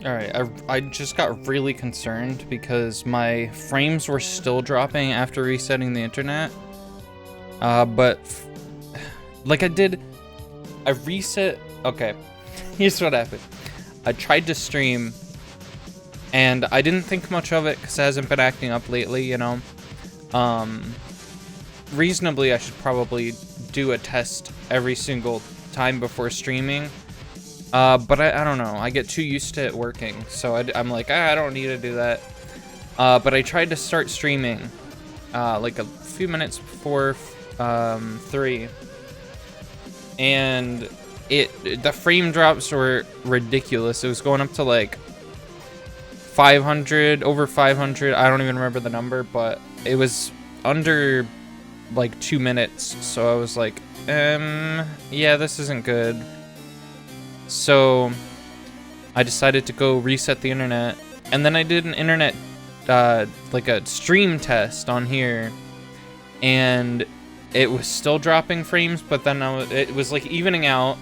Alright, I just got really concerned because my frames were still dropping after resetting the internet. But like I reset. Okay, here's what happened. I tried to stream, and I didn't think much of it because it hasn't been acting up lately, you know. Reasonably, I should probably do a test every single time before streaming. But I don't know. I get too used to it working, so I'm like, I don't need to do that. But I tried to start streaming, like a few minutes before 3, and the frame drops were ridiculous. It was going up to like 500, over 500. I don't even remember the number, but it was under like 2 minutes. So I was like, yeah, this isn't good. So I decided to go reset the internet, and then I did an internet, like a stream test on here, and it was still dropping frames, but then it was like evening out.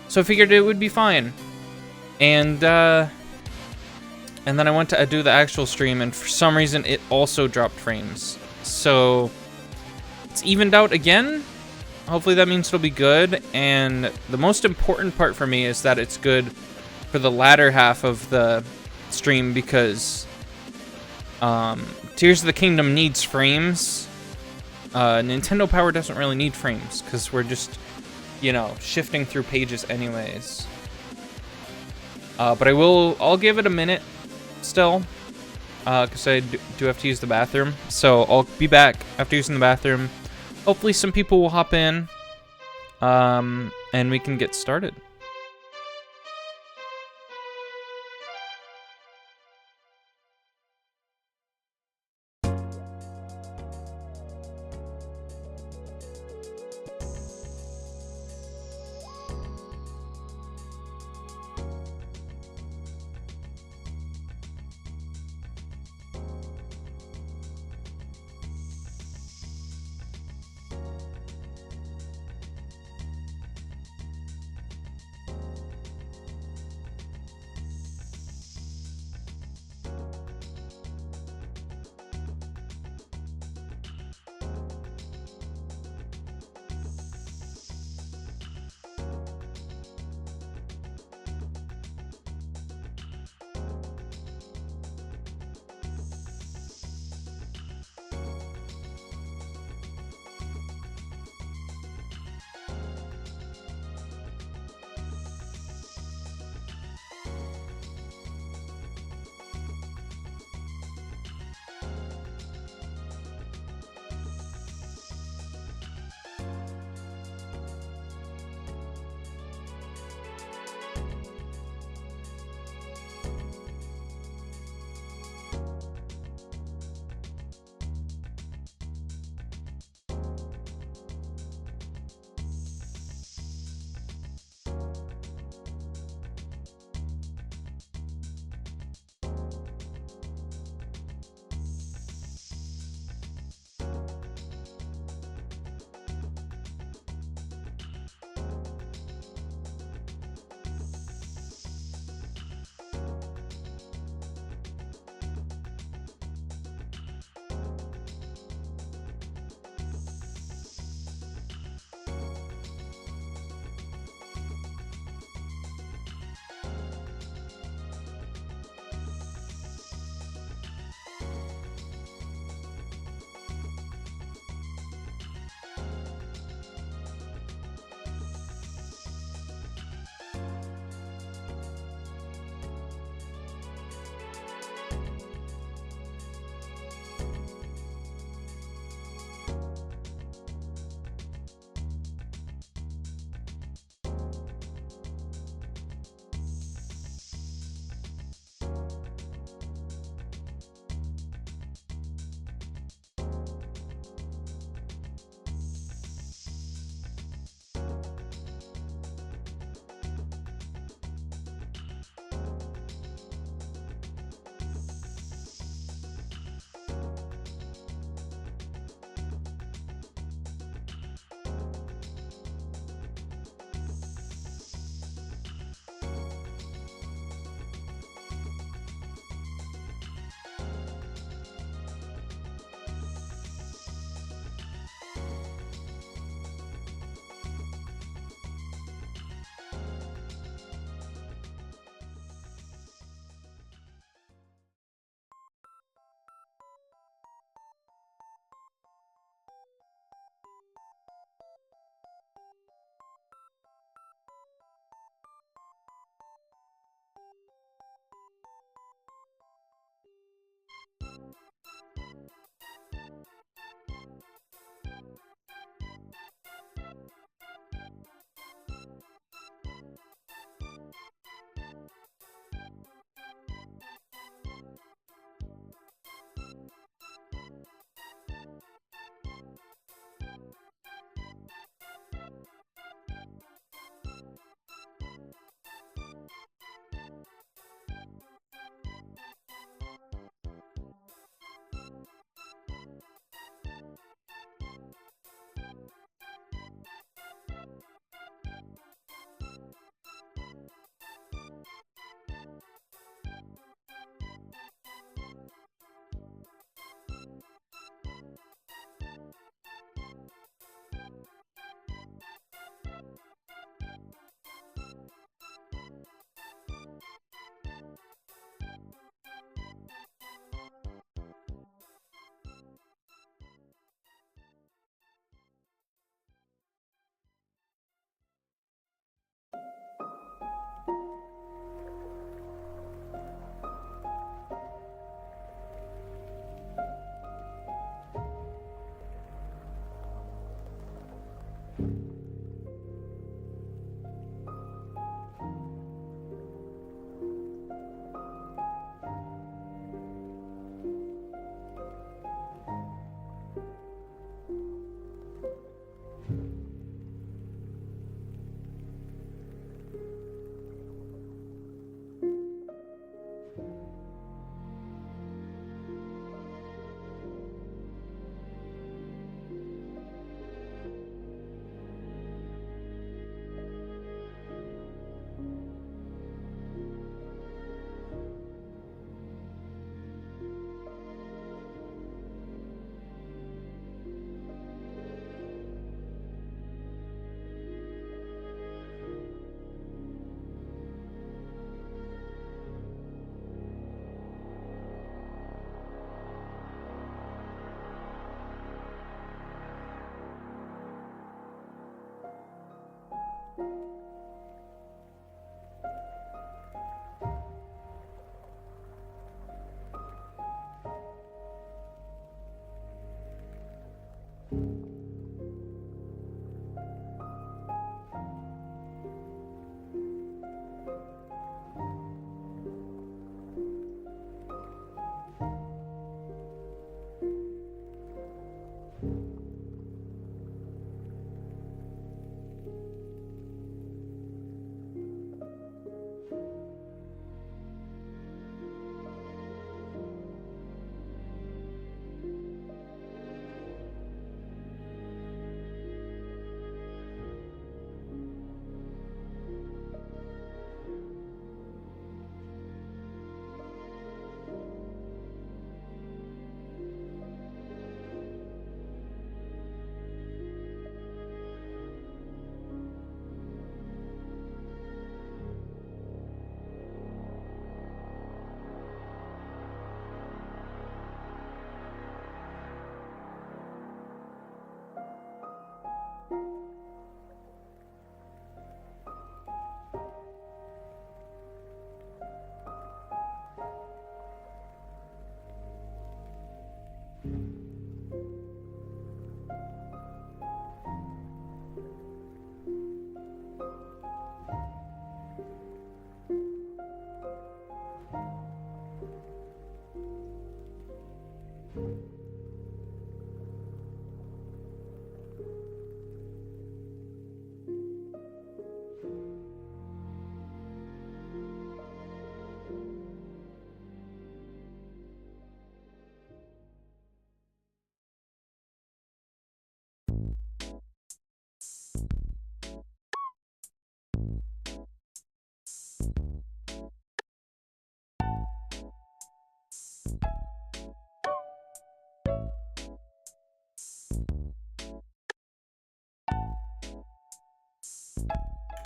So I figured it would be fine, and then I went to do the actual stream, and for some reason it also dropped frames. So it's evened out again. Hopefully that means it'll be good, and the most important part for me is that it's good for the latter half of the stream, because Tears of the Kingdom needs frames. Nintendo Power doesn't really need frames, because we're just, you know, shifting through pages anyways. But I'll give it a minute still, because I do have to use the bathroom. So I'll be back after using the bathroom. Hopefully some people will hop in, and we can get started.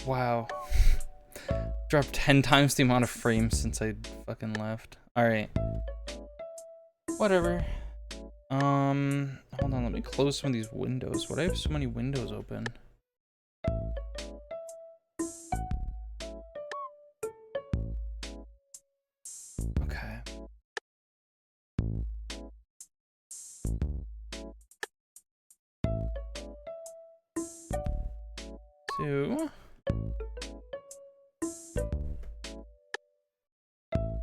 Wow. Dropped 10 times the amount of frames since I fucking left. Alright. Whatever. Hold on, let me close some of these windows. Why do I have so many windows open? Okay. So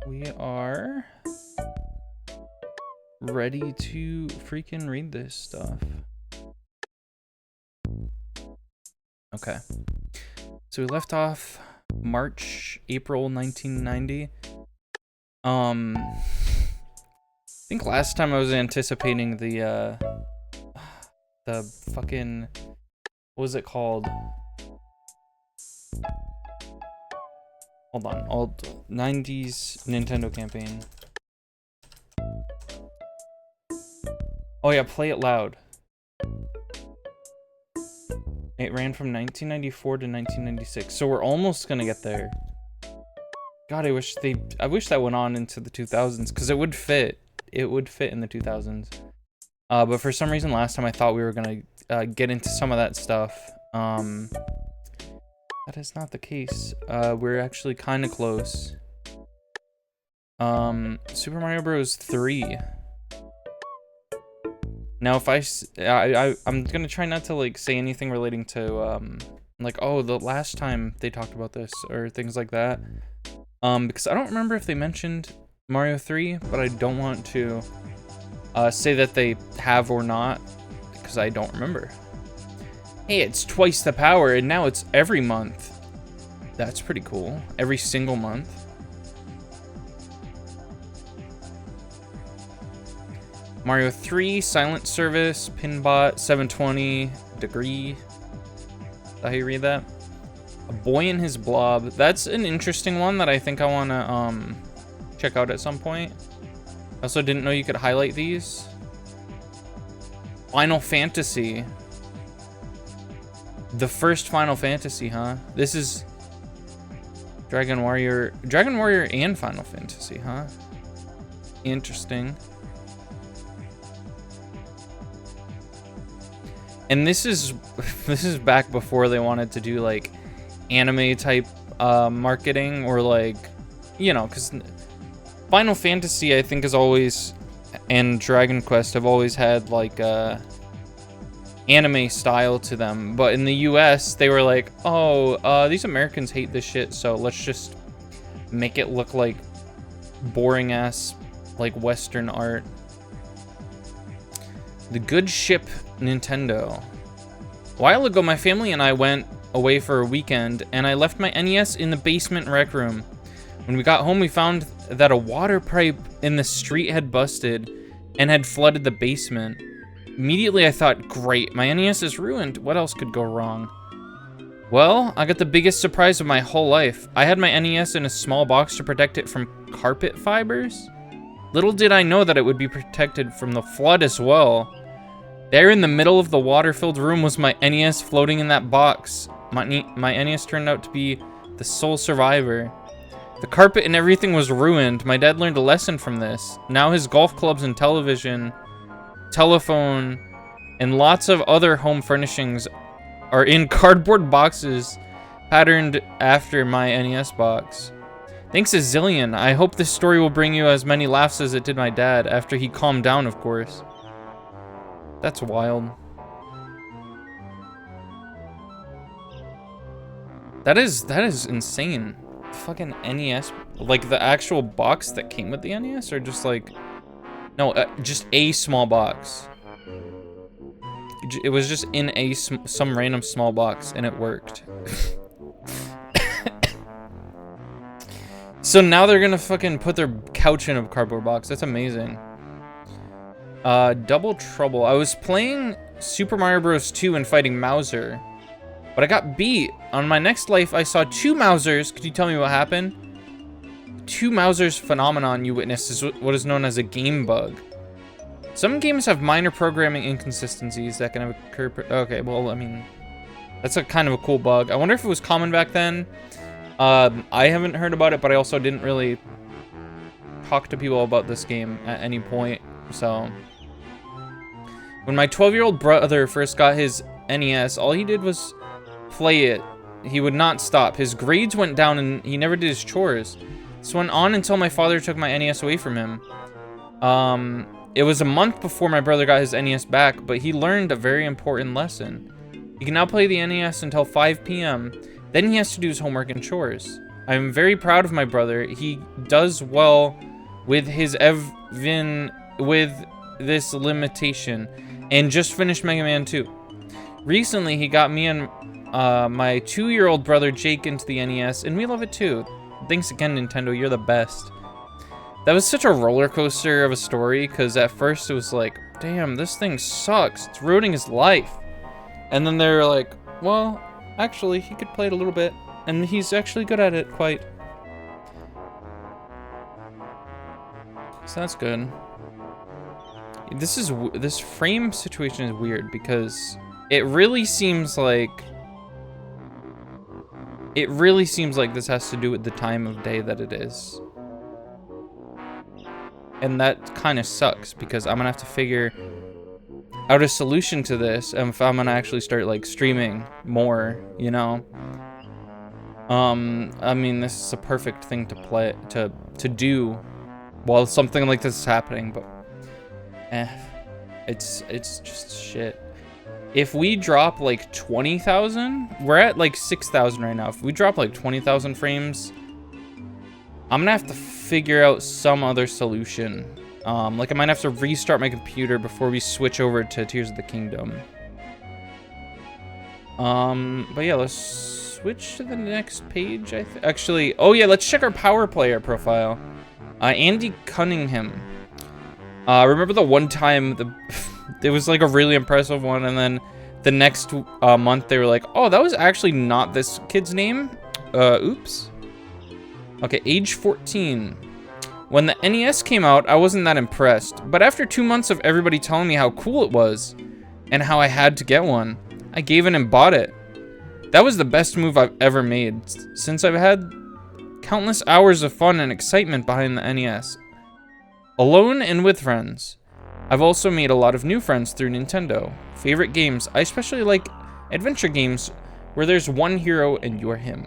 we are ready to freaking read this stuff. Okay. So we left off April 1990. I think last time I was anticipating the fucking, what was it called? Hold on, old 90s Nintendo campaign. Oh yeah, Play It Loud. It ran from 1994 to 1996, so we're almost gonna get there. God, I wish that went on into the 2000s, because it would fit. It would fit in the 2000s. But for some reason last time I thought we were gonna get into some of that stuff. That is not the case. We're actually kind of close. Super Mario Bros. 3. Now, if I'm gonna try not to like say anything relating to like, oh, the last time they talked about this or things like that. Because I don't remember if they mentioned Mario 3, but I don't want to say that they have or not because I don't remember. Hey, it's twice the power, and now it's every month. That's pretty cool. Every single month. Mario 3, Silent Service, Pinbot, 720, Degree. Is that how you read that? A Boy and His Blob. That's an interesting one that I think I want to check out at some point. I also didn't know you could highlight these. Final Fantasy. The first Final Fantasy, huh? This is Dragon Warrior and Final Fantasy, huh? Interesting. And this is back before they wanted to do like anime type marketing, or like, you know, because Final Fantasy, I think, is always, and Dragon Quest have always had like anime style to them, but in the US they were like, oh, these Americans hate this shit, so let's just make it look like boring ass like Western art. The good ship Nintendo. A while ago, my family and I went away for a weekend, and I left my NES in the basement rec room. When we got home, we found that a water pipe in the street had busted and had flooded the basement. Immediately, I thought, great, my NES is ruined. What else could go wrong? Well, I got the biggest surprise of my whole life. I had my NES in a small box to protect it from carpet fibers. Little did I know that it would be protected from the flood as well. There in the middle of the water-filled room was my NES floating in that box. My NES turned out to be the sole survivor. The carpet and everything was ruined. My dad learned a lesson from this. Now his golf clubs and television, telephone, and lots of other home furnishings are in cardboard boxes patterned after my NES box. Thanks a zillion. I hope this story will bring you as many laughs as it did my dad, after he calmed down, of course. That's wild. That is insane. Fucking NES, like the actual box that came with the NES, or just like, no, just a small box. It was just in some random small box, and it worked. So now they're gonna fucking put their couch in a cardboard box. That's amazing. Double trouble. I was playing Super Mario Bros. 2 and fighting Mauser, but I got beat. On my next life, I saw 2 Mausers. Could you tell me what happened? 2 Mausers phenomenon you witnessed is what is known as a game bug. Some games have minor programming inconsistencies that can occur. Okay, well, I mean, that's a kind of a cool bug. I wonder if it was common back then. I haven't heard about it, but I also didn't really talk to people about this game at any point, so. When my 12-year-old brother first got his NES, all he did was play it. He would not stop. His grades went down and he never did his chores. This went on until my father took my NES away from him. It was a month before my brother got his NES back, but he learned a very important lesson. He can now play the NES until 5 p.m., then he has to do his homework and chores. I'm very proud of my brother. He does well with his with this limitation, and just finished Mega Man 2. Recently, he got me and my 2-year-old brother Jake into the NES, and we love it too. Thanks again, Nintendo. You're the best. That was such a roller coaster of a story, because at first it was like, damn, this thing sucks. It's ruining his life. And then they're like, well, actually, he could play it a little bit, and he's actually good at it, quite. So that's good. This frame situation is weird, because it really seems like this has to do with the time of day that it is. And that kind of sucks, because I'm gonna have to figure out a solution to this if I'm gonna actually start like streaming more, you know. I mean, this is a perfect thing to do while something like this is happening, but it's just shit. If we drop like 20,000, we're at like 6,000 right now. If we drop like 20,000 frames, I'm gonna have to figure out some other solution. Like I might have to restart my computer before we switch over to Tears of the Kingdom. But yeah, let's switch to the next page. Actually, oh yeah, let's check our power player profile. Andy Cunningham. Remember the one time it was like a really impressive one, and then the next month they were like, oh, that was actually not this kid's name. Oops. Okay, age 14. When the NES came out, I wasn't that impressed, but after 2 months of everybody telling me how cool it was and how I had to get one, I gave in and bought it. That was the best move I've ever made, since I've had countless hours of fun and excitement behind the NES. Alone and with friends. I've also made a lot of new friends through Nintendo. Favorite games, I especially like adventure games where there's one hero and you're him.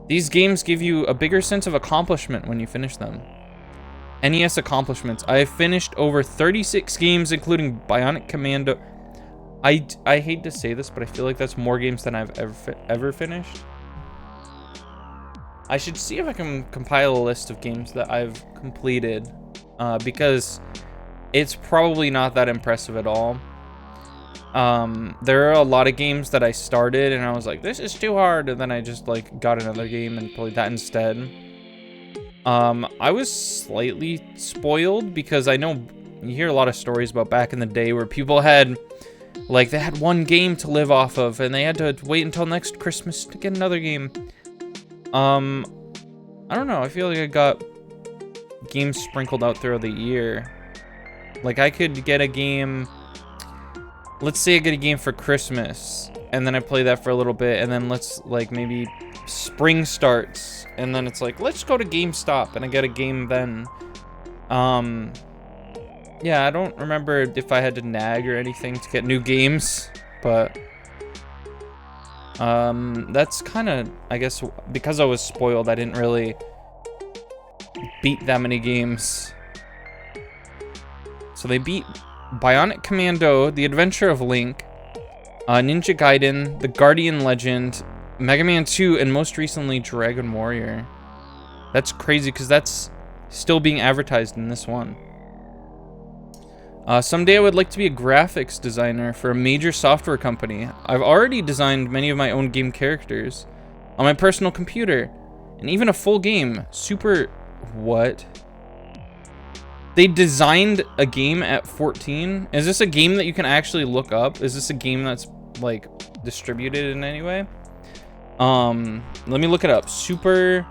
These games give you a bigger sense of accomplishment when you finish them. NES accomplishments. I have finished over 36 games, including Bionic Commando. I hate to say this, but I feel like that's more games than I've ever finished. I should see if I can compile a list of games that I've completed, because it's probably not that impressive at all. There are a lot of games that I started and I was like, this is too hard, and then I just like got another game and played that instead. I was slightly spoiled because I know you hear a lot of stories about back in the day where people had, like, they had one game to live off of and they had to wait until next Christmas to get another game. I don't know, I feel like I got games sprinkled out throughout the year. Like, I could get a game, let's say I get a game for Christmas, and then I play that for a little bit, and then like, maybe spring starts, and then it's like, let's go to GameStop, and I get a game then. Yeah, I don't remember if I had to nag or anything to get new games, but that's kind of, I guess, because I was spoiled, I didn't really beat that many games. So they beat Bionic Commando, The Adventure of Link, Ninja Gaiden, The Guardian Legend, Mega Man 2, and most recently Dragon Warrior. That's crazy because that's still being advertised in this one. Someday I would like to be a graphics designer for a major software company. I've already designed many of my own game characters on my personal computer, and even a full game. What? They designed a game at 14? Is this a game that you can actually look up? Is this a game that's, like, distributed in any way? Let me look it up. Super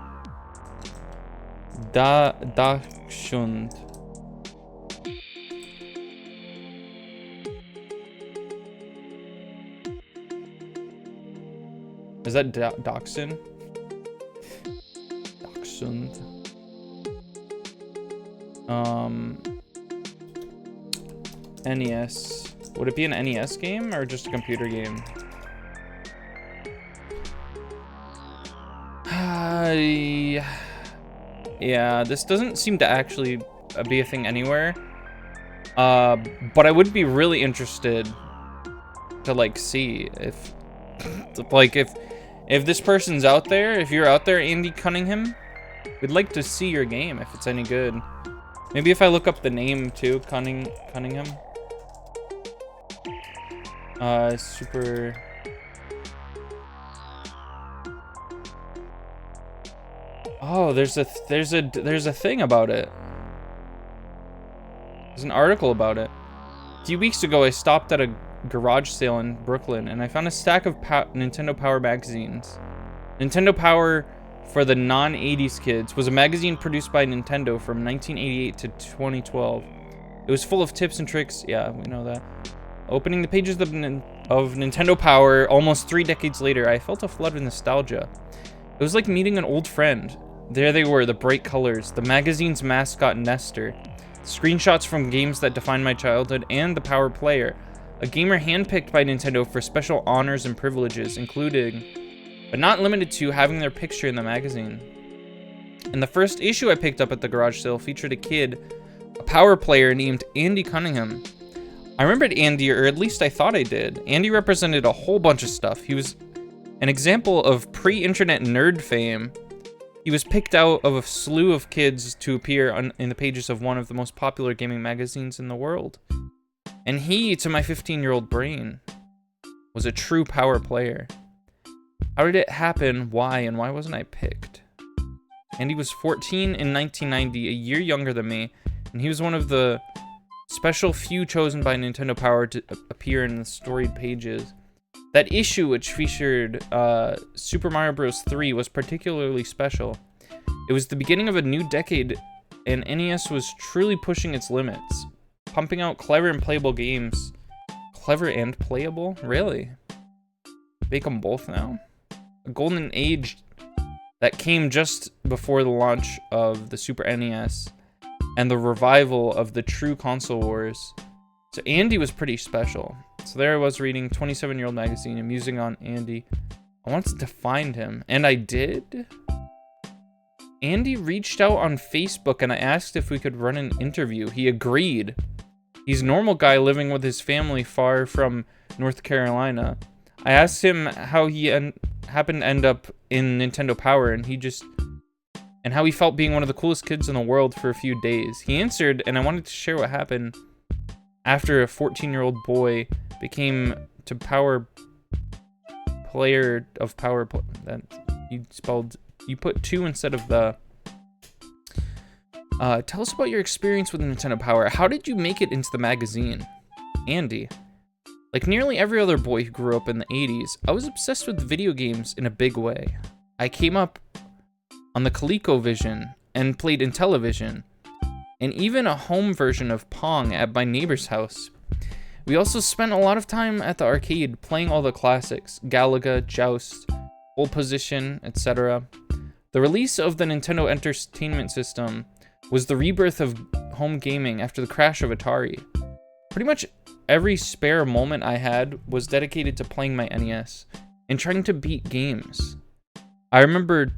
Dachshund. Is that Dachshund? Dachshund. NES. Would it be an NES game or just a computer game? Yeah, this doesn't seem to actually be a thing anywhere. But I would be really interested to, like, see if, like, if this person's out there, if you're out there, Andy Cunningham, we'd like to see your game if it's any good. Maybe if I look up the name too, Cunningham. Super. Oh, there's a thing about it. There's an article about it. A few weeks ago, I stopped at a garage sale in Brooklyn, and I found a stack of Nintendo Power magazines. Nintendo Power for the non-80s kids was a magazine produced by Nintendo from 1988 to 2012. It was full of tips and tricks. Yeah, we know that. Opening the pages of Nintendo Power almost 3 decades later, I felt a flood of nostalgia. It was like meeting an old friend. There they were, the bright colors, the magazine's mascot Nestor, screenshots from games that defined my childhood, and the Power Player, a gamer handpicked by Nintendo for special honors and privileges, including, but not limited to, having their picture in the magazine. And the first issue I picked up at the garage sale featured a Power Player named Andy Cunningham. I remembered Andy, or at least I thought I did. Andy represented a whole bunch of stuff. He was an example of pre-internet nerd fame. He was picked out of a slew of kids to appear in the pages of one of the most popular gaming magazines in the world. And he, to my 15-year-old brain, was a true Power Player. How did it happen? Why? And why wasn't I picked? Andy was 14 in 1990, a year younger than me, and he was one of the special few chosen by Nintendo Power to appear in the storied pages. That issue, which featured Super Mario Bros. 3, was particularly special. It was the beginning of a new decade, and NES was truly pushing its limits, pumping out clever and playable games. Clever and playable? Really? Make them both now? A golden age that came just before the launch of the Super NES and the revival of the true console wars. So Andy was pretty special. So there I was reading 27-year-old magazine and musing on Andy. I wanted to find him, and I did. Andy reached out on Facebook, and I asked if we could run an interview. He agreed. He's a normal guy living with his family far from North Carolina. I asked him how he happened to end up in Nintendo Power, and and how he felt being one of the coolest kids in the world for a few days. He answered, and I wanted to share what happened after a 14-year-old boy became to Power player of Power. That you put 2 instead of the. Tell us about your experience with Nintendo Power. How did you make it into the magazine? Andy. Like nearly every other boy who grew up in the 80s, I was obsessed with video games in a big way. I came up on the ColecoVision and played Intellivision, and even a home version of Pong at my neighbor's house. We also spent a lot of time at the arcade playing all the classics, Galaga, Joust, Pole Position, etc. The release of the Nintendo Entertainment System was the rebirth of home gaming after the crash of Atari. Pretty much every spare moment I had was dedicated to playing my NES and trying to beat games. I remember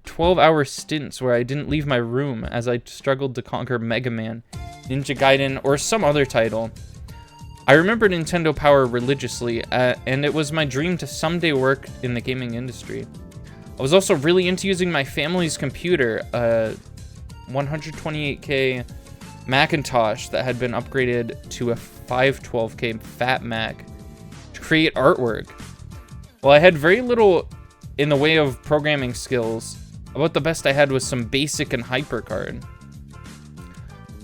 12-hour stints where I didn't leave my room as I struggled to conquer Mega Man, Ninja Gaiden, or some other title. I remember Nintendo Power religiously, and it was my dream to someday work in the gaming industry. I was also really into using my family's computer, a 128K Macintosh that had been upgraded to a 512K Fat Mac to create artwork. While I had very little in the way of programming skills, about the best I had was some BASIC and HyperCard.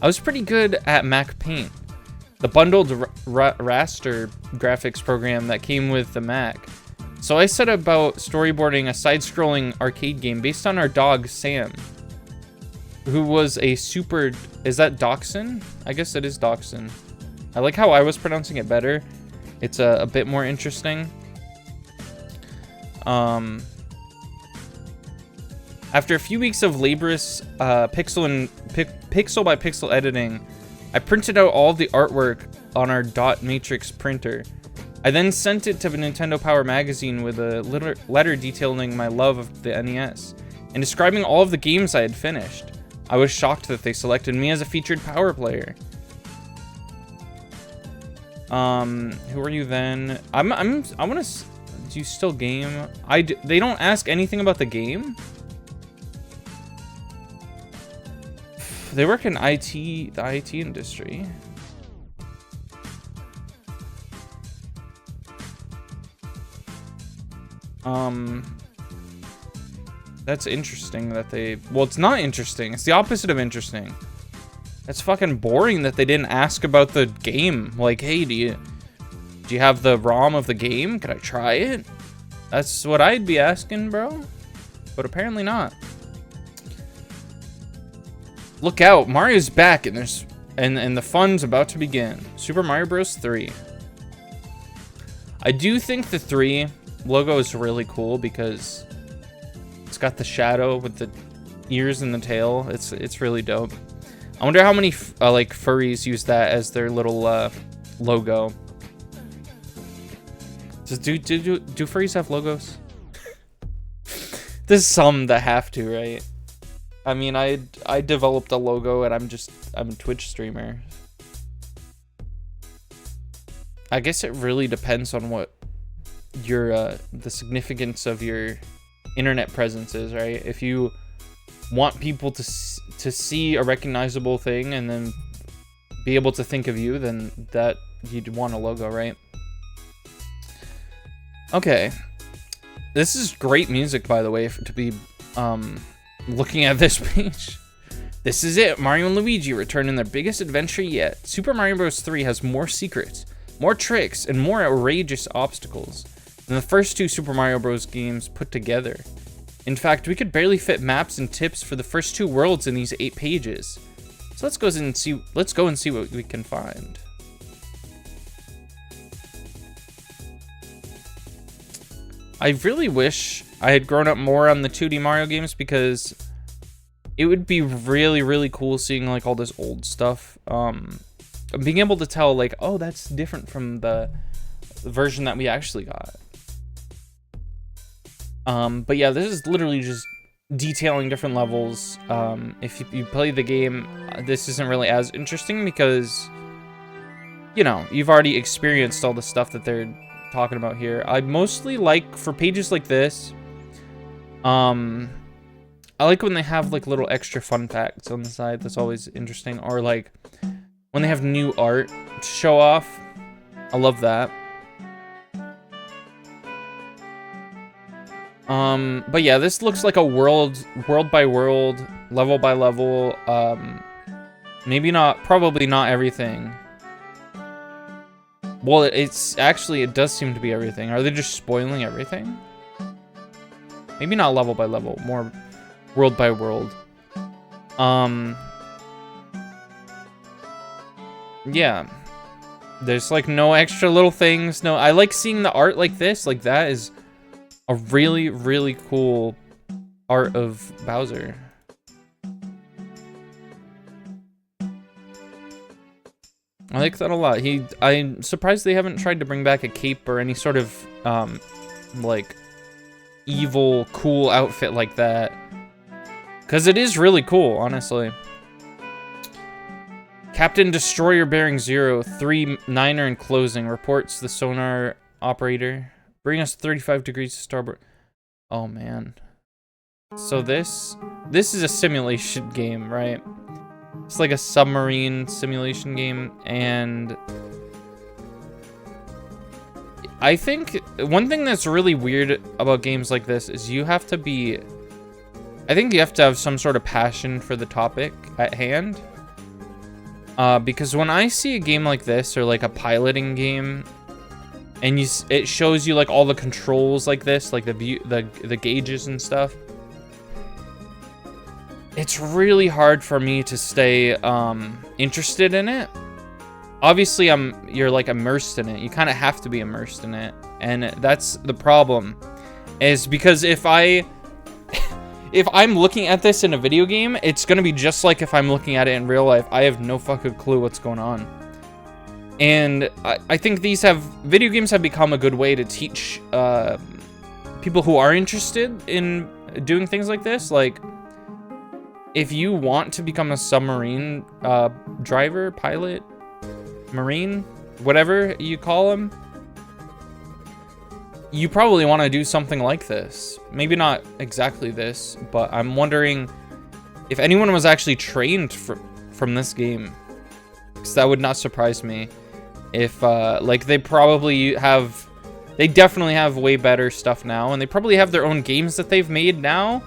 I was pretty good at Mac Paint, the bundled raster graphics program that came with the Mac. So I set about storyboarding a side-scrolling arcade game based on our dog, Sam, who was a super... Is that Dachshund? I guess it is Dachshund. I like how I was pronouncing it better. It's a bit more interesting. After a few weeks of laborious pixel by pixel editing, I printed out all the artwork on our dot matrix printer. I then sent it to Nintendo Power magazine with a letter detailing my love of the NES and describing all of the games I had finished. I was shocked that they selected me as a featured Power player. Who are you then? I want to. Do you still game? They don't ask anything about the game. They work in the IT industry. That's interesting that they... Well, it's not interesting. It's the opposite of interesting. That's fucking boring that they didn't ask about the game. Like, hey, do you have the ROM of the game? Could I try it? That's what I'd be asking, bro. But apparently not. Look out, Mario's back, and the fun's about to begin. Super Mario Bros. 3. I do think the 3 logo is really cool because it's got the shadow with the ears and the tail. It's really dope. I wonder how many like furries use that as their little logo. Do furries have logos? There's some that have to, right? I mean, I developed a logo and I'm a Twitch streamer. I guess it really depends on what your the significance of your internet presence is, right? If you want people to see a recognizable thing and then be able to think of you, then that you'd want a logo, right? Okay. This is great music, by the way, to be looking at this page. This is it. Mario and Luigi return in their biggest adventure yet. Super Mario Bros. 3 has more secrets, more tricks, and more outrageous obstacles than the first 2 Super Mario Bros. Games put together. In fact, we could barely fit maps and tips for the first 2 worlds in these 8 pages. So let's go and see what we can find. I really wish I had grown up more on the 2D Mario games because it would be really, really cool seeing like all this old stuff. Being able to tell like, oh, that's different from the version that we actually got. But yeah, this is literally just detailing different levels. If you play the game, this isn't really as interesting because, you know, you've already experienced all the stuff that they're talking about here. I mostly like, for pages like this, I like when they have like little extra fun facts on the side. That's always interesting. Or like when they have new art to show off. I love that. But yeah, this looks like a world by world, level by level. Maybe not, probably not everything. Well, it's actually, it does seem to be everything. Are they just spoiling everything? Maybe not level by level, more world by world. Yeah. There's like no extra little things. No, I like seeing the art like this. Like that is a really, really cool art of Bowser. I like that a lot. I'm surprised they haven't tried to bring back a cape or any sort of, like, evil, cool outfit like that. Because it is really cool, honestly. Captain Destroyer bearing 0, 3-9er in closing, reports the sonar operator. Bring us 35 degrees to starboard. Oh, man. So this is a simulation game, right? It's like a submarine simulation game, and I think one thing that's really weird about games like this is you have to be, I think you have to have some sort of passion for the topic at hand. Because when I see a game like this, or like a piloting game, and it shows you like all the controls like this, like the gauges and stuff, it's really hard for me to stay interested in it. Obviously, you're like immersed in it. You kind of have to be immersed in it, and that's the problem. Is because if I'm looking at this in a video game, it's gonna be just like if I'm looking at it in real life. I have no fucking clue what's going on. And I think video games have become a good way to teach people who are interested in doing things like this. Like, if you want to become a submarine driver, pilot, marine, whatever you call them, you probably want to do something like this. Maybe not exactly this, but I'm wondering if anyone was actually trained from this game, because that would not surprise me. If like they definitely have way better stuff now, and they probably have their own games that they've made now.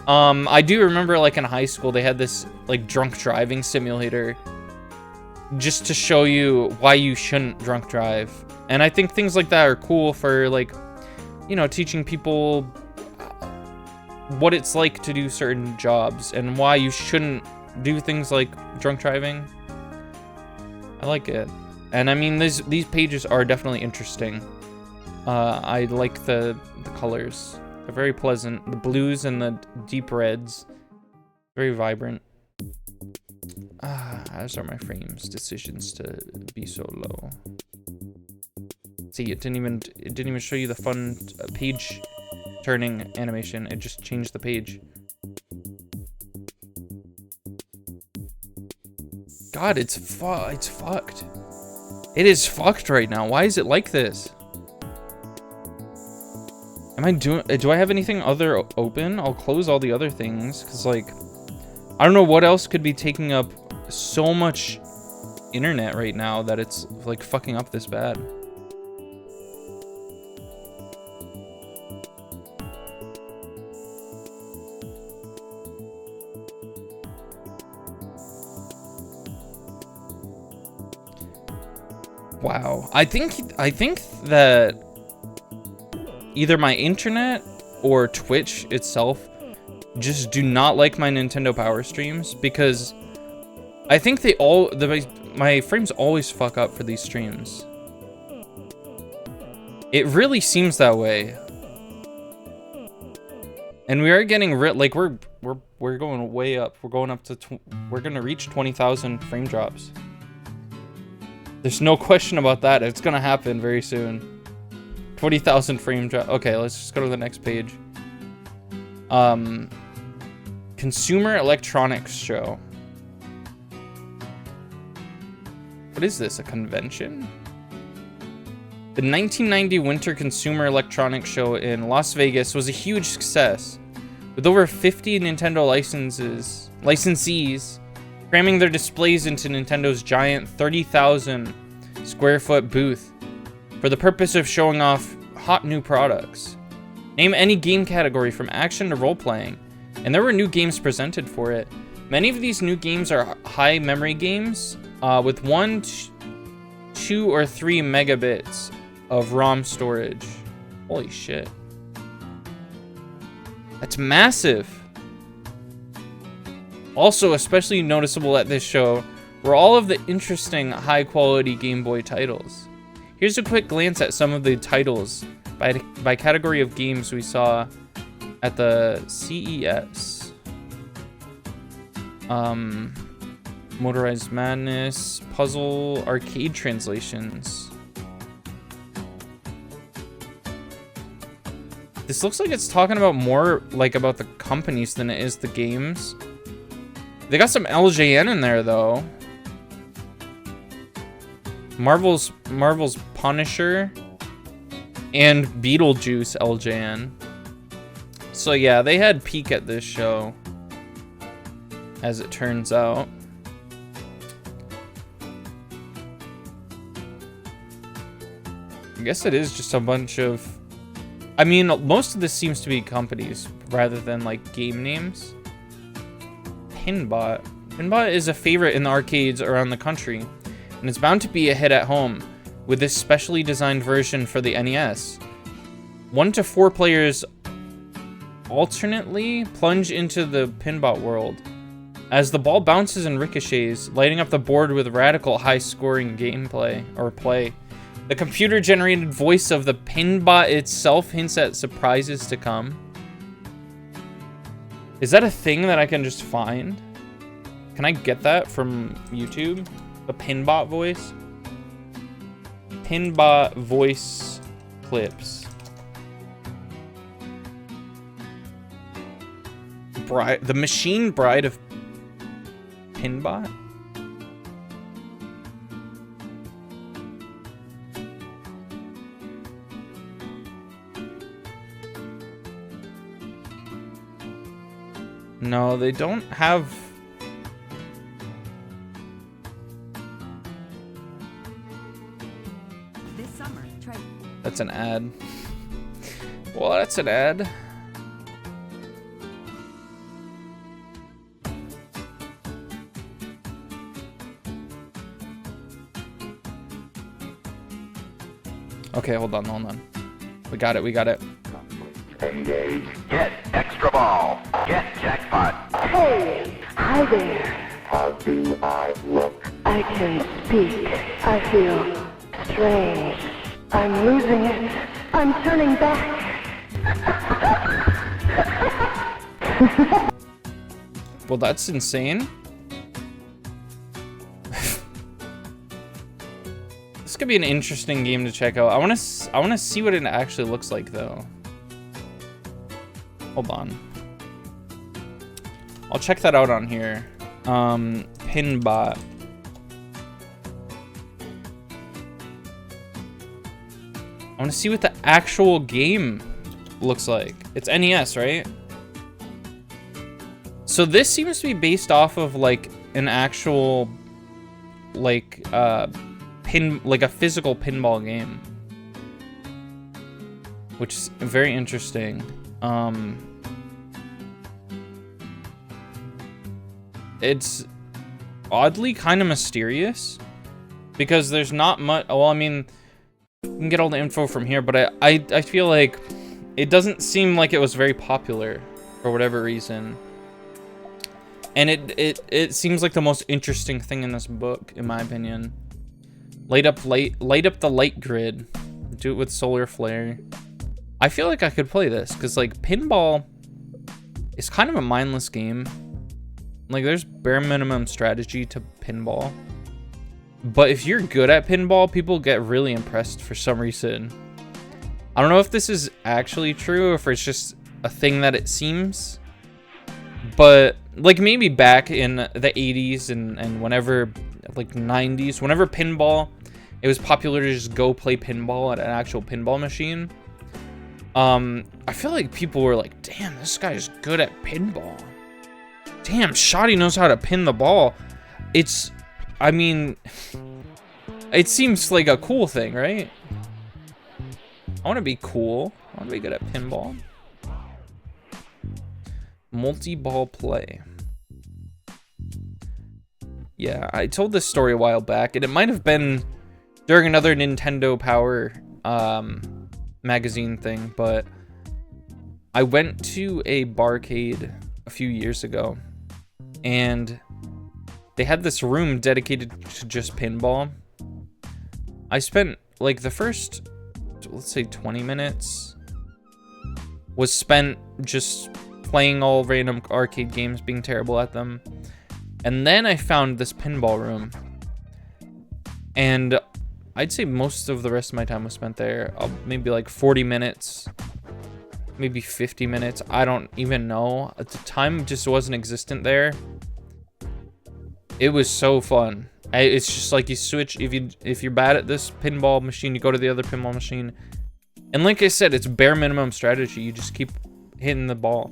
I do remember, like, in high school, they had this, like, drunk driving simulator just to show you why you shouldn't drunk drive. And I think things like that are cool for, like, you know, teaching people what it's like to do certain jobs and why you shouldn't do things like drunk driving. I like it. And, I mean, these pages are definitely interesting. I like the colors. They're very pleasant. The blues and the deep reds. Very vibrant. As are my frames decisions to be so low. See, it didn't even show you the fun page turning animation. It just changed the page. God, it's fucked. It is fucked right now. Why is it like this? Do I have anything other open? I'll close all the other things, because, like, I don't know what else could be taking up so much internet right now that it's, like, fucking up this bad. Wow. I think that either my internet or Twitch itself just do not like my Nintendo Power streams, because I think my frames always fuck up for these streams. It really seems that way. And we are getting like we're going way up. We're going up to we're gonna reach 20,000 frame drops. There's no question about that. It's gonna happen very soon. 20,000 frame drop. Okay, let's just go to the next page. Consumer Electronics Show. What is this, a convention? The 1990 Winter Consumer Electronics Show in Las Vegas was a huge success, with over 50 Nintendo licensees cramming their displays into Nintendo's giant 30,000 square foot booth for the purpose of showing off hot new products. Name any game category from action to role-playing, and there were new games presented for it. Many of these new games are high memory games with 1, 2, or 3 megabits of ROM storage. Holy shit. That's massive. Also, especially noticeable at this show were all of the interesting high-quality Game Boy titles. Here's a quick glance at some of the titles by category of games we saw at the CES. Motorized Madness, Puzzle, Arcade Translations. This looks like it's talking about more like about the companies than it is the games. They got some LJN in there though. Marvel's Punisher and Beetlejuice LJN. So yeah, they had peak at this show, as it turns out. I guess it is just a bunch of, I mean, most of this seems to be companies rather than like game names. Pinbot. Pinbot is a favorite in the arcades around the country, and it's bound to be a hit at home with this specially designed version for the NES. 1 to 4 players alternately plunge into the Pinbot world as the ball bounces and ricochets, lighting up the board with radical high-scoring gameplay or play. The computer-generated voice of the Pinbot itself hints at surprises to come. Is that a thing that I can just find? Can I get that from YouTube? The Pinbot voice? Pinbot voice clips. The Machine Bride of Pinbot? No, they don't have... This summer, try... That's an ad. Well, that's an ad. Okay, hold on. We got it. Engage. Get extra ball. Get jackpot. Hey, hi there. How do I look? I can speak. I feel strange. I'm losing it. I'm turning back. Well, that's insane. This could be an interesting game to check out. I want to see what it actually looks like though. Hold on. I'll check that out on here. Pinbot. I want to see what the actual game looks like. It's NES, right? So this seems to be based off of like an actual like a physical pinball game, which is very interesting. It's oddly kind of mysterious because there's not much. Well, I mean, you can get all the info from here, but I feel like it doesn't seem like it was very popular for whatever reason. And it seems like the most interesting thing in this book, in my opinion. Light up the light grid. Do it with solar flare. I feel like I could play this because like pinball is kind of a mindless game. Like there's bare minimum strategy to pinball. But if you're good at pinball, people get really impressed for some reason. I don't know if this is actually true or if it's just a thing that it seems. But like maybe back in the 80s and whenever, like 90s, whenever pinball, it was popular to just go play pinball at an actual pinball machine. I feel like people were like, damn, this guy's good at pinball. Damn, Shoddy knows how to pin the ball. I mean, it seems like a cool thing, right? I want to be cool. I want to be good at pinball. Multi-ball play. Yeah, I told this story a while back, and it might have been during another Nintendo Power magazine thing, but I went to a barcade a few years ago, and they had this room dedicated to just pinball. I spent like the first, let's say 20 minutes was spent just playing all random arcade games, being terrible at them. And then I found this pinball room, and I'd say most of the rest of my time was spent there. Maybe like 40 minutes, maybe 50 minutes. I don't even know. At the time, just wasn't existent there. It was so fun. It's just like you switch. If you're bad at this pinball machine, you go to the other pinball machine. And like I said, it's bare minimum strategy. You just keep hitting the ball.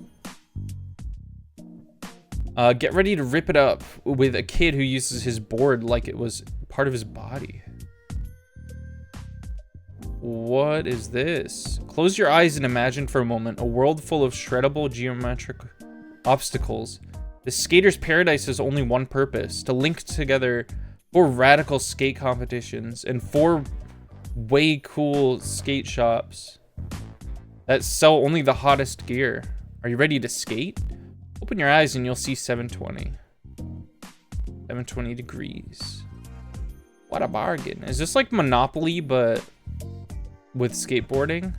Get ready to rip it up with a kid who uses his board like it was part of his body. What is this? Close your eyes and imagine for a moment a world full of shreddable geometric obstacles. The skater's paradise has only one purpose: to link together 4 radical skate competitions and 4 way cool skate shops that sell only the hottest gear. Are you ready to skate? Open your eyes and you'll see 720. 720 degrees. What a bargain. Is this like Monopoly, but with skateboarding?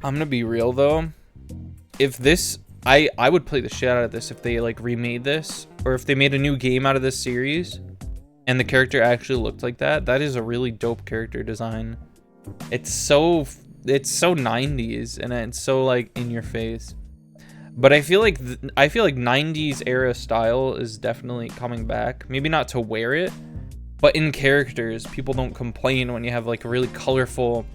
I'm gonna be real though. If this, I would play the shit out of this if they like remade this, or if they made a new game out of this series and the character actually looked like that. That is a really dope character design. It's so 90s and it's so like in your face. But I feel like 90s era style is definitely coming back. Maybe not to wear it, but in characters, people don't complain when you have like a really colorful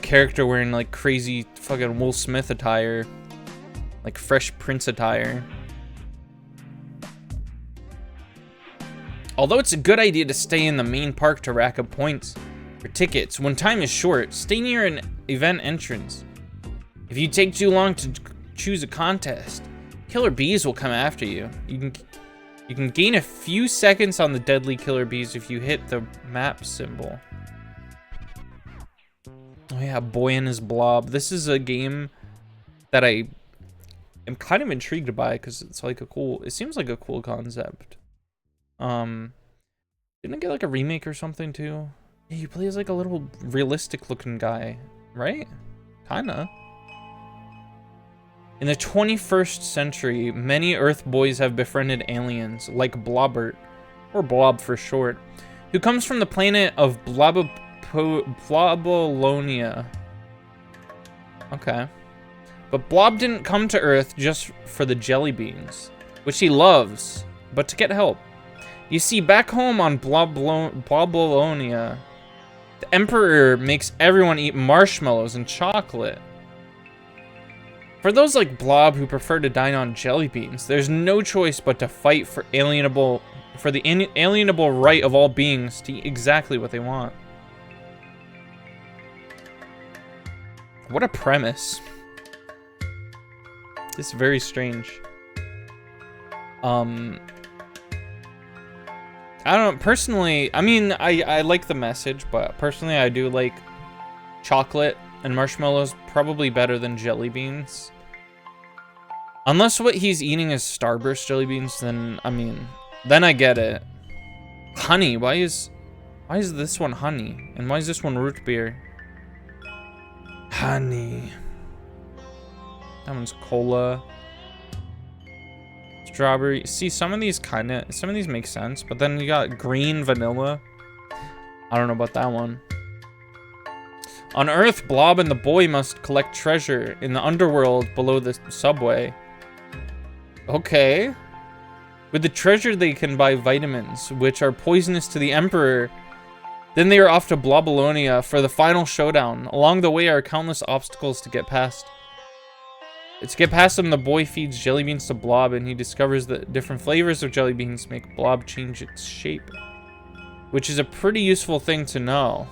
character wearing like crazy fucking Will Smith attire, like Fresh Prince attire. Although it's a good idea to stay in the main park to rack up points for tickets, when time is short, stay near an event entrance. If you take too long to choose a contest, killer bees will come after you. You can gain a few seconds on the deadly killer bees if you hit the map symbol. Oh yeah, Boy and His Blob. This is a game that I am kind of intrigued by because it's like it seems like a cool concept. Didn't it get like a remake or something too? Yeah, you play as like a little realistic looking guy, right? Kinda. In the 21st century, many Earth boys have befriended aliens, like Blobbert, or Blob for short, who comes from the planet of Blobolonia. Okay. But Blob didn't come to Earth just for the jelly beans, which he loves, but to get help. You see, back home on Blobolonia, the Emperor makes everyone eat marshmallows and chocolate. For those like Blob who prefer to dine on jelly beans, there's no choice but to fight for the inalienable right of all beings to eat exactly what they want. What a premise. It's very strange. I don't know, personally, I mean, I like the message, but personally I do like chocolate and marshmallows probably better than jelly beans. Unless what he's eating is Starburst jelly beans, then, I mean, then I get it. Honey, why is this one honey? And why is this one root beer? Honey. That one's cola. Strawberry. See, some of these make sense, but then you got green vanilla. I don't know about that one. On Earth, Blob and the boy must collect treasure in the underworld below the subway. Okay. With the treasure, they can buy vitamins, which are poisonous to the Emperor. Then they are off to Blobolonia for the final showdown. Along the way are countless obstacles to get past. To get past them, the boy feeds jelly beans to Blob, and he discovers that different flavors of jelly beans make Blob change its shape. Which is a pretty useful thing to know.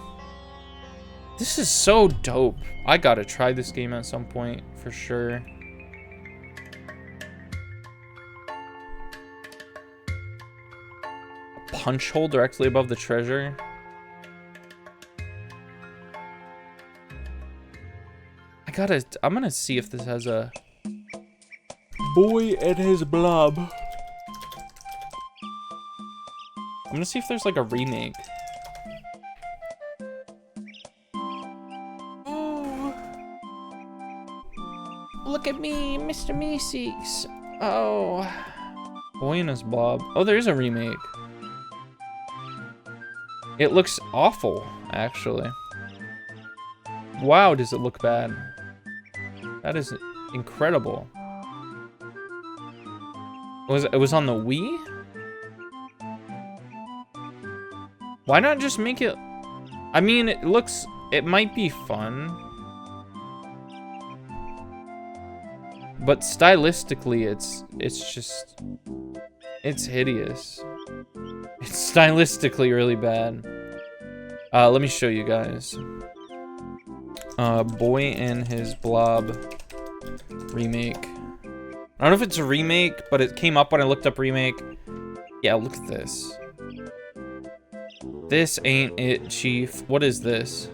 This is so dope. I gotta try this game at some point, for sure. A punch hole directly above the treasure. I'm gonna see if this has a boy and his blob. I'm gonna see if there's like a remake. Ooh. Look at me, Mr. Meeseeks. Oh. Boy and his blob. Oh, there is a remake. It looks awful, actually. Wow, does it look bad? That is incredible. It was on the Wii? Why not just make it... I mean, it might be fun. But stylistically, it's hideous. It's stylistically really bad. Let me show you guys. Boy and his blob remake. I don't know if it's a remake, but it came up when I looked up remake. Yeah, look at this. This ain't it, Chief. What is this?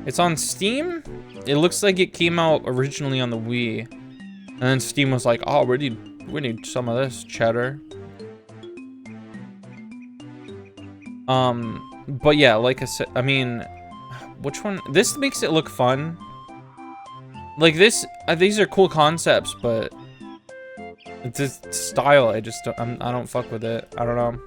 It's on Steam? It looks like it came out originally on the Wii. And then Steam was like, oh, we need some of this cheddar. But yeah, like I said, I mean, which one? This makes it look fun. Like this, these are cool concepts, but this style, I don't fuck with it. I don't know.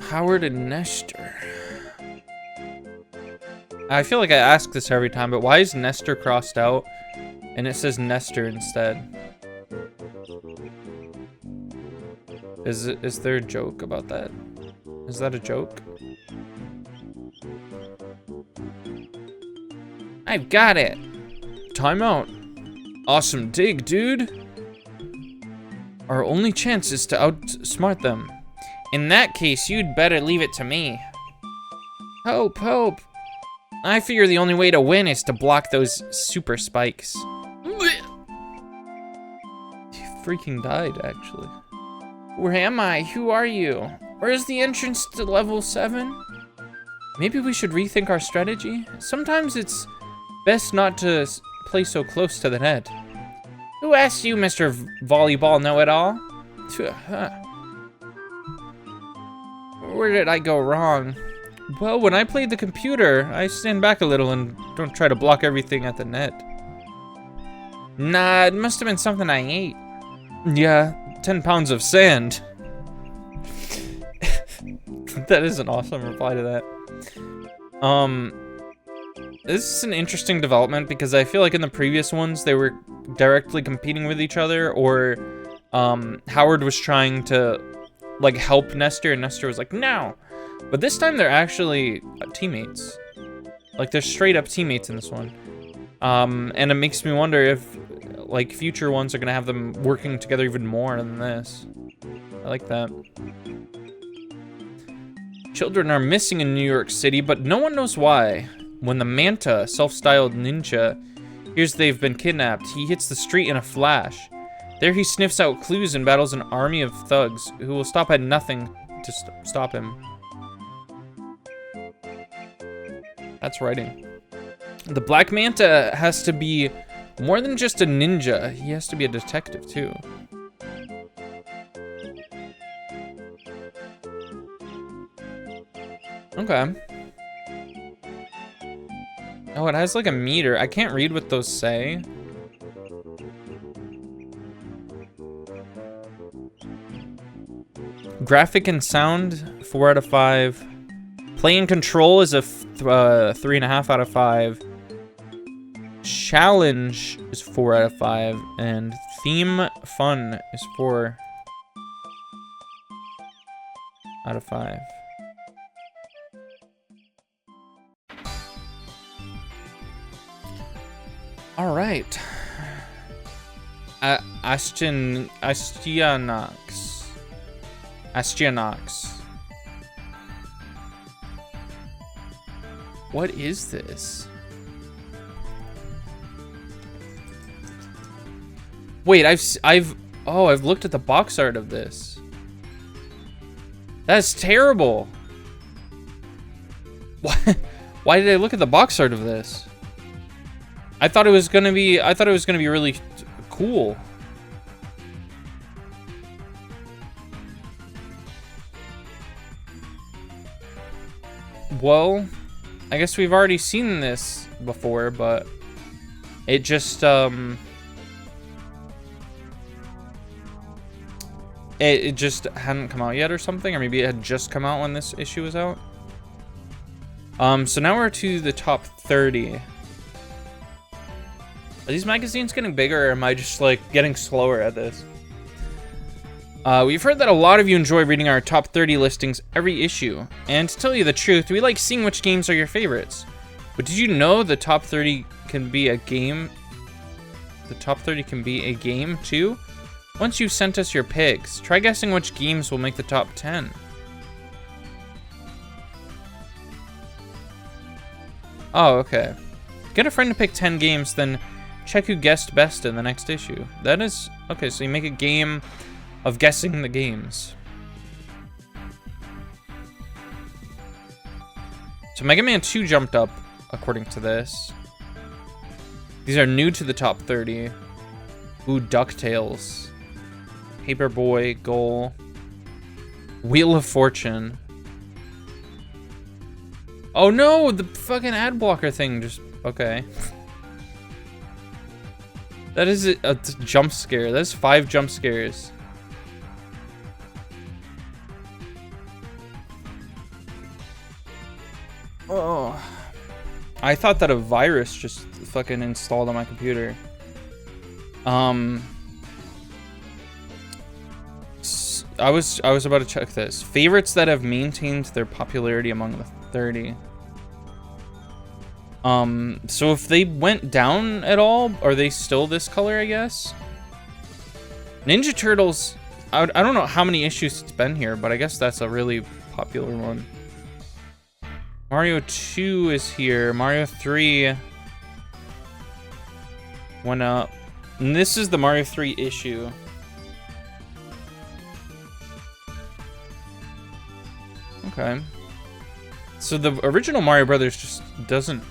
Howard and Nestor. I feel like I ask this every time, but why is Nestor crossed out and it says Nestor instead? Is there a joke about that? Is that a joke? I've got it. Timeout. Awesome dig, dude. Our only chance is to outsmart them. In that case, you'd better leave it to me. Hope. I figure the only way to win is to block those super spikes. He freaking died, actually. Where am I? Who are you? Where's the entrance to level 7? Maybe we should rethink our strategy? Sometimes it's best not to play so close to the net. Who asked you, Mr. Volleyball Know-It-All? Where did I go wrong? Well, when I played the computer, I stand back a little and don't try to block everything at the net. Nah, it must have been something I ate. Yeah, 10 pounds of sand. That is an awesome reply to that. This is an interesting development because I feel like in the previous ones, they were directly competing with each other, or Howard was trying to like help Nestor and Nestor was like, no. But this time they're actually teammates. Like they're straight up teammates in this one. And it makes me wonder if like future ones are gonna have them working together even more than this. I like that. Children are missing in New York City, but no one knows why. When the Manta, self-styled ninja, hears they've been kidnapped, he hits the street in a flash. There he sniffs out clues and battles an army of thugs who will stop at nothing to stop him. That's writing. The Black Manta has to be more than just a ninja. He has to be a detective too. Okay. Oh, it has like a meter. I can't read what those say. Graphic and sound, 4 out of 5. Play and control is a 3.5 out of 5. Challenge is 4 out of 5. And theme fun is 4 out of 5. All right. Astyanax. What is this? Wait, I've looked at the box art of this. That's terrible. Why did I look at the box art of this? I thought it was gonna be really cool. Well, I guess we've already seen this before, but it just it just hadn't come out yet or something, or maybe it had just come out when this issue was out. So now we're to the top 30. Are these magazines getting bigger, or am I just like getting slower at this? We've heard that a lot of you enjoy reading our top 30 listings every issue, and to tell you the truth, we like seeing which games are your favorites. But did you know the top 30 can be a game? The top 30 can be a game too? Once you've sent us your picks, try guessing which games will make the top 10. Oh, okay. Get a friend to pick 10 games, then check who guessed best in the next issue. That is... Okay, so you make a game of guessing the games. So Mega Man 2 jumped up, according to this. These are new to the top 30. Ooh, DuckTales. Paperboy, Goal. Wheel of Fortune. Oh no, the fucking ad blocker thing just... Okay. That is a jump scare. That's 5 jump scares. Oh. I thought that a virus just fucking installed on my computer. I was about to check this. Favorites that have maintained their popularity among the 30. So if they went down at all, are they still this color, I guess? Ninja Turtles, I don't know how many issues it's been here, but I guess that's a really popular one. Mario 2 is here. Mario 3 went up. And this is the Mario 3 issue. Okay. So the original Mario Brothers just doesn't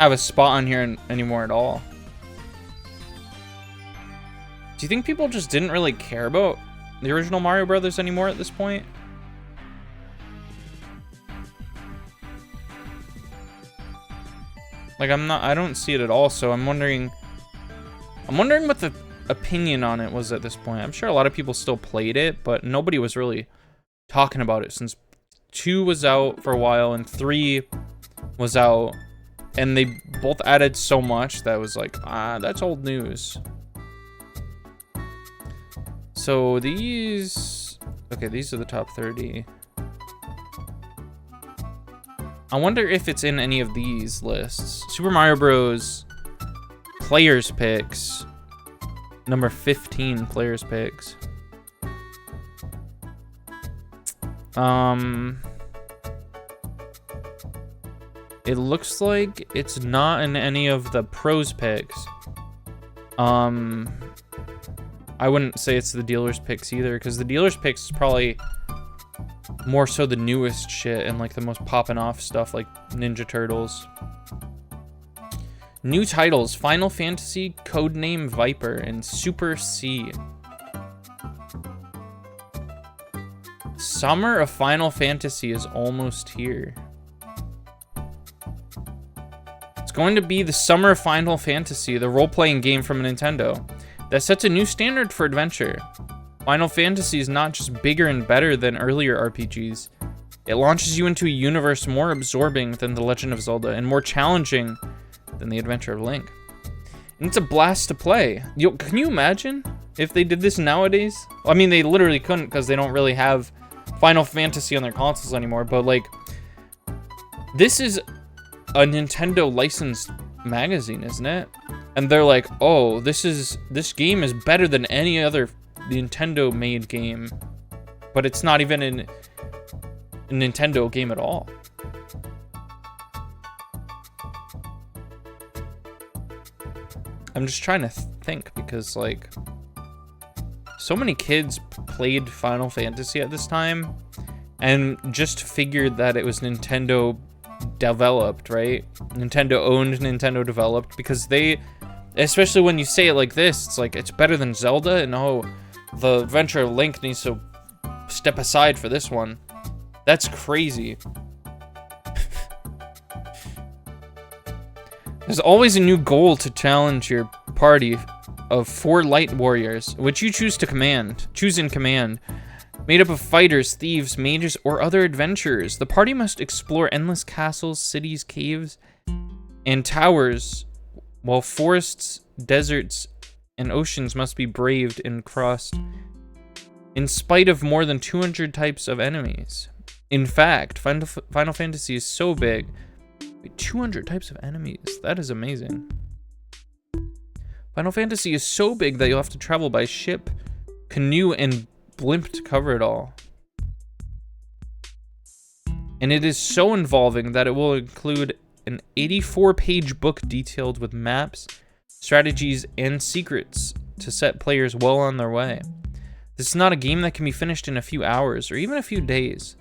have a spot on here anymore at all. Do you think people just didn't really care about the original Mario Brothers anymore at this point? Like, I don't see it at all, so I'm wondering what the opinion on it was at this point. I'm sure a lot of people still played it, but nobody was really talking about it since 2 was out for a while and 3 was out, and they both added so much that was like, that's old news. So these, okay, these are the top 30. I wonder if it's in any of these lists. Super Mario Bros. Players Picks. Number 15 Players Picks. It looks like it's not in any of the pros picks. I wouldn't say it's the dealer's picks either, because the dealer's picks is probably more so the newest shit and like the most popping off stuff like Ninja Turtles. New titles: Final Fantasy, Codename Viper, and Super C. Summer of Final Fantasy is almost here. It's going to be the Summer of Final Fantasy, the role-playing game from Nintendo that sets a new standard for adventure. Final Fantasy is not just bigger and better than earlier RPGs. It launches you into a universe more absorbing than The Legend of Zelda and more challenging than The Adventure of Link. And it's a blast to play. Can you imagine if they did this nowadays? I mean, they literally couldn't because they don't really have Final Fantasy on their consoles anymore, but like, this is a Nintendo licensed magazine, isn't it? And they're like, oh, this game is better than any other Nintendo made game, but it's not even a Nintendo game at all. I'm just trying to think because like so many kids played Final Fantasy at this time and just figured that it was Nintendo developed, right? Nintendo owned, Nintendo developed, because they, especially when you say it like this, it's like it's better than Zelda, and oh, the Adventure of Link needs to step aside for this one. That's crazy. There's always a new goal to challenge your party of 4 light warriors, which you choose in command. Made up of fighters, thieves, mages, or other adventurers, the party must explore endless castles, cities, caves, and towers, while forests, deserts, and oceans must be braved and crossed, in spite of more than 200 types of enemies. In fact, Final Fantasy is so big. Wait, 200 types of enemies. That is amazing. Final Fantasy is so big that you'll have to travel by ship, canoe, and blimp to cover it all. And it is so involving that it will include an 84-page book detailed with maps, strategies, and secrets to set players well on their way. This is not a game that can be finished in a few hours or even a few days.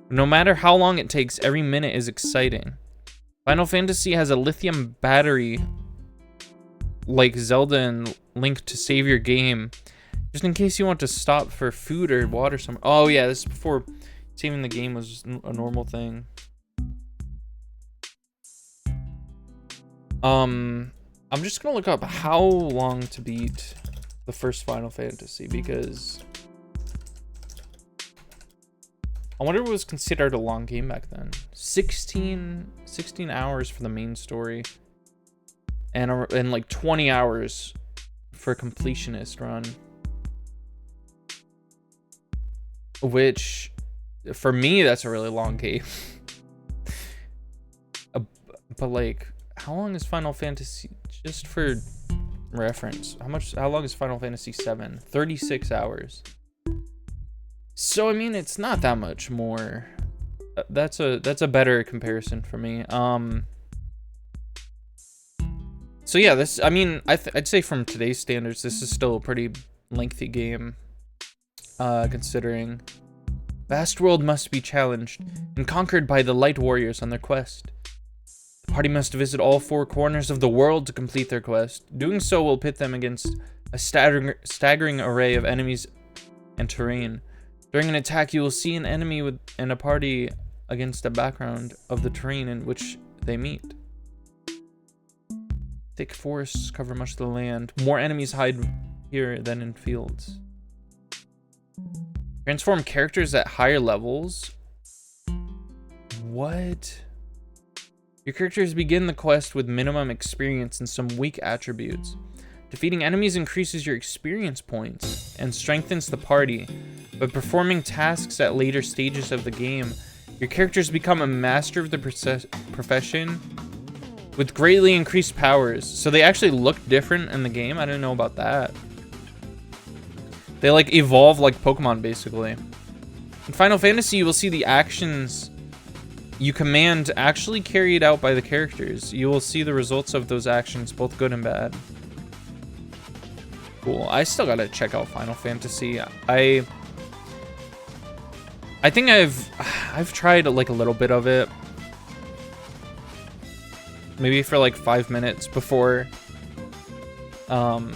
No matter how long it takes, every minute is exciting. Final Fantasy has a lithium battery like Zelda and Link to save your game, just in case you want to stop for food or water somewhere. Oh yeah, this is before saving the game was just a normal thing. I'm just gonna look up how long to beat the first Final Fantasy, because I wonder what was considered a long game back then. 16 hours for the main story, and like 20 hours for a completionist run, which for me that's a really long game. But like, how long is Final Fantasy, just for reference, how long is Final Fantasy 7? 36 hours. So I mean, it's not that much more. That's a better comparison for me. So yeah, this, I mean, I'd say from today's standards, this is still a pretty lengthy game, considering vast world must be challenged and conquered by the light warriors on their quest. The party must visit all 4 corners of the world to complete their quest. Doing so will pit them against a staggering array of enemies and terrain. During an attack, you will see an enemy and a party against a background of the terrain in which they meet. Thick forests cover much of the land. More enemies hide here than in fields. Transform characters at higher levels. What? Your characters begin the quest with minimum experience and some weak attributes. Defeating enemies increases your experience points and strengthens the party, but performing tasks at later stages of the game, your characters become a master of the profession with greatly increased powers. So they actually look different in the game. I didn't know about that. They like evolve like Pokemon, basically. In Final Fantasy, you will see the actions you command actually carried out by the characters. You will see the results of those actions, both good and bad. Cool. I still gotta check out Final Fantasy. I think I've tried like a little bit of it. Maybe for like 5 minutes before. But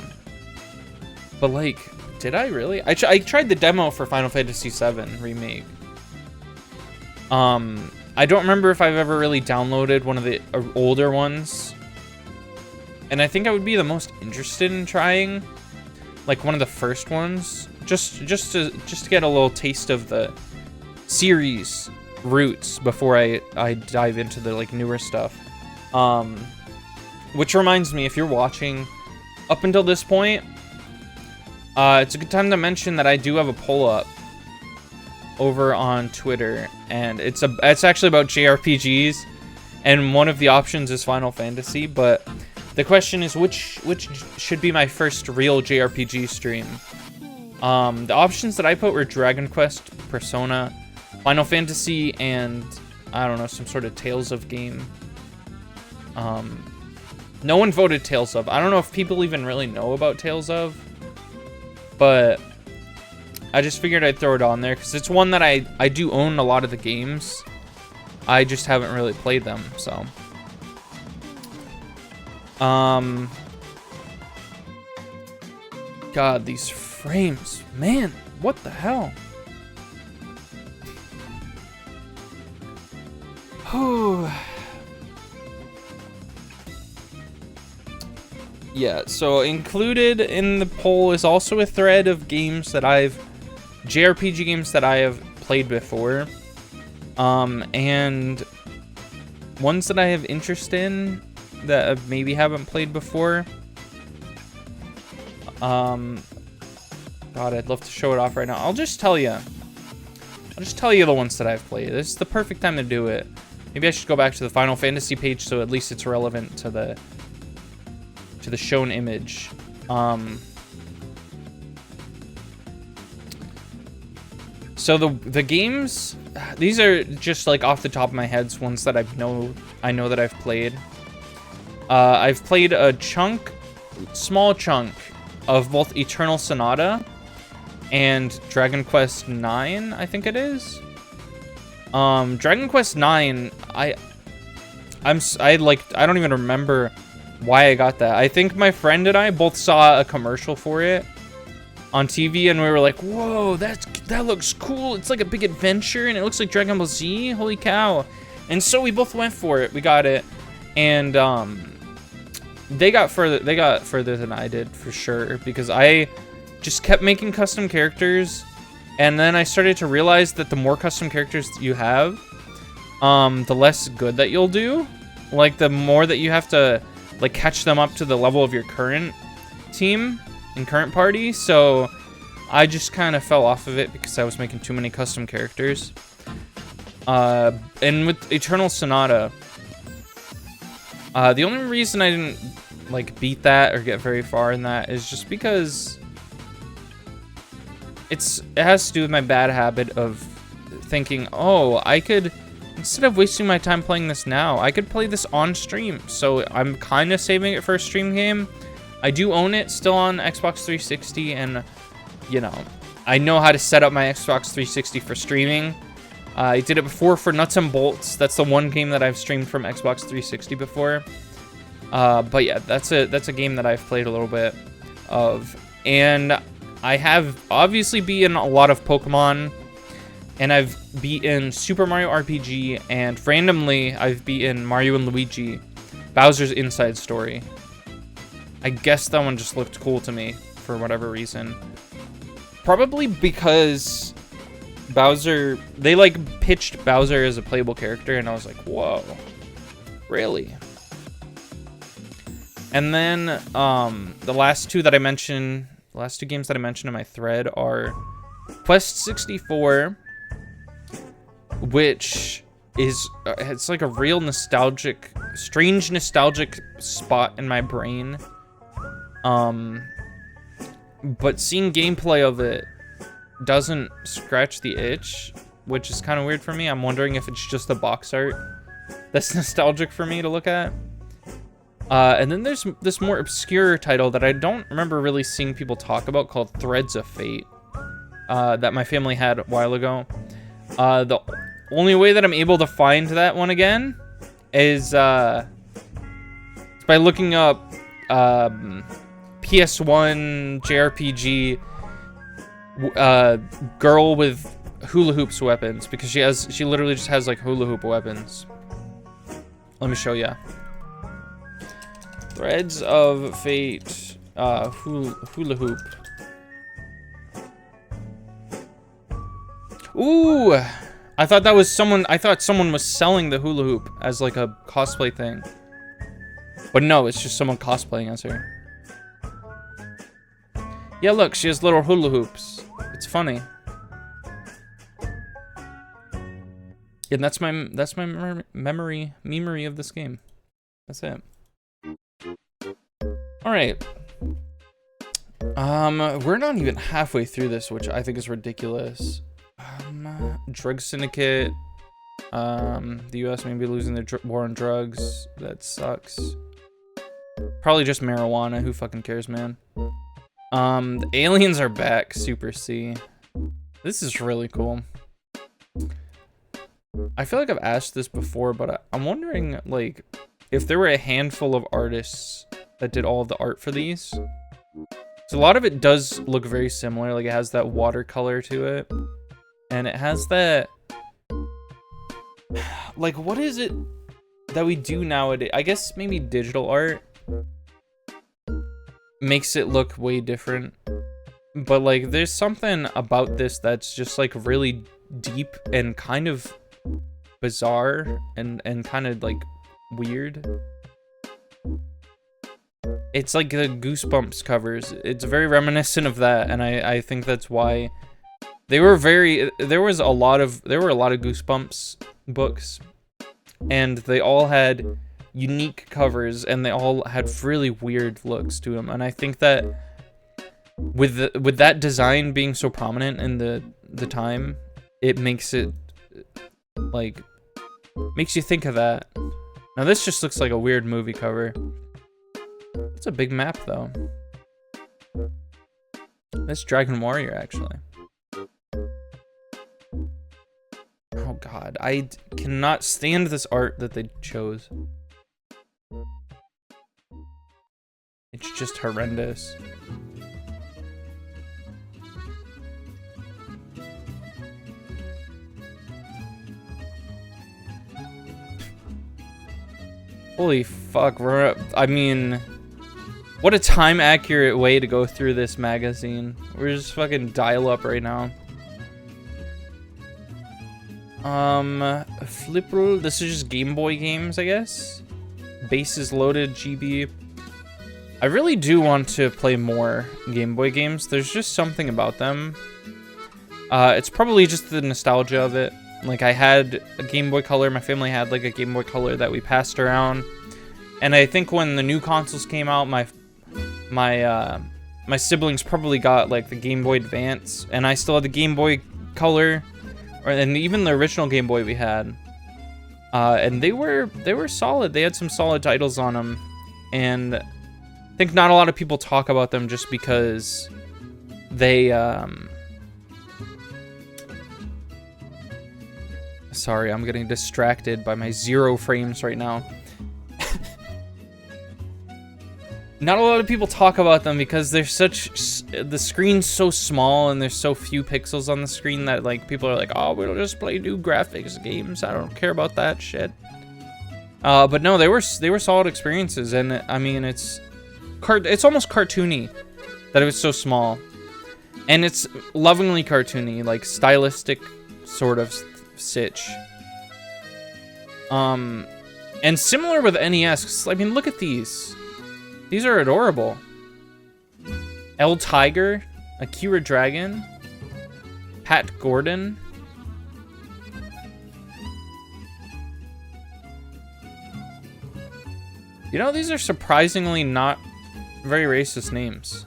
like, did I really? I tried the demo for Final Fantasy VII Remake. I don't remember if I've ever really downloaded one of the older ones. And I think I would be the most interested in trying like one of the first ones, just to get a little taste of the series roots before I dive into the like newer stuff. Which reminds me, if you're watching up until this point, it's a good time to mention that I do have a poll up over on Twitter, and it's actually about JRPGs, and one of the options is Final Fantasy, but the question is which should be my first real JRPG stream. The options that I put were Dragon Quest, Persona, Final Fantasy, and I don't know, some sort of Tales of game. No one voted Tales of. I don't know if people even really know about Tales of, but I just figured I'd throw it on there because it's one that I do own a lot of the games. I just haven't really played them, so. God, these frames, man, what the hell? Whew. Yeah, so included in the poll is also a thread of games that JRPG games that I have played before. And ones that I have interest in that I maybe haven't played before. God, I'd love to show it off right now. I'll just tell you the ones that I've played. This is the perfect time to do it. Maybe I should go back to the Final Fantasy page so at least it's relevant to the shown image. So the games, these are just like off the top of my head, ones that I know that I've played. I've played a small chunk of both Eternal Sonata and Dragon Quest 9, I think it is. Dragon Quest 9, I don't even remember why I got that. I think my friend and I both saw a commercial for it on TV, and we were like, "Whoa, that looks cool! It's like a big adventure, and it looks like Dragon Ball Z. Holy cow!" And so we both went for it. We got it, and they got further than I did for sure, because I just kept making custom characters, and then I started to realize that the more custom characters you have, the less good that you'll do. Like the more that you have to like catch them up to the level of your current team and current party. So I just kind of fell off of it because I was making too many custom characters. And with Eternal Sonata, the only reason I didn't like beat that or get very far in that is just because it has to do with my bad habit of thinking, oh, I could, instead of wasting my time playing this now, I could play this on stream. So I'm kind of saving it for a stream game. I do own it still on Xbox 360, and you know, I know how to set up my Xbox 360 for streaming. I did it before for Nuts and Bolts. That's the one game that I've streamed from Xbox 360 before. But yeah, that's a game that I've played a little bit of, and I have obviously beaten a lot of Pokemon, and I've beaten Super Mario RPG, and randomly I've beaten Mario and Luigi, Bowser's Inside Story. I guess that one just looked cool to me for whatever reason. Probably because Bowser, they like pitched Bowser as a playable character, and I was like, whoa, really? And then the last two games that I mentioned in my thread are Quest 64, which is it's like a real strange nostalgic spot in my brain. But seeing gameplay of it doesn't scratch the itch, which is kind of weird for me. I'm wondering if it's just the box art that's nostalgic for me to look at. And then there's this more obscure title that I don't remember really seeing people talk about called Threads of Fate, that my family had a while ago. The only way that I'm able to find that one again is by looking up PS1 JRPG girl with hula hoops weapons, because she literally just has like hula hoop weapons. Let me show ya. Threads of Fate hula hoop. Ooh, I thought that was someone. I thought someone was selling the hula hoop as like a cosplay thing. But no, it's just someone cosplaying as her. Yeah, look, she has little hula hoops. It's funny. And that's my memory of this game. That's it. All right. We're not even halfway through this, which I think is ridiculous. Drug syndicate. The U.S. may be losing their war on drugs. That sucks. Probably just marijuana. Who fucking cares, man? The aliens are back. Super C. This is really cool. I feel like I've asked this before, but I'm wondering, like, if there were a handful of artists that did all of the art for these. So a lot of it does look very similar. Like, it has that watercolor to it. And it has that... Like, what is it that we do nowadays? I guess maybe digital art makes it look way different. But, like, there's something about this that's just, like, really deep and kind of bizarre and kind of, like, weird. It's like the Goosebumps covers. It's very reminiscent of that, and I think that's why they were very... There were a lot of Goosebumps books, and they all had unique covers, and they all had really weird looks to them. And I think that with that design being so prominent in the time, it makes it like makes you think of that. Now this just looks like a weird movie cover. It's a big map though. That's Dragon Warrior actually. Oh god, I cannot stand this art that they chose. It's just horrendous. Holy fuck, I mean, what a time-accurate way to go through this magazine. We're just fucking dial up right now. Flip rule. This is just Game Boy games, I guess. Bases loaded, GB. I really do want to play more Game Boy games. There's just something about them. It's probably just the nostalgia of it. Like, I had a Game Boy Color. My family had, like, a Game Boy Color that we passed around. And I think when the new consoles came out, my siblings probably got, like, the Game Boy Advance. And I still had the Game Boy Color. And even the original Game Boy we had. And they were solid. They had some solid titles on them. And I think not a lot of people talk about them just because they... Sorry, I'm getting distracted by my 0 frames right now. Not a lot of people talk about them because they're the screen's so small and there's so few pixels on the screen that, like, people are like, oh, we'll just play new graphics games. I don't care about that shit. But no, they were solid experiences, and I mean, it's almost cartoony that it was so small, and it's lovingly cartoony, like stylistic sort of sitch. And similar with NES, 'cause, I mean, look at these. These are adorable. El Tiger, Akira Dragon, Pat Gordon. You know, these are surprisingly not very racist names.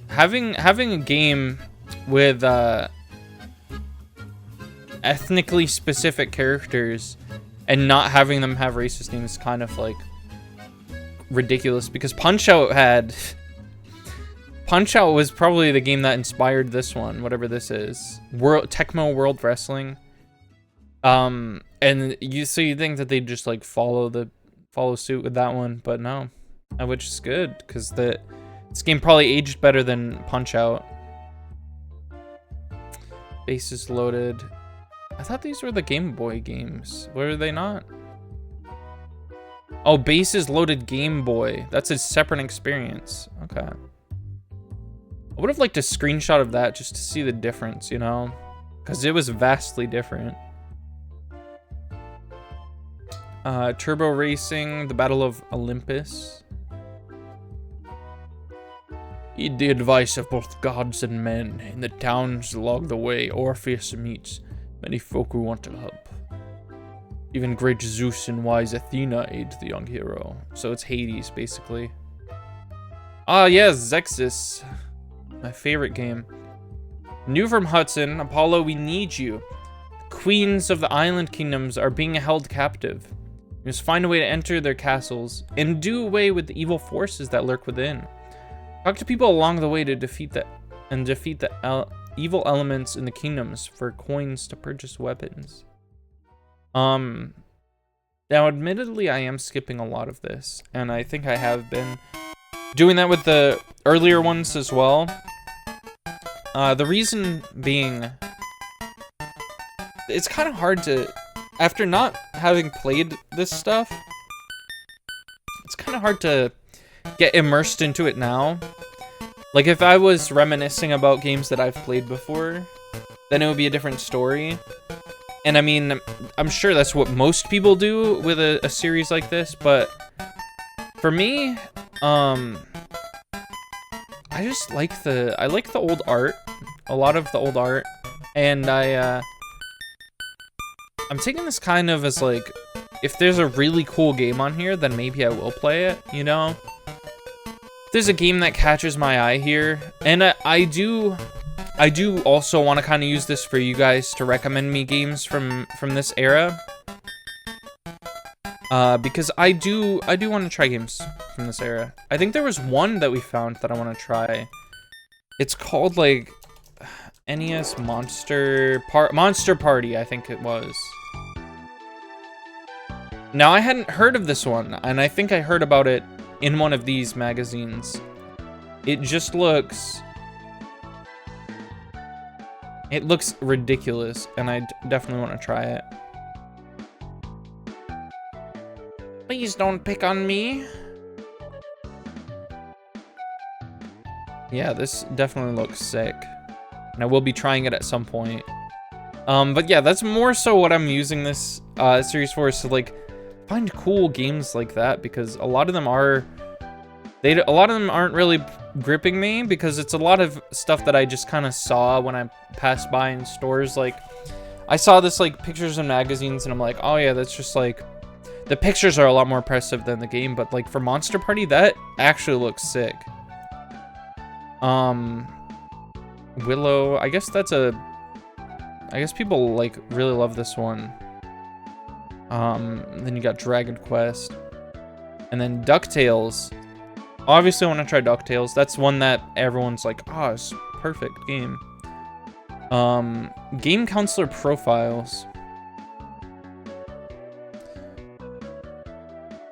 Having a game with ethnically specific characters and not having them have racist names is kind of, like, ridiculous, because Punch-Out was probably the game that inspired this one, whatever this is. Tecmo World Wrestling. And you think that they'd just, like, follow suit with that one, but no. Which is good, because this game probably aged better than Punch-Out. Bases loaded. I thought these were the Game Boy games. Were they not? Oh, Bases Loaded Game Boy. That's a separate experience. Okay. I would have liked a screenshot of that just to see the difference, you know? Because it was vastly different. Turbo Racing, the Battle of Olympus. Heed the advice of both gods and men. In the towns along the way, Orpheus meets many folk who want to help. Even great Zeus and wise Athena aid the young hero. So it's Hades, basically. Ah, yes, Zexus. My favorite game. New from Hudson, Apollo, we need you. Queens of the island kingdoms are being held captive. You must find a way to enter their castles and do away with the evil forces that lurk within. Talk to people along the way to defeat the evil elements in the kingdoms for coins to purchase weapons. Now, admittedly, I am skipping a lot of this, and I think I have been doing that with the earlier ones as well. The reason being, it's kind of hard to, after not having played this stuff, it's kind of hard to get immersed into it now. Like, if I was reminiscing about games that I've played before, then it would be a different story. And I mean, I'm sure that's what most people do with a series like this, but for me, I just like I like the old art, a lot of the old art, and I'm taking this kind of as like, if there's a really cool game on here, then maybe I will play it, you know? If there's a game that catches my eye here, and I do also want to kind of use this for you guys to recommend me games from this era. Because I do want to try games from this era. I think there was one that we found that I want to try. It's called like NES Monster Party, I think it was. Now, I hadn't heard of this one, and I think I heard about it in one of these magazines. It just looks ridiculous, and I definitely want to try it. Please don't pick on me. Yeah, this definitely looks sick. And I will be trying it at some point. But yeah, that's more so what I'm using this series for, is to like find cool games like that, because a lot of them aren't really gripping me, because it's a lot of stuff that I just kind of saw when I passed by in stores. Like, I saw this like pictures in magazines, and I'm like, oh yeah, that's just like, the pictures are a lot more impressive than the game. But like for Monster Party, that actually looks sick. Willow, I guess people like really love this one. Then you got Dragon Quest, and then DuckTales. Obviously, I want to try DuckTales. That's one that everyone's like, oh, it's a perfect game. Game Counselor Profiles.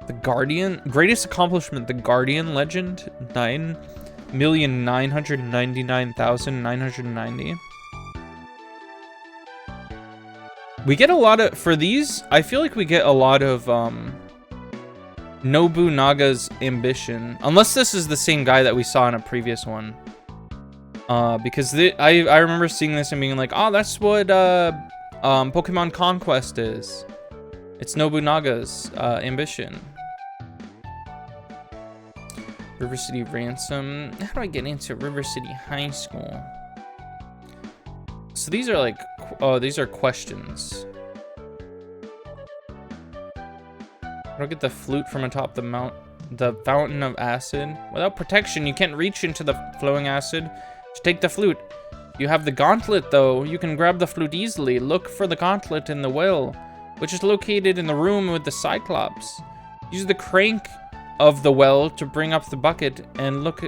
The Guardian. Greatest accomplishment, The Guardian Legend. 9,999,990. We get a lot of, for these, I feel like we get a lot of, Nobunaga's Ambition, unless this is the same guy that we saw in a previous one. Because I remember seeing this and being like, oh, that's what Pokemon Conquest is. It's Nobunaga's Ambition. River City Ransom. How do I get into River City High School? So these are like, oh, these are questions. How do I get the flute from atop the fountain of acid? Without protection, you can't reach into the flowing acid. Just take the flute. You have the gauntlet, though. You can grab the flute easily. Look for the gauntlet in the well, which is located in the room with the Cyclops. Use the crank of the well to bring up the bucket and look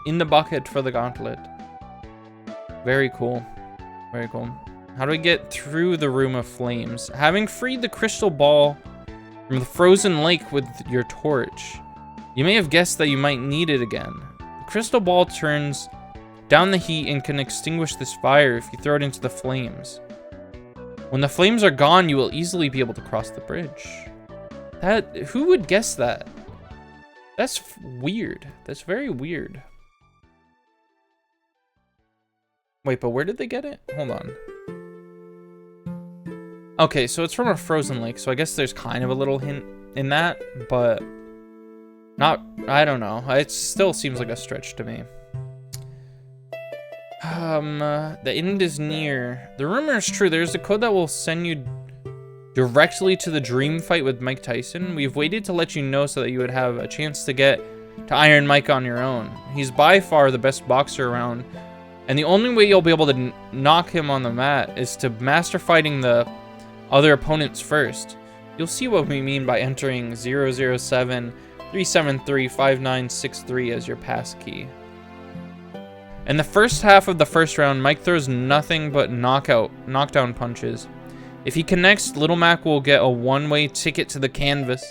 in the bucket for the gauntlet. Very cool. Very cool. How do we get through the Room of Flames? Having freed the crystal ball from the frozen lake with your torch, you may have guessed that you might need it again. The crystal ball turns down the heat and can extinguish this fire if you throw it into the flames. When the flames are gone, you will easily be able to cross the bridge. Who would guess that? That's weird. That's very weird. Wait, but where did they get it? Hold on. Okay, so it's from a frozen lake, so I guess there's kind of a little hint in that, but not, I don't know. It still seems like a stretch to me. The end is near. The rumor is true. There's a code that will send you directly to the dream fight with Mike Tyson. We've waited to let you know so that you would have a chance to get to Iron Mike on your own. He's by far the best boxer around, and the only way you'll be able to knock him on the mat is to master fighting the other opponents first. You'll see what we mean by entering 007-373-5963 as your pass key. In the first half of the first round, Mike throws nothing but knockdown punches. If he connects, Little Mac will get a one-way ticket to the canvas.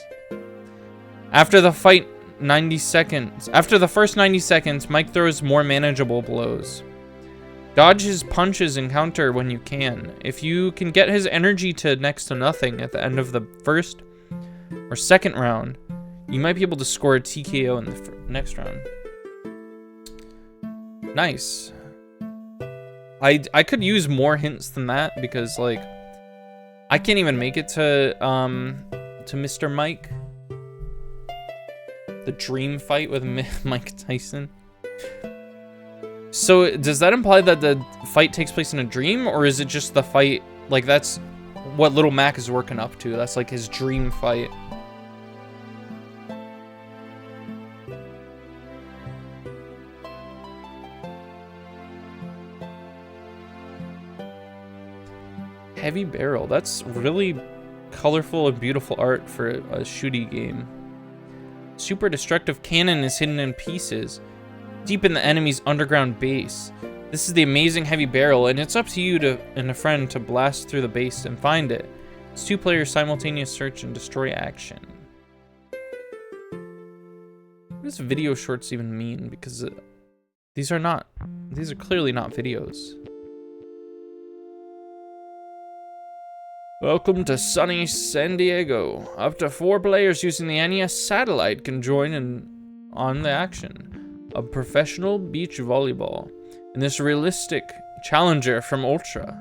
After the first 90 seconds, Mike throws more manageable blows. Dodge his punches and counter when you can. If you can get his energy to next to nothing at the end of the first or second round, you might be able to score a TKO in the next round. Nice. I could use more hints than that because, like, I can't even make it to Mr. Mike. The dream fight with Mike Tyson. So does that imply that the fight takes place in a dream, or is it just the fight, like, that's what Little Mac is working up to? That's like his dream fight. Heavy barrel. That's really colorful and beautiful art for a shooty game. Super destructive cannon is hidden in pieces deep in the enemy's underground base. This is the amazing heavy barrel, and it's up to you and a friend to blast through the base and find it. It's two-player simultaneous search and destroy action. What does video shorts even mean? Because these are clearly not videos. Welcome to sunny San Diego. Up to 4 players using the NES satellite can join in on the action of professional beach volleyball in this realistic challenger from Ultra.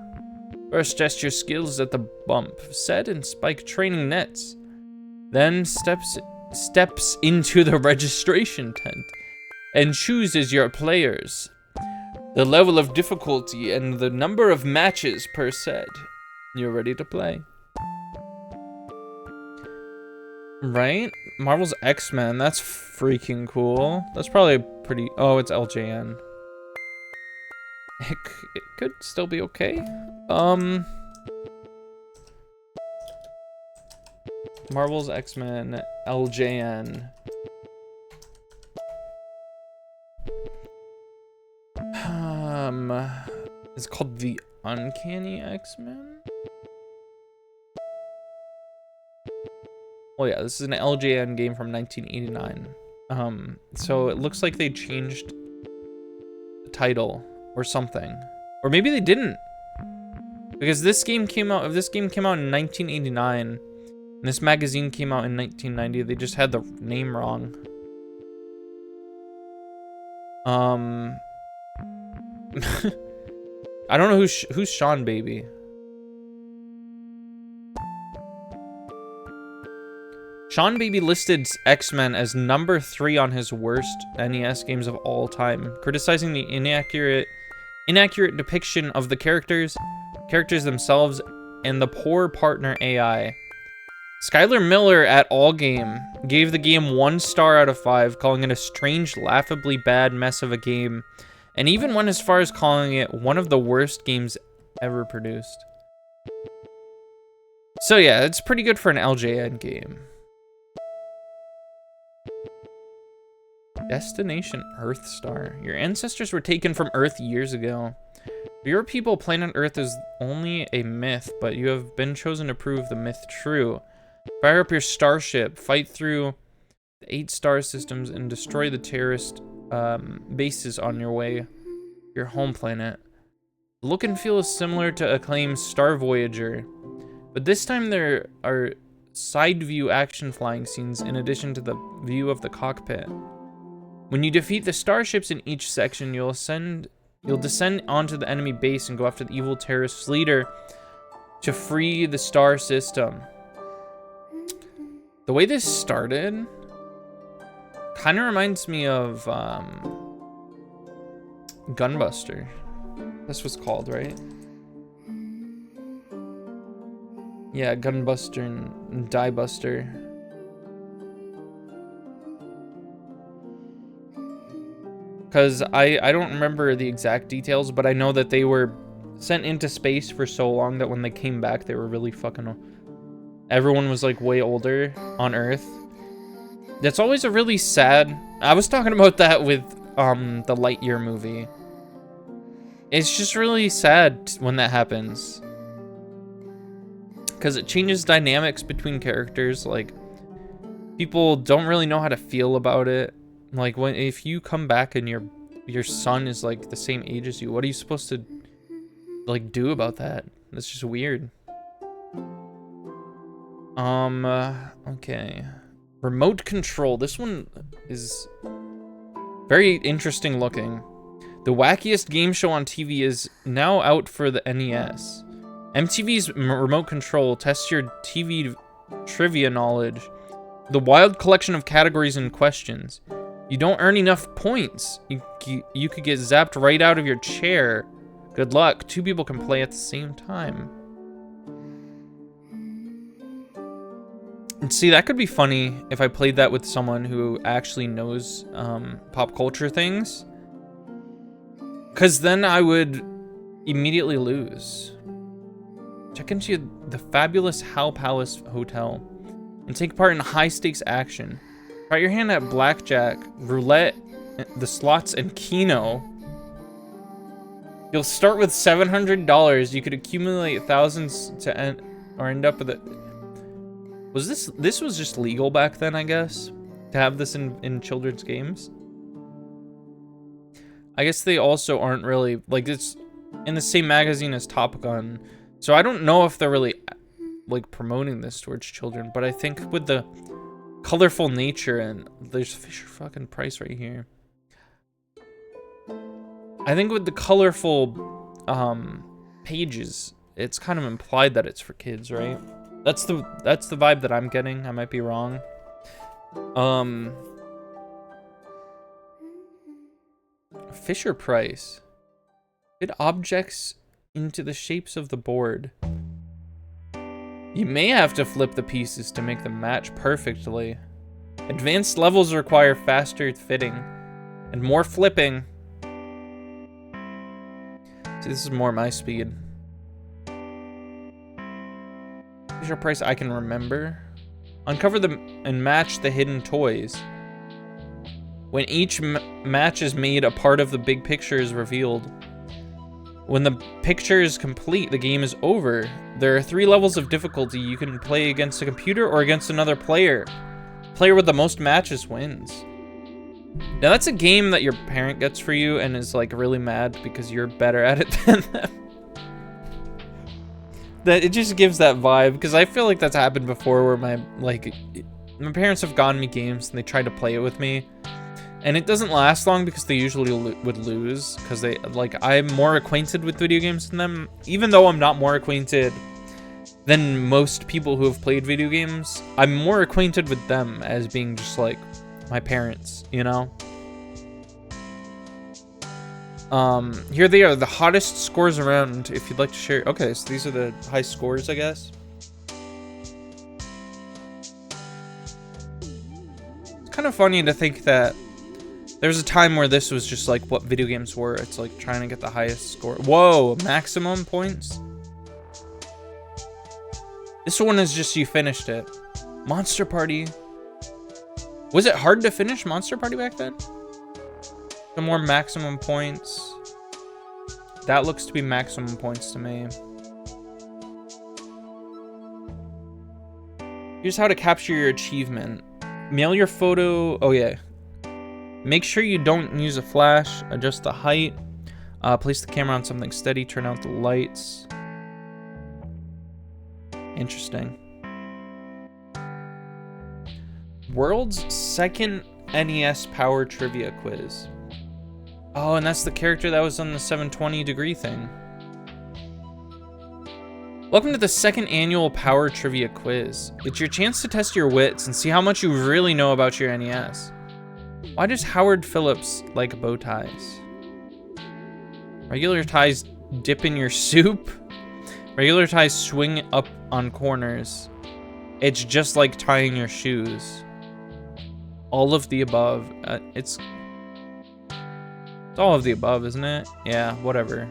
First, test your skills at the bump, set and spike training nets. Then steps into the registration tent and chooses your players, the level of difficulty, and the number of matches per set. You're ready to play. Right? Marvel's X-Men. That's freaking cool. That's probably pretty... Oh, it's LJN. It could still be okay. Marvel's X-Men. LJN. It's called the Uncanny X-Men? Oh yeah, this is an LJN game from 1989. So it looks like they changed the title or something. Or maybe they didn't. Because this game came out, if this game came out in 1989, and this magazine came out in 1990, they just had the name wrong. I don't know who's Sean Baby. Sean Baby listed X-Men as number 3 on his worst NES games of all time, criticizing the inaccurate depiction of the characters themselves, and the poor partner AI. Skylar Miller at All Game gave the game 1 star out of 5, calling it a strange, laughably bad mess of a game, and even went as far as calling it one of the worst games ever produced. So yeah, it's pretty good for an LJN game. Destination Earth Star. Your ancestors were taken from Earth years ago. For your people, planet Earth is only a myth, but you have been chosen to prove the myth true. Fire up your starship, fight through the 8 star systems, and destroy the terrorist bases on your way to your home planet. The look and feel is similar to Acclaim's Star Voyager, but this time there are side view action flying scenes in addition to the view of the cockpit. When you defeat the starships in each section, you'll ascend You'll descend onto the enemy base and go after the evil terrorist leader to free the star system. The way this started kind of reminds me of Gunbuster. That's what's called, right? Yeah, Gunbuster and Diebuster. Because I don't remember the exact details, but I know that they were sent into space for so long that when they came back, they were really fucking... Everyone was like way older on Earth. That's always a really sad... I was talking about that with the Lightyear movie. It's just really sad when that happens. Because it changes dynamics between characters. Like, people don't really know how to feel about it. Like, if you come back and your son is like the same age as you, what are you supposed to like do about that? That's just weird. Okay. Remote control. This one is very interesting looking. The wackiest game show on TV is now out for the NES. MTV's remote control tests your TV trivia knowledge. The wild collection of categories and questions. You don't earn enough points. You could get zapped right out of your chair. Good luck. 2 people can play at the same time. And see, that could be funny if I played that with someone who actually knows pop culture things. Because then I would immediately lose. Check into the fabulous Howe Palace Hotel and take part in high-stakes action. Try your hand at blackjack, roulette, the slots, and Keno. You'll start with $700. You could accumulate thousands to end up with it. Was this was just legal back then, I guess, to have this in children's games? I guess they also aren't really, like, it's in the same magazine as Top Gun. So I don't know if they're really, like, promoting this towards children. But I think with the colorful nature, and there's Fisher fucking Price right here. I think with the colorful pages, it's kind of implied that it's for kids, right? That's the vibe that I'm getting. I might be wrong. Fisher Price. Fit objects into the shapes of the board. You may have to flip the pieces to make them match perfectly. Advanced levels require faster fitting and more flipping. See, this is more my speed. Fisher Price I can remember. Uncover them and match the hidden toys. When each match is made, a part of the big picture is revealed. When the picture is complete, the game is over. There are 3 levels of difficulty. You can play against a computer or against another player. Player with the most matches wins. Now that's a game that your parent gets for you and is like really mad because you're better at it than them. That it just gives that vibe, because I feel like that's happened before where my parents have gotten me games and they tried to play it with me. And it doesn't last long because they usually would lose, because they, like, I'm more acquainted with video games than them. Even though I'm not more acquainted than most people who have played video games, I'm more acquainted with them as being just like my parents, you know? Here they are, the hottest scores around, if you'd like to share. Okay, so these are the high scores, I guess. It's kind of funny to think that there was a time where this was just like what video games were. It's like trying to get the highest score. Whoa, maximum points? This one is just you finished it. Monster Party. Was it hard to finish Monster Party back then? Some more maximum points. That looks to be maximum points to me. Here's how to capture your achievement. Mail your photo. Oh yeah. Make sure you don't use a flash. Adjust the height. Place the camera on something steady. Turn out the lights. Interesting. World's second NES Power Trivia Quiz. Oh, and that's the character that was on the 720 degree thing. Welcome to the second annual Power Trivia Quiz. It's your chance to test your wits and see how much you really know about your NES. Why does Howard Phillips like bow ties? Regular ties dip in your soup? Regular ties swing up on corners. It's just like tying your shoes. All of the above. It's all of the above, isn't it? Yeah, whatever.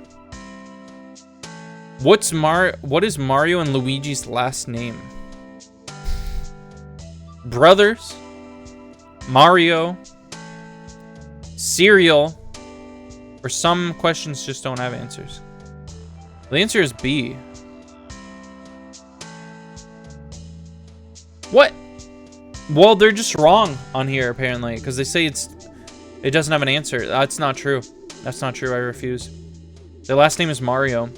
What is Mario and Luigi's last name? Brothers? Mario? Cereal? Or some questions just don't have answers? The answer is B. What? Well, they're just wrong on here, apparently, because they say it doesn't have an answer. That's not true. That's not true. I refuse. Their last name is Mario.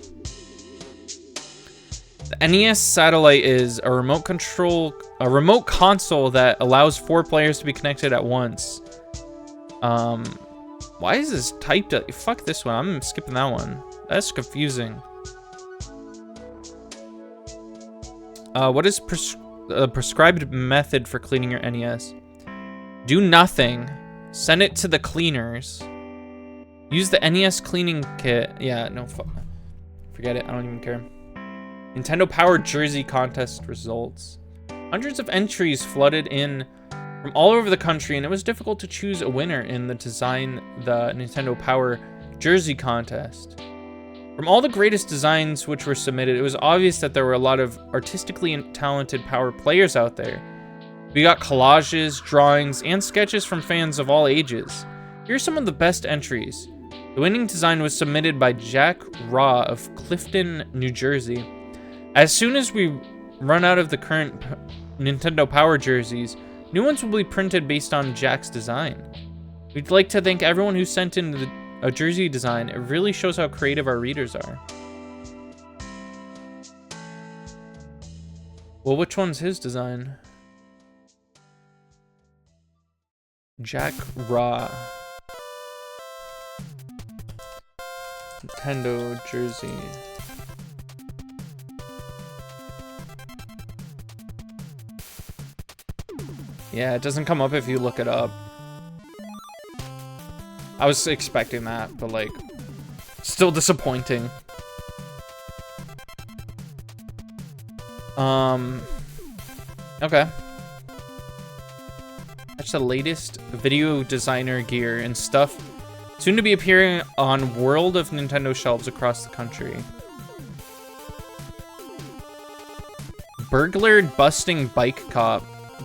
The NES Satellite is a remote console that allows 4 players to be connected at once. Why is this typed? Fuck this one. I'm skipping that one. That's confusing. What is a prescribed method for cleaning your NES? Do nothing. Send it to the cleaners. Use the NES cleaning kit. Yeah, no, forget it. I don't even care. Nintendo Power Jersey Contest results. Hundreds of entries flooded in from all over the country, and it was difficult to choose a winner in the Nintendo Power Jersey Contest. From all the greatest designs which were submitted, it was obvious that there were a lot of artistically talented Power players out there. We got collages, drawings, and sketches from fans of all ages. Here are some of the best entries. The winning design was submitted by Jack Raw of Clifton, New Jersey. As soon as we run out of the current Nintendo Power jerseys, new ones will be printed based on Jack's design. We'd like to thank everyone who sent in a jersey design. It really shows how creative our readers are. Well, which one's his design? Jack Raw. Nintendo jersey. Yeah, it doesn't come up if you look it up. I was expecting that, but like, still disappointing. Okay. That's the latest video designer gear and stuff soon to be appearing on World of Nintendo shelves across the country. Burglar busting bike cop.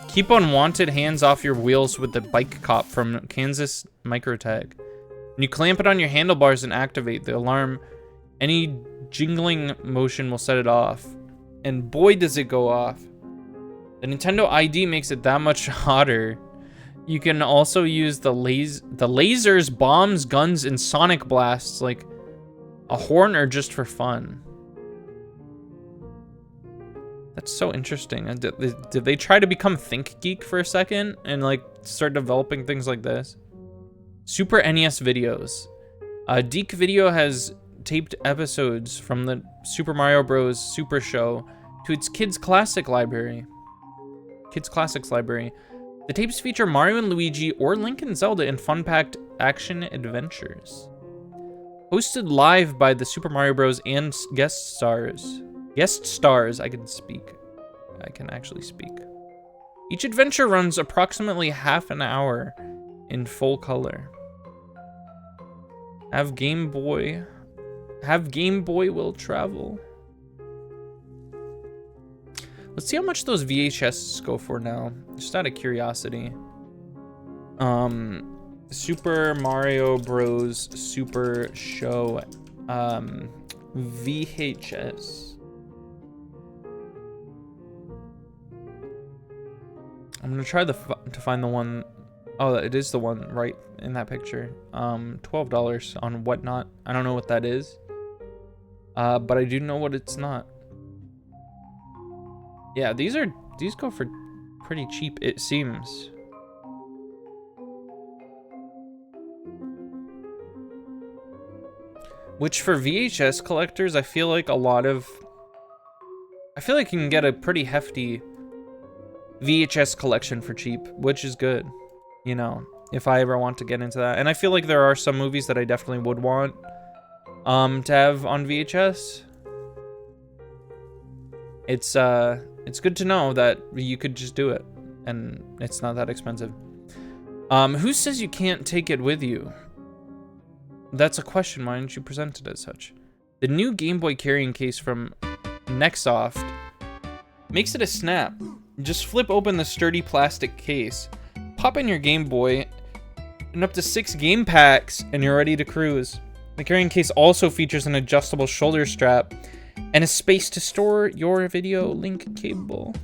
Keep unwanted hands off your wheels with the bike cop from Kansas Microtech. When you clamp it on your handlebars and activate the alarm, any jingling motion will set it off. And boy, does it go off. The Nintendo ID makes it that much hotter. You can also use the lasers, bombs, guns, and sonic blasts like a horn or just for fun. That's so interesting. Did they try to become ThinkGeek for a second and like start developing things like this? Super NES videos. Deke Video has taped episodes from the Super Mario Bros. Super Show to its Kids Classics library. The tapes feature Mario and Luigi or Link and Zelda in fun-packed action adventures. Hosted live by the Super Mario Bros. And guest stars, I can actually speak. Each adventure runs approximately half an hour in full color. Have Game Boy will travel. Let's see how much those VHSs go for now, just out of curiosity. Super Mario Bros. Super Show, VHS. I'm gonna try to find the one. Oh, it is the one right in that picture. $12 on Whatnot. I don't know what that is, but I do know what it's not. Yeah, these go for pretty cheap, it seems. Which for VHS collectors, I feel like you can get a pretty hefty VHS collection for cheap, which is good, you know, if I ever want to get into that. And I feel like there are some movies that I definitely would want to have on VHS. It's good to know that you could just do it and it's not that expensive. Who says you can't take it with you? That's a question. Why didn't you present it as such? The new Game Boy carrying case from Nexoft makes it a snap. Just flip open the sturdy plastic case, pop in your Game Boy, and up to 6 game packs, and you're ready to cruise. The carrying case also features an adjustable shoulder strap and a space to store your video link cable.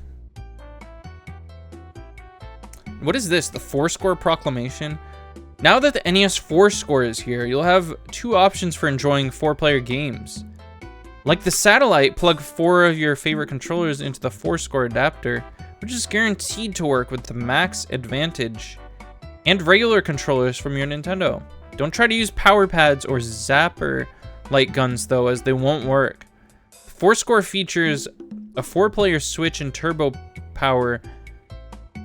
What is this? The Fourscore Proclamation? Now that the NES Fourscore is here, you'll have 2 options for enjoying 4-player games. Like the Satellite, plug 4 of your favorite controllers into the Fourscore adapter, which is guaranteed to work with the Max Advantage and regular controllers from your Nintendo. Don't try to use power pads or zapper light guns though, as they won't work. Fourscore features a 4-player switch and turbo power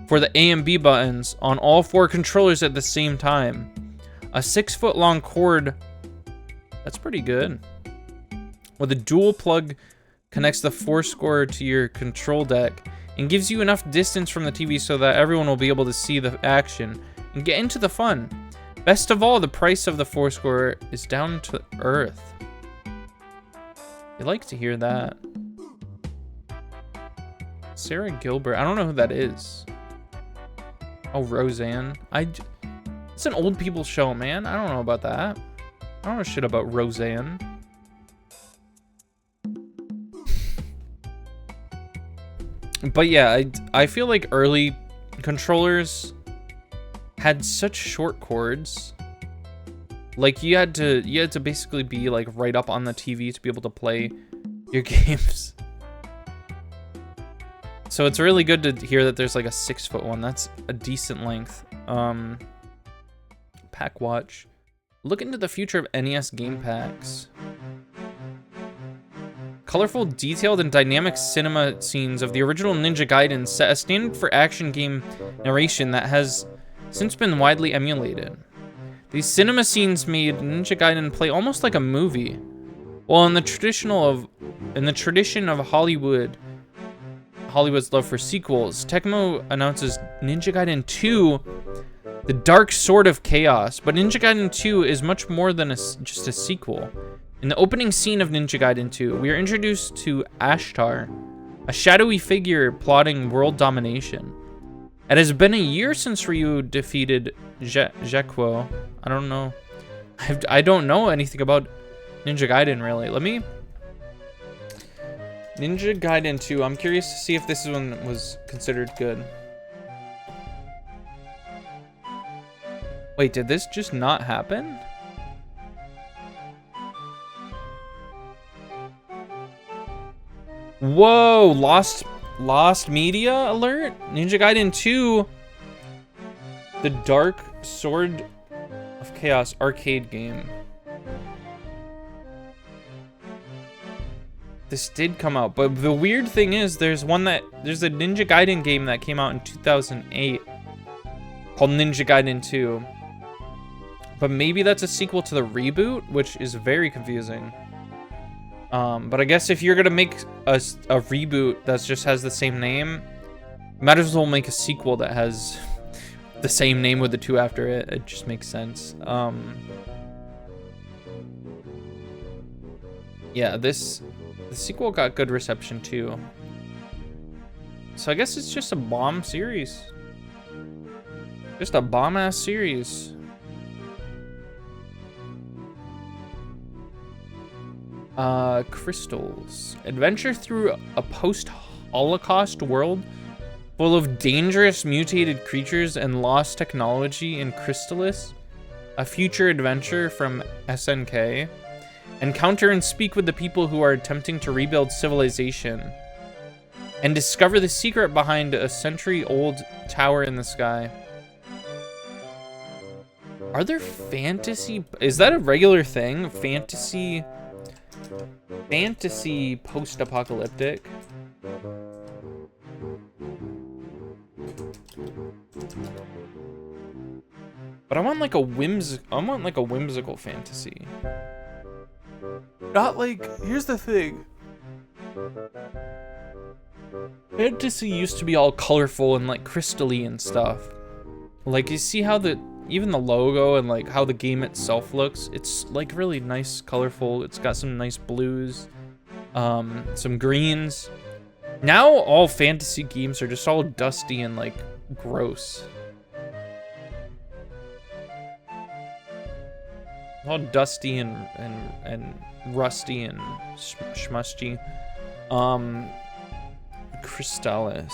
for the A and B buttons on all 4 controllers at the same time. A 6-foot-long cord, that's pretty good. With a dual plug connects the Fourscore to your control deck and gives you enough distance from the TV so that everyone will be able to see the action and get into the fun. Best of all, the price of the Fourscore is down to earth. You like to hear that. Sarah Gilbert, I don't know who that is. Oh, Roseanne. It's an old people show, man. I don't know about that. I don't know shit about Roseanne. But yeah, I feel like early controllers had such short cords. Like you had to basically be like right up on the TV to be able to play your games. So it's really good to hear that there's like a 6-foot one. That's a decent length. Pack watch. Look into the future of NES game packs. Colorful, detailed, and dynamic cinema scenes of the original Ninja Gaiden set a standard for action game narration that has since been widely emulated. These cinema scenes made Ninja Gaiden play almost like a movie. While in the tradition of Hollywood's love for sequels, Tecmo announces Ninja Gaiden 2, The Dark Sword of Chaos. But Ninja Gaiden 2 is much more than just a sequel. In the opening scene of Ninja Gaiden 2, we are introduced to Ashtar, a shadowy figure plotting world domination. It has been a year since Ryu defeated Gekko. I don't know. I don't know anything about Ninja Gaiden, really. Ninja Gaiden 2. I'm curious to see if this one was considered good. Wait, did this just not happen? Whoa, lost media alert? Ninja Gaiden 2, The Dark Sword of Chaos arcade game. This did come out, but the weird thing is there's a Ninja Gaiden game that came out in 2008 called Ninja Gaiden 2. But maybe that's a sequel to the reboot, which is very confusing. But I guess if you're gonna make a reboot that just has the same name, might as well make a sequel that has the same name with the 2 after it. It just makes sense. Yeah, the sequel got good reception too. So I guess it's just a bomb series. Just a bomb-ass series. Crystals. Adventure through a post-Holocaust world full of dangerous mutated creatures and lost technology in Crystallis. A future adventure from SNK. Encounter and speak with the people who are attempting to rebuild civilization. And discover the secret behind a century-old tower in the sky. Are there fantasy? Is that a regular thing? Fantasy post-apocalyptic? But I want like a whimsical fantasy. Not like, here's the thing. Fantasy used to be all colorful and like crystally and stuff. Like you see how even the logo and like how the game itself looks, it's like really nice, colorful. It's got some nice blues, some greens. Now all fantasy games are just all dusty and like gross. All dusty and rusty and schmusty. Crystallis.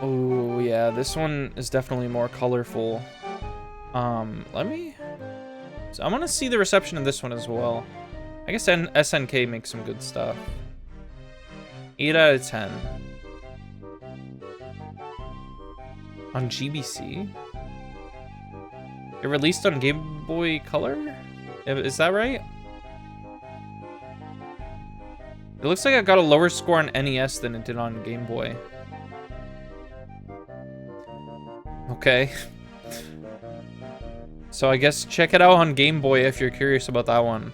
Oh yeah, this one is definitely more colorful. Let me. So I want to see the reception of this one as well. I guess SNK makes some good stuff. 8 out of 10. On GBC? It released on Game Boy Color? Is that right? It looks like it got a lower score on NES than it did on Game Boy. Okay. So I guess check it out on Game Boy if you're curious about that one.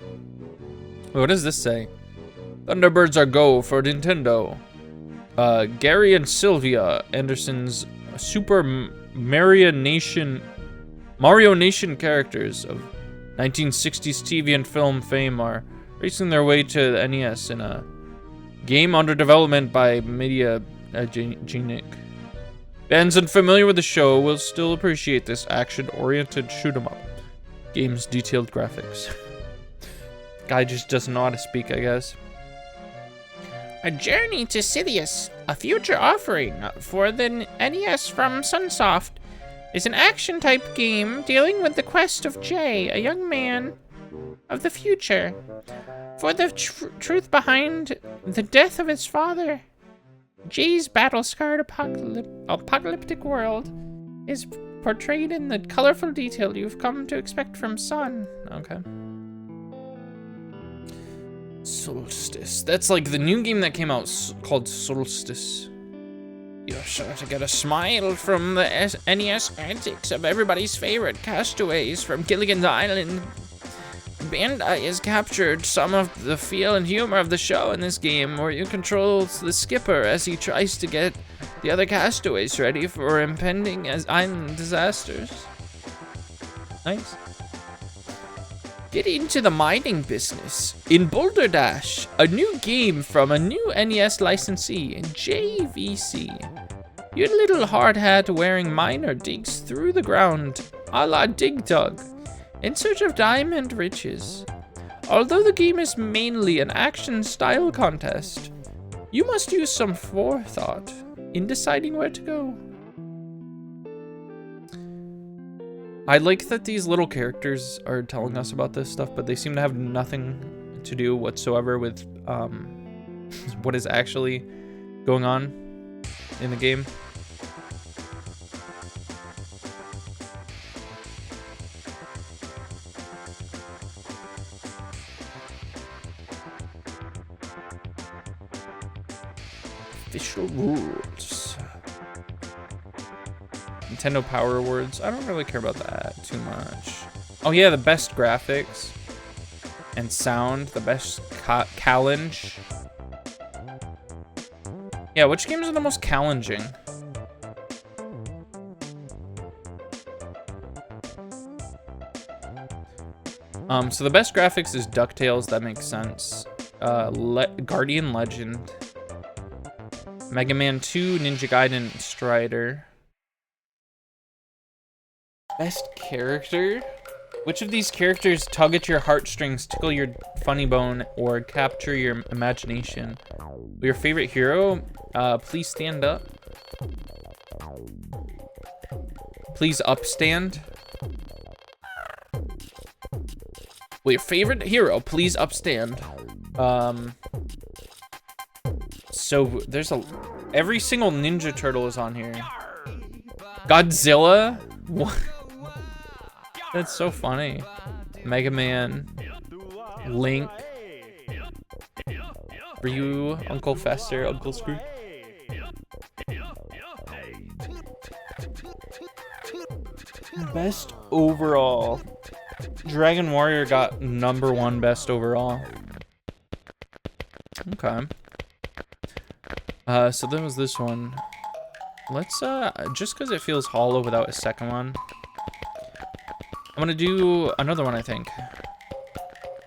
What does this say? Thunderbirds are go for Nintendo. Gary and Sylvia Anderson's Super Mario Nation characters of 1960s TV and film fame are racing their way to the NES in a game under development by Media Genic. Fans unfamiliar with the show will still appreciate this action-oriented shoot-'em-up. Game's detailed graphics. Guy just doesn't know how to speak, I guess. A Journey to Sidious, a future offering for the NES from Sunsoft, is an action-type game dealing with the quest of Jay, a young man of the future, for the truth behind the death of his father. Jay's battle-scarred apocalyptic world is portrayed in the colorful detail you've come to expect from Sun. Okay. Solstice. That's like the new game that came out called Solstice. You're sure to get a smile from the NES antics of everybody's favorite castaways from Gilligan's Island. Bandai has captured some of the feel and humor of the show in this game, where you control the skipper as he tries to get the other castaways ready for impending island disasters. Nice. Get into the mining business in Boulder Dash, a new game from a new NES licensee in JVC. Your little hard hat wearing miner digs through the ground, a la Dig Dug, in search of diamond riches. Although the game is mainly an action style contest, you must use some forethought in deciding where to go. I like that these little characters are telling us about this stuff, but they seem to have nothing to do whatsoever with what is actually going on in the game. Official rules. Nintendo Power Awards. I don't really care about that too much. Oh yeah, the best graphics and sound. The best challenge. Yeah, which games are the most challenging? So the best graphics is DuckTales. That makes sense. Guardian Legend. Mega Man 2, Ninja Gaiden, Strider. Best character? Which of these characters tug at your heartstrings, tickle your funny bone, or capture your imagination? Your favorite hero? Please stand up. Please upstand. Well, your favorite hero, please upstand. So there's Every single Ninja Turtle is on here. Godzilla? What? That's so funny. Mega Man. Link. Ryu. Uncle Fester. Uncle Scrooge. Best overall. Dragon Warrior got #1 best overall. Okay. So that was this one. Let's, just because it feels hollow without a second one, I'm gonna do another one, I think.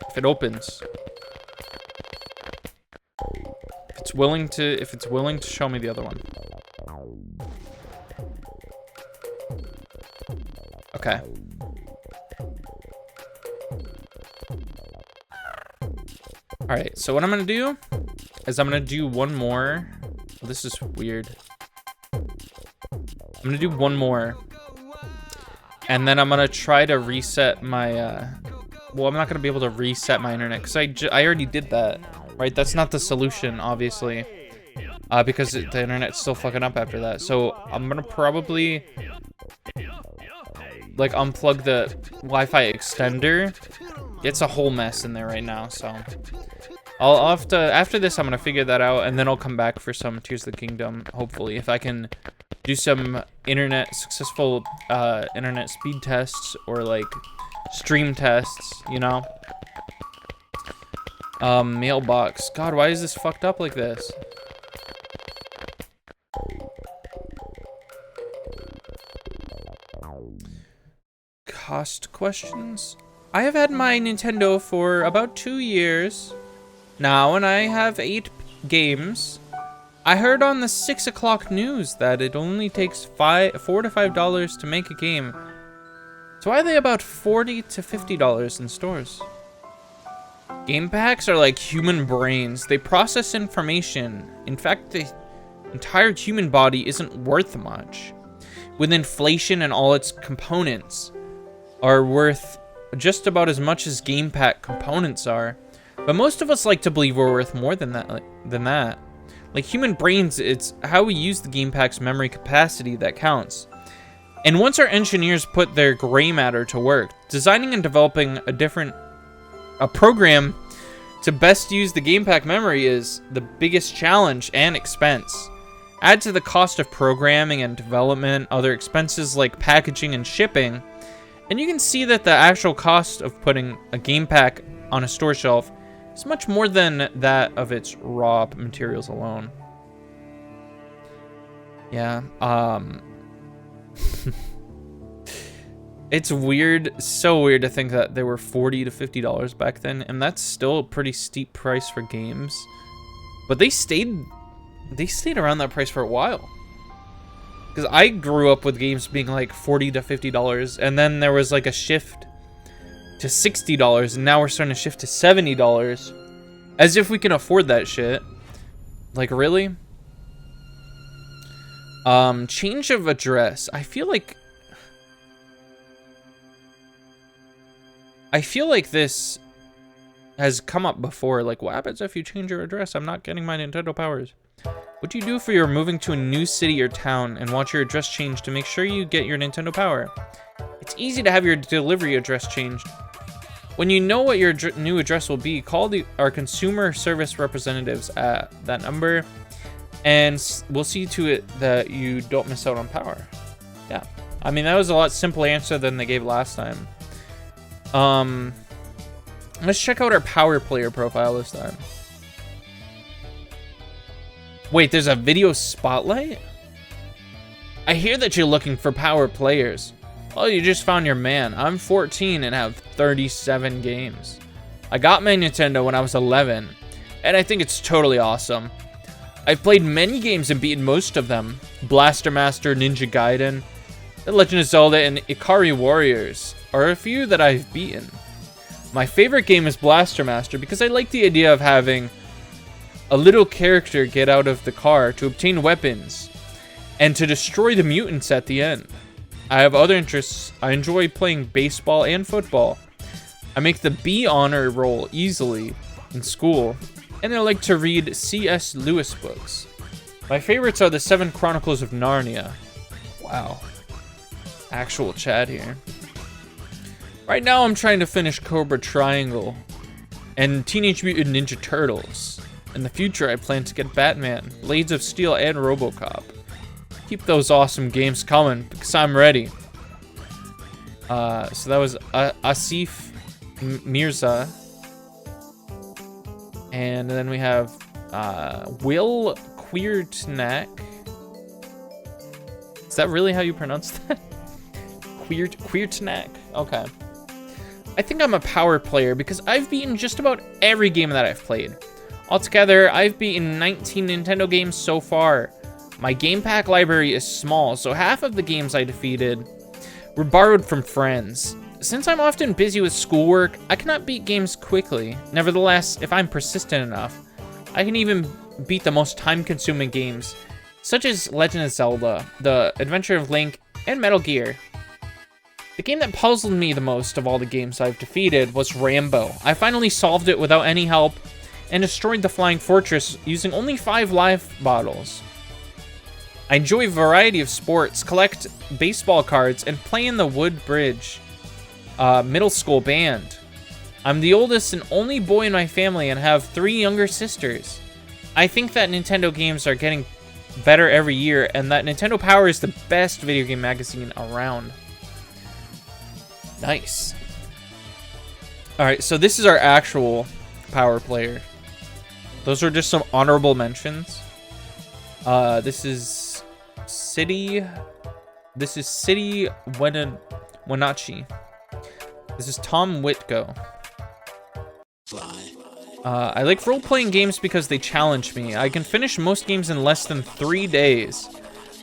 If it opens. If it's willing to show me the other one. Okay. Alright, so what I'm gonna do is I'm gonna do one more. Oh, this is weird. I'm gonna do one more. And then I'm gonna try to reset my, well, I'm not gonna be able to reset my internet because I already did that, right? That's not the solution, obviously, because the internet's still fucking up after that. So I'm gonna probably, like, unplug the Wi-Fi extender. It's a whole mess in there right now, so I'll have to, after this, I'm gonna figure that out, and then I'll come back for some Tears of the Kingdom, hopefully, if I can do some successful internet speed tests, or like stream tests, you know. Mailbox. God, why is this fucked up like this? Cost questions. I have had my Nintendo for about 2 years now, and I have 8 games. I heard on the 6 o'clock news that it only takes $4 to $5 to make a game. So why are they about $40 to $50 in stores? Game packs are like human brains. They process information. In fact, the entire human body isn't worth much. With inflation and all its components are worth just about as much as game pack components are. But most of us like to believe we're worth more than that. Like human brains, it's how we use the game pack's memory capacity that counts. And once our engineers put their gray matter to work, designing and developing a program to best use the game pack memory is the biggest challenge and expense. Add to the cost of programming and development, other expenses like packaging and shipping, and you can see that the actual cost of putting a game pack on a store shelf is much more than that of its raw materials alone. Yeah, it's weird, so weird to think that they were $40 to $50 back then, and that's still a pretty steep price for games. But they stayed around that price for a while. Because I grew up with games being like $40 to $50, and then there was like a shift to $60, and now we're starting to shift to $70. As if we can afford that shit. Like, really? Change of address. I feel like this has come up before. Like, what happens if you change your address? I'm not getting my Nintendo powers. What do you do if you're moving to a new city or town and want your address changed to make sure you get your Nintendo Power? It's easy to have your delivery address changed. When you know what your new address will be, call our consumer service representatives at that number, and we'll see to it that you don't miss out on power. Yeah. I mean, that was a lot simpler answer than they gave last time. Let's check out our power player profile this time. Wait, there's a video spotlight? I hear that you're looking for power players. Oh, you just found your man. I'm 14 and have 37 games. I got my Nintendo when I was 11, and I think it's totally awesome. I've played many games and beaten most of them. Blaster Master, Ninja Gaiden, The Legend of Zelda, and Ikari Warriors are a few that I've beaten. My favorite game is Blaster Master because I like the idea of having a little character get out of the car to obtain weapons and to destroy the mutants at the end. I have other interests. I enjoy playing baseball and football. I make the B honor roll easily in school, and I like to read C.S. Lewis books. My favorites are the 7 Chronicles of Narnia. Wow. Actual chat here. Right now I'm trying to finish Cobra Triangle and Teenage Mutant Ninja Turtles. In the future I plan to get Batman, Blades of Steel, and RoboCop. Keep those awesome games coming because I'm ready. So that was Asif Mirza. And then we have Will Queertnack. Is that really how you pronounce that? Queertnack? Okay. I think I'm a power player because I've beaten just about every game that I've played. Altogether, I've beaten 19 Nintendo games so far. My game pack library is small, so half of the games I defeated were borrowed from friends. Since I'm often busy with schoolwork, I cannot beat games quickly. Nevertheless, if I'm persistent enough, I can even beat the most time-consuming games, such as Legend of Zelda, The Adventure of Link, and Metal Gear. The game that puzzled me the most of all the games I've defeated was Rambo. I finally solved it without any help and destroyed the Flying Fortress using only 5 life bottles. I enjoy a variety of sports, collect baseball cards, and play in the Woodbridge middle school band. I'm the oldest and only boy in my family and have 3 younger sisters. I think that Nintendo games are getting better every year and that Nintendo Power is the best video game magazine around. Nice. Alright, so this is our actual Power player. Those are just some honorable mentions. This is City Wenatchee. This is Tom Whitgo. I like role-playing games because they challenge me. I can finish most games in less than 3 days.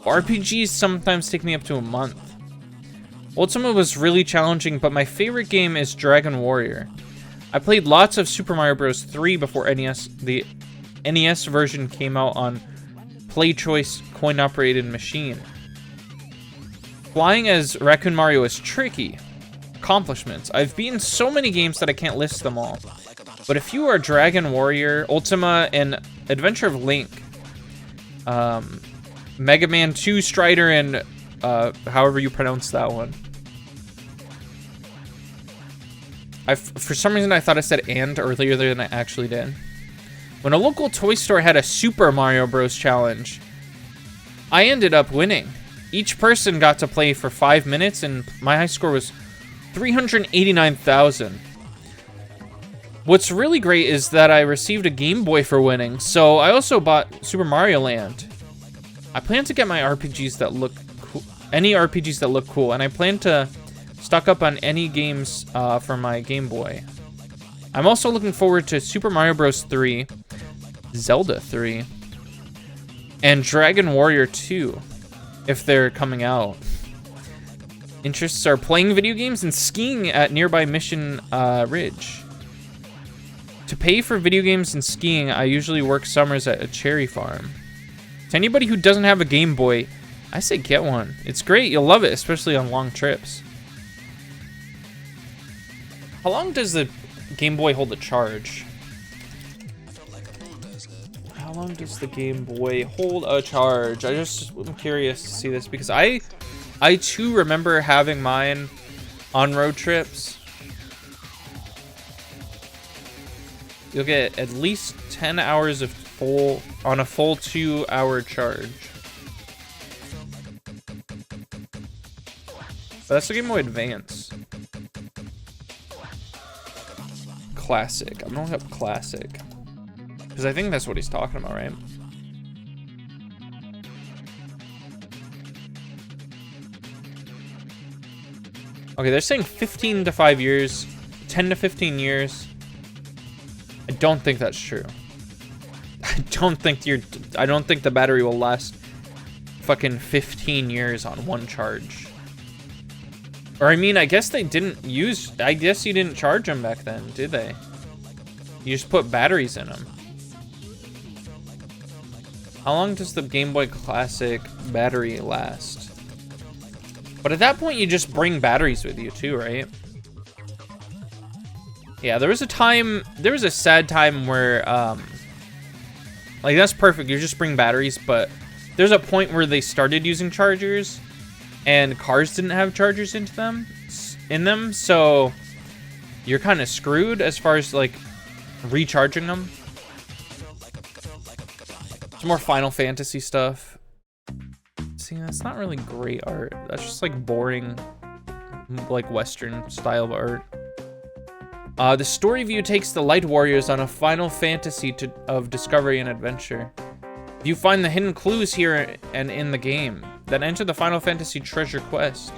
RPGs sometimes take me up to a month. Ultima was really challenging, but my favorite game is Dragon Warrior. I played lots of Super Mario Bros. 3 before the NES version came out on PlayChoice coin-operated machine. Flying as Raccoon Mario is tricky. Accomplishments. I've beaten so many games that I can't list them all. But if you are Dragon Warrior, Ultima, and Adventure of Link, Mega Man 2 Strider, and however you pronounce that one. For some reason I thought I said "and" earlier than I actually did. When a local toy store had a Super Mario Bros. Challenge, I ended up winning. Each person got to play for 5 minutes, and my high score was 389,000. What's really great is that I received a Game Boy for winning, so I also bought Super Mario Land. I plan to get my RPGs that look cool, any RPGs that look cool, and I plan to stock up on any games for my Game Boy. I'm also looking forward to Super Mario Bros. 3, Zelda 3, and Dragon Warrior 2, if they're coming out. Interests are playing video games and skiing at nearby Mission Ridge. To pay for video games and skiing, I usually work summers at a cherry farm. To anybody who doesn't have a Game Boy, I say get one. It's great, you'll love it, especially on long trips. How long does the Game Boy hold a charge? How long does the Game Boy hold a charge? I'm curious to see this because I too remember having mine on road trips. You'll get at least 10 hours of on a full 2-hour charge. But that's the Game Boy Advance. Classic. I'm gonna look up classic. Because I think that's what he's talking about, right? Okay, they're saying 15 to 5 years, 10 to 15 years. I don't think that's true. I don't think the battery will last fucking 15 years on one charge. Or I mean, I guess you didn't charge them back then, did they? You just put batteries in them. How long does the Game Boy Classic battery last? But at that point, you just bring batteries with you too, right? Yeah, there was a sad time where Like, that's perfect. You just bring batteries, but there's a point where they started using chargers, and cars didn't have chargers in them, so you're kind of screwed as far as, like, recharging them. Some more Final Fantasy stuff. See, that's not really great art. That's just, like, boring, like, Western style of art. The story view takes the Light Warriors on a Final Fantasy of discovery and adventure. You find the hidden clues here and in the game, then enter the Final Fantasy treasure quest.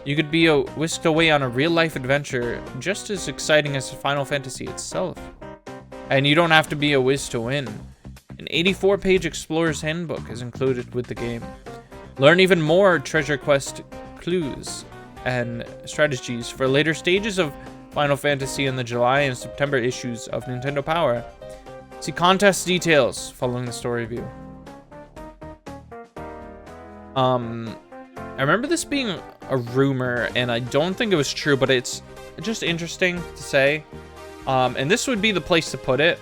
You could be whisked away on a real-life adventure just as exciting as Final Fantasy itself. And you don't have to be a whiz to win. An 84-page Explorer's Handbook is included with the game. Learn even more treasure quest clues and strategies for later stages of Final Fantasy in the July and September issues of Nintendo Power. See contest details following the story view. I remember this being a rumor, and I don't think it was true, but it's just interesting to say. And this would be the place to put it.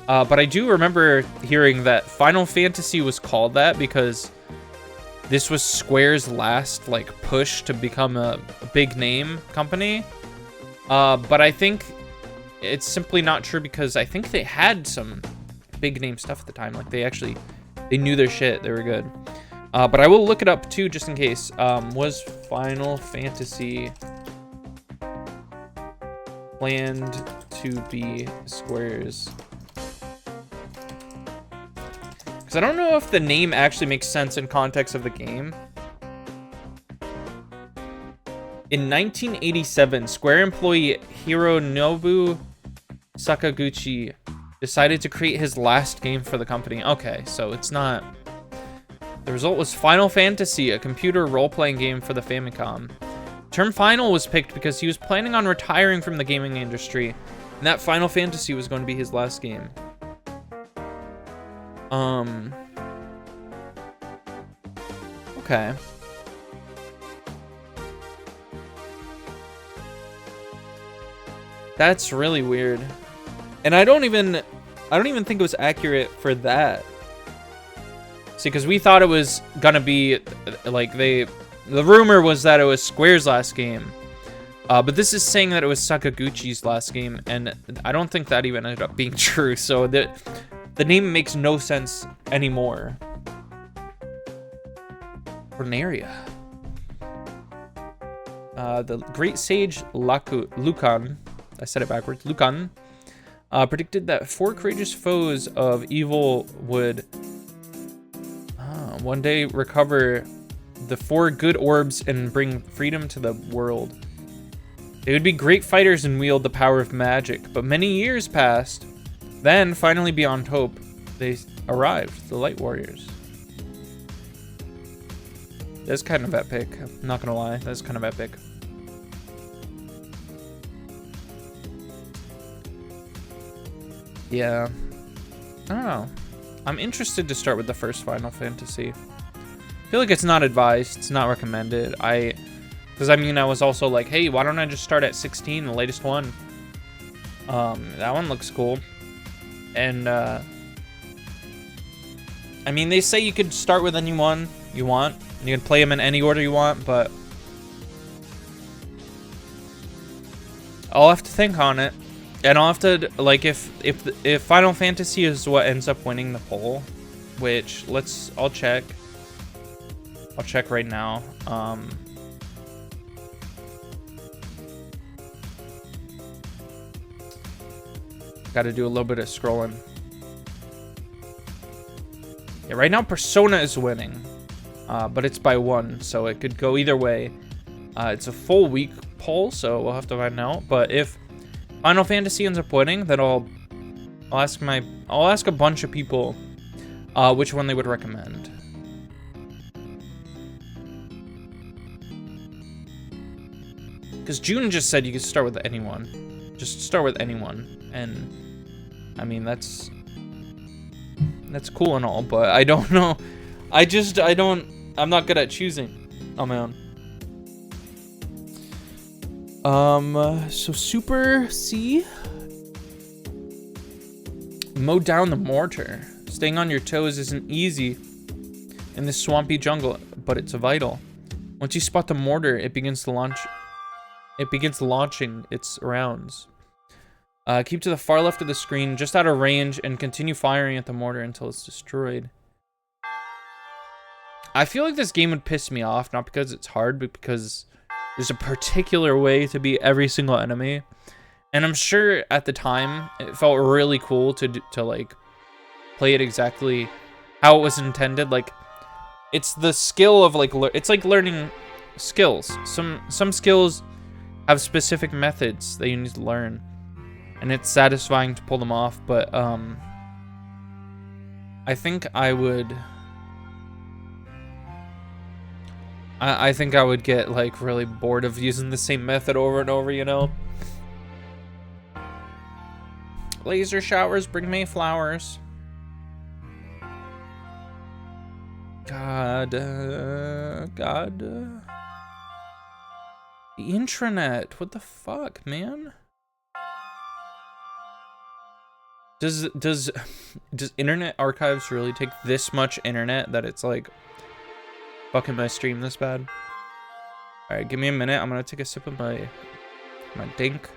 But I do remember hearing that Final Fantasy was called that because this was Square's last, like, push to become a big name company. But I think it's simply not true because I think they had some big name stuff at the time. Like, they knew their shit. They were good. But I will look it up too, just in case. Was Final Fantasy planned to be Square's? Because I don't know if the name actually makes sense in context of the game. In 1987, Square employee Hironobu Sakaguchi decided to create his last game for the company. Okay, so it's not... The result was Final Fantasy, a computer role-playing game for the Famicom. The term Final was picked because he was planning on retiring from the gaming industry, and that Final Fantasy was going to be his last game. Okay. That's really weird. And I don't even think it was accurate for that. See, because we thought it was gonna be, like, the rumor was that it was Square's last game. But this is saying that it was Sakaguchi's last game, and I don't think that even ended up being true, so the name makes no sense anymore. Corneria. The great sage Lucan, I said it backwards, Lucan, predicted that 4 courageous foes of evil would one day recover the 4 good orbs and bring freedom to the world. They would be great fighters and wield the power of magic, but many years passed. Then, finally beyond hope, they arrived, the Light Warriors. That's kind of epic, I'm not gonna lie, that's kind of epic. Yeah, I don't know. I'm interested to start with the first Final Fantasy. I feel like it's not advised, it's not recommended. Because I mean, I was also like, hey, why don't I just start at 16, the latest one? That one looks cool. And, I mean, they say you could start with any one you want, and you can play them in any order you want, but I'll have to think on it. And I'll have to, like, if Final Fantasy is what ends up winning the poll, which, I'll check. I'll check right now. Got to do a little bit of scrolling. Yeah, right now Persona is winning, but it's by 1, so it could go either way. It's a full week poll, so we'll have to find out. But if Final Fantasy ends up winning, then I'll ask a bunch of people which one they would recommend. Because June just said you could start with anyone. Just start with anyone. And, I mean, that's cool and all, but I don't know. I'm not good at choosing on my own. So Super C. Mow down the mortar. Staying on your toes isn't easy in this swampy jungle, but it's vital. Once you spot the mortar, it begins launching its rounds. Keep to the far left of the screen, just out of range, and continue firing at the mortar until it's destroyed. I feel like this game would piss me off, not because it's hard, but because there's a particular way to beat every single enemy. And I'm sure at the time, it felt really cool to like, play it exactly how it was intended. Like, it's the skill of, like, it's like learning skills. Some skills have specific methods that you need to learn. And it's satisfying to pull them off, but, I think I would... I think I would get, like, really bored of using the same method over and over, you know? Laser showers bring me flowers. God. The intranet. What the fuck, man? Does Internet Archives really take this much internet that it's like fucking my stream this bad? All right, give me a minute. I'm gonna take a sip of my dink.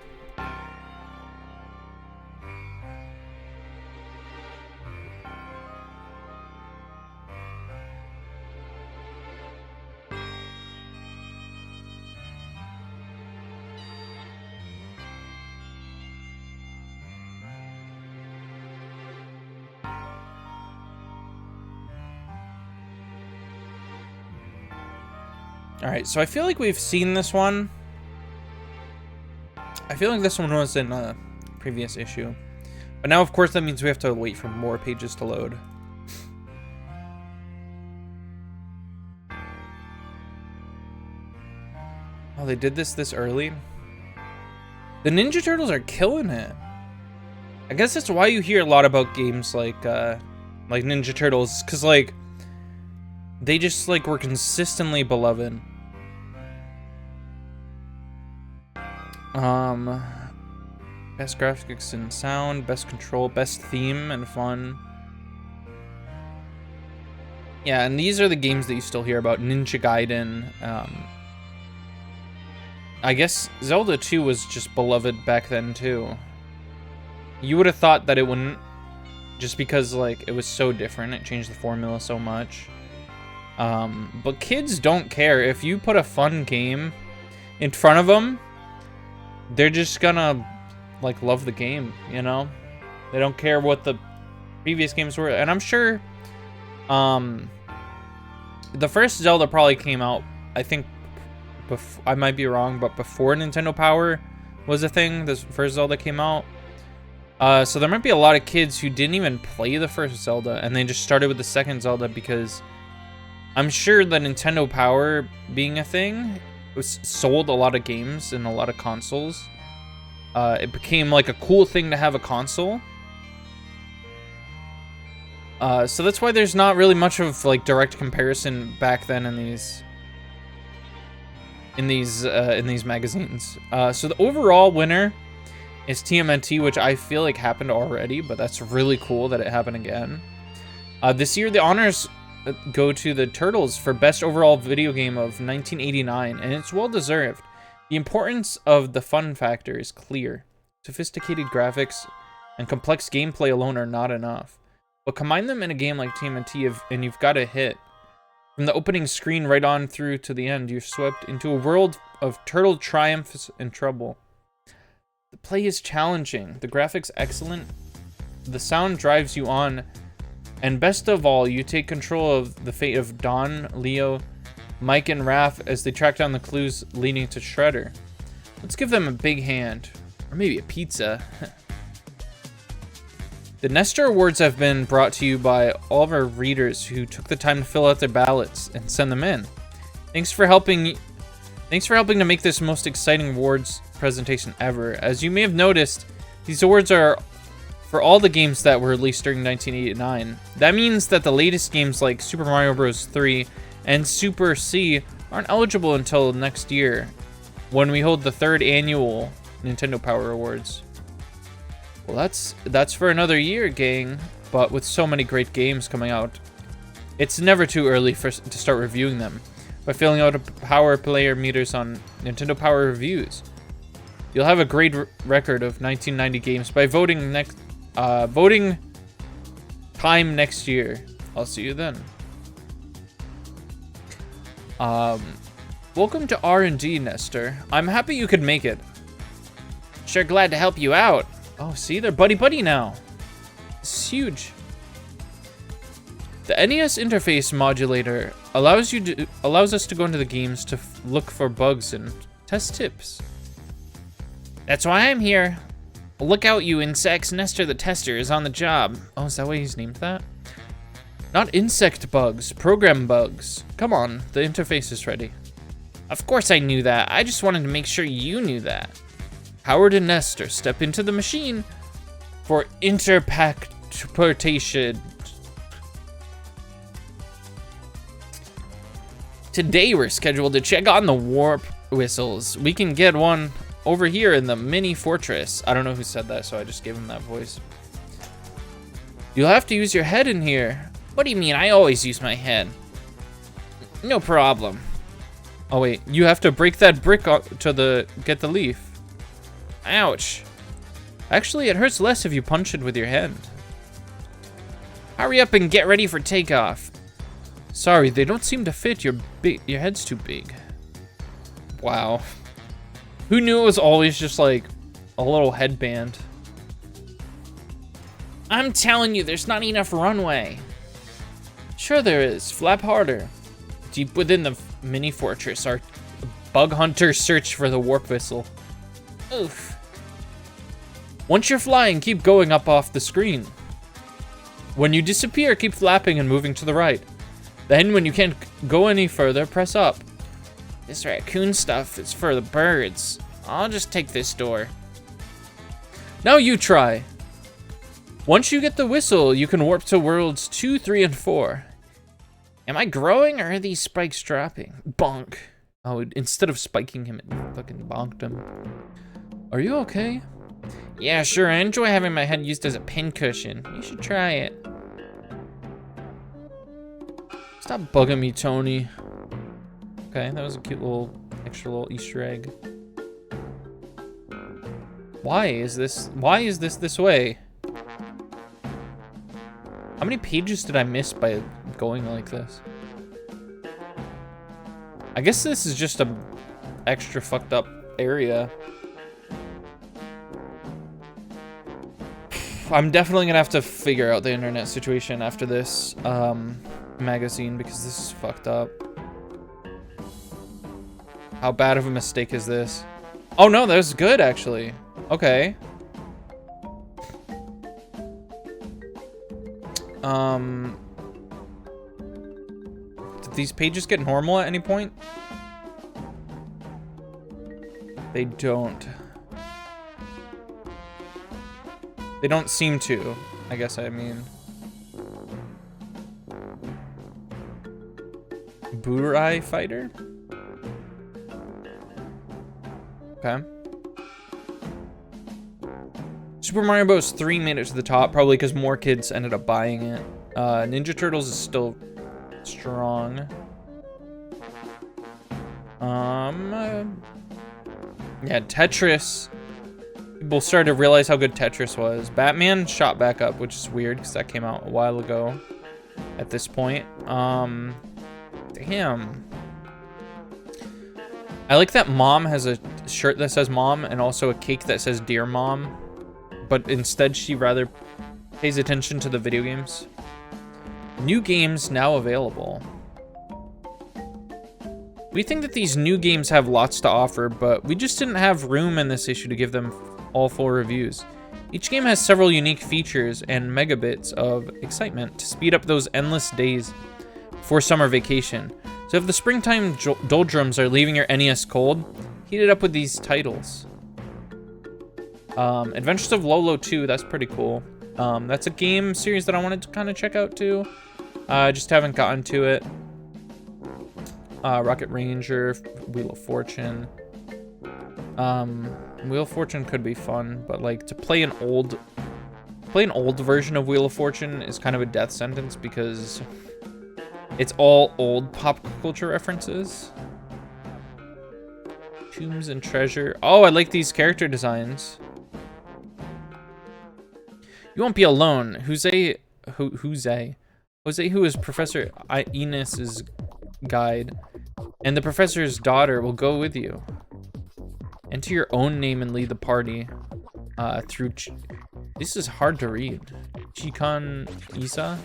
All right, so I feel like we've seen this one. I feel like this one was in a previous issue. But now, of course, that means we have to wait for more pages to load. Oh, they did this early? The Ninja Turtles are killing it. I guess that's why you hear a lot about games like Ninja Turtles, because, like, they just, like, were consistently beloved. Best graphics and sound, best control, best theme and fun. Yeah, and these are the games that you still hear about. Ninja Gaiden. I guess Zelda 2 was just beloved back then, too. You would have thought that it wouldn't, just because, like, it was so different. It changed the formula so much. But kids don't care. If you put a fun game in front of them, they're just gonna, like, love the game, you know? They don't care what the previous games were. And I'm sure, the first Zelda probably came out, I think, I might be wrong, but before Nintendo Power was a thing. This first Zelda came out. So there might be a lot of kids who didn't even play the first Zelda, and they just started with the second Zelda because I'm sure the Nintendo Power being a thing sold a lot of games and a lot of consoles. It became like a cool thing to have a console. So that's why there's not really much of, like, direct comparison back then in these magazines. So the overall winner is TMNT, which I feel like happened already, but that's really cool that it happened again. This year the honors go to the Turtles for best overall video game of 1989, and it's well deserved. The importance of the fun factor is clear. Sophisticated graphics and complex gameplay alone are not enough, but combine them in a game like TMNT and you've got a hit. From the opening screen right on through to the end, you're swept into a world of turtle triumphs and trouble. The play is challenging, the graphics excellent, the sound drives you on, and best of all, you take control of the fate of Don, Leo, Mike, and Raph as they track down the clues leading to Shredder. Let's give them a big hand, or maybe a pizza. The Nestor Awards have been brought to you by all of our readers who took the time to fill out their ballots and send them in. Thanks for helping to make this most exciting awards presentation ever. As you may have noticed, these awards are for all the games that were released during 1989. That means that the latest games like Super Mario Bros. 3 and Super C aren't eligible until next year, when we hold the 3rd annual Nintendo Power Awards. Well, that's for another year, gang. But with so many great games coming out, it's never too early to start reviewing them. By filling out power player meters on Nintendo Power Reviews, you'll have a great record of 1990 games by voting voting time next year. I'll see you then. Welcome to R&D, Nestor. I'm happy you could make it. Sure glad to help you out. Oh, see, they're buddy-buddy now. This is huge. The NES interface modulator allows us to go into the games to look for bugs and test tips. That's why I'm here. Look out, you insects. Nestor the tester is on the job. Oh, is that why he's named that? Not insect bugs, program bugs. Come on, the interface is ready. Of course I knew that. I just wanted to make sure you knew that. Howard and Nestor step into the machine for interpretation. Today we're scheduled to check on the warp whistles. We can get one over here in the mini fortress. I don't know who said that, so I just gave him that voice. You'll have to use your head in here. What do you mean? I always use my head. No problem. Oh wait, you have to break that brick to get the leaf. Ouch. Actually, it hurts less if you punch it with your hand. Hurry up and get ready for takeoff. Sorry, they don't seem to fit. Your head's too big. Wow. Who knew it was always just like a little headband? I'm telling you, there's not enough runway. Sure there is. Flap harder. Deep within the mini fortress, our bug hunters search for the warp whistle. Oof. Once you're flying, keep going up off the screen. When you disappear, keep flapping and moving to the right. Then, when you can't go any further, press up. This raccoon stuff is for the birds. I'll just take this door. Now you try. Once you get the whistle, you can warp to worlds 2, 3, and 4. Am I growing, or are these spikes dropping? Bonk. Oh, instead of spiking him, it fucking bonked him. Are you okay? Yeah, sure. I enjoy having my head used as a pincushion. You should try it. Stop bugging me, Tony. Okay, that was a cute little, extra little Easter egg. Why is this this way? How many pages did I miss by going like this? I guess this is just a extra fucked up area. I'm definitely gonna have to figure out the internet situation after this magazine because this is fucked up. How bad of a mistake is this? Oh no, that was good actually. Okay. Did these pages get normal at any point? They don't. They don't seem to, I guess I mean. Burai fighter? Okay. Super Mario Bros. 3 made it to the top, probably because more kids ended up buying it. Ninja Turtles is still strong. Yeah, Tetris. People started to realize how good Tetris was. Batman shot back up, which is weird because that came out a while ago at this point. Damn. I like that Mom has a shirt that says Mom and also a cake that says Dear Mom. But instead, she rather pays attention to the video games. New games now available. We think that these new games have lots to offer, but we just didn't have room in this issue to give them all full reviews. Each game has several unique features and megabits of excitement to speed up those endless days before summer vacation. So if the springtime doldrums are leaving your NES cold, heat it up with these titles. Adventures of Lolo 2, that's pretty cool. That's a game series that I wanted to kind of check out too. Just haven't gotten to it. Rocket Ranger, Wheel of Fortune. Wheel of Fortune could be fun, but like to play an old version of Wheel of Fortune is kind of a death sentence because it's all old pop culture references. Tombs and Treasure. Oh, I like these character designs. You won't be alone. Jose, who is Professor Enos's guide, and the professor's daughter will go with you. Enter your own name and lead the party through. This is hard to read. Chikan Isa.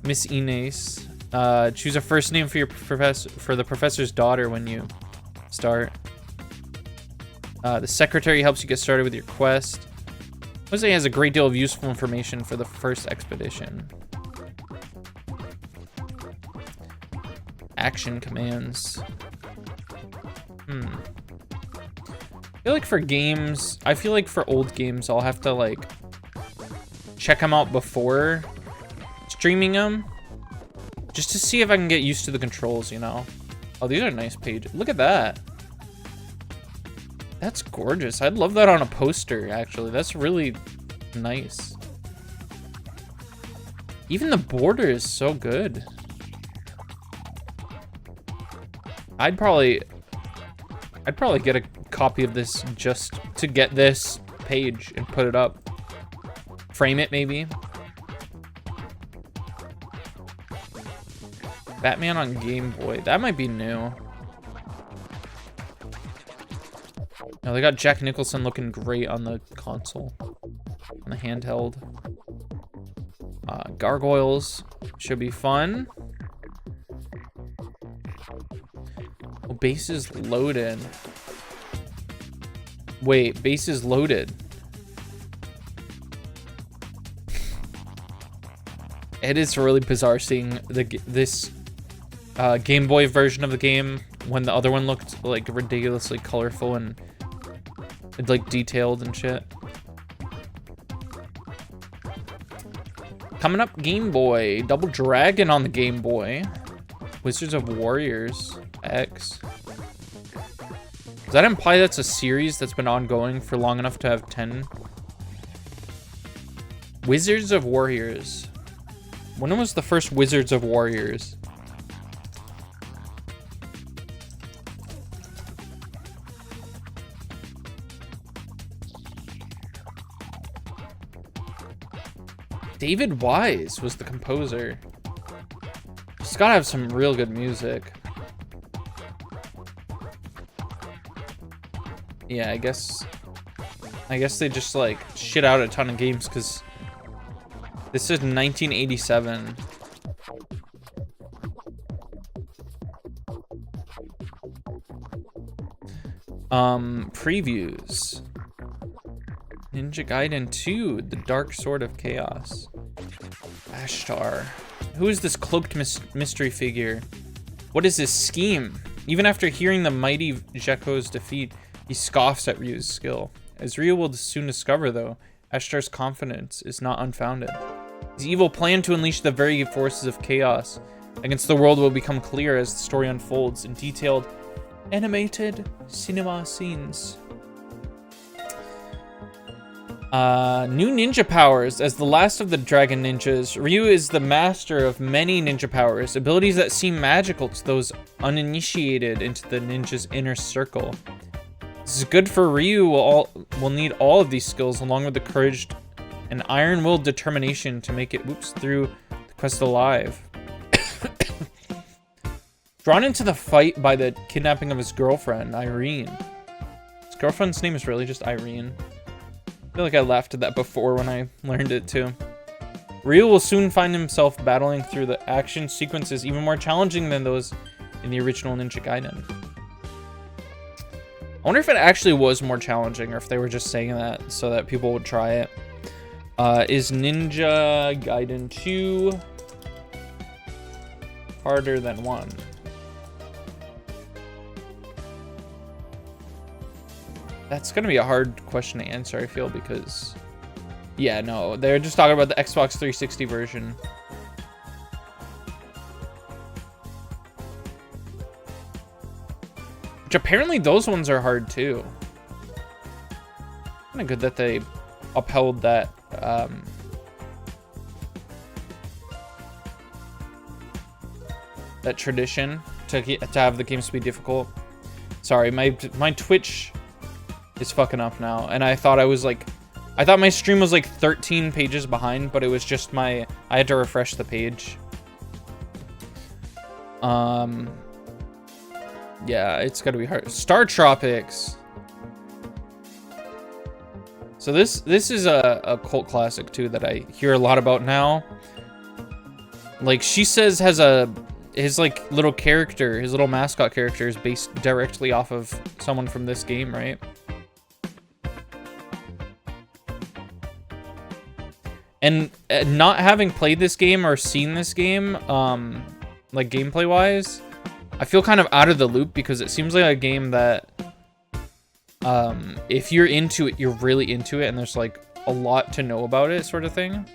Miss Ines. Choose a first name for your the professor's daughter when you start. The secretary helps you get started with your quest. Jose has a great deal of useful information for the first expedition. Action commands. I feel like for old games, I'll have to like check them out before streaming them, just to see if I can get used to the controls, you know? Oh, these are nice pages. Look at that. That's gorgeous. I'd love that on a poster, actually. That's really nice. Even the border is so good. I'd probably get a copy of this just to get this page and put it up. Frame it, maybe. Batman on Game Boy. That might be new. No, they got Jack Nicholson looking great on the console. On the handheld. Gargoyles. Should be fun. Oh, base is loaded. Wait, base is loaded. It is really bizarre seeing this Game Boy version of the game when the other one looked like ridiculously colorful and like detailed and shit. Coming up, Game Boy. Double Dragon on the Game Boy. Wizards of Warriors X. Does that imply that's a series that's been ongoing for long enough to have 10? Wizards of Warriors. When was the first Wizards of Warriors? David Wise was the composer. It's gotta have some real good music. Yeah, I guess they just like shit out a ton of games because this is 1987. Previews. Ninja Gaiden 2, The Dark Sword of Chaos. Ashtar. Who is this cloaked mystery figure? What is this scheme? Even after hearing the mighty Gekko's defeat, he scoffs at Ryu's skill. As Ryu will soon discover, though, Ashtar's confidence is not unfounded. His evil plan to unleash the very forces of chaos against the world will become clear as the story unfolds in detailed, animated cinema scenes. New ninja powers. As the last of the dragon ninjas, Ryu is the master of many ninja powers, abilities that seem magical to those uninitiated into the ninja's inner circle. This is good for Ryu. Will need all of these skills along with the courage and iron-willed determination to make it through the quest alive. Drawn into the fight by the kidnapping of his girlfriend, Irene. His girlfriend's name is really just Irene. I feel like I laughed at that before when I learned it too. Ryu will soon find himself battling through the action sequences even more challenging than those in the original Ninja Gaiden. I wonder if it actually was more challenging or if they were just saying that so that people would try it. Is Ninja Gaiden 2 harder than 1? That's gonna be a hard question to answer, I feel, because... Yeah, no, they're just talking about the Xbox 360 version. Which apparently those ones are hard too. Kind of good that they upheld that. That tradition to have the games be difficult. Sorry, my Twitch is fucking up now, and I thought my stream was like 13 pages behind, but it was just I had to refresh the page. Yeah, it's gotta be hard. Star Tropics. So this is a cult classic too that I hear a lot about now. Like, she says his like little character, his little mascot character is based directly off of someone from this game, right? And not having played this game or seen this game, like gameplay wise, I feel kind of out of the loop because it seems like a game that if you're into it, you're really into it, and there's like a lot to know about it, sort of thing.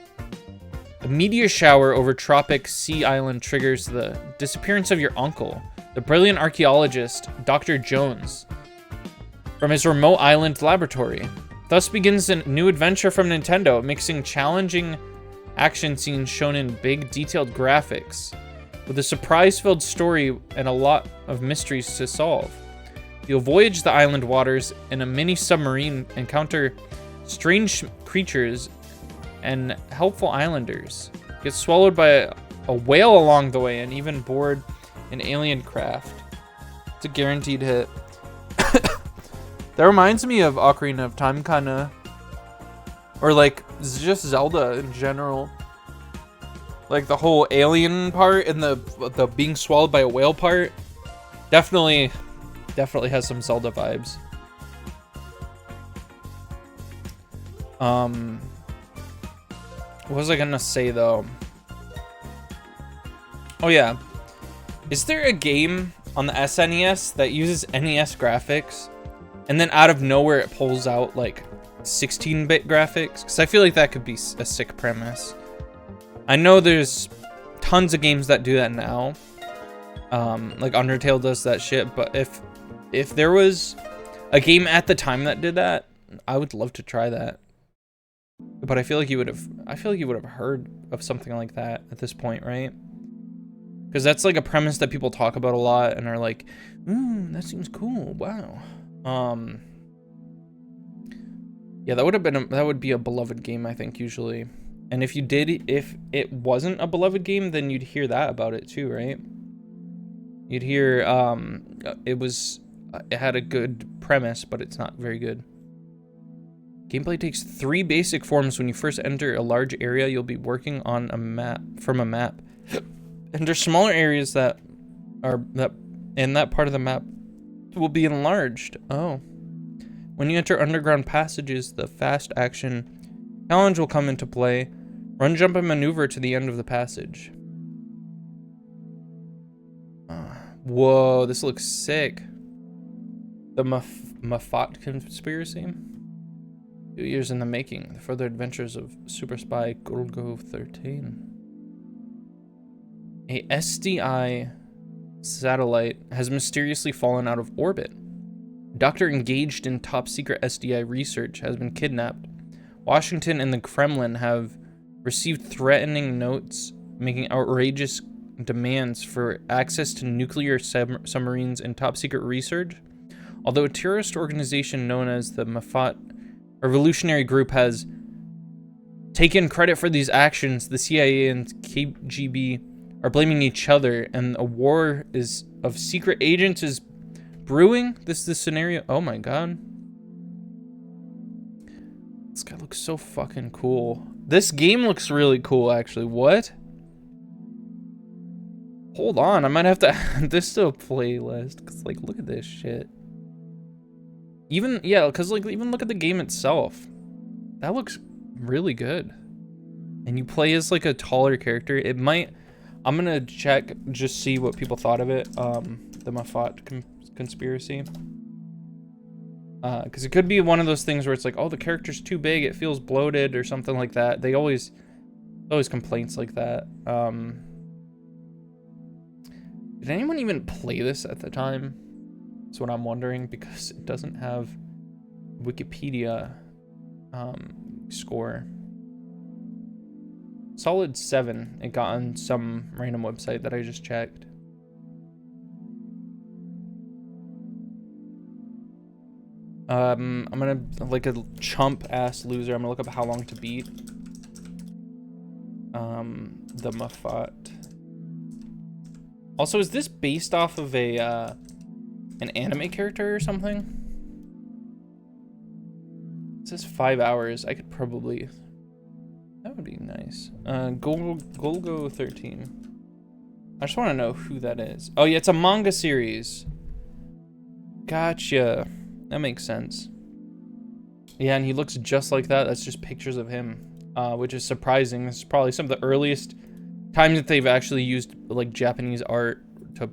A meteor shower over tropic sea island triggers the disappearance of your uncle, the brilliant archaeologist Dr. Jones, from his remote island laboratory. Thus begins a new adventure from Nintendo, mixing challenging action scenes shown in big, detailed graphics, with a surprise-filled story and a lot of mysteries to solve. You'll voyage the island waters in a mini submarine, encounter strange creatures and helpful islanders, get swallowed by a whale along the way, and even board an alien craft. It's a guaranteed hit. That reminds me of Ocarina of Time, kinda. Or like, just Zelda in general. Like the whole alien part and the being swallowed by a whale part. Definitely has some Zelda vibes. What was I gonna say though? Oh yeah. Is there a game on the SNES that uses NES graphics and then out of nowhere it pulls out like 16-bit graphics? Because I feel like that could be a sick premise. I know there's tons of games that do that now. Like Undertale does that shit, but if there was a game at the time that did that, I would love to try that. But I feel like you would have heard of something like that at this point, right? Because that's like a premise that people talk about a lot and are like, that seems cool. Wow. Yeah, that would be a beloved game, I think, usually. And if it wasn't a beloved game, then you'd hear that about it too, right? You'd hear it had a good premise, but it's not very good. Gameplay takes 3 basic forms. When you first enter a large area, you'll be working on a map. And there's smaller areas that part of the map will be enlarged. Oh. When you enter underground passages, the fast action challenge will come into play. Run, jump, and maneuver to the end of the passage. Whoa, this looks sick. The Mafat conspiracy? 2 years in the making. The further adventures of Super Spy Golgo 13. A SDI satellite has mysteriously fallen out of orbit. A doctor engaged in top-secret SDI research has been kidnapped. Washington and the Kremlin have received threatening notes making outrageous demands for access to nuclear submarines and top-secret research. Although a terrorist organization known as the Mafat Revolutionary Group has taken credit for these actions, the CIA and KGB are blaming each other, and a war of secret agents is brewing. This is the scenario. Oh my god. This guy looks so fucking cool. This game looks really cool, actually. What? Hold on, I might have to add this to a playlist, because, like, look at this shit. Even, yeah, because, like, even look at the game itself. That looks really good. And you play as, like, a taller character. It might... I'm gonna check, just see what people thought of it. The Mafat conspiracy. Because it could be one of those things where it's like, oh, the character's too big, it feels bloated, or something like that. They always complaints like that. Did anyone even play this at the time? That's what I'm wondering, because it doesn't have Wikipedia score. Solid 7 it got on some random website that I just checked. I'm gonna, like a chump ass loser, I'm gonna look up how long to beat the Muffat. Also, is this based off of a an anime character or something? It says 5 hours. I could probably, that would be nice. Golgo 13. I just want to know who that is. Oh yeah, it's a manga series. Gotcha. That makes sense. Yeah, and he looks just like that. That's just pictures of him, which is surprising. This is probably some of the earliest times that they've actually used like Japanese art to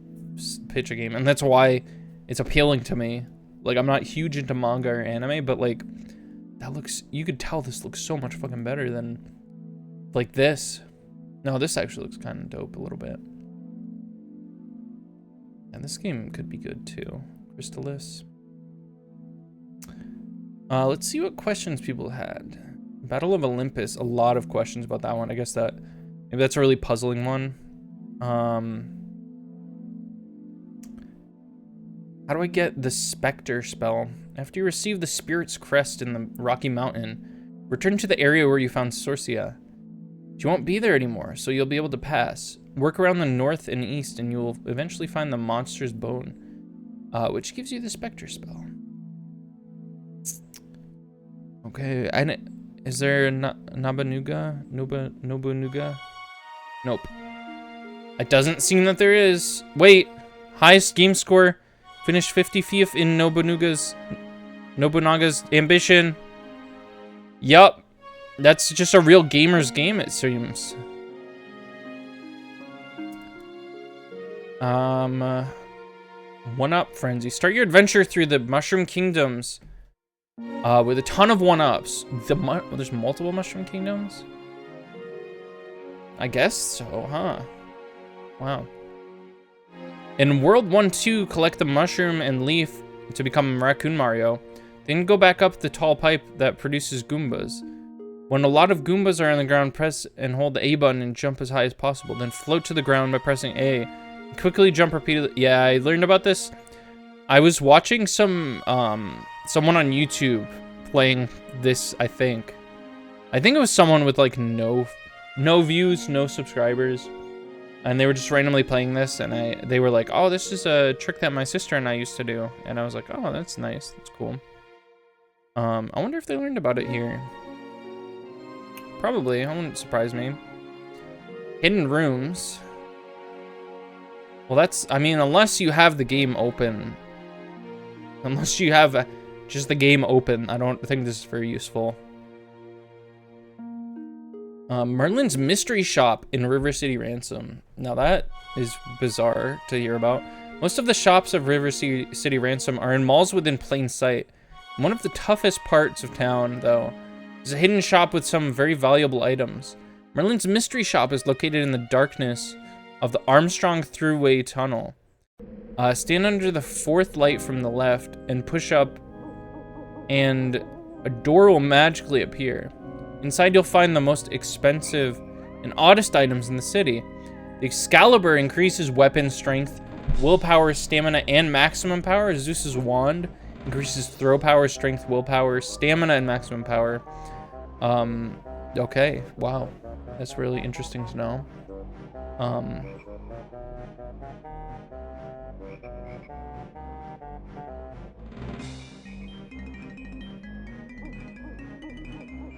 pitch a game, and that's why it's appealing to me. Like, I'm not huge into manga or anime, but like, that looks, you could tell this looks so much fucking better than like this. No, this actually looks kind of dope a little bit. And this game could be good too. Crystalis. Let's see what questions people had. Battle of Olympus, a lot of questions about that one. I guess that, maybe that's a really puzzling one. How do I get the Spectre spell? After you receive the Spirit's Crest in the Rocky Mountain, return to the area where you found Sorcia. You won't be there anymore, so you'll be able to pass. Work around the north and east, and you will eventually find the monster's bone, which gives you the Spectre spell. Okay, is there Nobunaga? Nobunaga? Nope. It doesn't seem that there is. Wait, highest game score. Finished 55th in Nobunaga's Ambition. Yup. That's just a real gamer's game, it seems. One-up frenzy. Start your adventure through the Mushroom Kingdoms with a ton of one-ups. There's multiple Mushroom Kingdoms? I guess so, huh? Wow. In World 1-2, collect the mushroom and leaf to become Raccoon Mario. Then go back up the tall pipe that produces Goombas. When a lot of Goombas are on the ground, press and hold the A button and jump as high as possible. Then float to the ground by pressing A. Quickly jump repeatedly. Yeah, I learned about this. I was watching someone on YouTube playing this, I think. I think it was someone with like no views, no subscribers. And they were just randomly playing this, and they were like, oh, this is a trick that my sister and I used to do. And I was like, oh, that's nice. That's cool. I wonder if they learned about it here. Probably. It wouldn't surprise me. Hidden rooms. Well, that's, I mean, unless you have the game open. Unless you have just the game open, I don't think this is very useful. Merlin's Mystery Shop in River City Ransom. Now that is bizarre to hear about. Most of the shops of River City Ransom are in malls within plain sight. One of the toughest parts of town, though, is a hidden shop with some very valuable items. Merlin's Mystery Shop is located in the darkness of the Armstrong Thruway Tunnel. Stand under the fourth light from the left and push up, and a door will magically appear. Inside, you'll find the most expensive and oddest items in the city. The Excalibur increases weapon strength, willpower, stamina, and maximum power. Zeus's wand increases throw power, strength, willpower, stamina, and maximum power. Okay, wow. That's really interesting to know.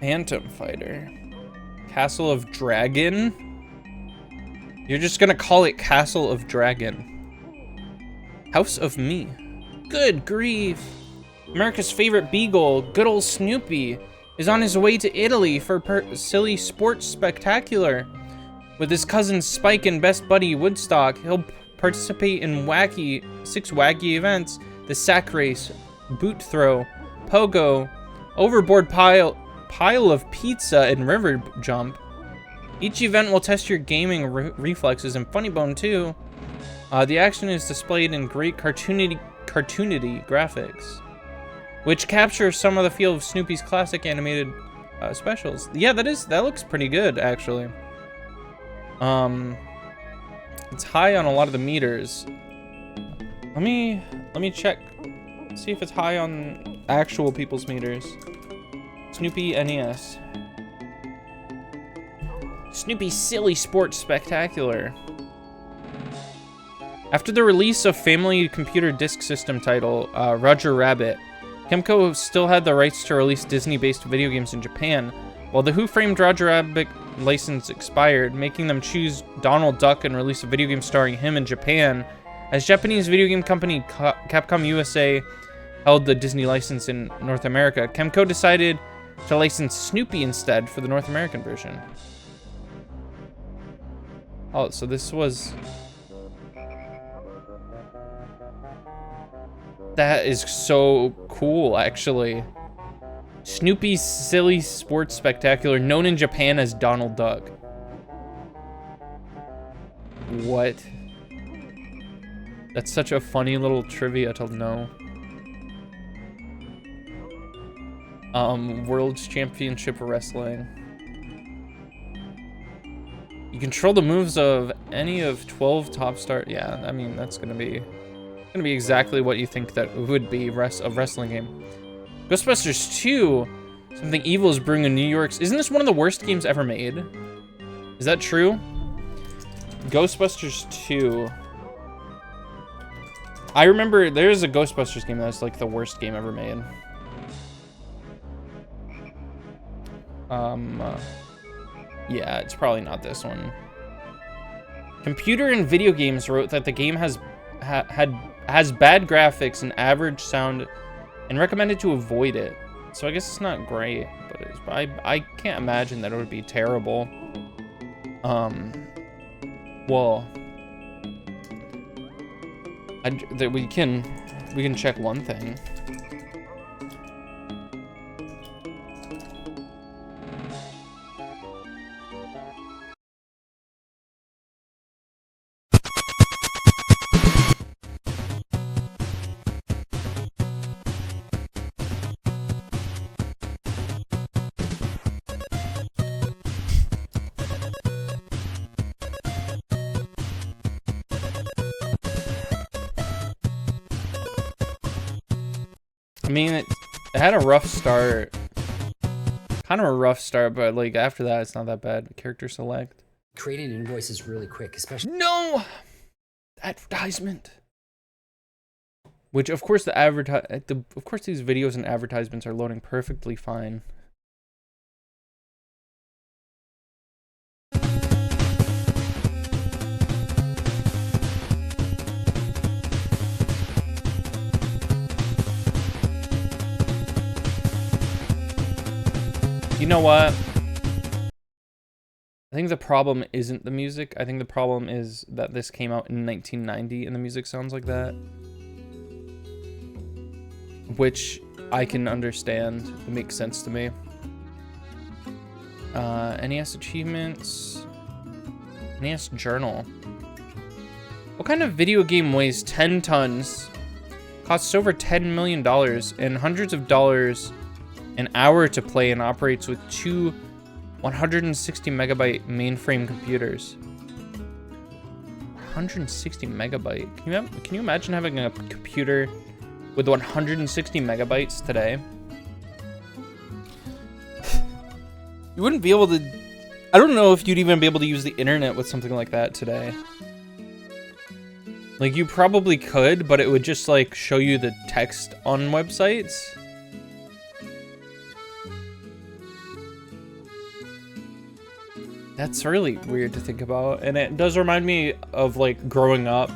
Phantom Fighter. Castle of Dragon? You're just gonna call it Castle of Dragon. House of Me. Good grief. America's favorite beagle, good old Snoopy, is on his way to Italy for silly sports spectacular. With his cousins Spike and best buddy Woodstock, he'll participate in 6 wacky events: the sack race, boot throw, pogo, overboard pile of pizza, and river jump. Each event will test your gaming reflexes and funny bone too. The action is displayed in great cartoony cartoonity graphics, which captures some of the feel of Snoopy's classic animated specials. Yeah, that looks pretty good, actually. It's high on a lot of the meters. Let me check, see if it's high on actual people's meters. Snoopy NES. Snoopy Silly Sports Spectacular. After the release of Family Computer Disk System title, Roger Rabbit, Kemco still had the rights to release Disney-based video games in Japan, while the Who Framed Roger Rabbit license expired, making them choose Donald Duck and release a video game starring him in Japan, as Japanese video game company Capcom USA held the Disney license in North America. Kemco decided to license Snoopy instead for the North American version. Oh, so this was... That is so cool, actually. Snoopy's Silly Sports Spectacular, known in Japan as Donald Duck. What? That's such a funny little trivia to know. World Championship Wrestling. You control the moves of any of 12 top star. Yeah, I mean, that's gonna be exactly what you think that would be a wrestling game. Ghostbusters 2, Something Evil is Brewing in New York. Isn't this one of the worst games ever made? Is that true? Ghostbusters 2. I remember there's a Ghostbusters game that's like the worst game ever made. Yeah, it's probably not this one. Computer and Video Games wrote that the game has bad graphics and average sound and recommended to avoid it. So I guess it's not great, but I can't imagine that it would be terrible. Well, we can check one thing. I mean, it had a rough start. Kind of a rough start, but like after that, it's not that bad. Character select. Creating invoices really quick, especially. No! Advertisement. Which, of course, of course, these videos and advertisements are loading perfectly fine. You know what? I think the problem isn't the music. I think the problem is that this came out in 1990 and the music sounds like that. Which I can understand. It makes sense to me. NES achievements. NES journal. What kind of video game weighs 10 tons, costs over $10 million, and hundreds of dollars an hour to play and operates with two 160 megabyte mainframe computers? 160 megabyte. Can you imagine having a computer with 160 megabytes today? You wouldn't be able to... I don't know if you'd even be able to use the internet with something like that today. Like, you probably could, but it would just, like, show you the text on websites. That's really weird to think about, and it does remind me of like growing up,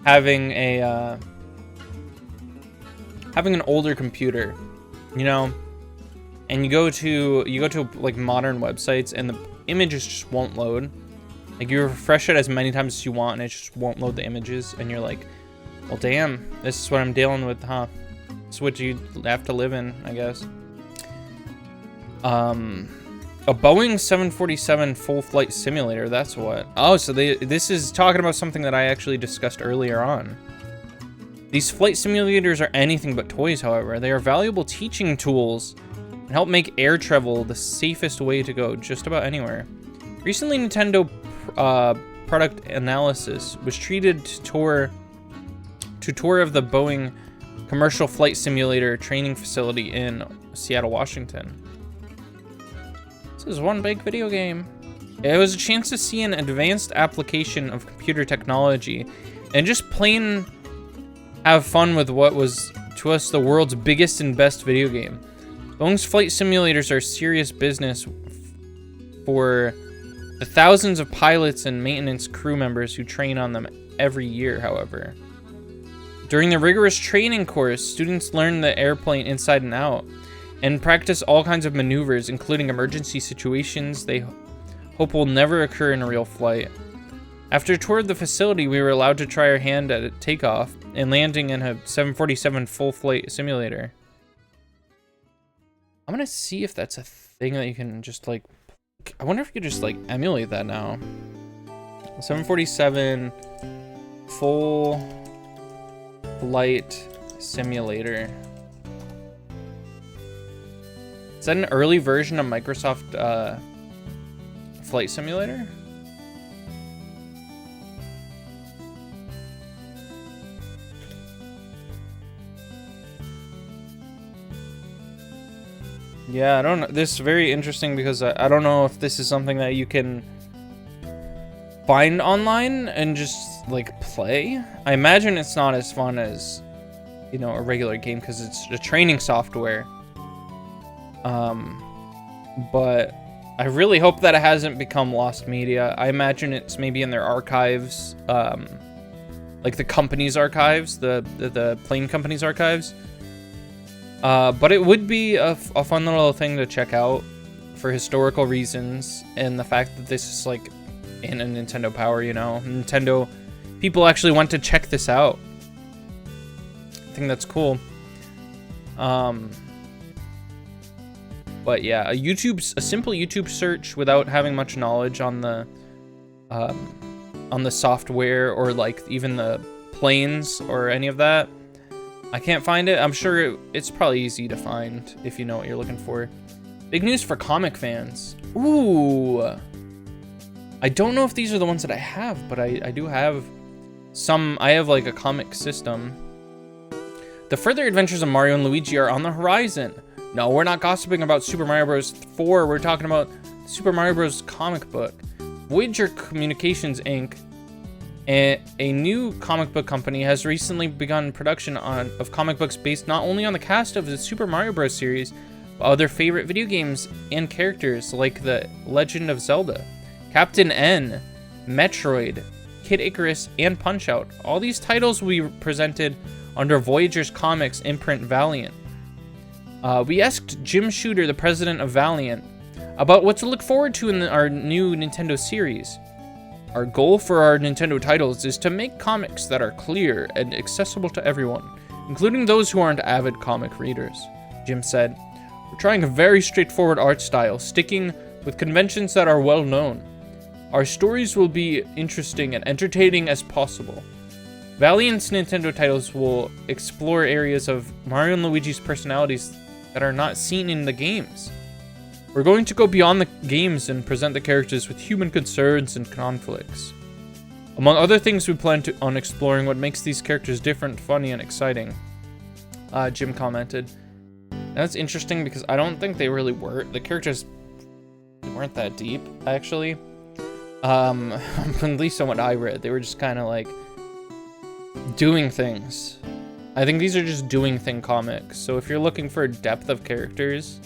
having an older computer, you know, and you go to like modern websites and the images just won't load. Like you refresh it as many times as you want and it just won't load the images, and you're like, well, damn, this is what I'm dealing with, huh? It's what you have to live in, I guess. A Boeing 747 full flight simulator, that's what. Oh, so this is talking about something that I actually discussed earlier on. These flight simulators are anything but toys, however. They are valuable teaching tools and help make air travel the safest way to go just about anywhere. Recently, Nintendo Product Analysis was treated to tour of the Boeing Commercial Flight Simulator training facility in Seattle, Washington. This is one big video game. It was a chance to see an advanced application of computer technology and just plain have fun with what was, to us, the world's biggest and best video game. Boeing's flight simulators are serious business for the thousands of pilots and maintenance crew members who train on them every year, however. During the rigorous training course, students learn the airplane inside and out and practice all kinds of maneuvers, including emergency situations they hope will never occur in a real flight. After a tour of the facility, we were allowed to try our hand at a takeoff and landing in a 747 full flight simulator. I'm gonna see if that's a thing that you can just like, I wonder if you could just like emulate that now. 747 full flight simulator. Is that an early version of Microsoft Flight Simulator? Yeah, I don't know. This is very interesting because I don't know if this is something that you can find online and just like play. I imagine it's not as fun as, you know, a regular game because it's a training software. But I really hope that it hasn't become lost media. I imagine it's maybe in their archives, like the company's archives, the plane company's archives. But it would be a fun little thing to check out for historical reasons, and the fact that this is like in a Nintendo Power, you know, Nintendo people actually went to check this out. I think that's cool. But yeah, a simple YouTube search without having much knowledge on the software or like even the planes or any of that. I can't find it. I'm sure it's probably easy to find if you know what you're looking for. Big news for comic fans. Ooh. I don't know if these are the ones that I have, but I do have some. I have like a comic system. The further adventures of Mario and Luigi are on the horizon. No, we're not gossiping about Super Mario Bros. 4. We're talking about Super Mario Bros. Comic book. Voyager Communications Inc., a new comic book company, has recently begun production of comic books based not only on the cast of the Super Mario Bros. Series, but other favorite video games and characters like The Legend of Zelda, Captain N, Metroid, Kid Icarus, and Punch-Out. All these titles will be presented under Voyager's comics imprint Valiant. We asked Jim Shooter, the president of Valiant, about what to look forward to in our new Nintendo series. Our goal for our Nintendo titles is to make comics that are clear and accessible to everyone, including those who aren't avid comic readers, Jim said. We're trying a very straightforward art style, sticking with conventions that are well known. Our stories will be interesting and entertaining as possible. Valiant's Nintendo titles will explore areas of Mario and Luigi's personalities that are not seen in the games. We're going to go beyond the games and present the characters with human concerns and conflicts. Among other things, we plan on exploring what makes these characters different, funny, and exciting, Jim commented. That's interesting because I don't think they really were. The characters weren't that deep, actually. At least on what I read. They were just kind of like doing things. I think these are just doing thing comics. So if you're looking for depth of characters,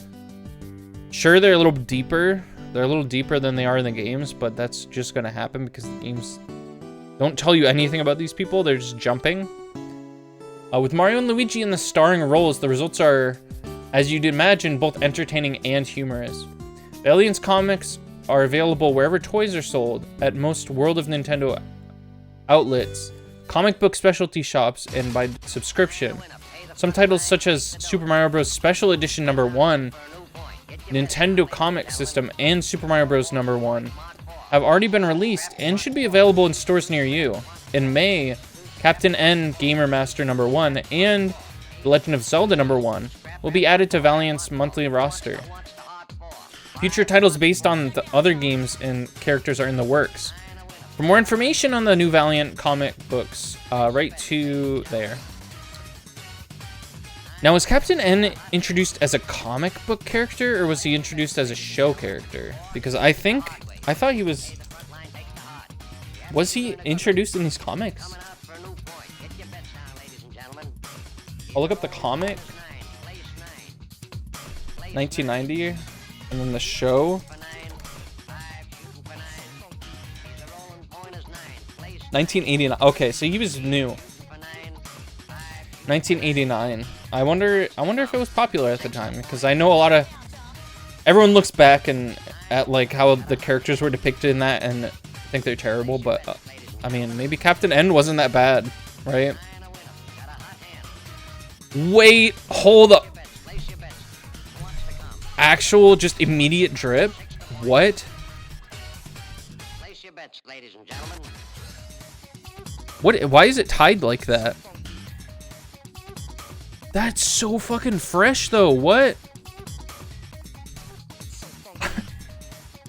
sure, they're a little deeper. They're a little deeper than they are in the games, but that's just going to happen because the games don't tell you anything about these people. They're just jumping. With Mario and Luigi in the starring roles, the results are, as you'd imagine, both entertaining and humorous. Valiant's comics are available wherever toys are sold, at most World of Nintendo outlets, comic book specialty shops, and by subscription. Some titles such as Super Mario Bros. Special Edition No. 1, Nintendo Comic System, and Super Mario Bros. No. 1 have already been released and should be available in stores near you. In May, Captain N Gamer Master #1, and The Legend of Zelda #1 will be added to Valiant's monthly roster. Future titles based on the other games and characters are in the works. For more information on the new Valiant comic books, right to there. Now, was Captain N introduced as a comic book character, or was he introduced as a show character? Because I thought he was... Was he introduced in these comics? I'll look up the comic. 1990, and then the show. 1989. Okay, so he was new. 1989. I wonder if it was popular at the time, because I know a lot of everyone looks back and at like how the characters were depicted in that and think they're terrible, but I mean, maybe Captain N wasn't that bad, right? Wait, hold up. Actual just immediate drip? What? What? Why is it tied like that? That's so fucking fresh though. What?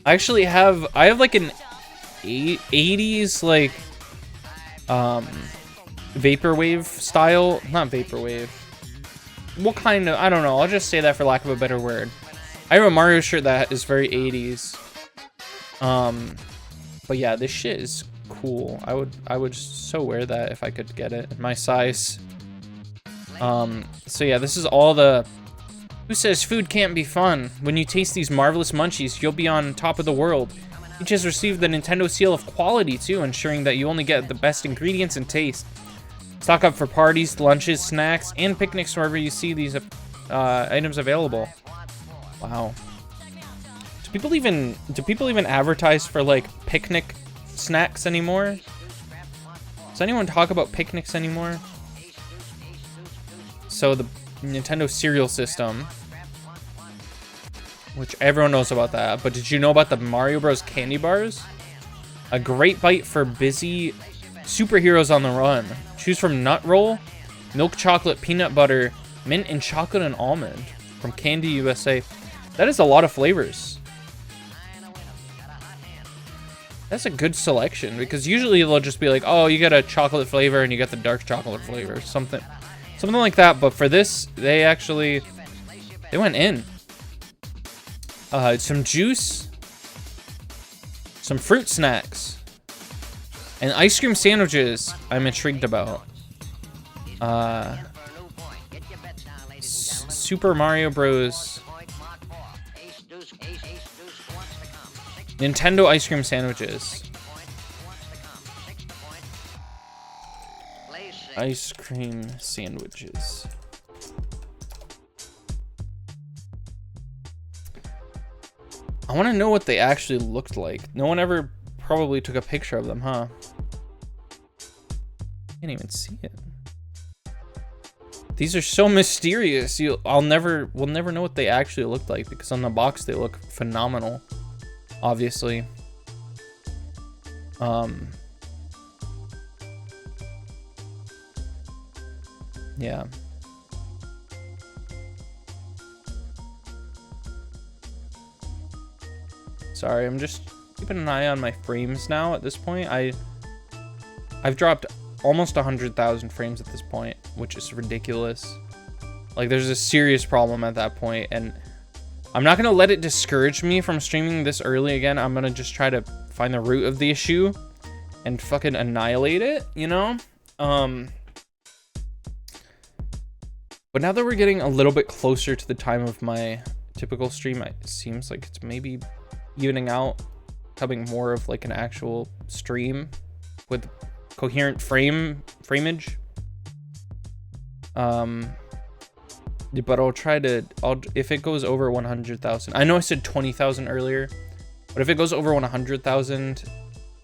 I have like an 80s like vaporwave style, not vaporwave. What kind of, I don't know. I'll just say that for lack of a better word. I have a Mario shirt that is very 80s. But yeah, this shit is cool. I would so wear that if I could get it. My size. So yeah, this is all the... Who says food can't be fun? When you taste these marvelous munchies, you'll be on top of the world. Each has received the Nintendo seal of quality too, ensuring that you only get the best ingredients and taste. Stock up for parties, lunches, snacks, and picnics wherever you see these items available. Wow. Do people even advertise for like picnic snacks anymore? Does anyone talk about picnics anymore? So the Nintendo cereal system, which everyone knows about that, but did you know about the Mario Bros. Candy bars? A great bite for busy superheroes on the run. Choose from nut roll, milk chocolate, peanut butter, mint, and chocolate and almond from Candy USA. That is a lot of flavors. That's a good selection, because usually they'll just be like, oh, you get a chocolate flavor and you get the dark chocolate flavor, something like that. But for this, they went in. Some juice, some fruit snacks, and ice cream sandwiches I'm intrigued about. Super Mario Bros. Nintendo ice cream sandwiches. Ice cream sandwiches. I want to know what they actually looked like. No one ever probably took a picture of them, huh? Can't even see it. These are so mysterious. We'll never know what they actually looked like, because on the box they look phenomenal. Obviously. Yeah. Sorry, I'm just keeping an eye on my frames now at this point. I've dropped almost 100,000 frames at this point, which is ridiculous. Like, there's a serious problem at that point, and I'm not gonna let it discourage me from streaming this early again. I'm gonna just try to find the root of the issue and fucking annihilate it, you know? But now that we're getting a little bit closer to the time of my typical stream, it seems like it's maybe evening out, becoming more of like an actual stream with coherent frameage. But I'll try to, if it goes over 100,000, I know I said 20,000 earlier, but if it goes over 100,000,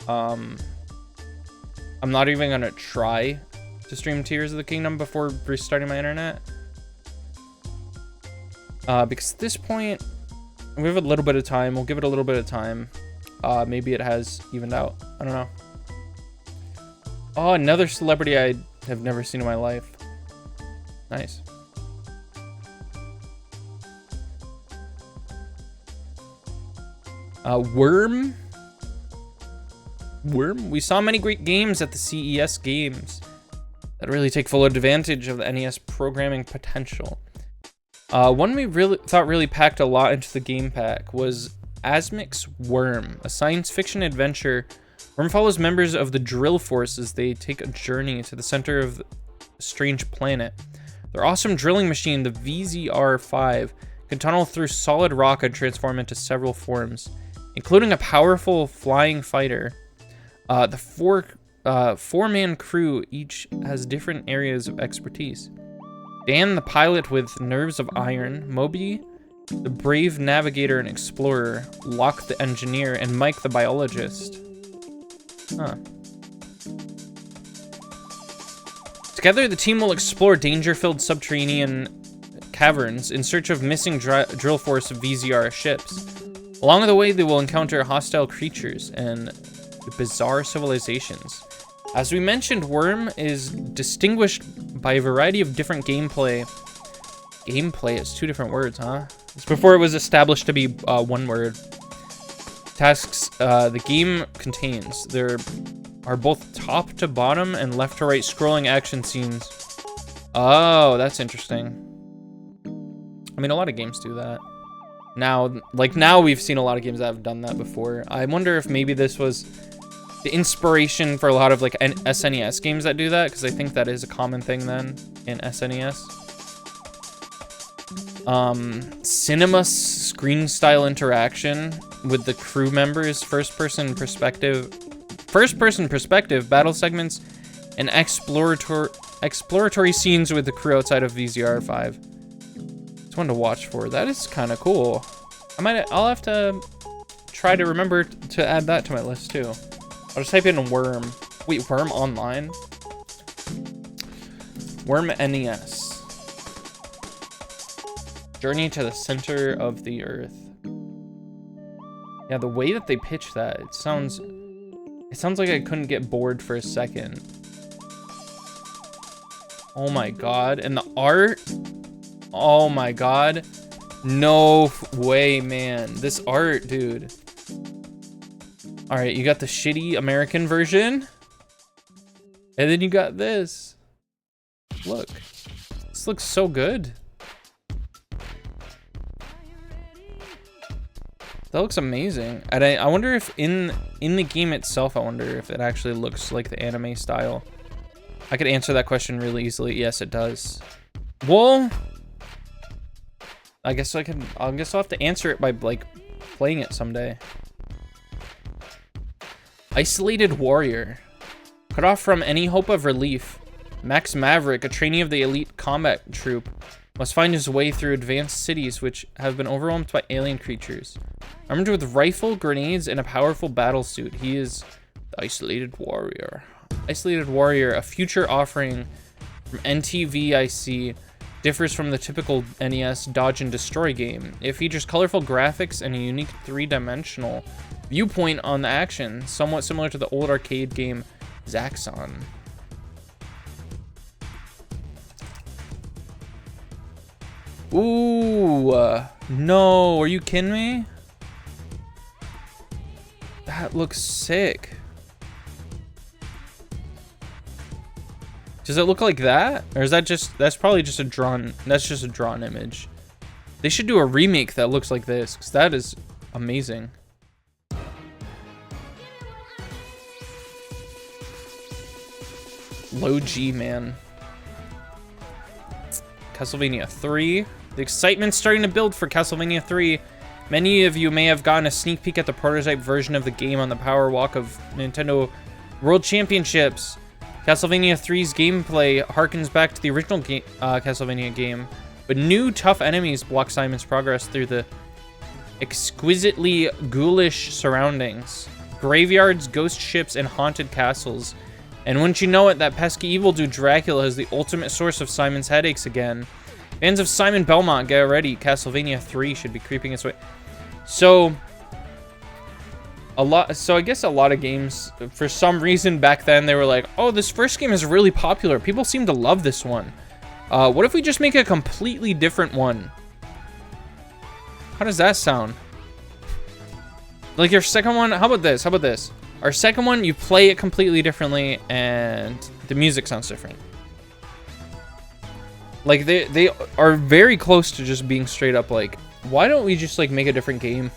I'm not even gonna try to stream Tears of the Kingdom before restarting my internet. Because at this point, we have a little bit of time. We'll give it a little bit of time. Maybe it has evened out. I don't know. Oh, another celebrity I have never seen in my life. Nice. Worm? Worm? We saw many great games at the CES games that really take full advantage of the NES programming potential. One we thought really packed a lot into the game pack was Asmic's Worm, a science fiction adventure. Worm follows members of the Drill Force as they take a journey to the center of a strange planet. Their awesome drilling machine, the VZR-5, can tunnel through solid rock and transform into several forms, including a powerful flying fighter. The four-man crew each has different areas of expertise. Dan, the pilot with nerves of iron, Moby, the brave navigator and explorer, Locke, the engineer, and Mike, the biologist. Huh. Together, the team will explore danger-filled subterranean caverns in search of missing Drill Force VZR ships. Along the way, they will encounter hostile creatures and bizarre civilizations. As we mentioned, Worm is distinguished by a variety of different gameplay. Gameplay is 2 different words, huh? It's before it was established to be one word. Tasks the game contains. There are both top to bottom and left to right scrolling action scenes. Oh, that's interesting. I mean, a lot of games do that. Now we've seen a lot of games that have done that before. I wonder if maybe this was the inspiration for a lot of like SNES games that do that, because I think that is a common thing then in SNES. Cinema screen style interaction with the crew members, first person perspective battle segments, and exploratory scenes with the crew outside of VZR-5. It's one to watch for. That is kind of cool. I'll have to try to remember to add that to my list too. I'll just type in Worm. Wait, Worm Online? Worm NES. Journey to the center of the earth. Yeah, the way that they pitch that, it sounds like I couldn't get bored for a second. Oh my god, and the art? Oh my god. No way, man. This art, dude. Alright, you got the shitty American version. And then you got this. Look. This looks so good. That looks amazing. And I wonder if in the game itself, I wonder if it actually looks like the anime style. I could answer that question really easily. Yes, it does. Well, I guess I'll have to answer it by like playing it someday. Isolated warrior. Cut off from any hope of relief, Max Maverick, a trainee of the elite combat troop, must find his way through advanced cities which have been overwhelmed by alien creatures. Armed with rifle, grenades, and a powerful battle suit, he is the Isolated Warrior. Isolated Warrior, a future offering from NTVIC, differs from the typical NES dodge and destroy game. It features colorful graphics and a unique 3-dimensional viewpoint on the action, somewhat similar to the old arcade game Zaxxon. Ooh, no, are you kidding me? That looks sick. Does it look like that? Or is that just, that's probably just a drawn, that's just a drawn image. They should do a remake that looks like this, because that is amazing. Low G, man. Castlevania 3. The excitement's starting to build for Castlevania 3. Many of you may have gotten a sneak peek at the prototype version of the game on the Power Walk of Nintendo World Championships. Castlevania 3's gameplay harkens back to the original Castlevania game, but new tough enemies block Simon's progress through the exquisitely ghoulish surroundings, graveyards, ghost ships, and haunted castles. And wouldn't you know it, that pesky evil dude Dracula is the ultimate source of Simon's headaches again. Fans of Simon Belmont, get ready. Castlevania 3 should be creeping its way. So, So I guess a lot of games, for some reason back then, they were like, oh, this first game is really popular. People seem to love this one. What if we just make a completely different one? How does that sound? Like your second one, how about this? How about this? Our second one, you play it completely differently and the music sounds different. Like they are very close to just being straight up like, why don't we just like make a different game?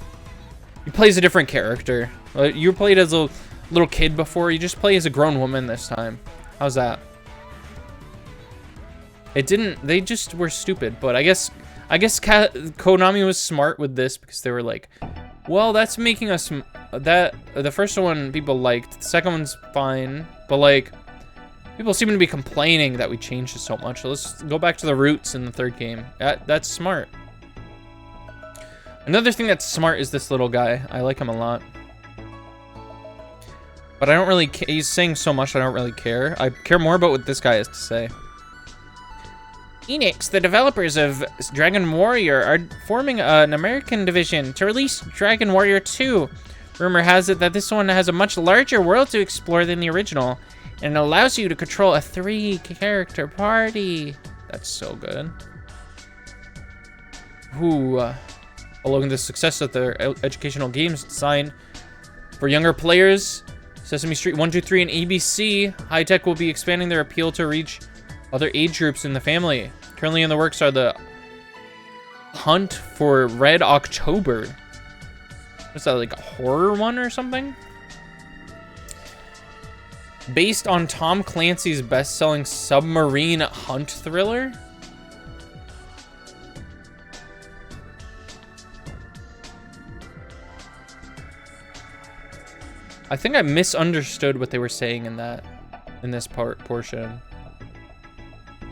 You play as a different character. You played as a little kid before, you just play as a grown woman this time. How's that? It didn't, they just were stupid, but I guess Konami was smart with this because they were like, well, that's making us, the first one people liked, the second one's fine, but like, people seem to be complaining that we changed it so much. So let's go back to the roots in the third game. That's smart. Another thing that's smart is this little guy. I like him a lot. But I don't really, he's saying so much I don't really care. I care more about what this guy has to say. Enix, the developers of Dragon Warrior, are forming an American division to release Dragon Warrior 2. Rumor has it that this one has a much larger world to explore than the original, and allows you to control a 3-character party. That's so good. Following the success of their educational games designed for younger players, Sesame Street 1, 2, 3, and ABC, High Tech will be expanding their appeal to reach other age groups in the family. Currently in the works are the Hunt for Red October. What's that, like a horror one or something? Based on Tom Clancy's best-selling submarine hunt thriller? I think I misunderstood what they were saying in this portion.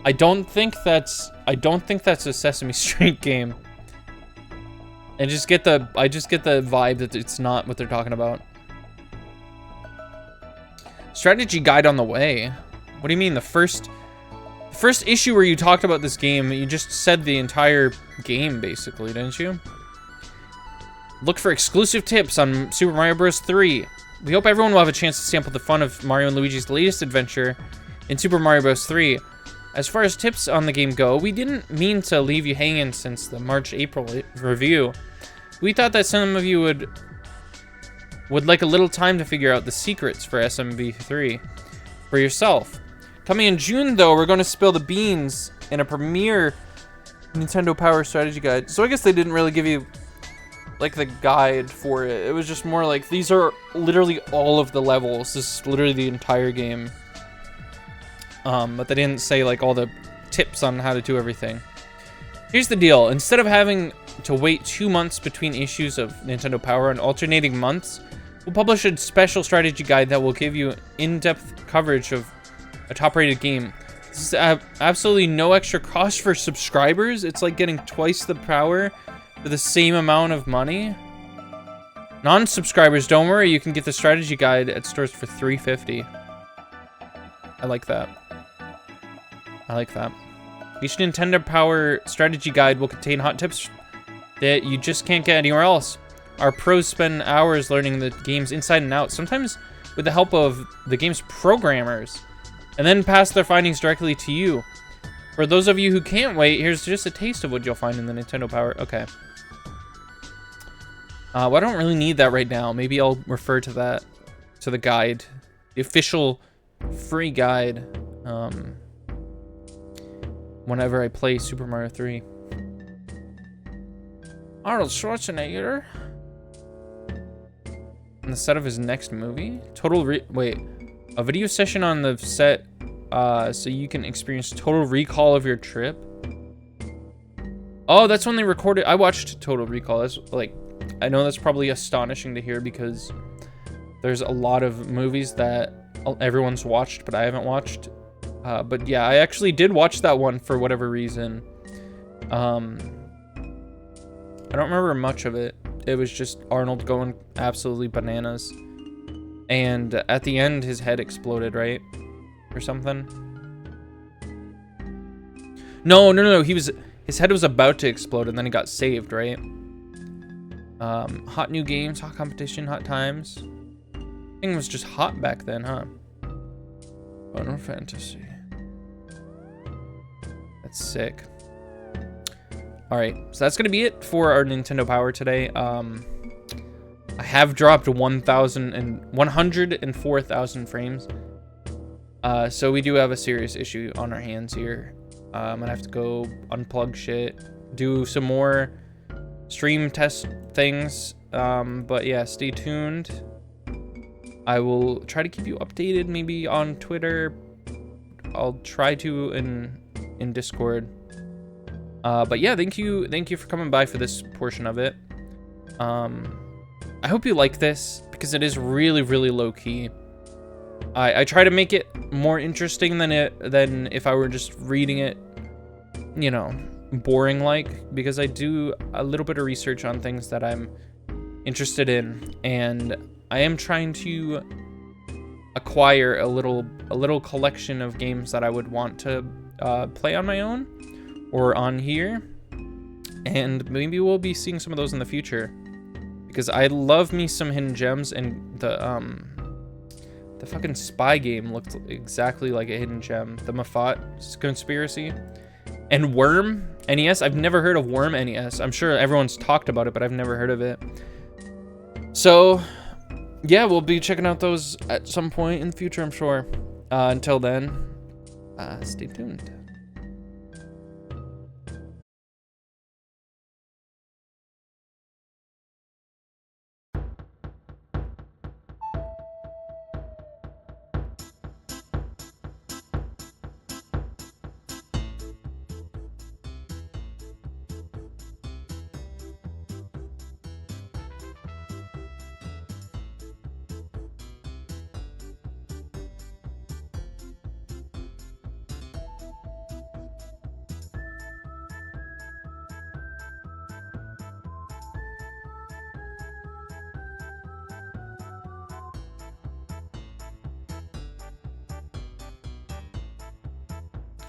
I don't think that's a Sesame Street game. I just get the vibe that it's not what they're talking about. Strategy guide on the way. What do you mean? The first issue where you talked about this game, you just said the entire game basically, didn't you? Look for exclusive tips on Super Mario Bros. 3. We hope everyone will have a chance to sample the fun of Mario and Luigi's latest adventure in Super Mario Bros. 3. As far as tips on the game go, we didn't mean to leave you hanging since the March-April review. We thought that some of you would like a little time to figure out the secrets for SMB3 for yourself. Coming in June, though, we're going to spill the beans in a premiere Nintendo Power Strategy Guide. So I guess they didn't really give you like the guide for it. It was just more like, these are literally all of the levels. This is literally the entire game. But they didn't say like all the tips on how to do everything. Here's the deal. Instead of having to wait 2 months between issues of Nintendo Power and alternating months, we'll publish a special strategy guide that will give you in-depth coverage of a top-rated game. This is absolutely no extra cost for subscribers. It's like getting twice the power for the same amount of money. Non-subscribers, don't worry, you can get the strategy guide at stores for $3.50. I like that. I like that. Each Nintendo Power strategy guide will contain hot tips that you just can't get anywhere else. Our pros spend hours learning the game's inside and out, sometimes with the help of the game's programmers, and then pass their findings directly to you. For those of you who can't wait, here's just a taste of what you'll find in the Nintendo Power. Okay. Well, I don't really need that right now. Maybe I'll refer to that, to the guide, the official free guide, whenever I play Super Mario 3. Arnold Schwarzenegger on the set of his next movie. A video session on the set, so you can experience total recall of your trip. Oh, that's when they recorded. I watched Total Recall. That's like, I know that's probably astonishing to hear because there's a lot of movies that everyone's watched, but I haven't watched. But yeah, I actually did watch that one for whatever reason. I don't remember much of it. It was just Arnold going absolutely bananas. And at the end, his head exploded, right? Or something? No. His head was about to explode and then he got saved, right? Hot new games, hot competition, hot times. Thing was just hot back then, huh? Final Fantasy. That's sick. All right, so that's gonna be it for our Nintendo Power today. I have dropped 104,000 frames. So we do have a serious issue on our hands here. I'm gonna have to go unplug shit, do some more stream test things. But yeah, stay tuned. I will try to keep you updated, maybe on Twitter. I'll try to in Discord. But yeah, thank you for coming by for this portion of it. I hope you like this because it is really, really low key. I try to make it more interesting than if I were just reading it, you know, boring like, because I do a little bit of research on things that I'm interested in, and I am trying to acquire a little collection of games that I would want to play on my own or on here, and maybe we'll be seeing some of those in the future, because I love me some hidden gems, and the fucking spy game looked exactly like a hidden gem. The Mafat Conspiracy. And Worm NES. I've never heard of Worm NES. I'm sure everyone's talked about it, but I've never heard of it. So, yeah, we'll be checking out those at some point in the future, I'm sure. Until then, stay tuned.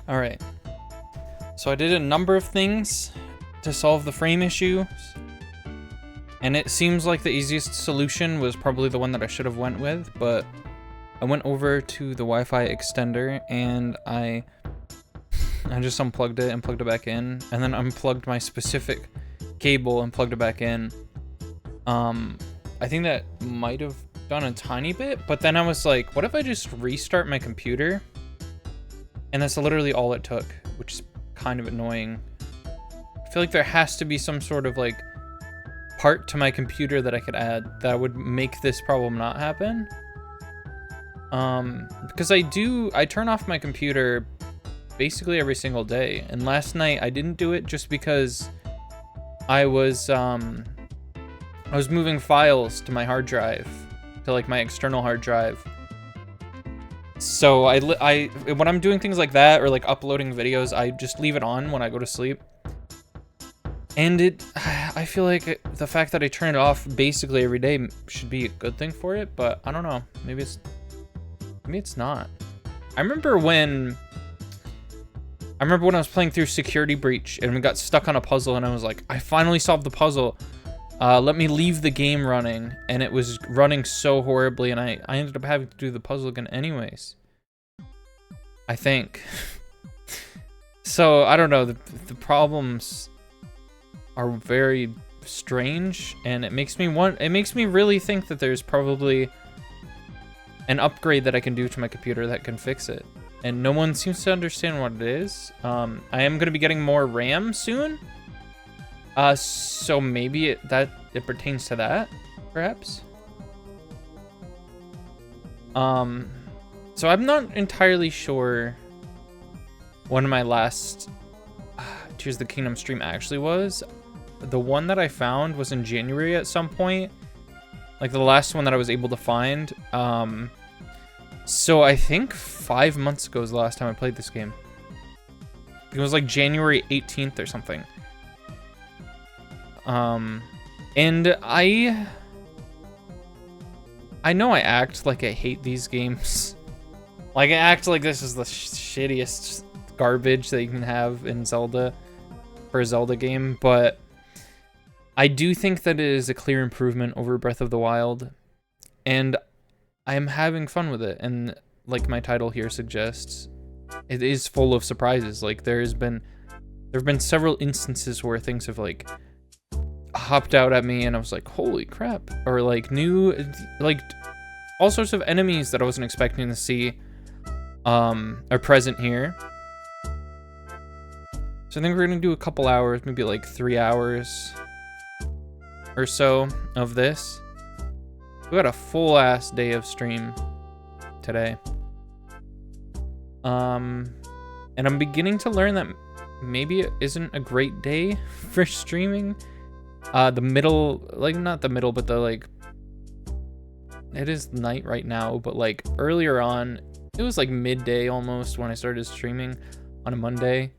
All right, so I did a number of things to solve the frame issues, and it seems like the easiest solution was probably the one that I should have went with, but I went over to the Wi-Fi extender and I just unplugged it and plugged it back in, and then unplugged my specific cable and plugged it back in. I think that might have done a tiny bit, but then I was like, what if I just restart my computer? And that's literally all it took, which is kind of annoying. I feel like there has to be some sort of like part to my computer that I could add that would make this problem not happen. Because I turn off my computer basically every single day. And last night I didn't do it just because I was moving files to my hard drive, to like my external hard drive. So when I'm doing things like that, or like uploading videos, I just leave it on when I go to sleep. And I feel like the fact that I turn it off basically every day should be a good thing for it, but I don't know. Maybe it's not. I remember when I was playing through Security Breach and we got stuck on a puzzle, and I was like, I finally solved the puzzle. Let me leave the game running, and it was running so horribly, and I ended up having to do the puzzle again anyways. I think. So, I don't know, the problems are very strange, and it makes me really think that there's probably an upgrade that I can do to my computer that can fix it. And no one seems to understand what it is. I am going to be getting more RAM soon. So maybe it pertains to that, perhaps. So I'm not entirely sure when my last Tears of the Kingdom stream actually was. The one that I found was in January at some point, like the last one that I was able to find. So I think 5 months ago was the last time I played this game. It was like January 18th or something. And I know I act like I hate these games. Like I act like this is the shittiest garbage that you can have in Zelda, for a Zelda game, but I do think that it is a clear improvement over Breath of the Wild, and I'm having fun with it. And like my title here suggests, it is full of surprises. Like there have been several instances where things have like hopped out at me and I was like, holy crap. Or like new, like all sorts of enemies that I wasn't expecting to see are present here. So I think we're gonna do a couple hours, maybe like 3 hours or so of this. We got a full ass day of stream today. And I'm beginning to learn that maybe it isn't a great day for streaming. The middle, like not the middle, but the like, it is night right now, but like earlier on, it was like midday almost when I started streaming on a Monday.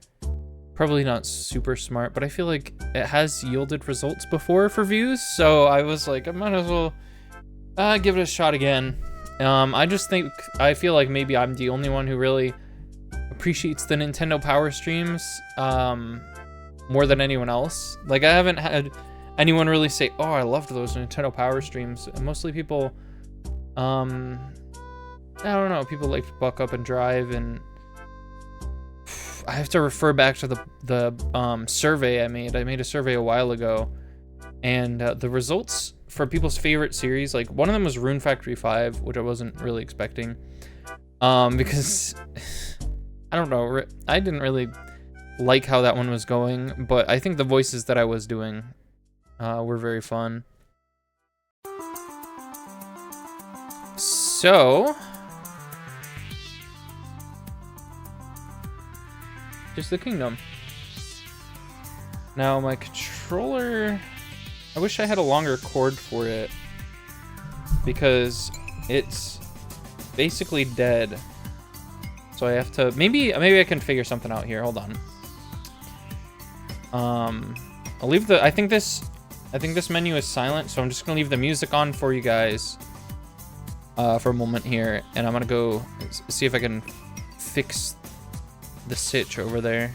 Probably not super smart, but I feel like it has yielded results before for views, so I was like, I might as well give it a shot again. I feel like maybe I'm the only one who really appreciates the Nintendo Power streams more than anyone else. Like I haven't had anyone really say, oh, I loved those Nintendo Power streams. And mostly people, I don't know, people like to buck up and drive, and I have to refer back to the survey I made. I made a survey a while ago, and the results for people's favorite series, like one of them was Rune Factory 5, which I wasn't really expecting, because I don't know, I didn't really like how that one was going, but I think the voices that I was doing were very fun. So just the kingdom. Now my controller, I wish I had a longer cord for it because it's basically dead. So I have to, maybe I can figure something out here. Hold on. I'll leave the, I think this menu is silent, so I'm just gonna leave the music on for you guys for a moment here, and I'm gonna go see if I can fix the sitch over there.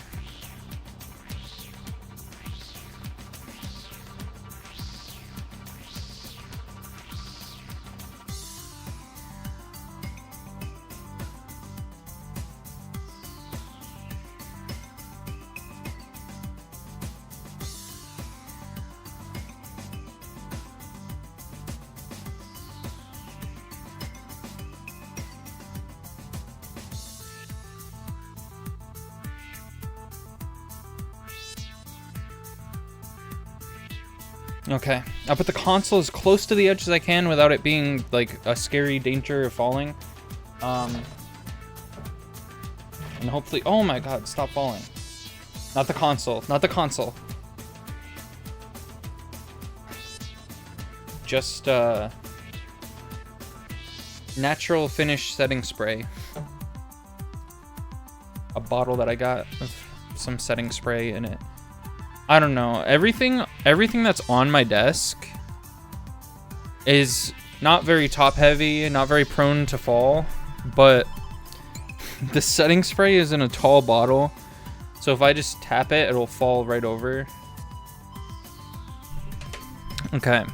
Okay, I'll put the console as close to the edge as I can without it being like a scary danger of falling. And hopefully, oh my god, stop falling. Not the console, not the console. Just natural finish setting spray. A bottle that I got with some setting spray in it. I don't know. Everything that's on my desk is not very top heavy, not very prone to fall, but the setting spray is in a tall bottle, so if I just tap it, it'll fall right over. Okay.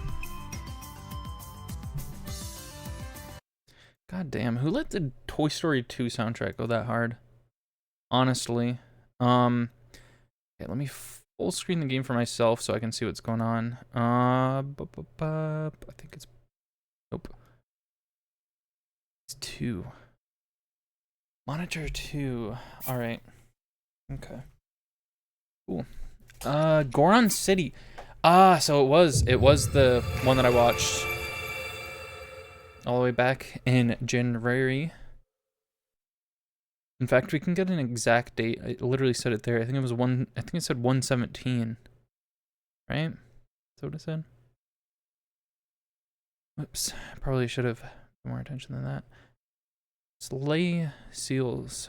God damn, who let the Toy Story 2 soundtrack go that hard? Honestly. Okay, let me full screen the game for myself so I can see what's going on. I think it's, nope. It's 2. Monitor 2. All right. Okay. Cool. Goron City. So it was the one that I watched all the way back in January. In fact, we can get an exact date. I literally said it there. I think it said 1/17. Right? Is that what it said? Whoops. Probably should have paid more attention than that. Slay Seals.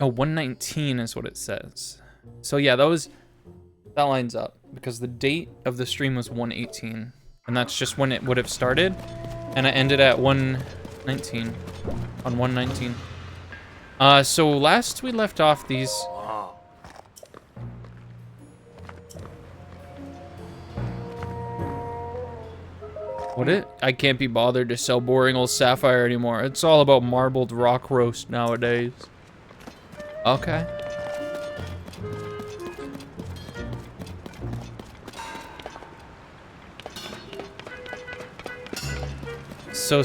Oh, 1/19 is what it says. So yeah, that lines up because the date of the stream was 1/18. And that's just when it would have started. And I ended at 1/19. On 1/19. So last we left off these... I can't be bothered to sell boring old sapphire anymore. It's all about marbled rock roast nowadays. Okay. So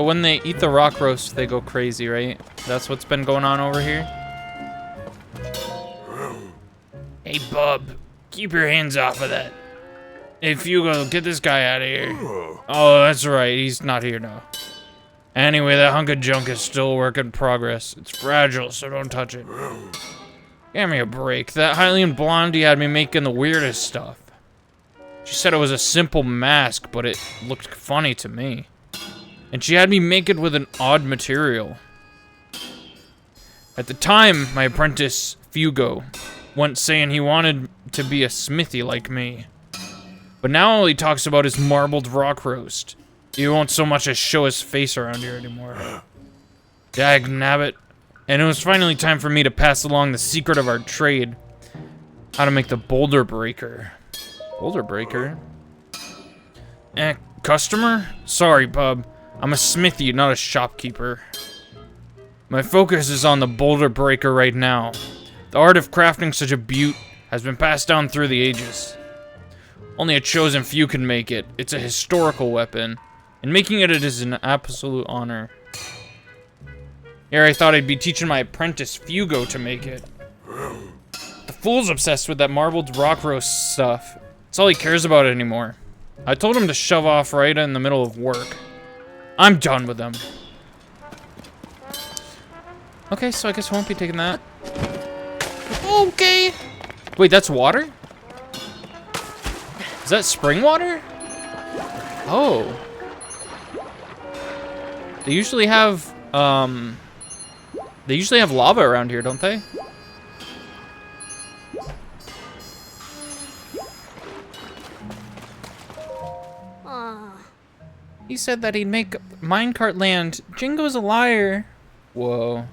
when they eat the rock roast, they go crazy, right? That's what's been going on over here? Hey, bub. Keep your hands off of that. Hey, Fugo, get this guy out of here. Oh, that's right. He's not here now. Anyway, that hunk of junk is still a work in progress. It's fragile, so don't touch it. Give me a break. That Hylian Blondie had me making the weirdest stuff. She said it was a simple mask, but it looked funny to me. And she had me make it with an odd material. At the time, my apprentice, Fugo, went saying he wanted to be a smithy like me. But now all he talks about is marbled rock roast. He won't so much as show his face around here anymore. Dag nabbit. And it was finally time for me to pass along the secret of our trade. How to make the boulder breaker. Boulder breaker? Customer? Sorry, bub. I'm a smithy, not a shopkeeper. My focus is on the boulder breaker right now. The art of crafting such a beaut has been passed down through the ages. Only a chosen few can make it. It's a historical weapon, and making it is an absolute honor. Here I thought I'd be teaching my apprentice Fugo to make it. The fool's obsessed with that marbled rock roast stuff. That's all he cares about anymore. I told him to shove off right in the middle of work. I'm done with him. Okay, so I guess I won't be taking that. Okay. Wait, that's water? Is that spring water? Oh. They usually have lava around here, don't they? He said that he'd make minecart land. Jingo's a liar. Whoa.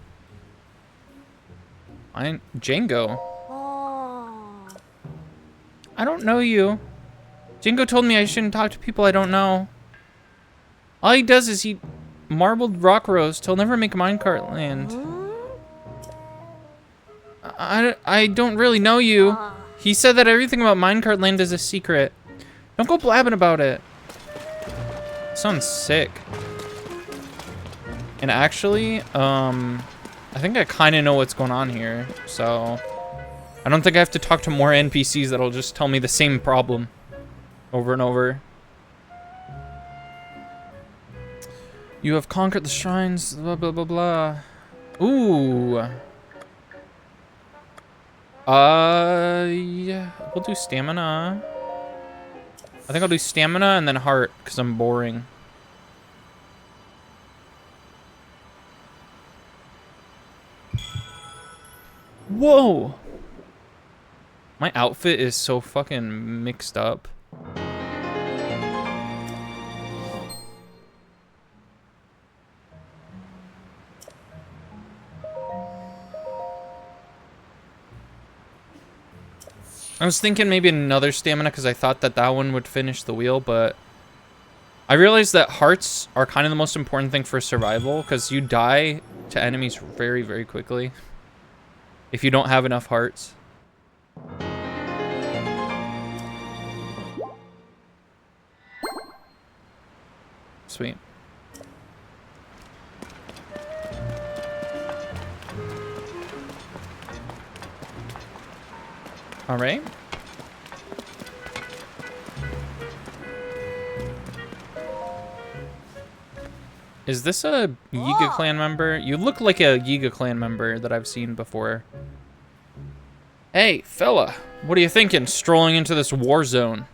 Jingo? I don't know you. Jingo told me I shouldn't talk to people I don't know. All he does is eat marbled rock roast. He'll never make minecart land. I don't really know you. He said that everything about minecart land is a secret. Don't go blabbing about it. Sounds sick. And actually, I think I kind of know what's going on here. So, I don't think I have to talk to more NPCs that'll just tell me the same problem over and over. You have conquered the shrines, blah, blah, blah, blah. Ooh. Yeah, we'll do stamina. I think I'll do stamina and then heart, because I'm boring. Whoa! My outfit is so fucking mixed up. I was thinking maybe another stamina because I thought that one would finish the wheel, but I realized that hearts are kind of the most important thing for survival because you die to enemies very, very quickly if you don't have enough hearts. Sweet. All right. Is this a Yiga clan member? You look like a Yiga clan member that I've seen before. Hey, fella, what are you thinking strolling into this war zone?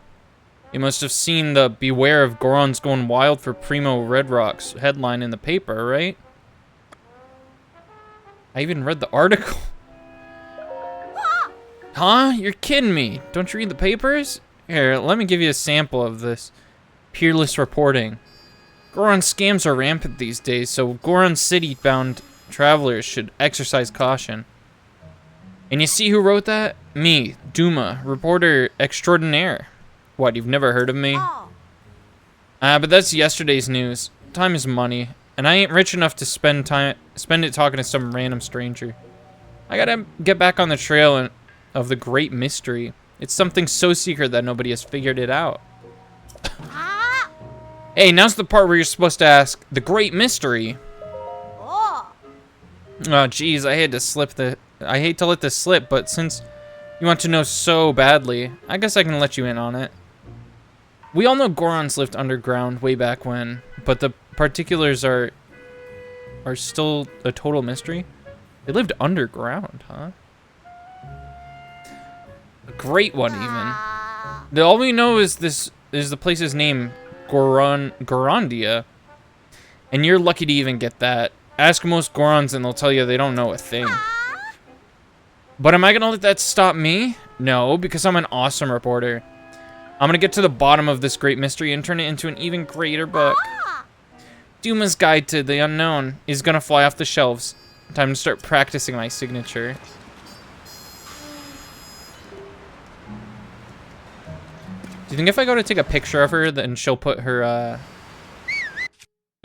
You must have seen the Beware of Gorons Going Wild for Primo Red Rocks headline in the paper, right? I even read the article. Huh? You're kidding me. Don't you read the papers? Here, let me give you a sample of this peerless reporting. Goron scams are rampant these days, so Goron City-bound Travelers should exercise caution. And you see who wrote that? Me, Duma, reporter extraordinaire. What, you've never heard of me? But that's yesterday's news. Time is money, and I ain't rich enough to spend it talking to some random stranger. I gotta get back on the trail of the great mystery. It's something so secret that nobody has figured it out. Hey, now's the part where you're supposed to ask, the great mystery. Oh, jeez, I hate to let this slip, but since you want to know so badly, I guess I can let you in on it. We all know Gorons lived underground way back when, but the particulars are still a total mystery. They lived underground, huh? A great one, even. All we know is the place's name, Gorondia, and you're lucky to even get that. Ask most Gorons and they'll tell you they don't know a thing. But am I gonna let that stop me? No, because I'm an awesome reporter. I'm gonna get to the bottom of this great mystery and turn it into an even greater book. Duma's Guide to the Unknown is gonna fly off the shelves. Time to start practicing my signature. Do you think if I go to take a picture of her, then she'll put her,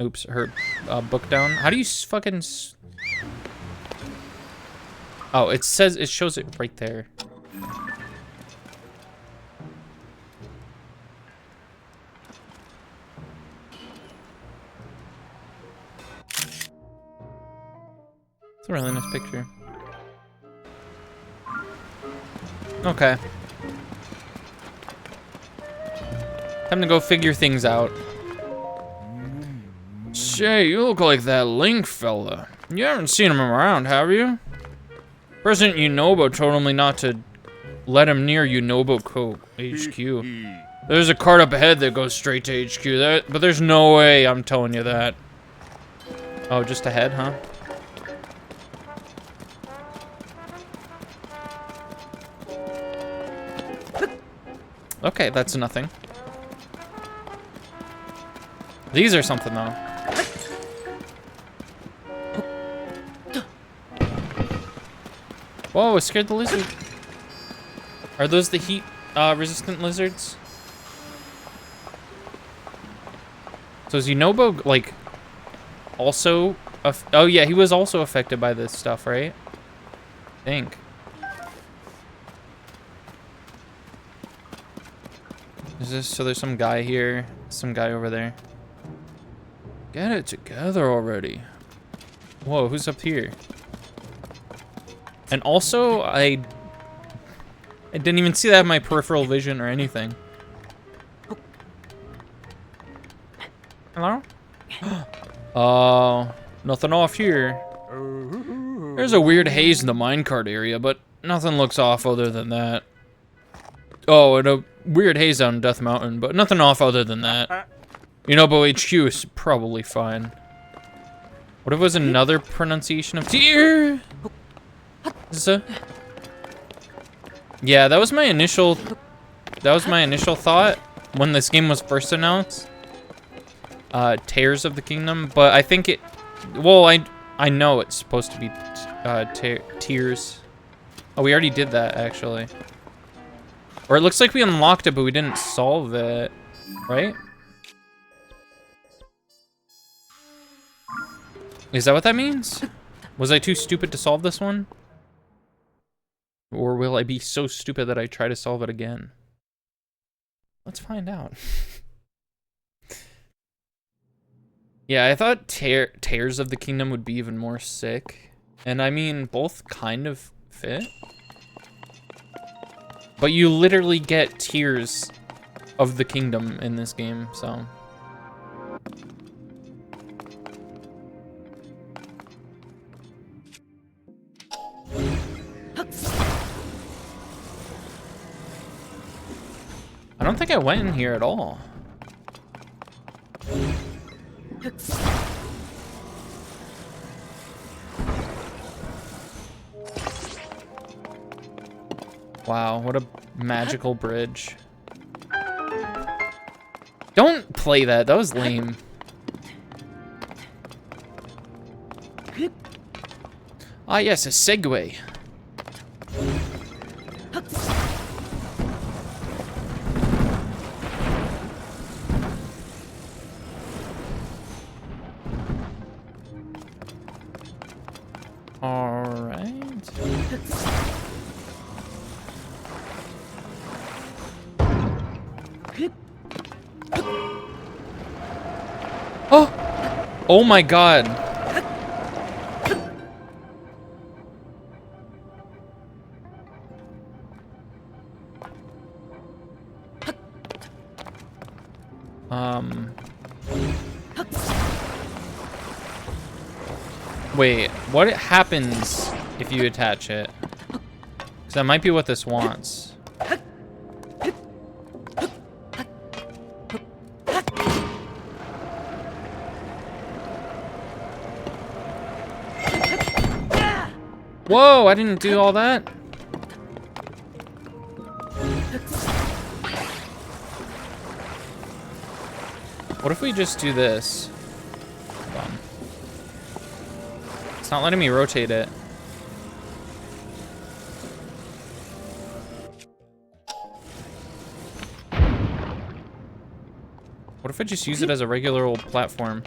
oops, her book down? How do you fucking... Oh, it shows it right there. It's a really nice picture. Okay. Time to go figure things out. Say, you look like that Link fella. You haven't seen him around, have you? President Yunobo told me not to let him near Yunobo HQ. There's a cart up ahead that goes straight to HQ, but there's no way I'm telling you that. Oh, just ahead, huh? Okay, that's nothing. These are something, though. Whoa, it scared the lizard. Are those the heat resistant lizards? So is Yunobo, like, also... oh, yeah, he was also affected by this stuff, right? I think. Is this... So there's some guy here, some guy over there. Get it together already. Whoa, who's up here? And also, I didn't even see that in my peripheral vision or anything. Hello? Nothing off here. There's a weird haze in the minecart area, but nothing looks off other than that. Oh, and a weird haze on Death Mountain, but nothing off other than that. Yunobo HQ is probably fine. What if it was another pronunciation of tear? Yeah, that was my initial thought when this game was first announced. Tears of the Kingdom, but I think it, well, I know it's supposed to be tears. Oh, we already did that actually. Or it looks like we unlocked it, but we didn't solve it, right? Is that what that means? Was I too stupid to solve this one? Or will I be so stupid that I try to solve it again? Let's find out. Yeah, I thought Tears of the Kingdom would be even more sick. And I mean, both kind of fit. But you literally get Tears of the Kingdom in this game, so... I don't think I went in here at all. Wow, what a magical bridge. Don't play that, that was lame. Ah, yes, a Segway. All right. Oh! Oh my god. Wait, what happens if you attach it? Because that might be what this wants. Whoa, I didn't do all that. What if we just do this? Hold on. It's not letting me rotate it. What if I just use it as a regular old platform?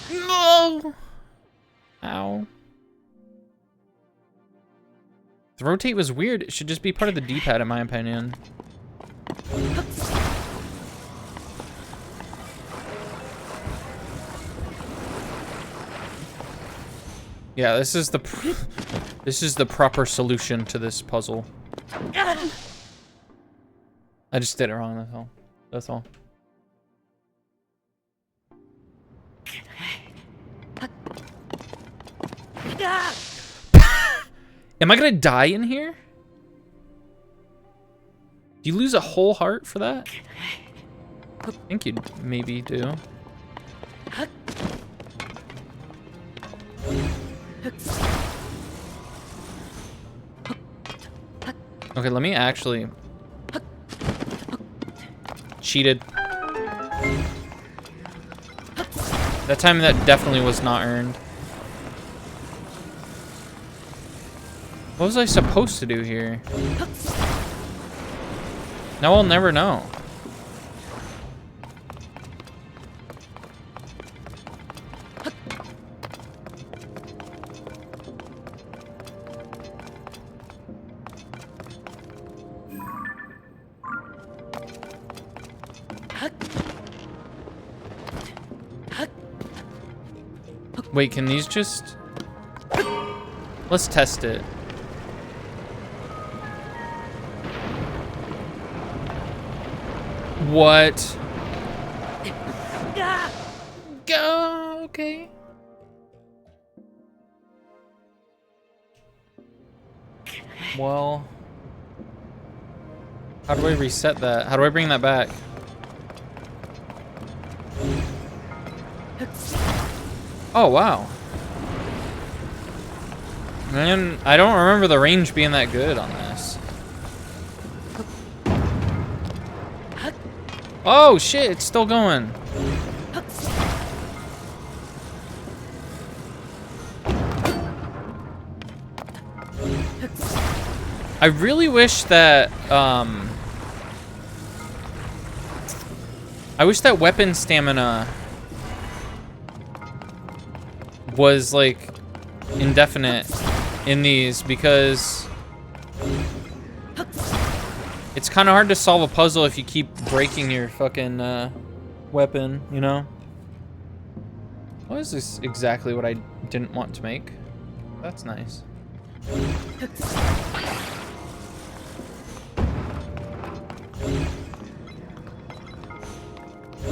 No! Ow. The rotate was weird. It should just be part of the D-pad, in my opinion. Yeah, this is the proper solution to this puzzle. I just did it wrong. That's all. That's all. Am I gonna die in here? Do you lose a whole heart for that? I think you'd maybe do. Okay, let me actually... Cheated. That time that definitely was not earned. What was I supposed to do here? Now I'll never know. Wait, can these just... Let's test it. What? Go, okay. Well, how do I reset that? How do I bring that back? Oh, wow. Man, I don't remember the range being that good on this. Oh shit, it's still going. I really wish that, I wish that weapon stamina was like indefinite in these, because it's kind of hard to solve a puzzle if you keep breaking your fucking weapon, you know? What is this exactly what I didn't want to make? That's nice.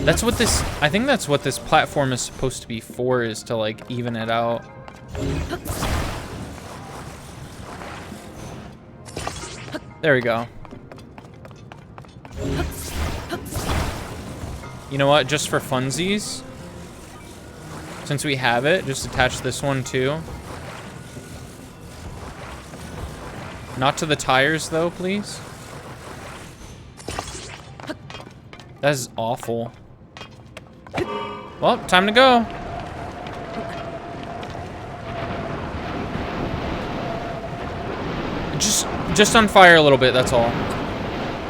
That's what this, I think that's what this platform is supposed to be for, is to like even it out. There we go. You know what, just for funsies, since we have it, just attach this one too. Not to the tires though, please. That is awful. Well, time to go. just on fire a little bit, that's all.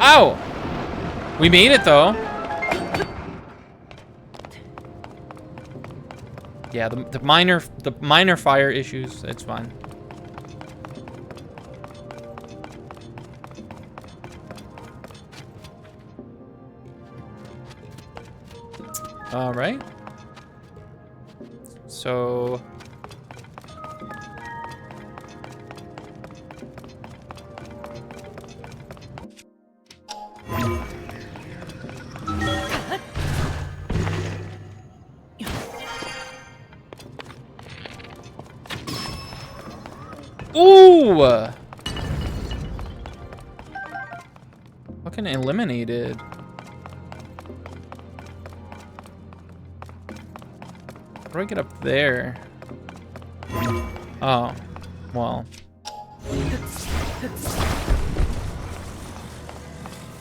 Ow! We made it, though. Yeah, the minor fire issues, it's fine. All right. So... Ooh! Fucking eliminated. How do I get up there? Oh, well.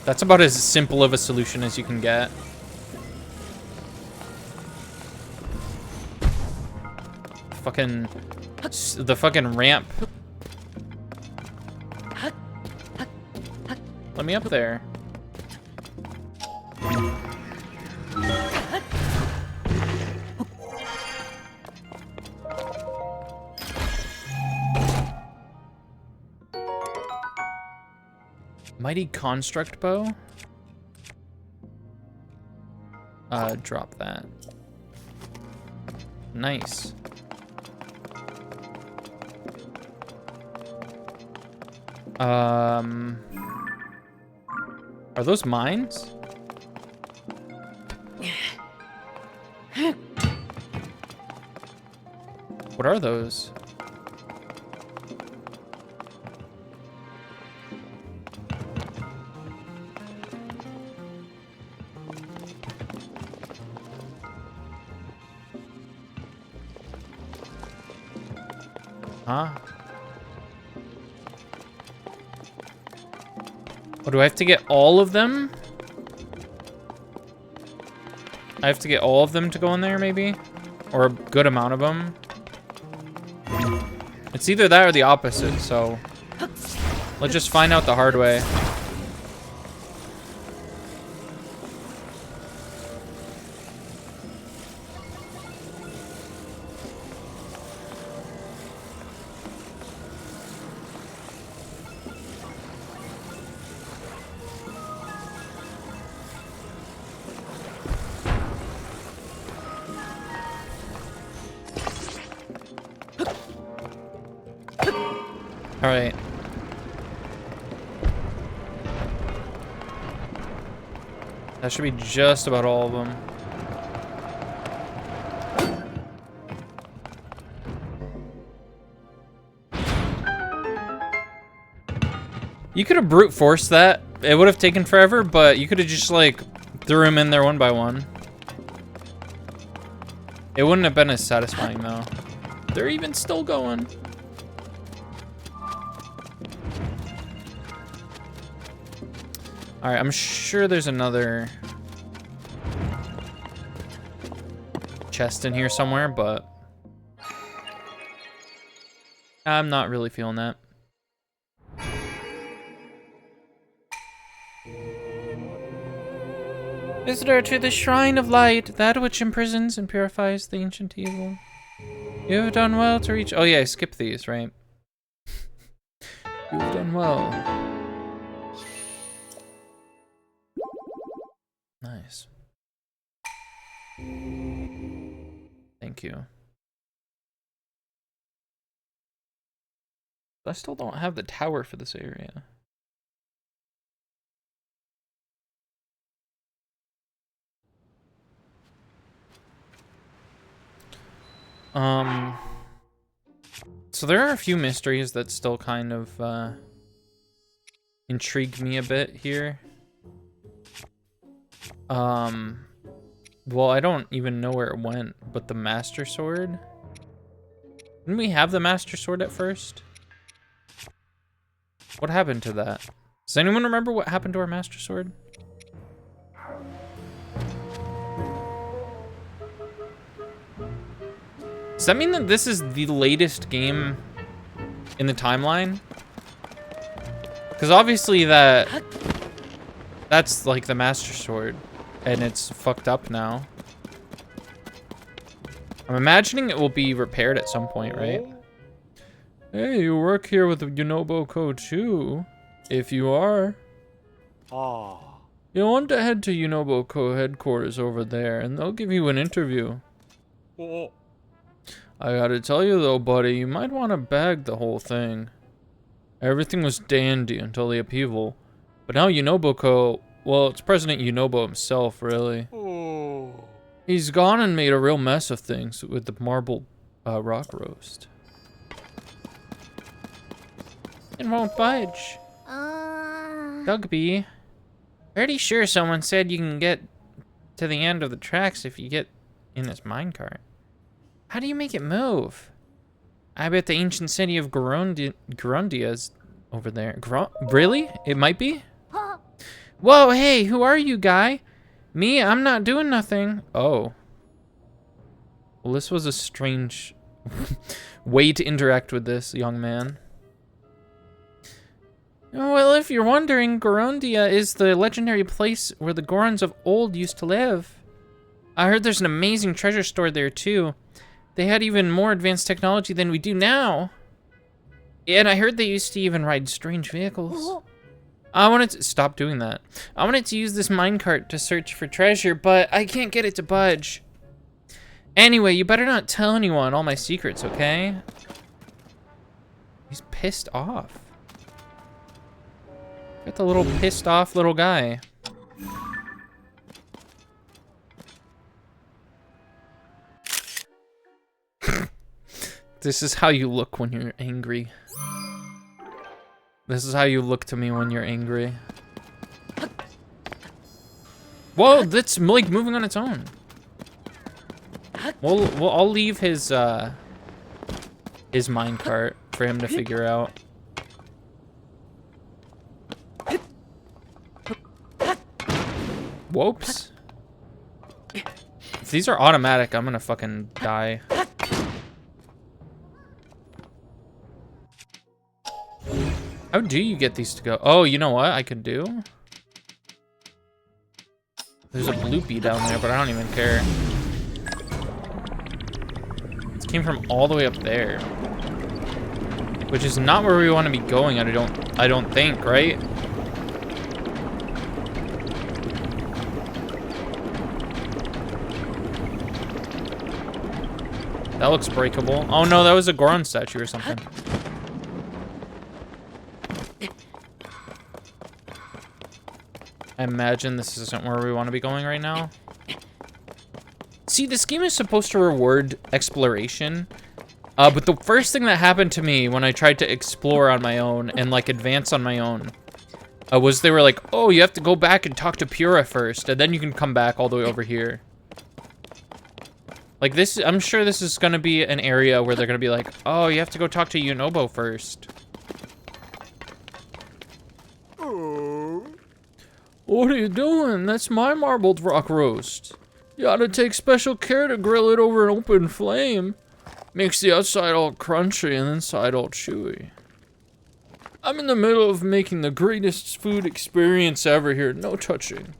That's about as simple of a solution as you can get. The fucking ramp. Let me up there. Mighty construct bow? Drop that. Nice. Are those mines? What are those? Huh? Oh, do I have to get all of them? I have to get all of them to go in there, maybe? Or a good amount of them? It's either that or the opposite, so... let's just find out the hard way. All right. That should be just about all of them. You could have brute forced that. It would have taken forever, but you could have just like threw them in there one by one. It wouldn't have been as satisfying though. They're even still going. All right, I'm sure there's another chest in here somewhere, but I'm not really feeling that. Visitor to the Shrine of Light, that which imprisons and purifies the ancient evil. You have done well to reach... Oh yeah, I skipped these, right? You have done well. Nice. Thank you. I still don't have the tower for this area. So there are a few mysteries that still kind of intrigue me a bit here. Well, I don't even know where it went, but the Master Sword? Didn't we have the Master Sword at first? What happened to that? Does anyone remember what happened to our Master Sword? Does that mean that this is the latest game in the timeline? Because obviously that's like the Master Sword, and it's fucked up now. I'm imagining it will be repaired at some point, right? Hey, you work here with Yunobo Co. too? If you are. You'll want to head to Yunobo Co. headquarters over there, and they'll give you an interview. I gotta tell you though, buddy, you might want to bag the whole thing. Everything was dandy until the upheaval. But now Yunobo Co., well, it's President Yunobo himself, really. He's gone and made a real mess of things with the marble rock roast. It won't budge. Dugby. Pretty sure someone said you can get to the end of the tracks if you get in this minecart. How do you make it move? I bet the ancient city of Gerundia's over there. Really? It might be? Whoa, hey, who are you, guy? Me? I'm not doing nothing. Oh. Well, this was a strange way to interact with this young man. Well, if you're wondering, Gerundia is the legendary place where the Gorons of old used to live. I heard there's an amazing treasure store there, too. They had even more advanced technology than we do now. Yeah, and I heard they used to even ride strange vehicles. I wanted to stop doing that. I wanted to use this minecart to search for treasure, but I can't get it to budge. Anyway, you better not tell anyone all my secrets, okay? He's pissed off. Got the little pissed off little guy. This is how you look when you're angry. This is how you look to me when you're angry. Whoa, that's like moving on its own. I'll leave his minecart for him to figure out. Whoops. If these are automatic, I'm gonna fucking die. How do you get these to go? Oh, you know what I could do? There's a bloopy down there, but I don't even care. It came from all the way up there. Which is not where we want to be going, I don't think, right? That looks breakable. Oh no, that was a Goron statue or something. I imagine this isn't where we want to be going right now. See, this game is supposed to reward exploration. But the first thing that happened to me when I tried to explore on my own and like advance on my own was they were like, oh, you have to go back and talk to Pura first, and then you can come back all the way over here. Like this, I'm sure this is gonna be an area where they're gonna be like, oh, you have to go talk to Yunobo first. What are you doing? That's my marbled rock roast. You gotta take special care to grill it over an open flame. Makes the outside all crunchy and the inside all chewy. I'm in the middle of making the greatest food experience ever here. No touching.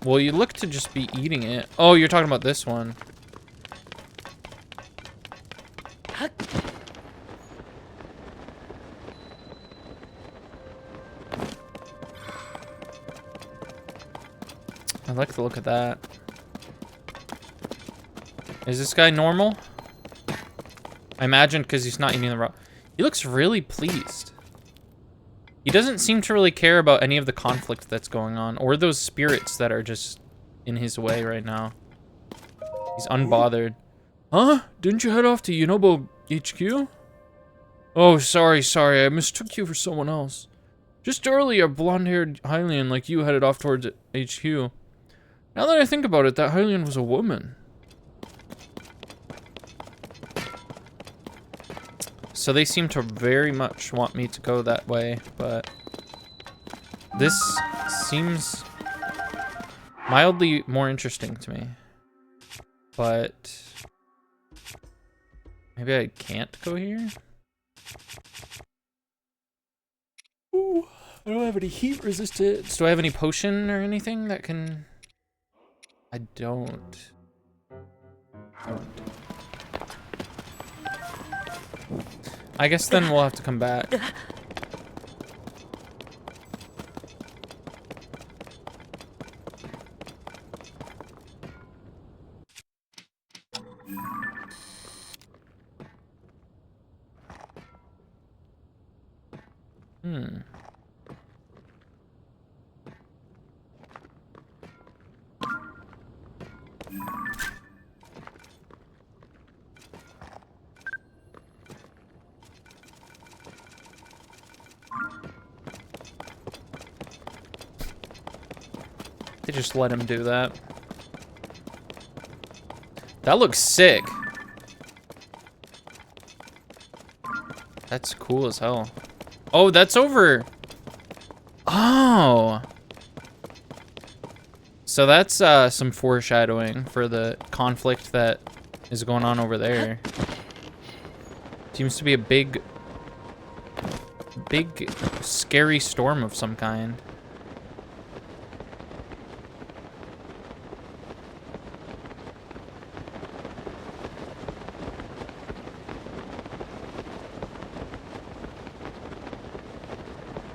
Well, you look to just be eating it. Oh, you're talking about this one. I like the look of that. Is this guy normal? I imagine because he's not eating the raw. He looks really pleased. He doesn't seem to really care about any of the conflict that's going on or those spirits that are just in his way right now. He's unbothered. Huh? Didn't you head off to Yunobo HQ? Oh, sorry. I mistook you for someone else. Just earlier, a blonde-haired Hylian like you headed off towards HQ. Now that I think about it, that Hylian was a woman. So they seem to very much want me to go that way, but this seems mildly more interesting to me. But maybe I can't go here? Ooh. I don't have any heat resistance. Do I have any potion or anything that can... I don't. I guess then we'll have to come back. They just let him do that. That looks sick. That's cool as hell. Oh, that's over. Oh. So that's some foreshadowing for the conflict that is going on over there. Seems to be a big, scary storm of some kind.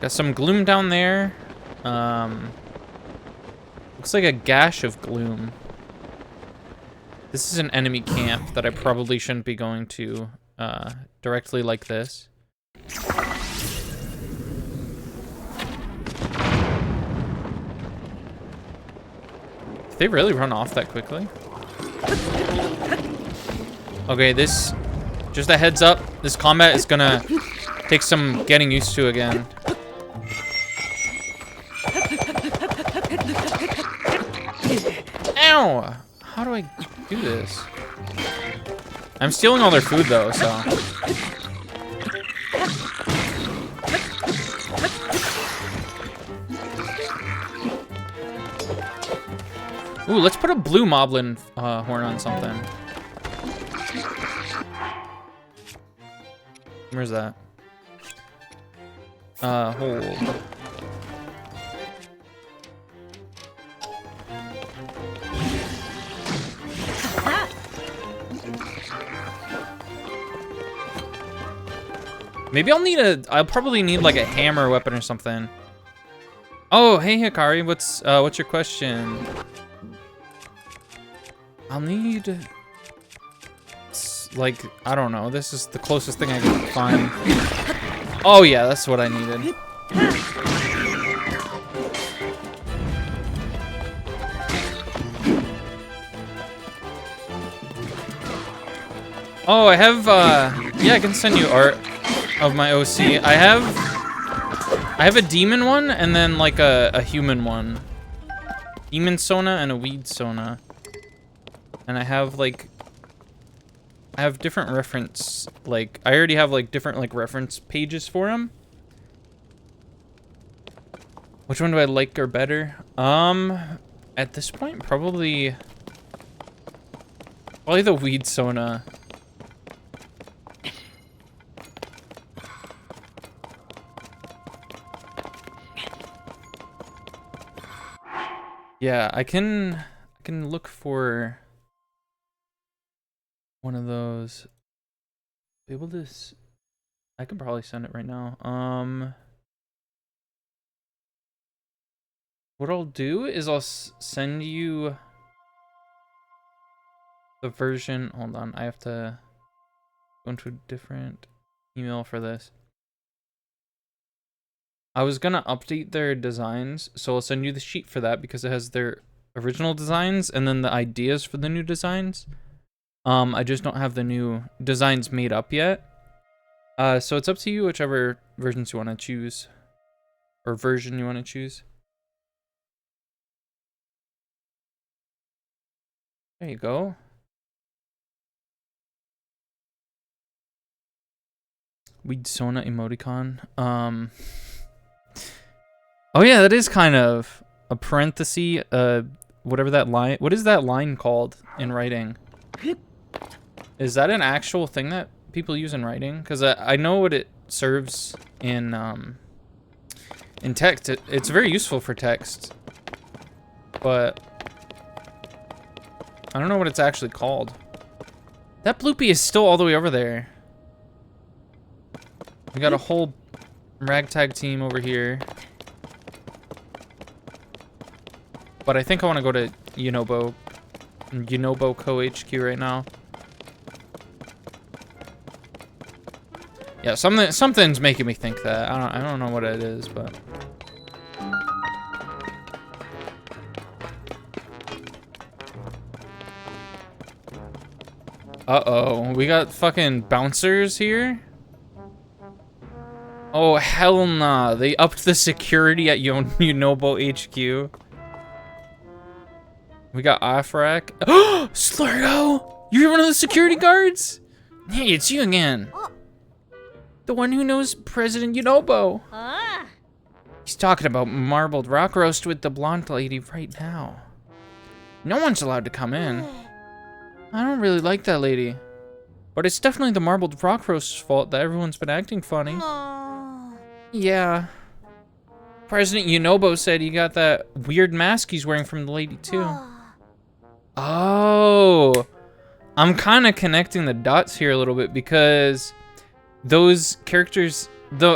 Got some gloom down there. Looks like a gash of gloom. This is an enemy camp that I probably shouldn't be going to directly like this. Did they really run off that quickly? Okay, this, just a heads up, this combat is gonna take some getting used to again. Ow! How do I do this? I'm stealing all their food though, so. Ooh, let's put a blue moblin horn on something. Where's that? Hold. Maybe I'll probably need like a hammer weapon or something. Oh, hey Hikari, what's your question? I'll need, like, I don't know, this is the closest thing I can find. Oh yeah, that's what I needed. Oh, I have, yeah, I can send you art of my OC. I have a demon one and then like a human one. Demon Sona and a weed Sona. And I have like, I have different reference, like, I already have like different like reference pages for them. Which one do I like or better? At this point, probably the weed Sona. Yeah, I can look for one of those. Be able to, I could probably send it right now. What I'll do is I'll send you the version. Hold on, I have to go into a different email for this. I was gonna update their designs, so I'll send you the sheet for that because it has their original designs and then the ideas for the new designs. I just don't have the new designs made up yet. So it's up to you whichever versions you want to choose. Or version you want to choose. There you go. Weed Sona emoticon. Oh yeah, that is kind of a parenthesis, whatever that line, what is that line called in writing? Is that an actual thing that people use in writing? Because I know what it serves in In text, it's very useful for text. But I don't know what it's actually called. That bloopy is still all the way over there. We got a whole ragtag team over here. But I think I want to go to Yunobo Co HQ right now. Yeah, something's making me think that. I don't know what it is, but uh-oh, we got fucking bouncers here? Oh, hell nah. They upped the security at Yunobo HQ. We got Afrak. Oh, Slurgo! You're one of the security guards? Hey, it's you again. The one who knows President Yunobo. He's talking about marbled rock roast with the blonde lady right now. No one's allowed to come in. I don't really like that lady. But it's definitely the marbled rock roast's fault that everyone's been acting funny. Yeah. President Yunobo said he got that weird mask he's wearing from the lady too. Oh. I'm kind of connecting the dots here a little bit because those characters, the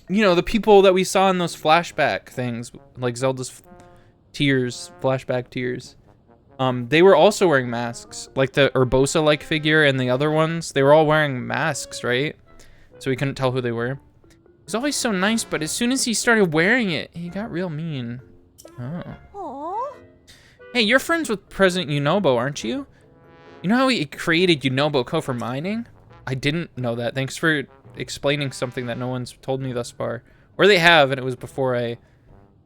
the people that we saw in those flashback things, like Zelda's tears, flashback tears, they were also wearing masks. Like the Urbosa-like figure and the other ones, they were all wearing masks, right? So we couldn't tell who they were. He's always so nice, but as soon as he started wearing it, he got real mean. Oh. Hey, you're friends with President Yunobo, aren't you? You know how he created Yunobo Co for mining? I didn't know that. Thanks for explaining something that no one's told me thus far. Or they have, and it was before I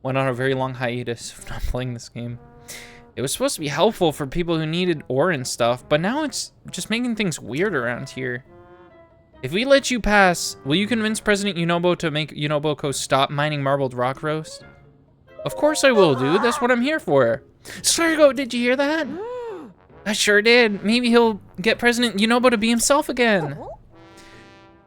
went on a very long hiatus of not playing this game. It was supposed to be helpful for people who needed ore and stuff, but now it's just making things weird around here. If we let you pass, will you convince President Yunobo to make Yunobo Co stop mining marbled rock roast? Of course I will, dude. That's what I'm here for. Slergo, did you hear that? I sure did. Maybe he'll get President Yunobo to be himself again.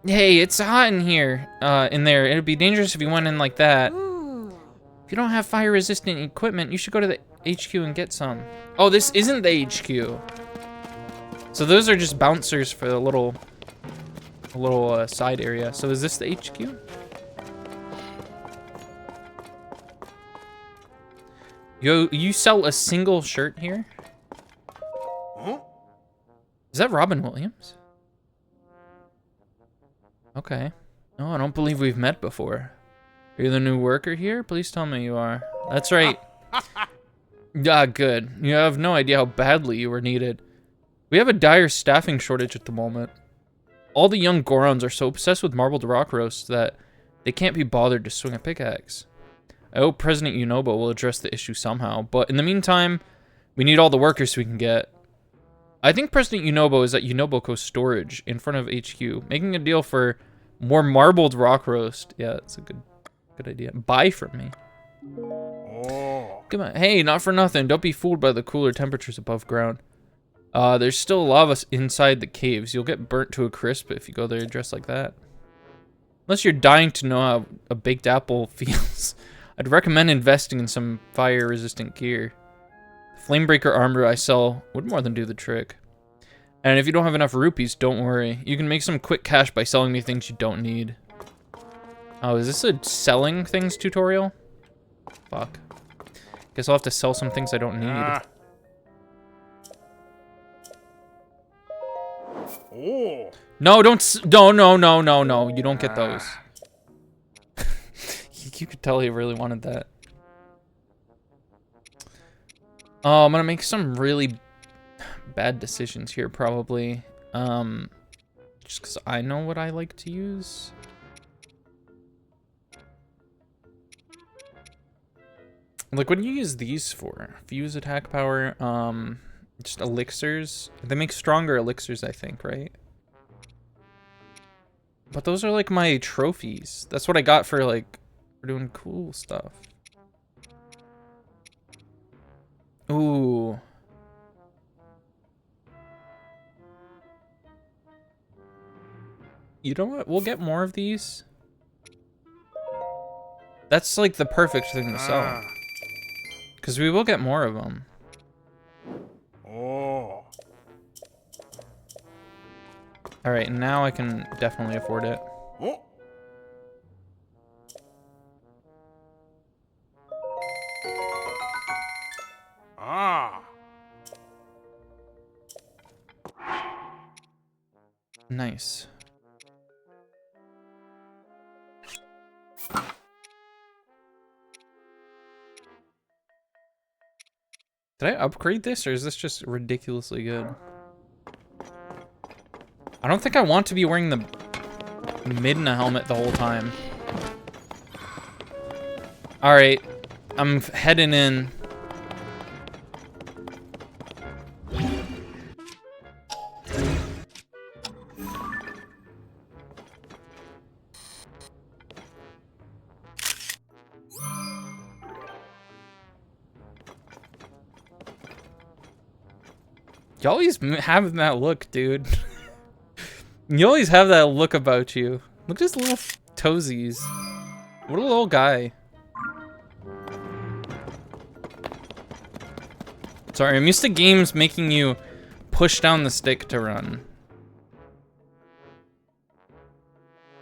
Hey, it's hot in here, in there. It'd be dangerous if you went in like that. If you don't have fire-resistant equipment, you should go to the HQ and get some. Oh, this isn't the HQ. So those are just bouncers for the little side area. So is this the HQ? You sell a single shirt here? Is that Robin Williams? Okay. No, I don't believe we've met before. Are you the new worker here? Please tell me you are. That's right. Good. You have no idea how badly you were needed. We have a dire staffing shortage at the moment. All the young Gorons are so obsessed with marbled rock roast that they can't be bothered to swing a pickaxe. I hope President Yunobo will address the issue somehow, but in the meantime, we need all the workers we can get. I think President Yunobo is at Yunobo Co storage in front of HQ, making a deal for more marbled rock roast. Yeah, that's a good idea. Buy from me. Come on. Hey, not for nothing. Don't be fooled by the cooler temperatures above ground. There's still lava inside the caves. You'll get burnt to a crisp if you go there dressed like that. Unless you're dying to know how a baked apple feels. I'd recommend investing in some fire-resistant gear. The Flamebreaker armor I sell would more than do the trick. And if you don't have enough rupees, don't worry. You can make some quick cash by selling me things you don't need. Oh, is this a selling things tutorial? Fuck. Guess I'll have to sell some things I don't need. Oh. No, no. You don't get those. You could tell he really wanted that. Oh, I'm gonna make some really bad decisions here, probably. Just because I know what I like to use. Like, what do you use these for? Fuse attack power, just elixirs. They make stronger elixirs, I think, right? But those are like my trophies. That's what I got for like, for doing cool stuff. Ooh. You know what? We'll get more of these. That's like the perfect thing to sell. Because we will get more of them. Oh. Alright, now I can definitely afford it. Oh. Ah. Nice. Did I upgrade this, or is this just ridiculously good? I don't think I want to be wearing the Midna helmet the whole time. Alright, I'm heading in. You always have that look, dude. You always have that look about you. Look at his little toesies. What a little guy. Sorry, I'm used to games making you push down the stick to run.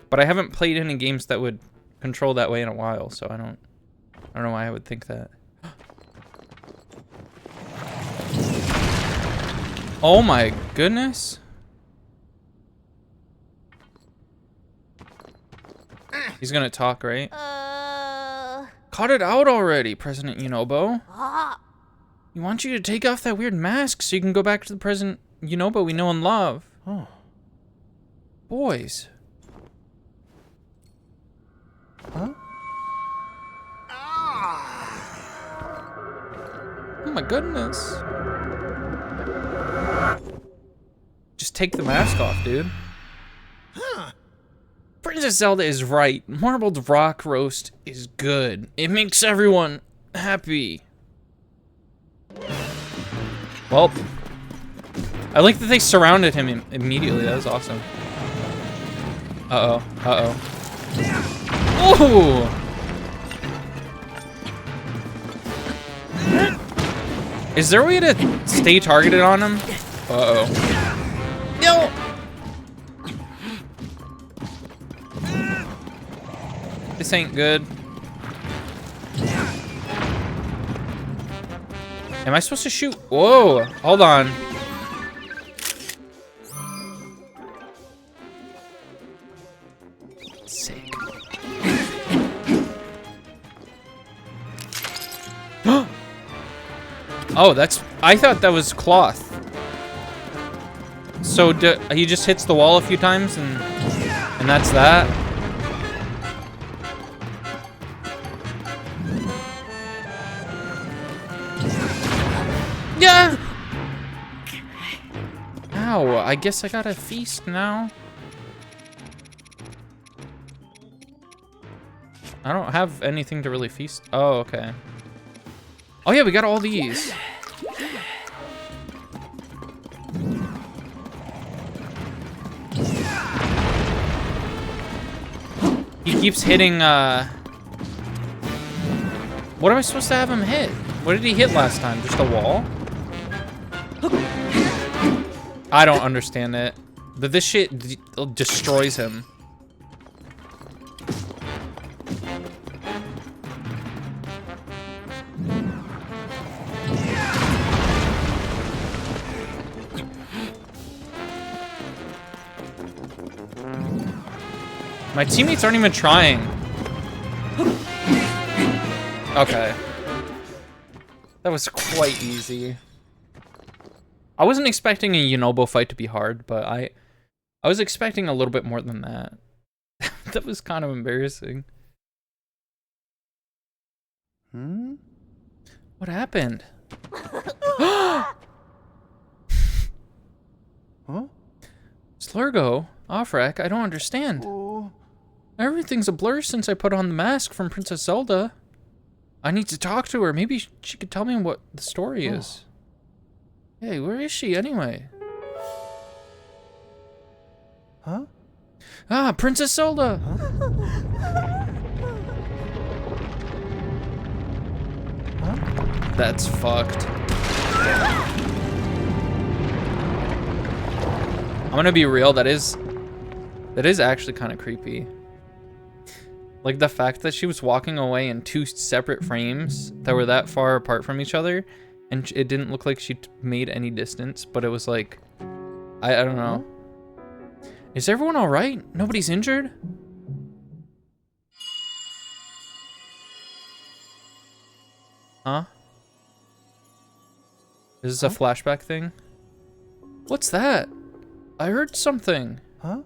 But I haven't played any games that would control that way in a while, so I don't know why I would think that. Oh my goodness. He's gonna talk, right? Cut it out already, President Yunobo. We want you to take off that weird mask so you can go back to the President Yunobo we know and love. Oh. Boys. Huh? Oh my goodness. Just take the mask off, dude. Princess Zelda is right. Marbled rock roast is good. It makes everyone happy. Well, I like that they surrounded him immediately. That was awesome. Uh-oh. Uh-oh. Oh! Is there a way to stay targeted on him? Uh-oh. No! This ain't good. Am I supposed to shoot? Whoa, hold on. Sick. Oh, I thought that was cloth. So he just hits the wall a few times and that's that? Yeah! Ow, I guess I gotta feast now. I don't have anything to really feast. Oh, okay. Oh yeah, we got all these. He keeps hitting, what am I supposed to have him hit? What did he hit last time? Just a wall? I don't understand it. But this shit destroys him. My teammates aren't even trying. Okay. That was quite easy. I wasn't expecting a Yunobo fight to be hard, but I was expecting a little bit more than that. That was kind of embarrassing. Hmm? What happened? Huh? Slurgo? Offrek, I don't understand. Oh. Everything's a blur since I put on the mask from Princess Zelda. I need to talk to her. Maybe she could tell me what the story is. Hey, where is she anyway? Huh? Ah, Princess Zelda! Huh? That's fucked. I'm gonna be real, that is actually kind of creepy. Like the fact that she was walking away in 2 separate frames that were that far apart from each other, and it didn't look like she made any distance, but it was like, I don't know. Is everyone all right? Nobody's injured? Huh? Is this a flashback thing? What's that? I heard something. Huh?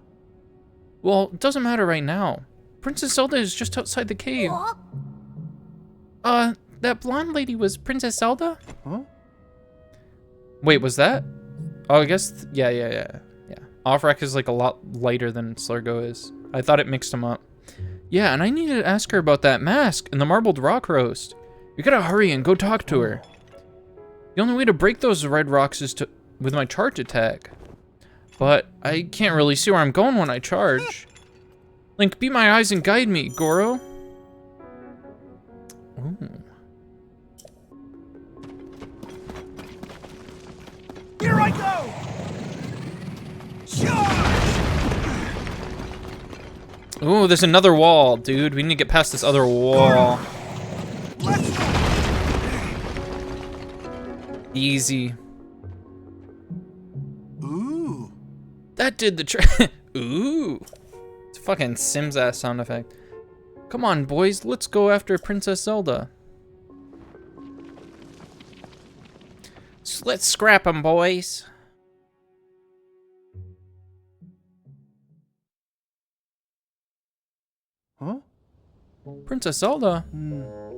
Well, it doesn't matter right now. Princess Zelda is just outside the cave. That blonde lady was Princess Zelda? Huh? Wait, was that? Oh, I guess, yeah. Offrack is like a lot lighter than Slurgo is. I thought it mixed them up. Yeah, and I needed to ask her about that mask and the marbled rock roast. You gotta hurry and go talk to her. The only way to break those red rocks is with my charge attack. But I can't really see where I'm going when I charge. Link, be my eyes and guide me, Goro. Ooh. Here I go! Charge! Ooh, there's another wall, dude. We need to get past this other wall. Let's go! Easy. Ooh. That did the trick. Ooh. It's a fucking Sims-ass sound effect. Come on, boys. Let's go after Princess Zelda. So let's scrap them, boys. Huh? Princess Zelda?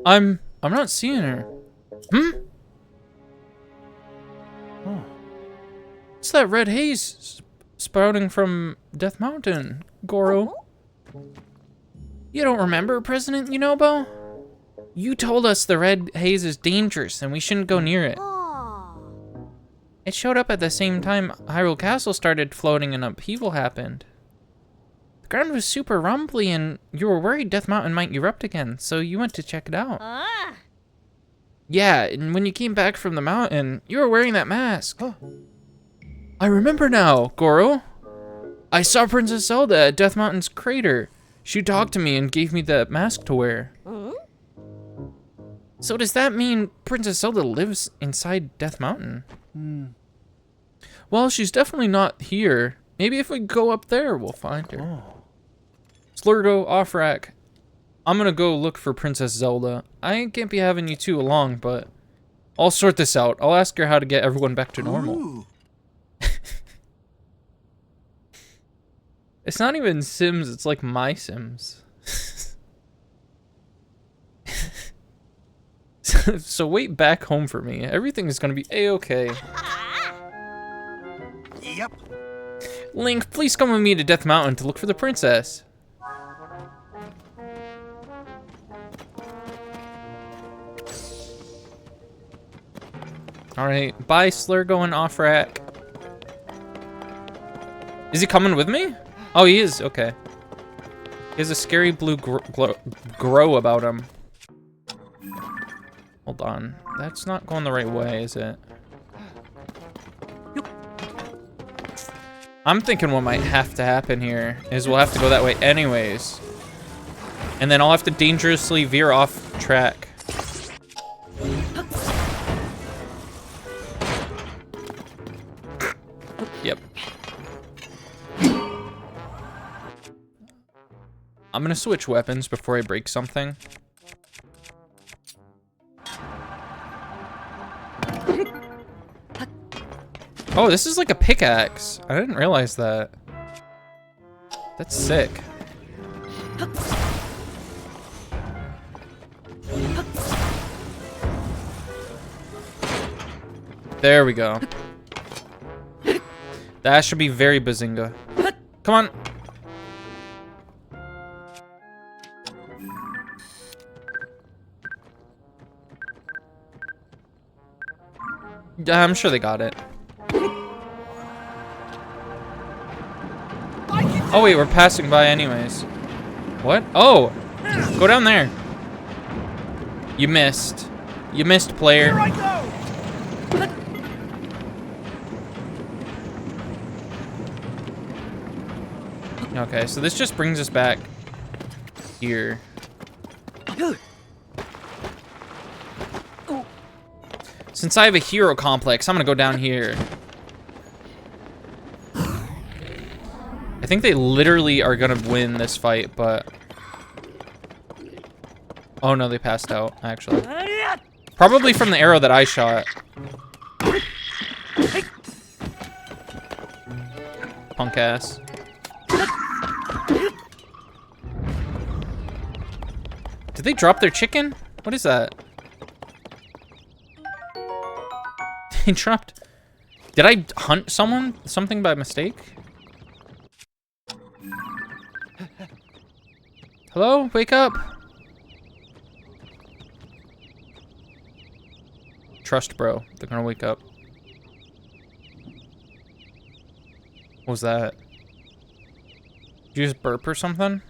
I'm not seeing her. Oh. It's that red haze sprouting from Death Mountain, Goro. You don't remember, President Yunobo? You told us the red haze is dangerous and we shouldn't go near it. It showed up at the same time Hyrule Castle started floating and upheaval happened. The ground was super rumbly and you were worried Death Mountain might erupt again, so you went to check it out. Yeah, and when you came back from the mountain, you were wearing that mask. Huh. I remember now, Goro. I saw Princess Zelda at Death Mountain's crater. She talked to me and gave me the mask to wear. So does that mean Princess Zelda lives inside Death Mountain? Well, she's definitely not here. Maybe if we go up there, we'll find her. Oh. Slurgo, Offrack. I'm gonna go look for Princess Zelda. I can't be having you two along, but I'll sort this out. I'll ask her how to get everyone back to normal. Ooh. It's not even Sims, it's like my Sims. So wait back home for me. Everything is gonna be a-okay. Yep. Link, please come with me to Death Mountain to look for the princess. Alright, bye Slurgo and Offrack. Is he coming with me? Oh, he is, okay. He has a scary blue glow about him. Hold on, that's not going the right way, is it? I'm thinking what might have to happen here is we'll have to go that way anyways. And then I'll have to dangerously veer off track. Yep. I'm gonna switch weapons before I break something. Oh, this is like a pickaxe. I didn't realize that. That's sick. There we go. That should be very Bazinga. Come on. I'm sure they got it. Oh wait, we're passing by anyways. What? Oh! Go down there. You missed. You missed, player. Here I go! Okay, so this just brings us back here. Since I have a hero complex, I'm gonna go down here. I think they literally are gonna win this fight, but... Oh no, they passed out, actually. Probably from the arrow that I shot. Punk ass. Did they drop their chicken? What is that? They dropped... Did I hunt something by mistake? Hello? Wake up! Trust, bro. They're gonna wake up. What was that? Did you just burp or something?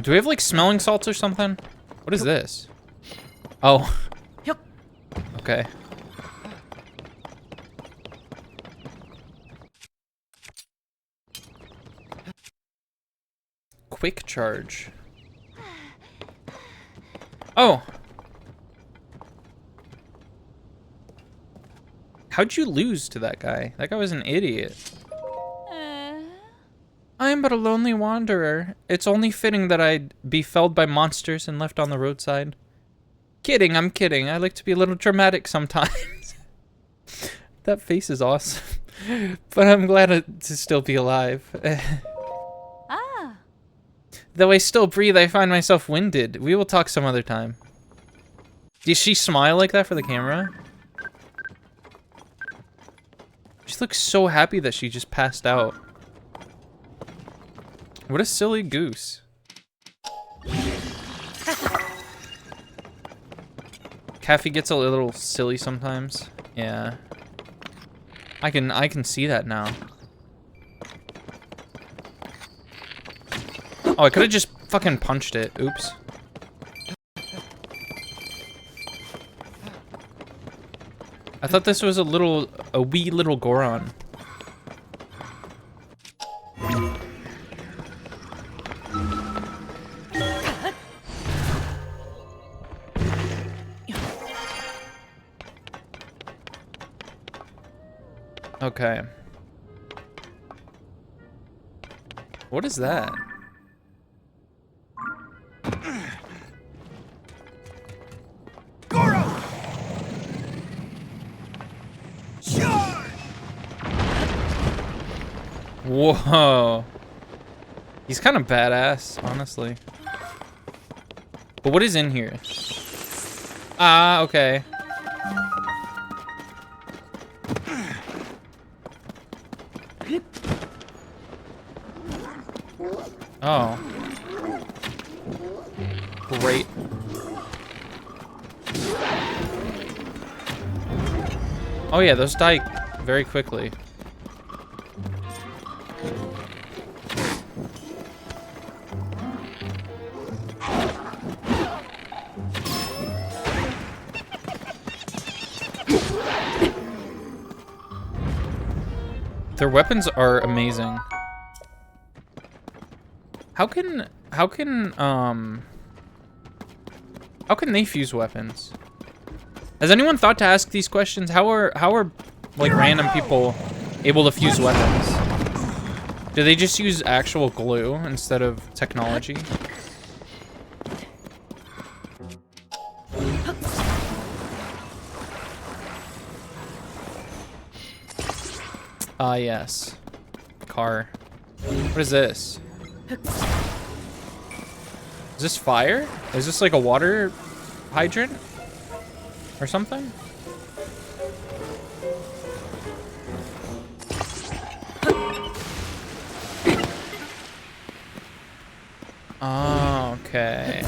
Do we have like smelling salts or something? What is this? Oh. Okay. Quick charge. Oh. How'd you lose to that guy? That guy was an idiot. I am but a lonely wanderer. It's only fitting that I'd be felled by monsters and left on the roadside. Kidding, I'm kidding. I like to be a little dramatic sometimes. That face is awesome. But I'm glad to still be alive. Though I still breathe, I find myself winded. We will talk some other time. Did she smile like that for the camera? She looks so happy that she just passed out. What a silly goose. Kathy gets a little silly sometimes. Yeah. I can see that now. Oh, I could have just fucking punched it. Oops. I thought this was a wee little Goron. Okay. What is that? Goro! Charge! Whoa. He's kind of badass, honestly. But what is in here? Ah, okay. Oh. Great. Oh yeah, those die very quickly. Their weapons are amazing. How can they fuse weapons? Has anyone thought to ask these questions? How are like random people able to fuse weapons? Do they just use actual glue instead of technology? Ah, yes. Car. What is this? Is this fire? Is this like a water hydrant? Or something? Oh, okay.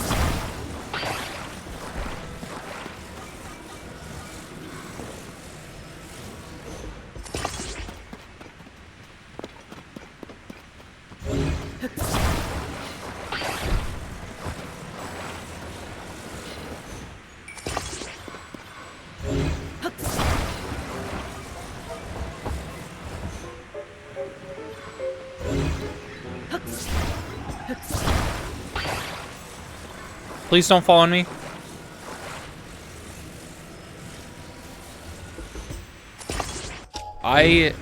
Please don't fall on me. I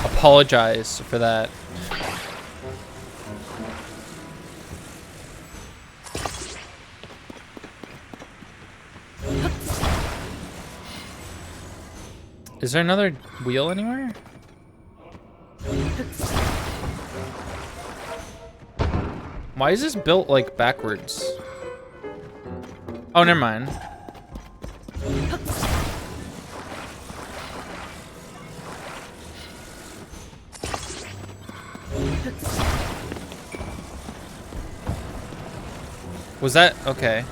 apologize for that. Is there another wheel anywhere? Why is this built like backwards? Oh, never mind. Was that okay?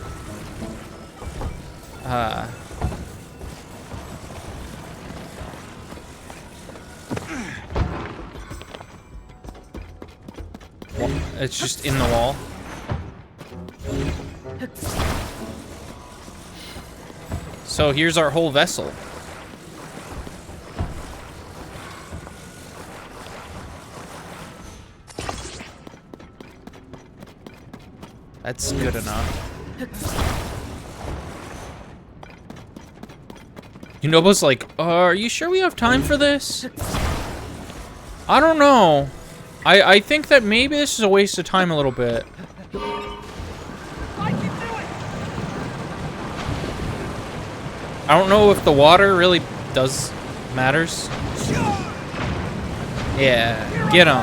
It's just in the wall. So here's our whole vessel. That's good enough. Yunobo's like, are you sure we have time for this? I don't know. I think that maybe this is a waste of time a little bit. I can do it! I don't know if the water really matters. Sure! Yeah, get him.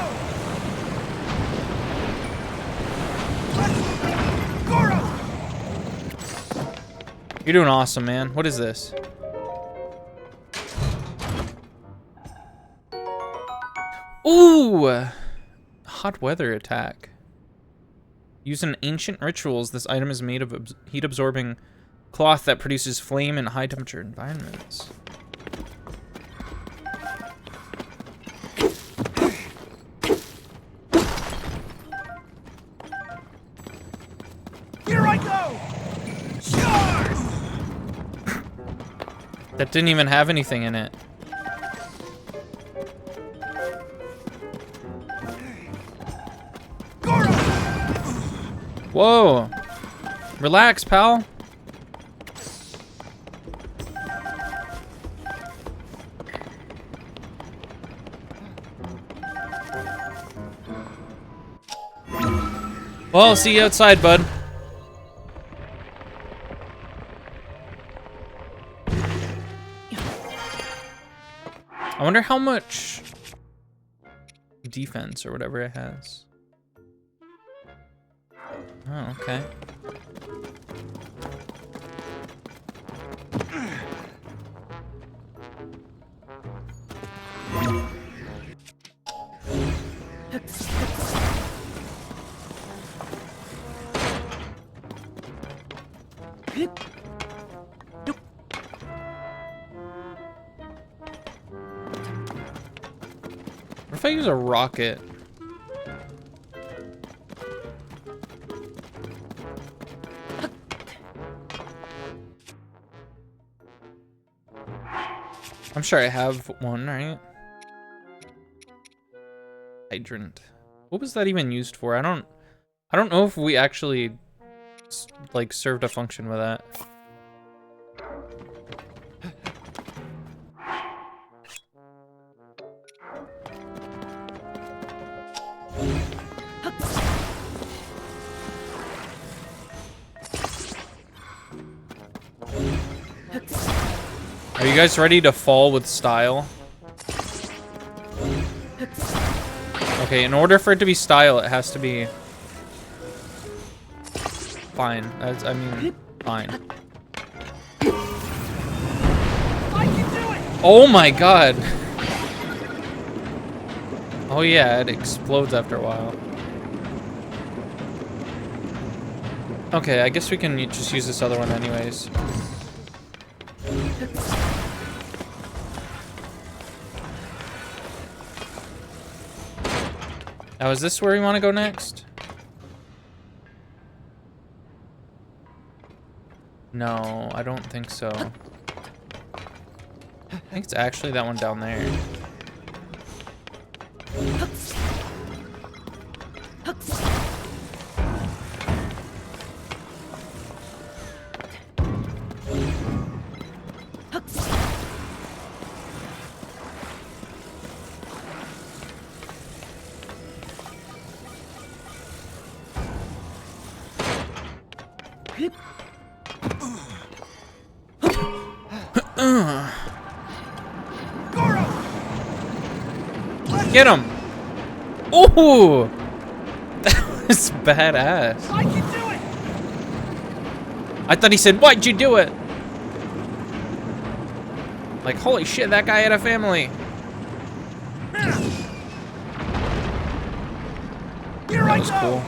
Goro! You're doing awesome, man. What is this? Ooh! Hot weather attack. Used in ancient rituals, this item is made of heat-absorbing cloth that produces flame in high-temperature environments. Here I go! Sure! That didn't even have anything in it. Whoa! Relax, pal. Well, see you outside, bud. I wonder how much defense or whatever it has. Oh, okay. What if I use a rocket? I'm sure I have one, right? Hydrant. What was that even used for? I don't know if we actually like served a function with that. Are you guys ready to fall with style? Okay, in order for it to be style, it has to be fine. I mean, fine. I can do it! Oh my god! Oh yeah, it explodes after a while. Okay, I guess we can just use this other one anyways. Now, is this where we want to go next? No, I don't think so. I think it's actually that one down there. Goro! Get him! Ooh! That was badass. I can do it! I thought he said, "Why'd you do it?" Like, holy shit, that guy had a family. Here That I was go! cool.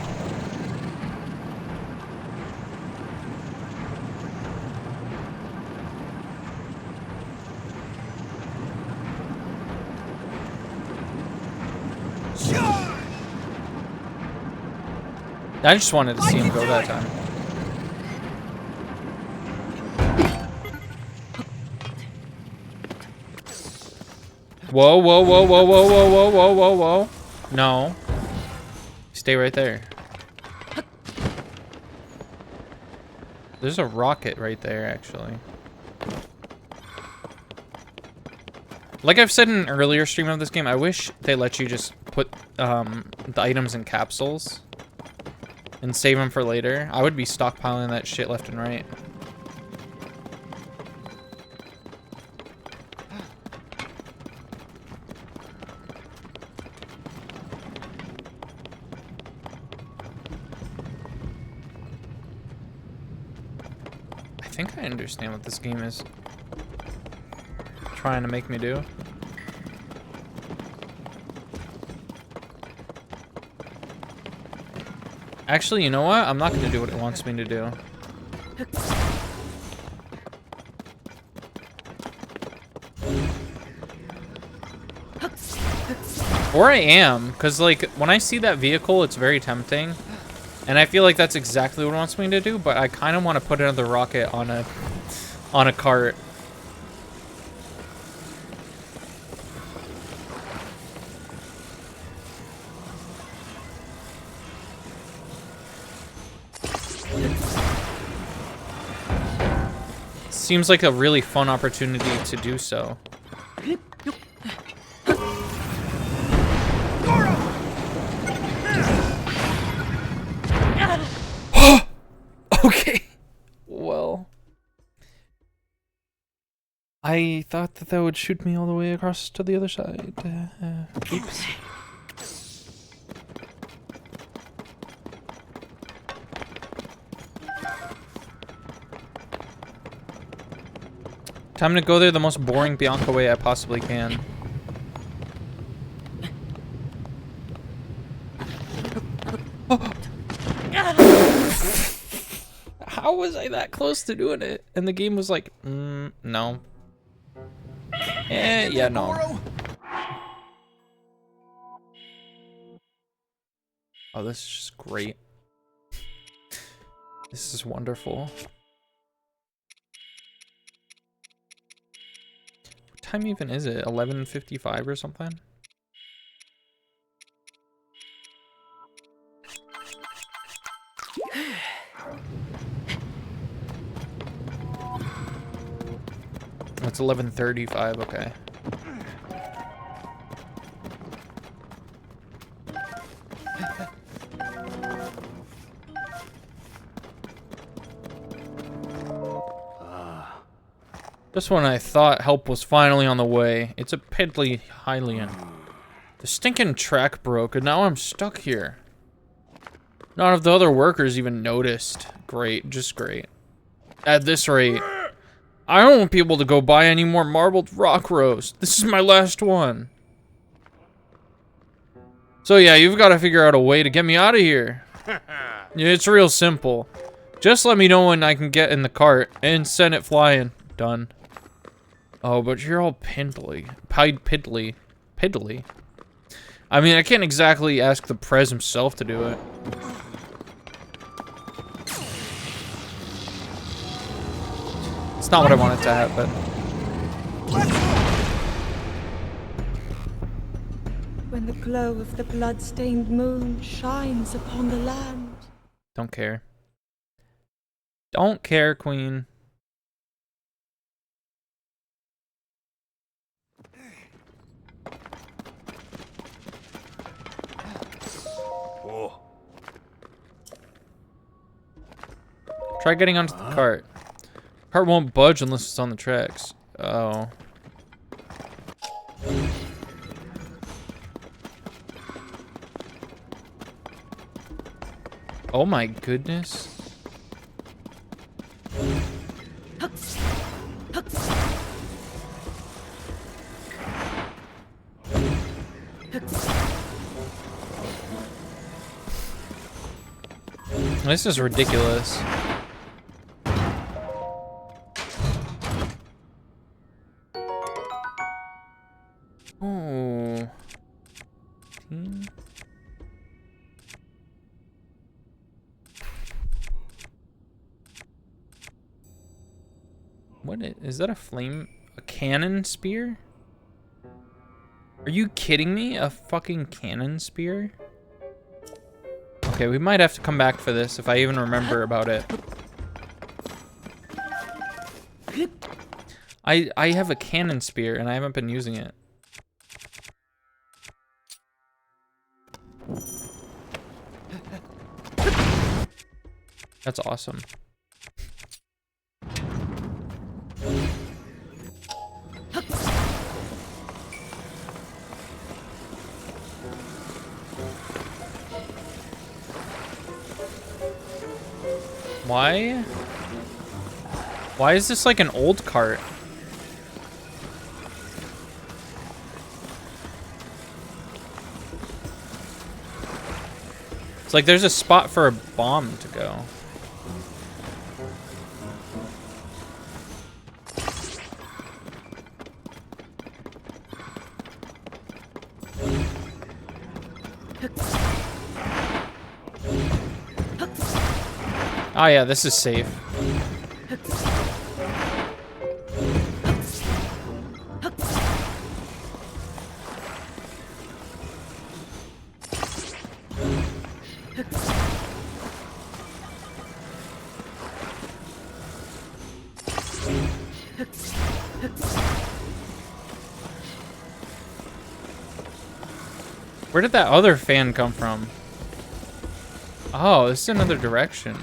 Charge! I just wanted to see him go that time. Whoa, whoa, whoa, whoa, whoa, whoa, whoa, whoa, whoa, whoa. No. Stay right there. There's a rocket right there, actually. Like I've said in an earlier stream of this game, I wish they let you just put the items in capsules and save them for later. I would be stockpiling that shit left and right. I think I understand what this game is trying to make me do. Actually, you know what? I'm not gonna do what it wants me to do. Or I am, because like when I see that vehicle, it's very tempting. And I feel like that's exactly what it wants me to do, but I kind of want to put another rocket on a cart. Seems like a really fun opportunity to do so. Okay. Well, I thought that would shoot me all the way across to the other side. Oops. Time to go there the most boring Bianca way I possibly can. How was I that close to doing it? And the game was like, no. Yeah, no. Oh, this is just great. This is wonderful. What time even is it? 11:55 or something? It's 11:35, okay. Just when I thought help was finally on the way, it's a piddly Hylian. The stinking track broke and now I'm stuck here. None of the other workers even noticed. Great, just great. At this rate, I don't want people to go buy any more marbled rock roast. This is my last one. So yeah, you've got to figure out a way to get me out of here. It's real simple. Just let me know when I can get in the cart and send it flying. Done. Oh, but you're all piddly. Piddly. I mean, I can't exactly ask the Prez himself to do it. It's not what I wanted to happen. When the glow of the blood-stained moon shines upon the land. Don't care. Don't care, Queen. Try getting onto the cart. Cart won't budge unless it's on the tracks. Oh. Oh my goodness. This is ridiculous. Oh. What is that? A flame? A cannon spear? Are you kidding me? A fucking cannon spear? Okay, we might have to come back for this if I even remember about it. I have a cannon spear and I haven't been using it. That's awesome. Why? Why is this like an old cart? It's like there's a spot for a bomb to go. Oh yeah, this is safe. Where did that other fan come from? Oh, this is another direction.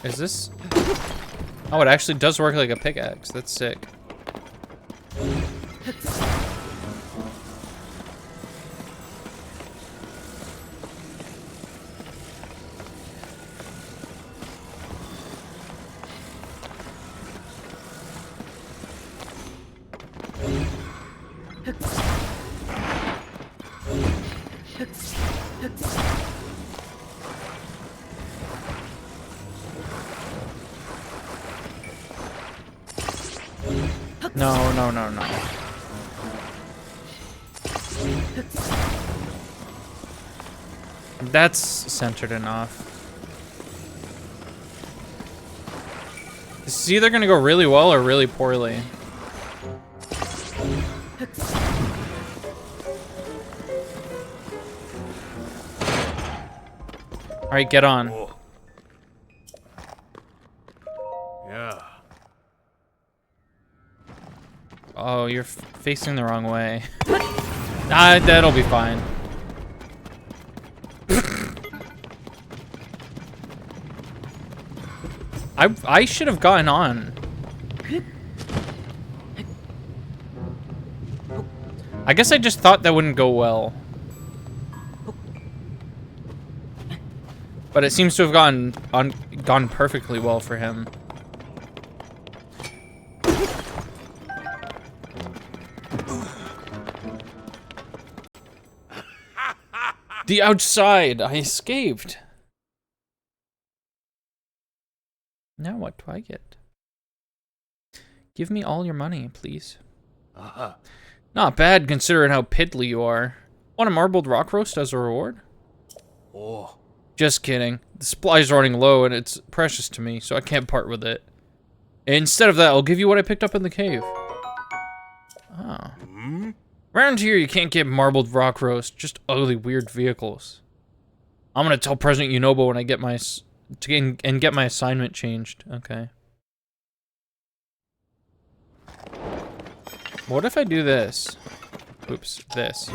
Is this? Oh, it actually does work like a pickaxe. That's sick. No, no, no, no. That's centered enough. This is either gonna go really well or really poorly. Alright, get on. Yeah. Oh, you're facing the wrong way. Ah, that'll be fine. I should have gotten on. I guess I just thought that wouldn't go well. But it seems to have gone perfectly well for him. The outside! I escaped! Now what do I get? Give me all your money, please. Not bad, considering how piddly you are. Want a marbled rock roast as a reward? Oh. Just kidding. The supply's running low and it's precious to me, so I can't part with it. Instead of that, I'll give you what I picked up in the cave. Oh. Around here, you can't get marbled rock roast, just ugly, weird vehicles. I'm gonna tell President Yunobo when I get my and get my assignment changed. Okay. What if I do this? Oops, this.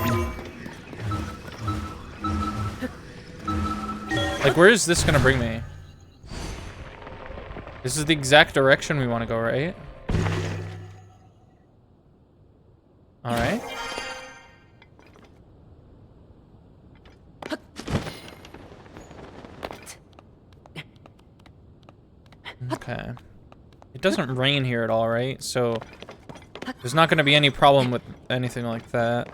Like, where is this gonna bring me? This is the exact direction we want to go, right? All right. Okay. It doesn't rain here at all, right? So there's not going to be any problem with anything like that.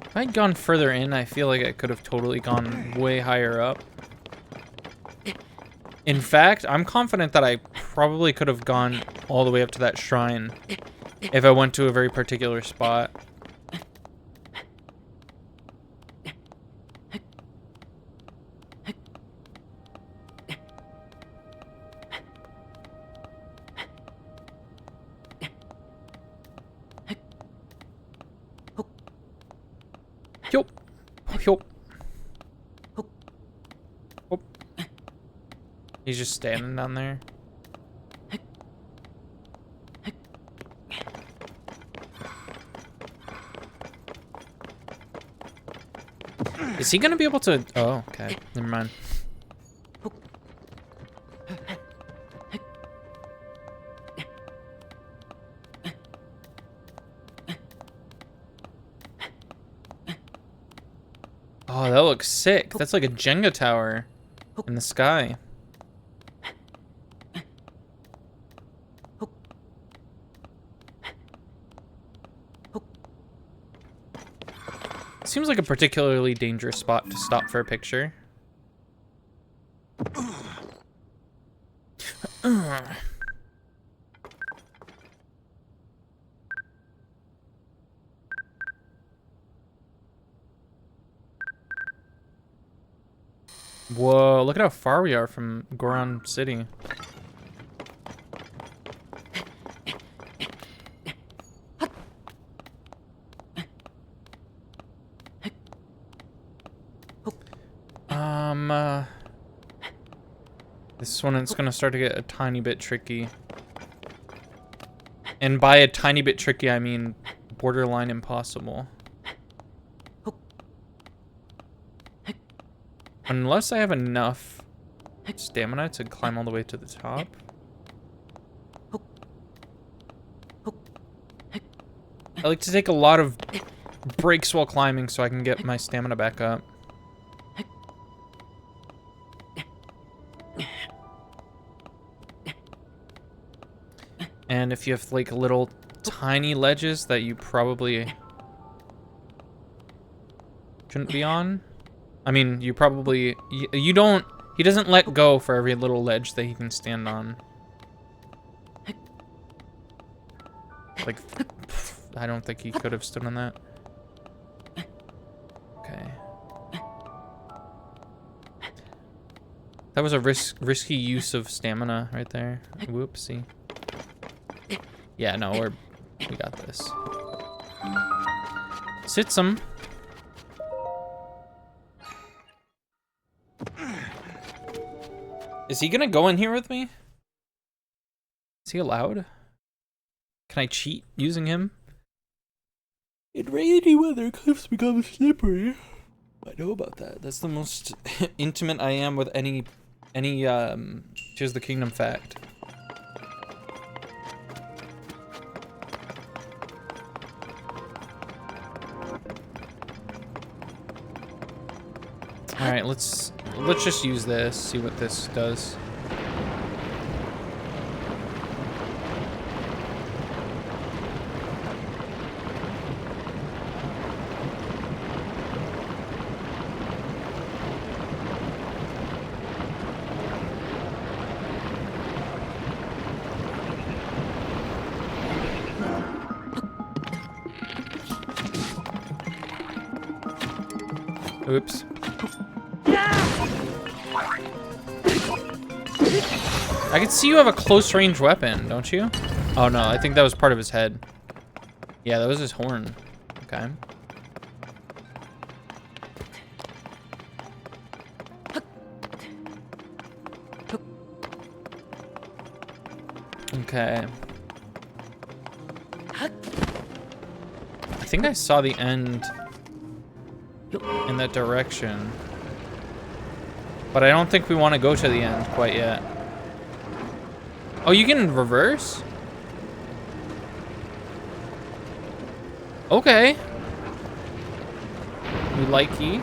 If I'd gone further in, I feel like I could have totally gone way higher up. In fact, I'm confident that I probably could have gone all the way up to that shrine if I went to a very particular spot. Yup. Yup. Oh. He's just standing down there. Is he gonna be able to? Oh, okay. Never mind. Oh, that looks sick. That's like a Jenga tower in the sky. Seems like a particularly dangerous spot to stop for a picture. Whoa, look at how far we are from Goron City. This one it's gonna start to get a tiny bit tricky. And by a tiny bit tricky, I mean borderline impossible. Unless I have enough stamina to climb all the way to the top. I like to take a lot of breaks while climbing so I can get my stamina back up. And if you have like little tiny ledges that you probably shouldn't be on. I mean, you probably, you don't, he doesn't let go for every little ledge that he can stand on. Like, I don't think he could have stood on that. Okay. That was a risky use of stamina right there. Whoopsie. Yeah, no, we got this. Sit some. Is he gonna go in here with me? Is he allowed? Can I cheat using him? In rainy weather, cliffs become slippery. I know about that. That's the most intimate I am with any Tears of the Kingdom fact. All right, let's just use this. See what this does. Oops. I can see you have a close range weapon, don't you? Oh no, I think that was part of his head. Yeah, that was his horn. Okay. Okay. I think I saw the end in that direction. But I don't think we want to go to the end quite yet. Oh, you can reverse? Okay. We likey.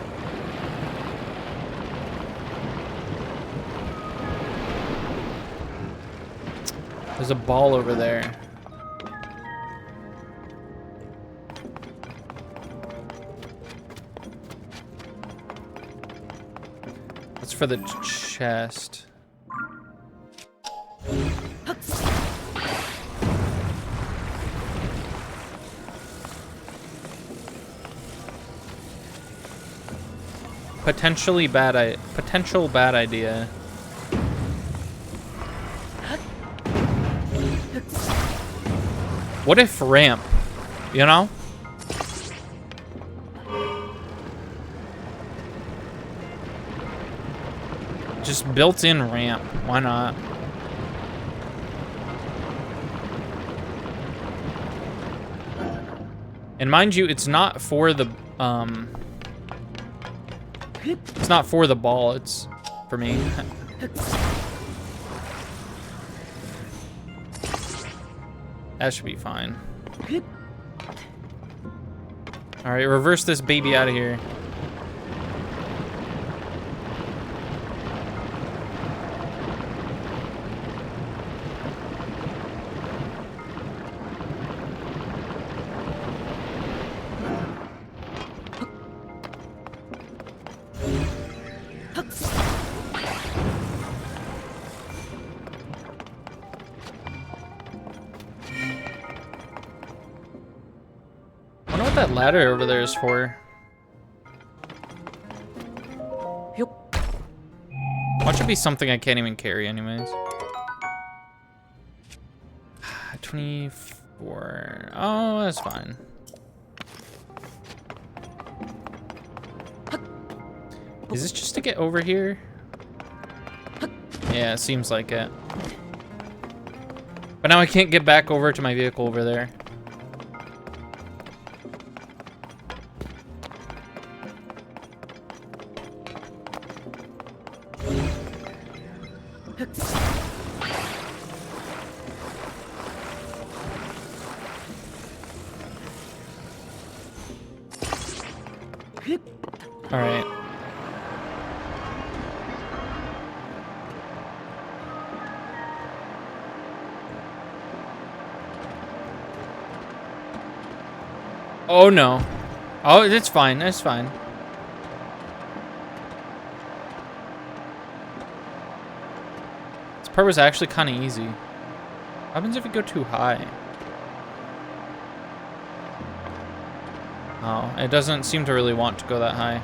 There's a ball over there. That's for the chest. Potential bad idea. What if ramp? You know? Just built-in ramp. Why not? And mind you, it's not for the it's not for the ball, it's for me. That should be fine. All right, reverse this baby out of here. I wonder what that ladder over there is for. Watch it be something I can't even carry anyways. 24. Oh, that's fine. Is this just to get over here? Yeah, it seems like it. But now I can't get back over to my vehicle over there. All right. Oh no. Oh, it's fine. That's fine. This part was actually kind of easy. What happens if you go too high? Oh, it doesn't seem to really want to go that high.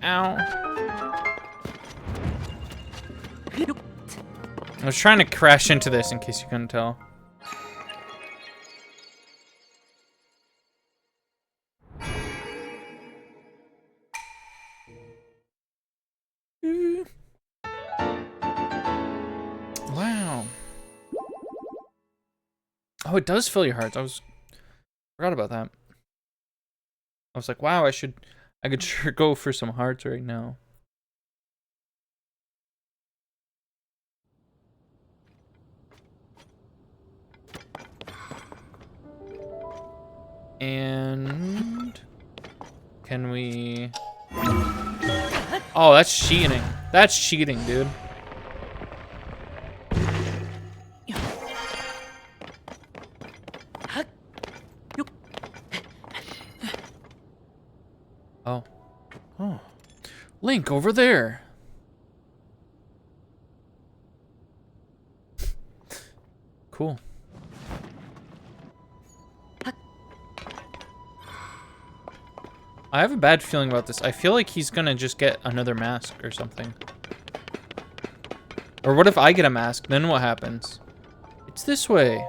Ow. I was trying to crash into this in case you couldn't tell. Wow. Oh, it does fill your hearts. Forgot about that. I was like, wow, I could sure go for some hearts right now. And can we? Oh, that's cheating. That's cheating, dude. Oh. Oh. Link over there. Cool. I have a bad feeling about this. I feel like he's gonna just get another mask or something. Or what if I get a mask? Then what happens? It's this way.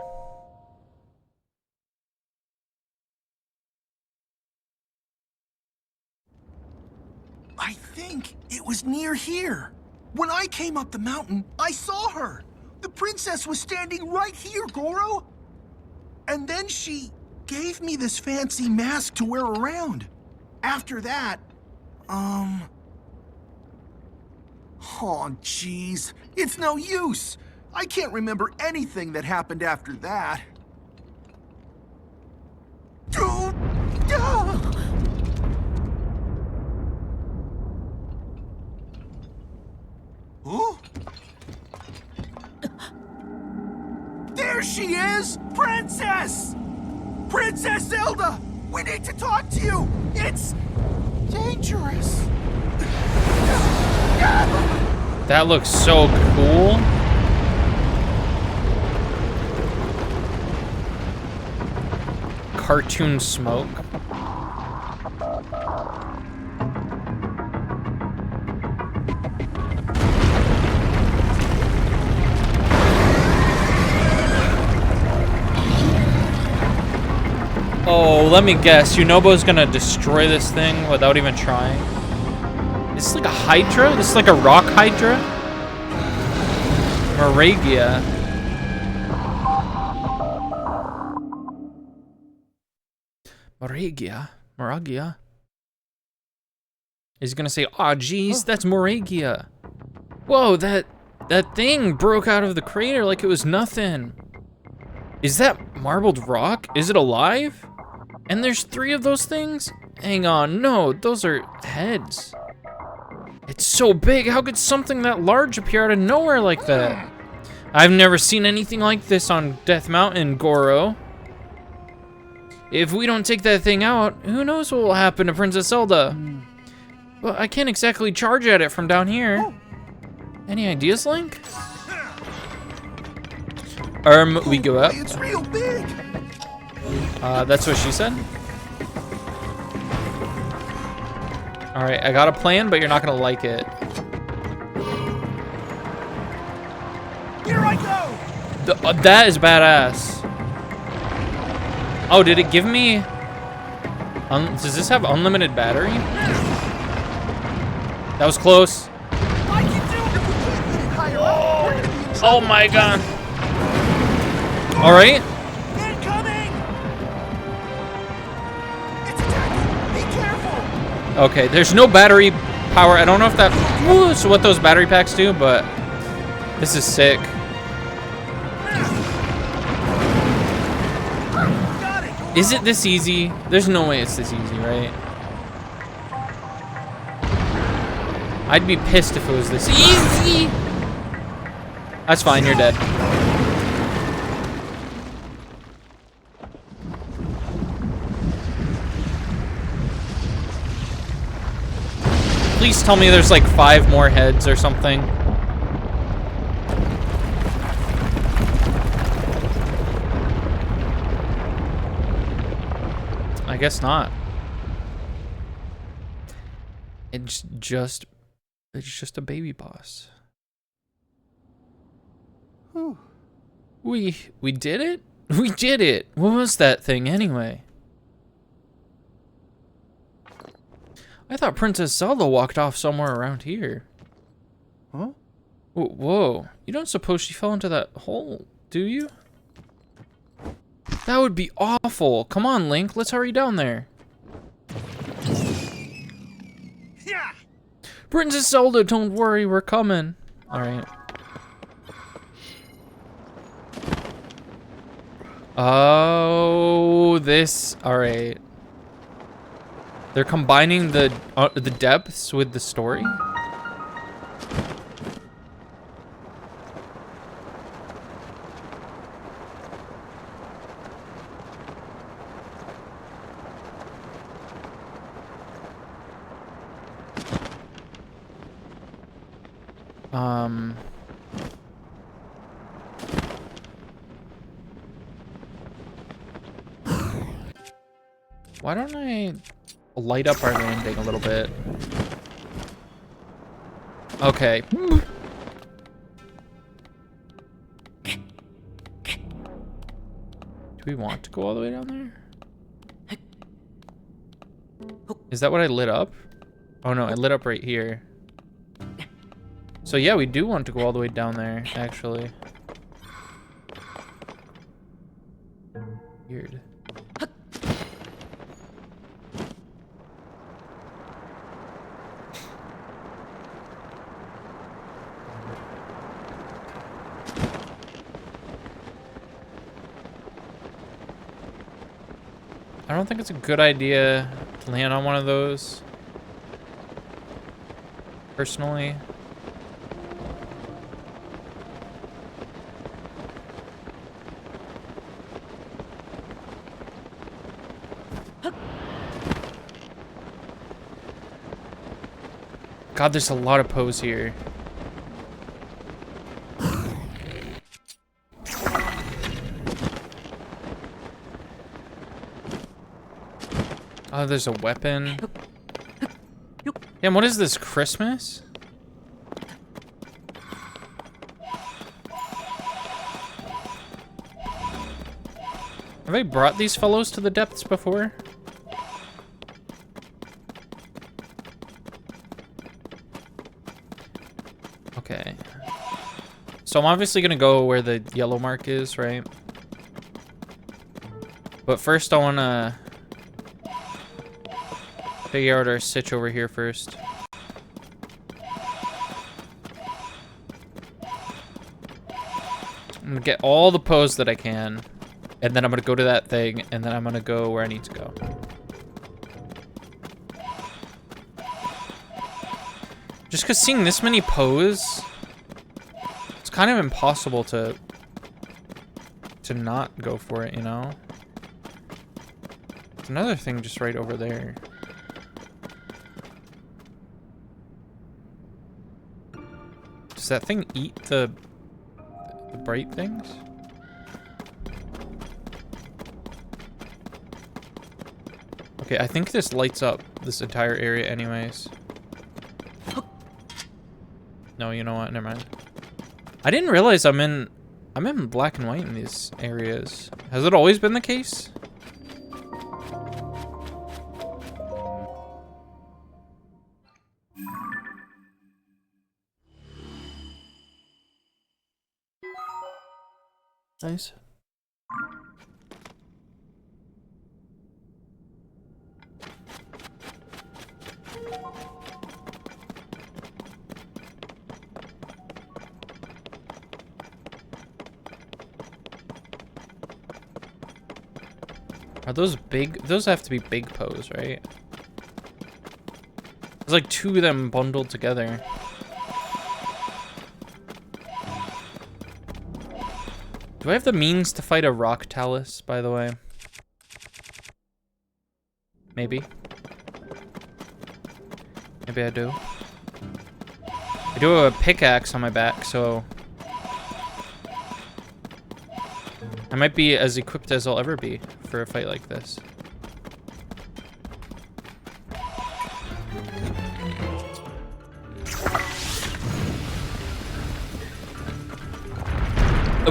I think it was near here. When I came up the mountain, I saw her. The princess was standing right here, Goro. And then she gave me this fancy mask to wear around. After that, oh, jeez. It's no use. I can't remember anything that happened after that. Dude! Huh? There she is! Princess! Princess Zelda! We need to talk to you! It's dangerous! That looks so cool. Cartoon smoke. Oh, let me guess. Yunobo's gonna destroy this thing without even trying. Is this like a Hydra? This is like a rock Hydra? Moragia. Moragia. He's gonna say, "Aw, geez, that's Moragia." Whoa, that thing broke out of the crater like it was nothing. Is that marbled rock? Is it alive? And there's 3 of those things? Hang on, no, those are heads. It's so big, how could something that large appear out of nowhere like that? I've never seen anything like this on Death Mountain, Goro. If we don't take that thing out, who knows what will happen to Princess Zelda? Well, I can't exactly charge at it from down here. Any ideas, Link? We go up. It's real big! That's what she said. All right, I got a plan, but you're not gonna like it. Here I go! That is badass. Oh, did it give me... does this have unlimited battery? That was close. I can do it! If we can't get it higher up, we're gonna be in trouble. Oh my god. All right. Incoming! It's attacking! Be careful! Okay, there's no battery power. I don't know if that... Ooh, so what those battery packs do, but this is sick. Got it! Is it this easy? There's no way it's this easy, right? I'd be pissed if it was this easy. That's fine, you're dead. Please tell me there's like 5 more heads or something. I guess not. It's just a baby boss. We did it? We did it. What was that thing anyway? I thought Princess Zelda walked off somewhere around here. Huh? Whoa. You don't suppose she fell into that hole, do you? That would be awful. Come on, Link. Let's hurry down there. Yeah! Princess Zelda, don't worry. We're coming. All right. Oh, this. All right. They're combining the depths with the story. Why don't I light up our landing a little bit. Okay. Do we want to go all the way down there? Is that what I lit up? Oh no, I lit up right here. So yeah, we do want to go all the way down there, actually. Weird. I don't think it's a good idea to land on one of those. Personally. God, there's a lot of pose here. Oh, there's a weapon. Damn, what is this, Christmas? Have I brought these fellows to the depths before? Okay. So I'm obviously gonna go where the yellow mark is, right? But first I wanna figure out our sitch over here first. I'm gonna get all the pose that I can, and then I'm gonna go to that thing, and then I'm gonna go where I need to go. Just because seeing this many pose, it's kind of impossible to not go for it, you know? There's another thing just right over there. Does that thing eat the bright things? Okay, I think this lights up this entire area anyways. No, you know what? Never mind. I didn't realize I'm in black and white in these areas. Has it always been the case? Nice. Are those big? Those have to be big pose, right? There's like two of them bundled together. Do I have the means to fight a rock talus, by the way? Maybe. Maybe I do. I do have a pickaxe on my back, so I might be as equipped as I'll ever be for a fight like this.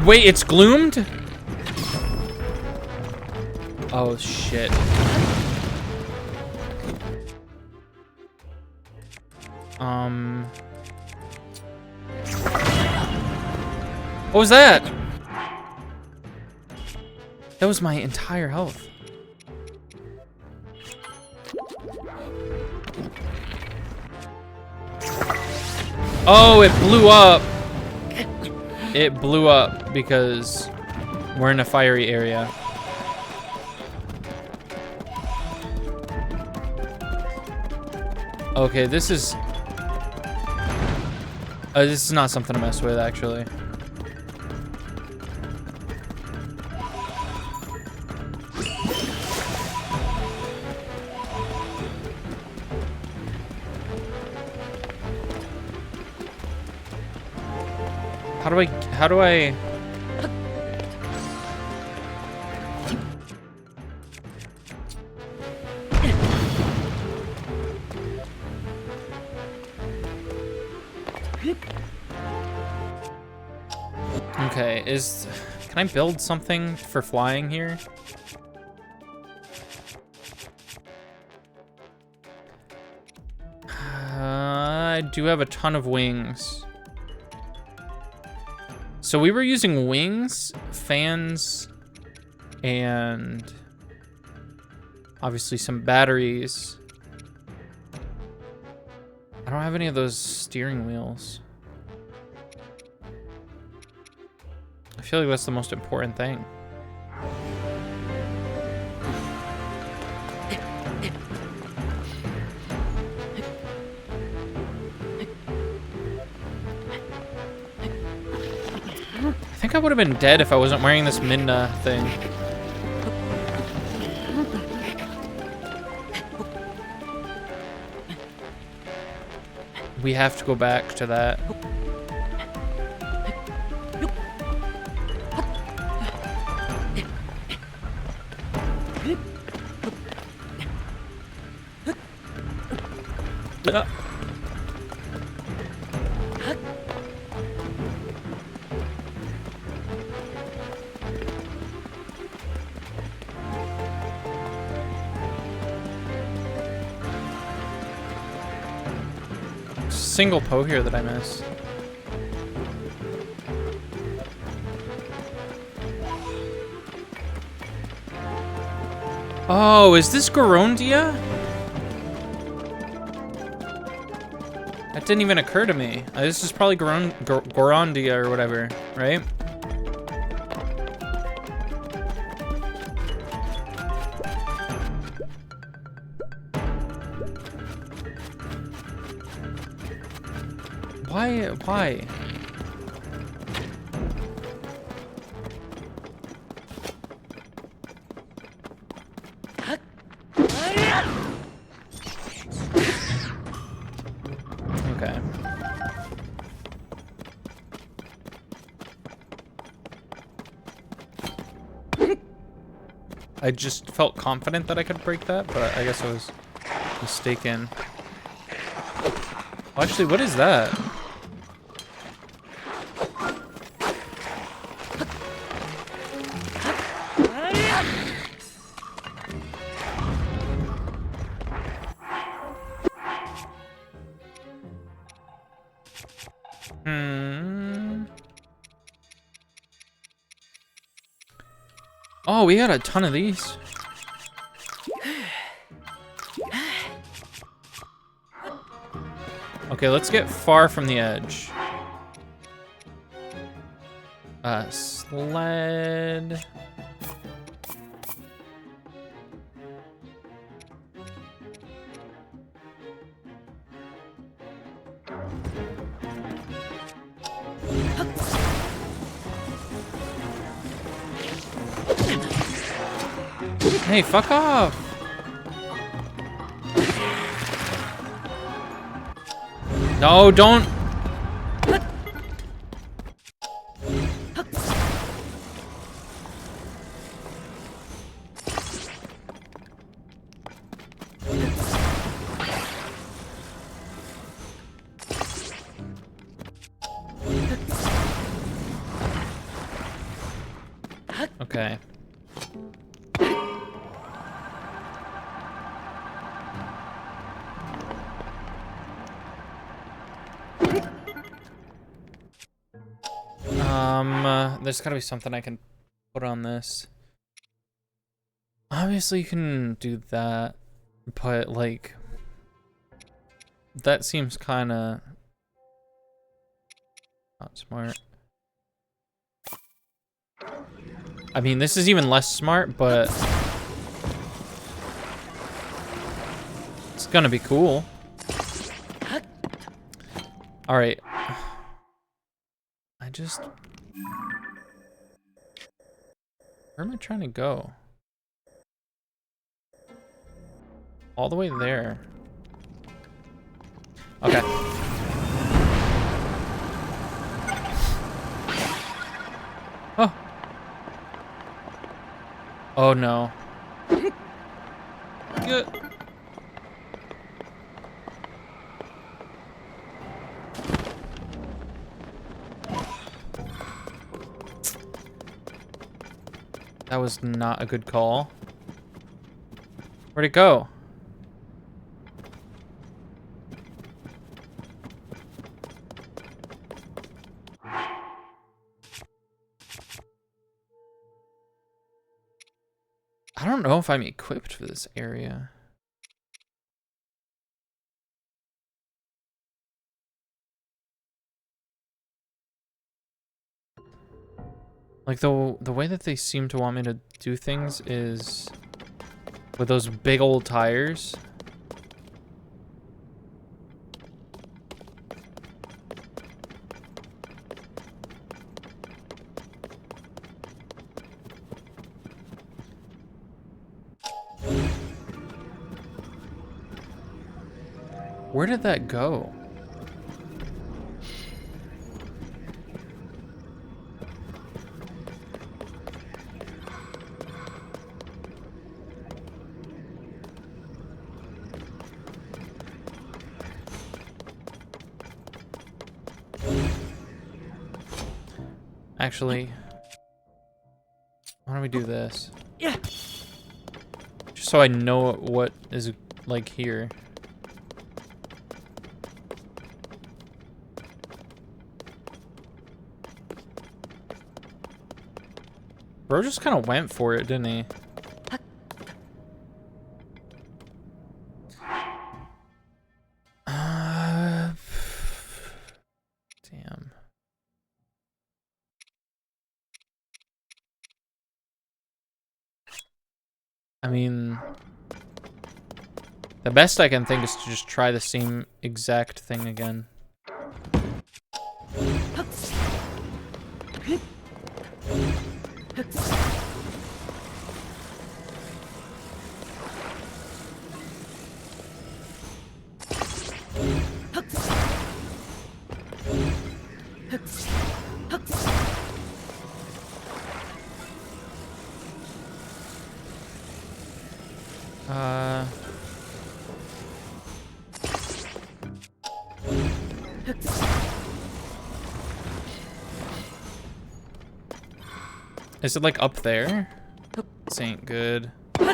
Wait, it's gloomed? Oh, shit. What was that? That was my entire health. Oh, it blew up. It blew up because we're in a fiery area. Okay, this is not something to mess with, actually. How do I? Okay, can I build something for flying here? I do have a ton of wings. So we were using wings, fans, and obviously some batteries. I don't have any of those steering wheels. I feel like that's the most important thing. I think I would have been dead if I wasn't wearing this Minna thing. We have to go back to that. Single Poe here that I missed. Oh, is this Gorondia? That didn't even occur to me. This is probably Gorondia or whatever, right? Why? Okay. I just felt confident that I could break that, but I guess I was mistaken. Oh, actually, what is that? Oh, we got a ton of these. Okay, let's get far from the edge. Sled. Hey, fuck off! No, don't! Okay. There's gotta be something I can put on this. Obviously you can do that, but like, that seems kinda not smart. I mean, this is even less smart, but it's gonna be cool. All right. Where am I trying to go? All the way there. Okay. Oh. Oh no. Good. That was not a good call. Where'd it go? I don't know if I'm equipped for this area. Like the way that they seem to want me to do things is with those big old tires. Where did that go? Actually, why don't we do this? Yeah. Just so I know what is like here. Bro just kind of went for it, didn't he? Damn. I mean, the best I can think is to just try the same exact thing again. Is it like up there? This ain't good. I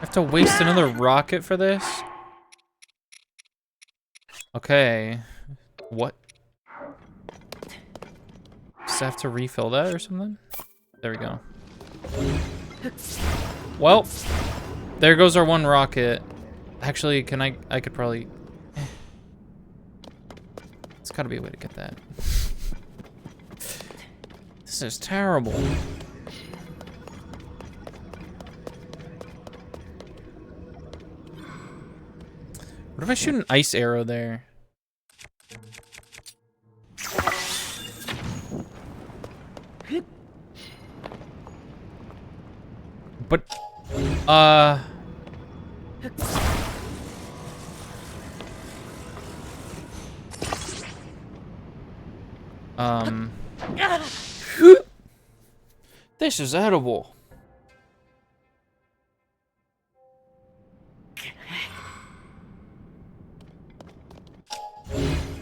have to waste another rocket for this? Okay. What? Just have to refill that or something? There we go. Well, there goes our one rocket. Actually, can I could probably... There's gotta be a way to get that. This is terrible. What if I shoot an ice arrow there? But, this is edible.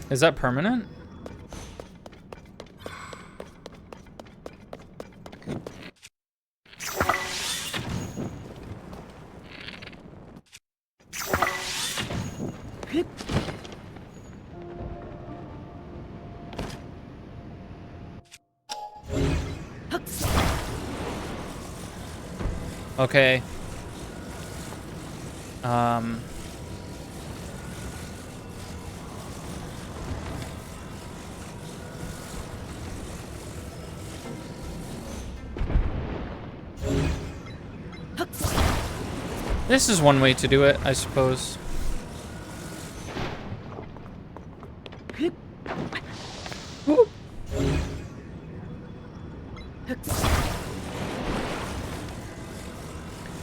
Is that permanent? Okay. This is one way to do it, I suppose.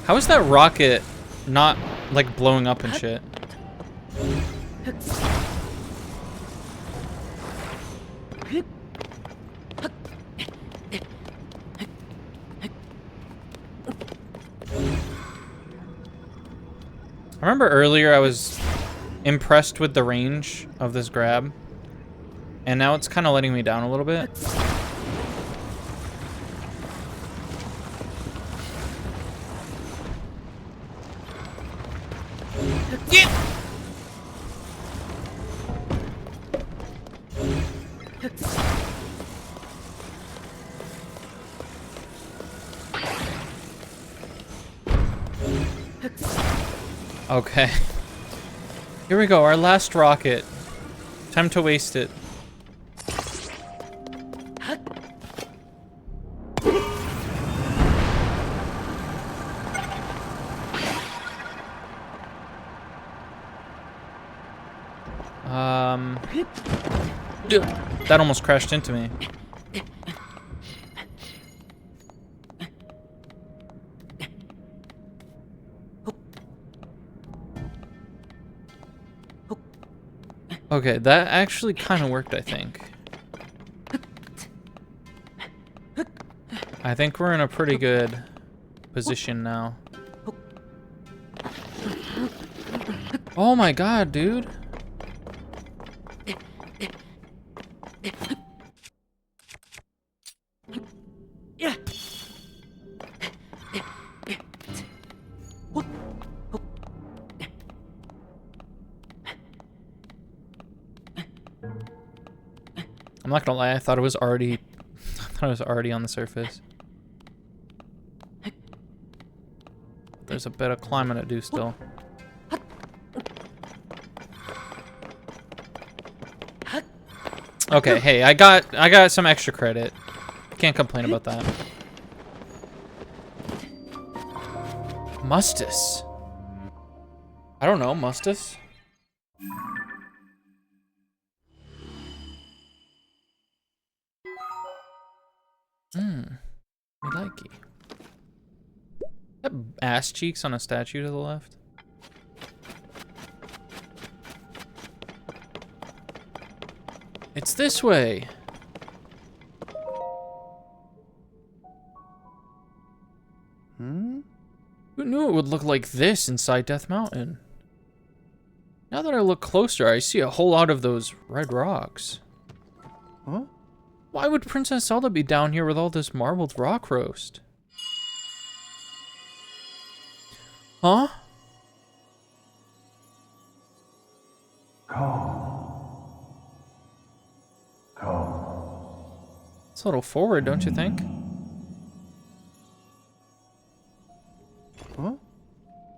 How is that rocket not, like, blowing up and shit? I remember earlier I was impressed with the range of this grab. And now it's kind of letting me down a little bit. Okay. Here we go, our last rocket. Time to waste it. That almost crashed into me. Okay, that actually kind of worked, I think. I think we're in a pretty good position now. Oh my god, dude. I'm not gonna lie, I thought it was already on the surface. There's a bit of climbing to do still. Okay, hey, I got some extra credit. Can't complain about that. Mustus. I don't know, Mustus. We likey. That ass cheeks on a statue to the left. It's this way. Who knew it would look like this inside Death Mountain? Now that I look closer, I see a whole lot of those red rocks. Huh? Why would Princess Zelda be down here with all this marbled rock roast? Huh? It's a little forward, don't you think? Huh?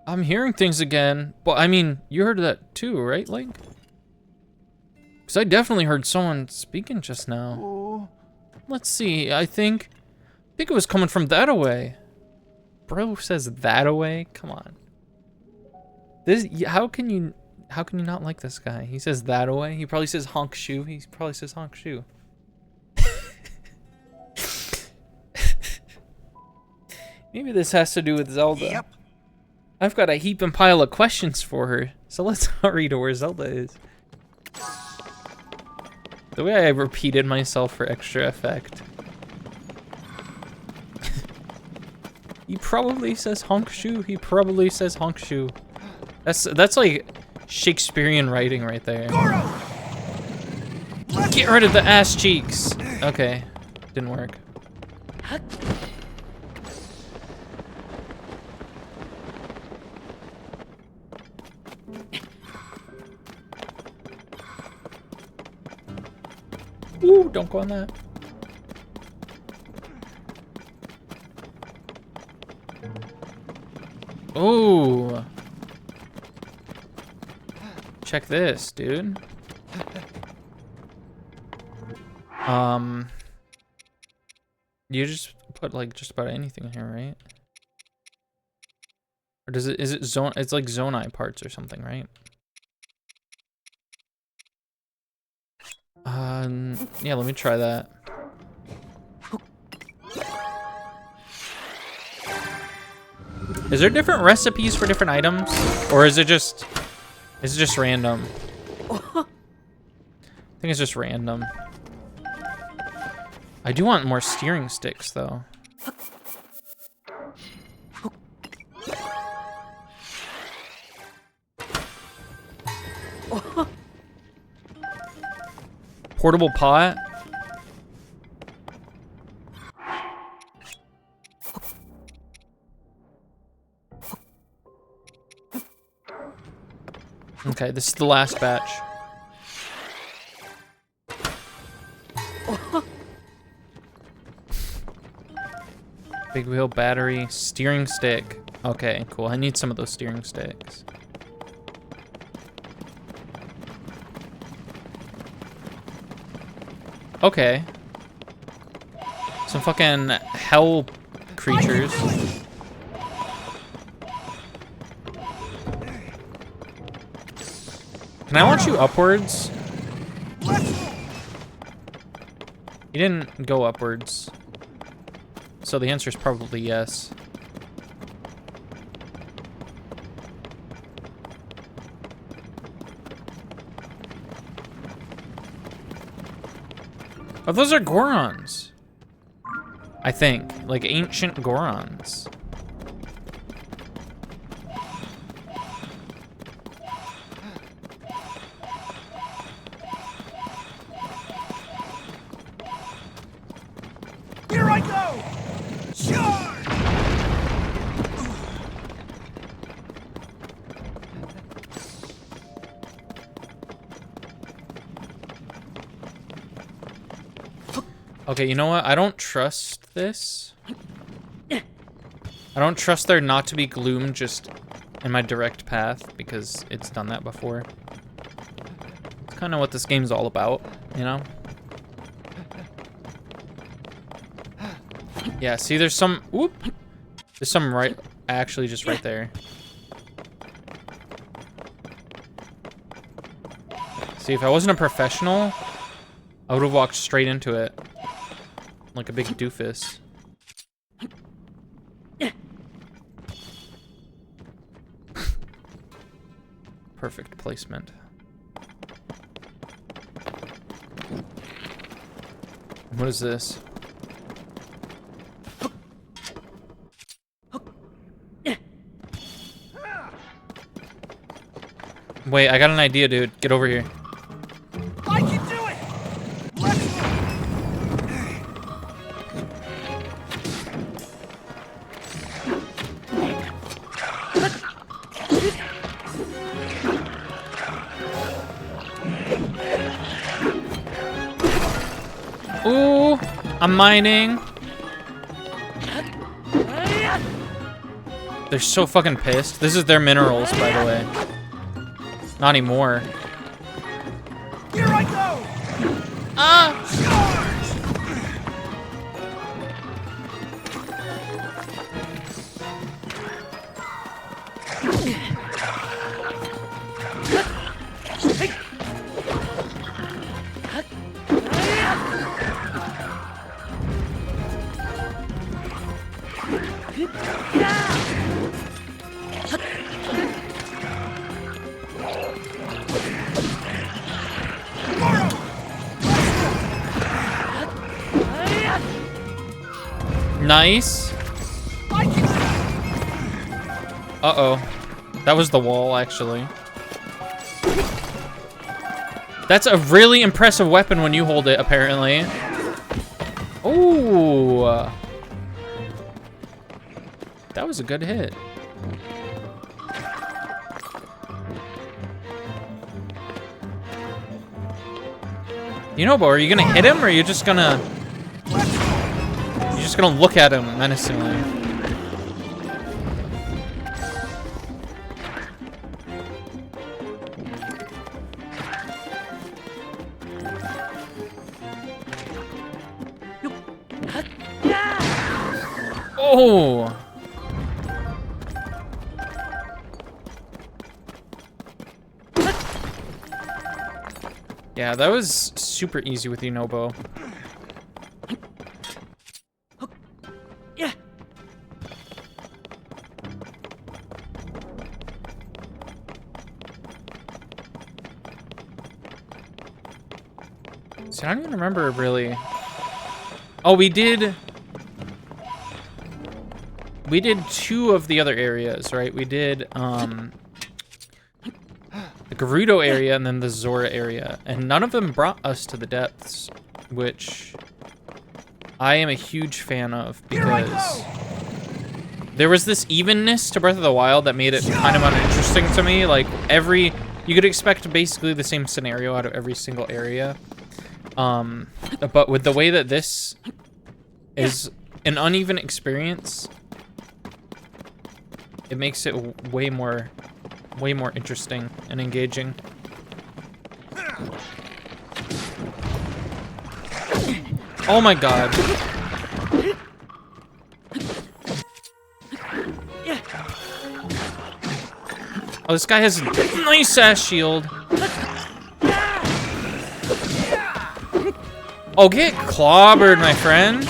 I'm hearing things again. But I mean, you heard that too, right, Link? Because I definitely heard someone speaking just now. Let's see, I think it was coming from that away. Bro says that away? Come on. This, how can you not like this guy? He says that away. He probably says honk shoe. He probably says honk shoe. Maybe this has to do with Zelda. Yep. I've got a heap and pile of questions for her. So let's hurry to where Zelda is. The way I repeated myself for extra effect. He probably says honk shoe. He probably says honk shoe. That's like Shakespearean writing right there. Get rid of the ass cheeks. Okay, didn't work. Ooh, don't go on that. Ooh. Check this, dude. You just put like just about anything in here, right? Or is it zone? It's like Zonai parts or something, right? Yeah, let me try that. Is there different recipes for different items? Or is it just random? I think it's just random. I do want more steering sticks though. portable pot. Okay, this is the last batch. Big wheel, battery, steering stick. Okay, cool. I need some of those steering sticks. Okay. Some fucking hell creatures. Can I launch you upwards? You didn't go upwards. So the answer is probably yes. Oh, those are Gorons. I think, like ancient Gorons. Here I go! Charge! Okay, you know what? I don't trust this. I don't trust there not to be gloom just in my direct path because it's done that before. It's kind of what this game's all about, you know? Yeah, see, there's some, whoop. There's some right, actually just right there. See, if I wasn't a professional, I would have walked straight into it. Like a big doofus. Perfect placement. What is this? Wait, I got an idea, dude. Get over here. I can do it! Let's Ooh, I'm mining. They're so fucking pissed. This is their minerals, by the way. Not anymore. Here I go! Ah! Nice. Uh-oh. That was the wall, actually. That's a really impressive weapon when you hold it, apparently. Ooh. That was a good hit. You know, Bo, are you gonna hit him, or are you just gonna... You're just gonna look at him menacingly? Oh! Yeah, that was super easy with Inobo. See, I don't even remember really. Oh, we did 2 of the other areas, right? We did the Gerudo area and then the Zora area. And none of them brought us to the depths, which I am a huge fan of because there was this evenness to Breath of the Wild that made it kind of uninteresting to me. Like you could expect basically the same scenario out of every single area. But with the way that this is an uneven experience, it makes it way more interesting and engaging. Oh my god. Oh, this guy has a nice ass shield. Oh, get clobbered, my friend.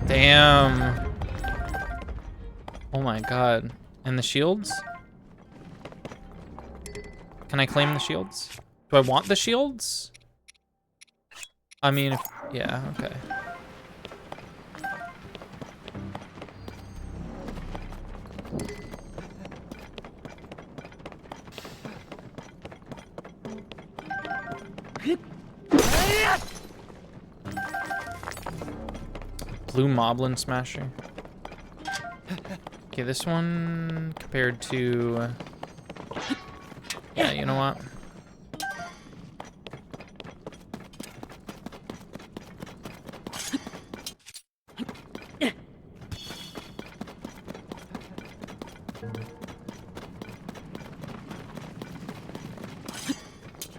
Damn. Oh my god. And the shields? Can I claim the shields? Do I want the shields? I mean, yeah, okay. Blue Moblin Smasher. Okay, this one compared to... Yeah, you know what?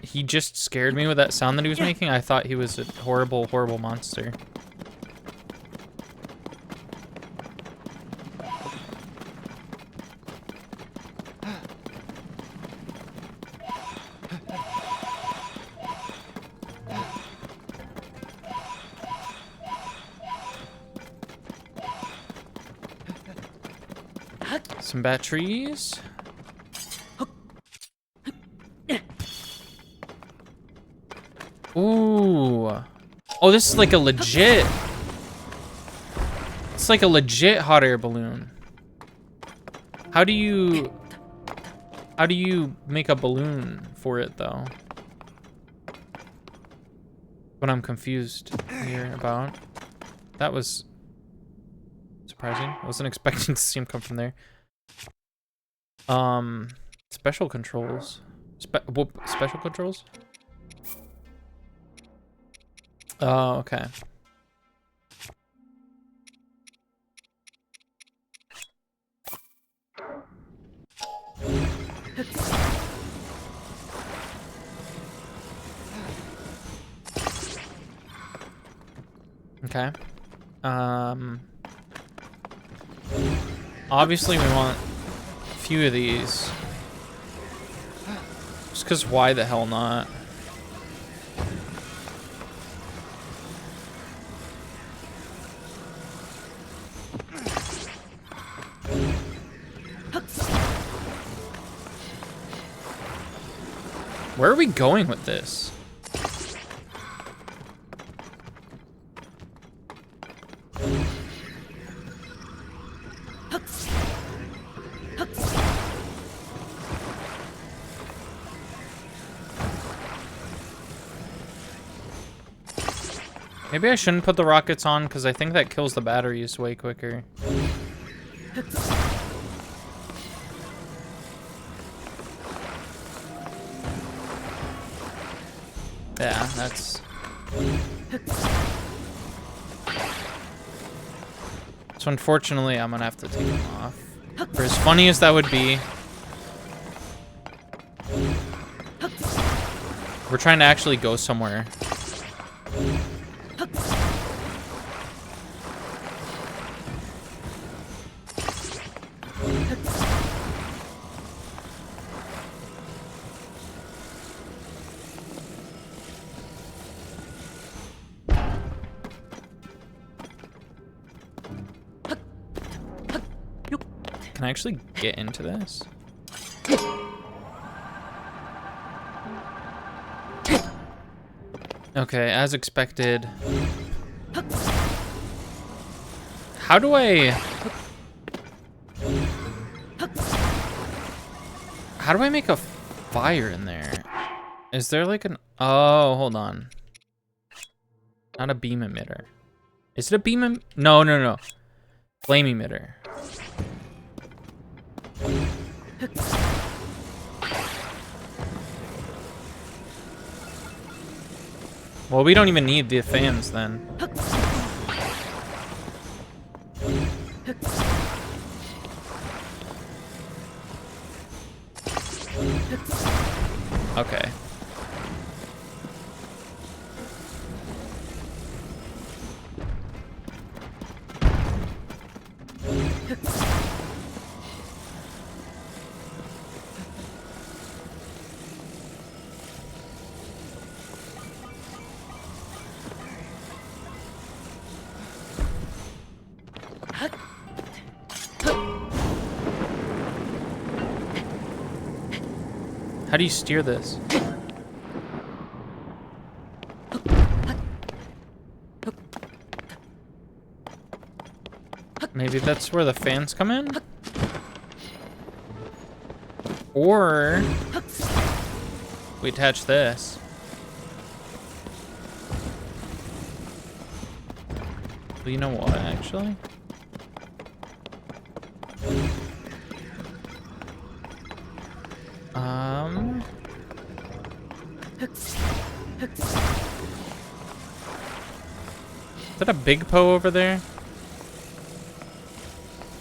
He just scared me with that sound that he was making. I thought he was a horrible, horrible monster. Some batteries. Ooh. Oh, this is like a legit... It's like a legit hot air balloon. How do you make a balloon for it, though? What I'm confused here about. That was surprising. I wasn't expecting to see him come from there. Special controls. Special controls? Oh, okay. Okay. Obviously we want a few of these. Just because why the hell not? Where are we going with this? Maybe I shouldn't put the rockets on because I think that kills the batteries way quicker. Yeah, that's... So unfortunately, I'm gonna have to take them off. For as funny as that would be, we're trying to actually go somewhere. Can I actually get into this? Okay, as expected. How do I... How do I make a fire in there? Is there like an... Oh, hold on. Not a beam emitter. Is it a beam No, no, no. Flame emitter. Well, we don't even need the fans then. Okay. How do you steer this? Maybe that's where the fans come in? Or we attach this. Well, you know what, actually? Is that a big Poe over there?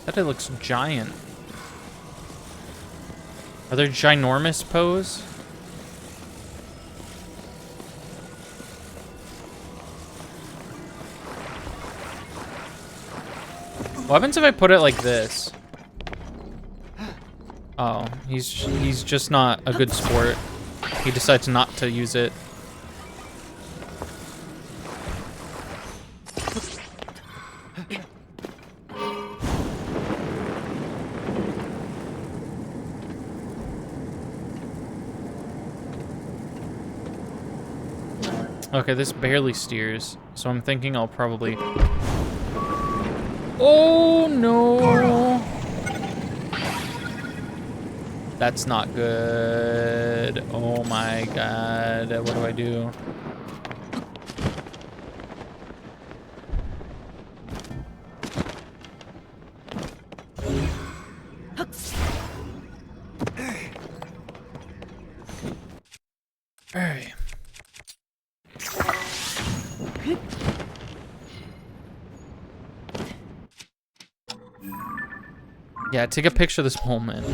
That it looks giant. Are there ginormous Poes? What happens if I put it like this? Oh, he's just not a good sport. He decides not to use it. Okay, this barely steers, so I'm thinking I'll probably... Oh, no! That's not good. Oh my god, what do I do? Alright. Yeah, take a picture of this moment.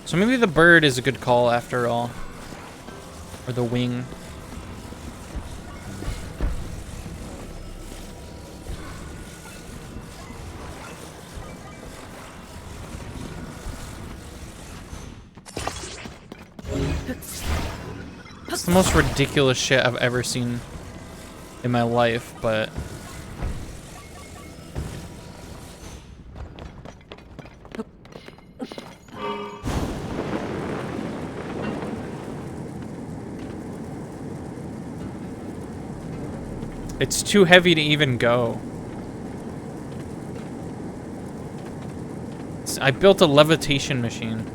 So maybe the bird is a good call after all. Or the wing. It's the most ridiculous shit I've ever seen in my life, but... It's too heavy to even go. I built a levitation machine.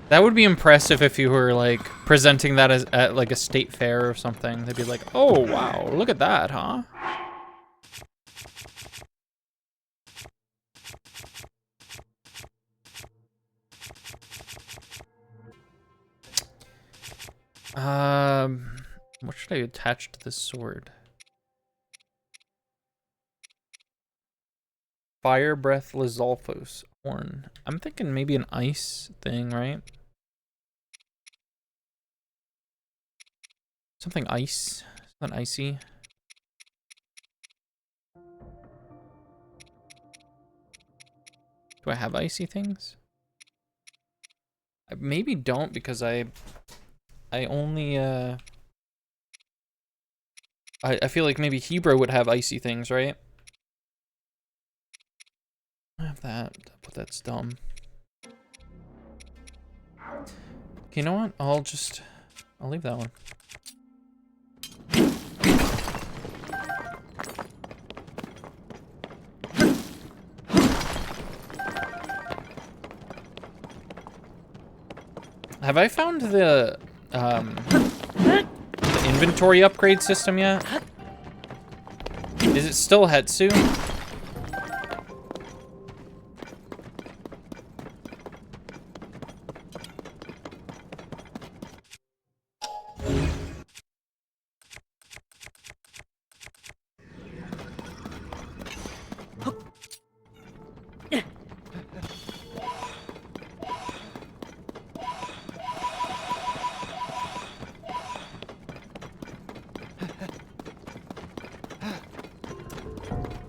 That would be impressive if you were like presenting that as at like a state fair or something. They'd be like, "Oh wow, look at that, huh?" What should I attach to this sword? Fire Breath Lizalfos. Horn. I'm thinking maybe an ice thing, right? Something ice. Something icy. Do I have icy things? I maybe don't because I only I feel like maybe Hebrew would have icy things, right? I have that, but that's dumb. You know what? I'll leave that one. Have I found the inventory upgrade system yet? Is it still Hetsu?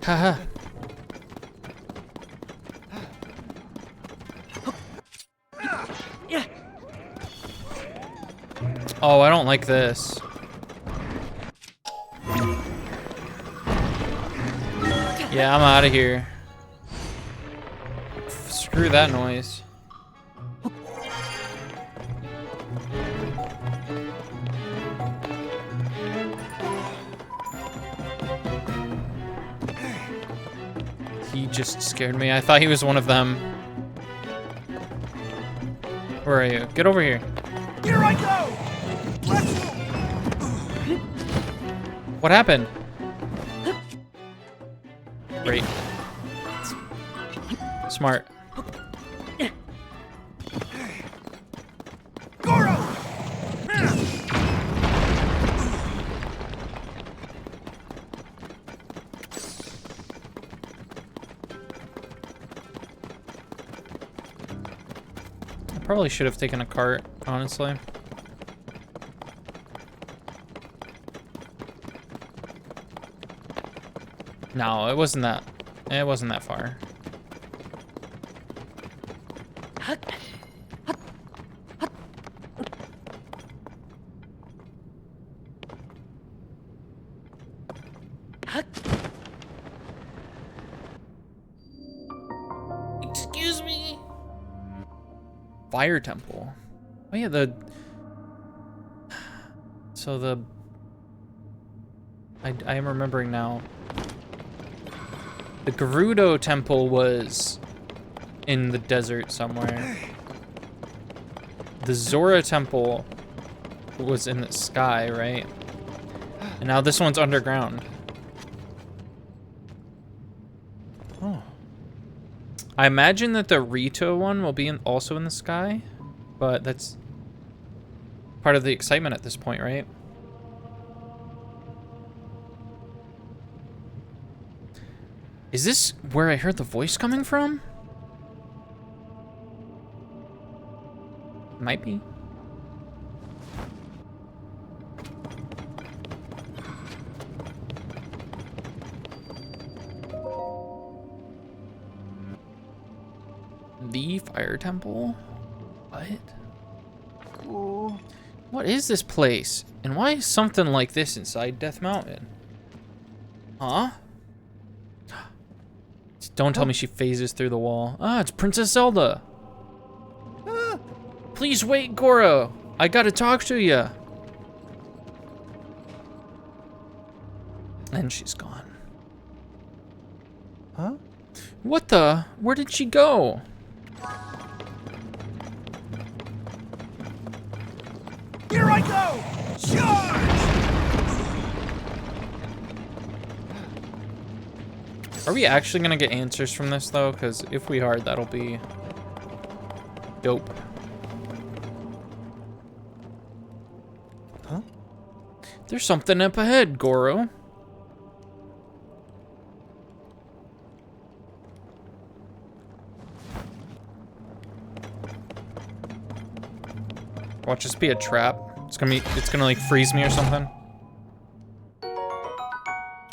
Haha. Oh, I don't like this. Yeah, I'm out of here. Screw that noise. He just scared me. I thought he was one of them. Where are you? Get over here. Here I go! Let's... What happened? Great. Smart. Goro! I probably should have taken a cart, honestly. No, it wasn't that far. Excuse me. Fire temple. Oh yeah, I am remembering now. The Gerudo temple was in the desert somewhere. The Zora temple was in the sky, right? And now this one's underground. Oh. I imagine that the Rito one will be also in the sky, but that's part of the excitement at this point, right? Is this where I heard the voice coming from? Might be. The Fire Temple? What? Oh. What is this place? And why is something like this inside Death Mountain? Huh? Don't tell me she phases through the wall. Ah, it's Princess Zelda. Please wait, Goro. I gotta talk to you. And she's gone. Huh? What the? Where did she go? Here I go! Charge! Are we actually gonna get answers from this though? Because if we are, that'll be dope. Huh? There's something up ahead, Goro. Watch this be a trap. It's gonna like freeze me or something.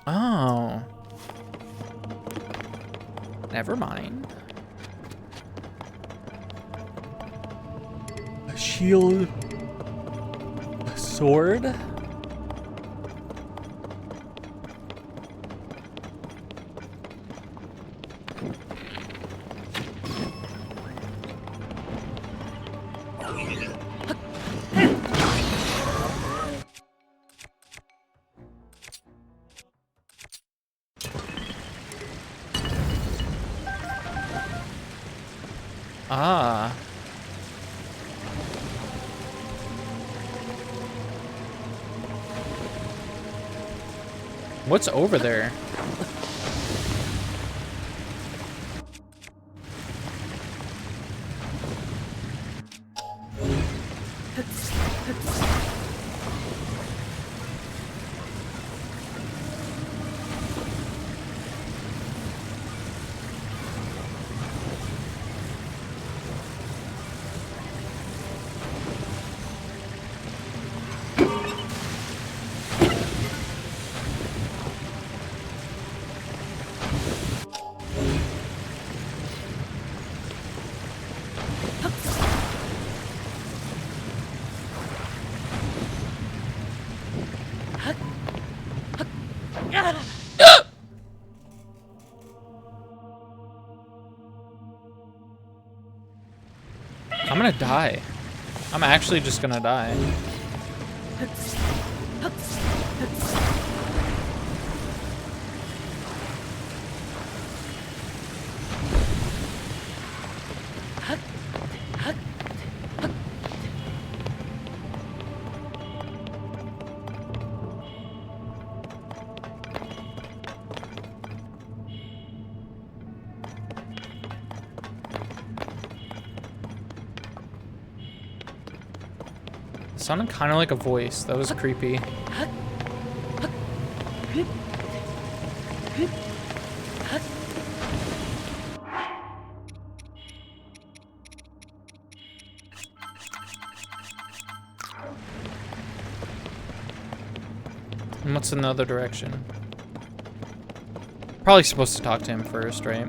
Oh. Never mind. A shield. A sword. Ah. What's over there? I'm gonna die. I'm actually just gonna die. It sounded kind of like a voice. That was creepy. And what's in the other direction? Probably supposed to talk to him first, right?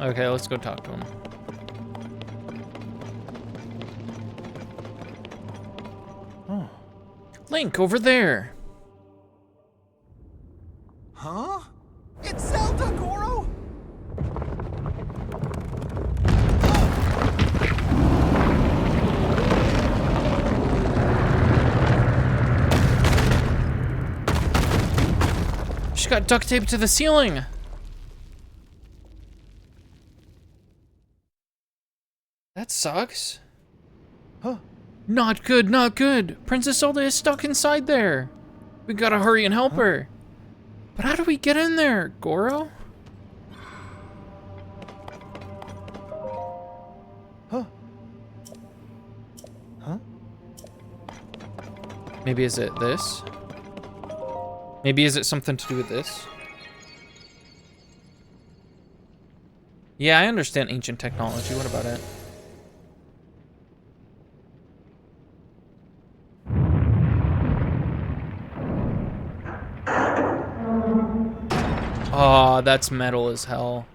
Okay, let's go talk to him. Oh. Link, over there! Huh? It's Zelda, Goro! She got duct taped to the ceiling! That sucks. Huh? Not good, not good. Princess Zelda is stuck inside there. We gotta hurry and help her. But how do we get in there, Goro? Huh? Huh? Maybe is it this? Maybe is it something to do with this? Yeah, I understand ancient technology. What about it? Oh, that's metal as hell.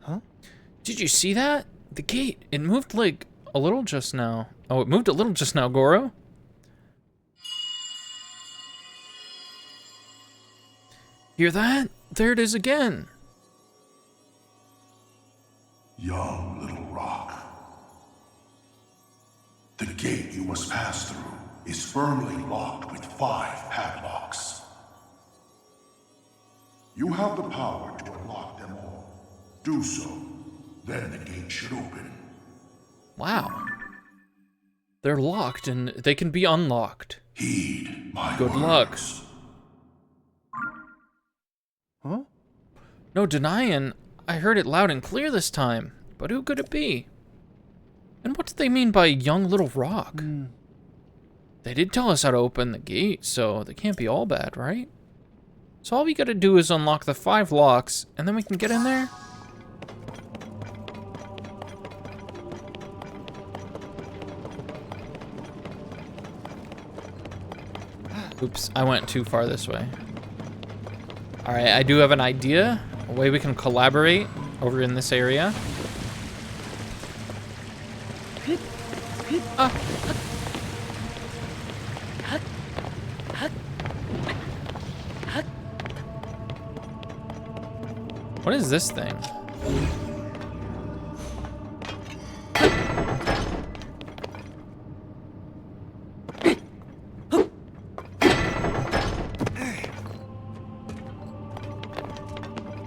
Huh? Did you see that? The gate, it moved like a little just now. Oh, it moved a little just now, Goro. Hear that? There it is again. Young little rock. The gate you must pass through is firmly locked with 5 padlocks. You have the power to unlock them all. Do so, then the gate should open. Wow. They're locked and they can be unlocked. Heed my Good words. luck. Huh? No denying, I heard it loud and clear this time. But who could it be? And what did they mean by young little rock? They did tell us how to open the gate, so they can't be all bad, right? So all we gotta do is unlock the 5 locks, and then we can get in there? Oops, I went too far this way. Alright, I do have an idea. A way we can collaborate over in this area. Ah. What is this thing?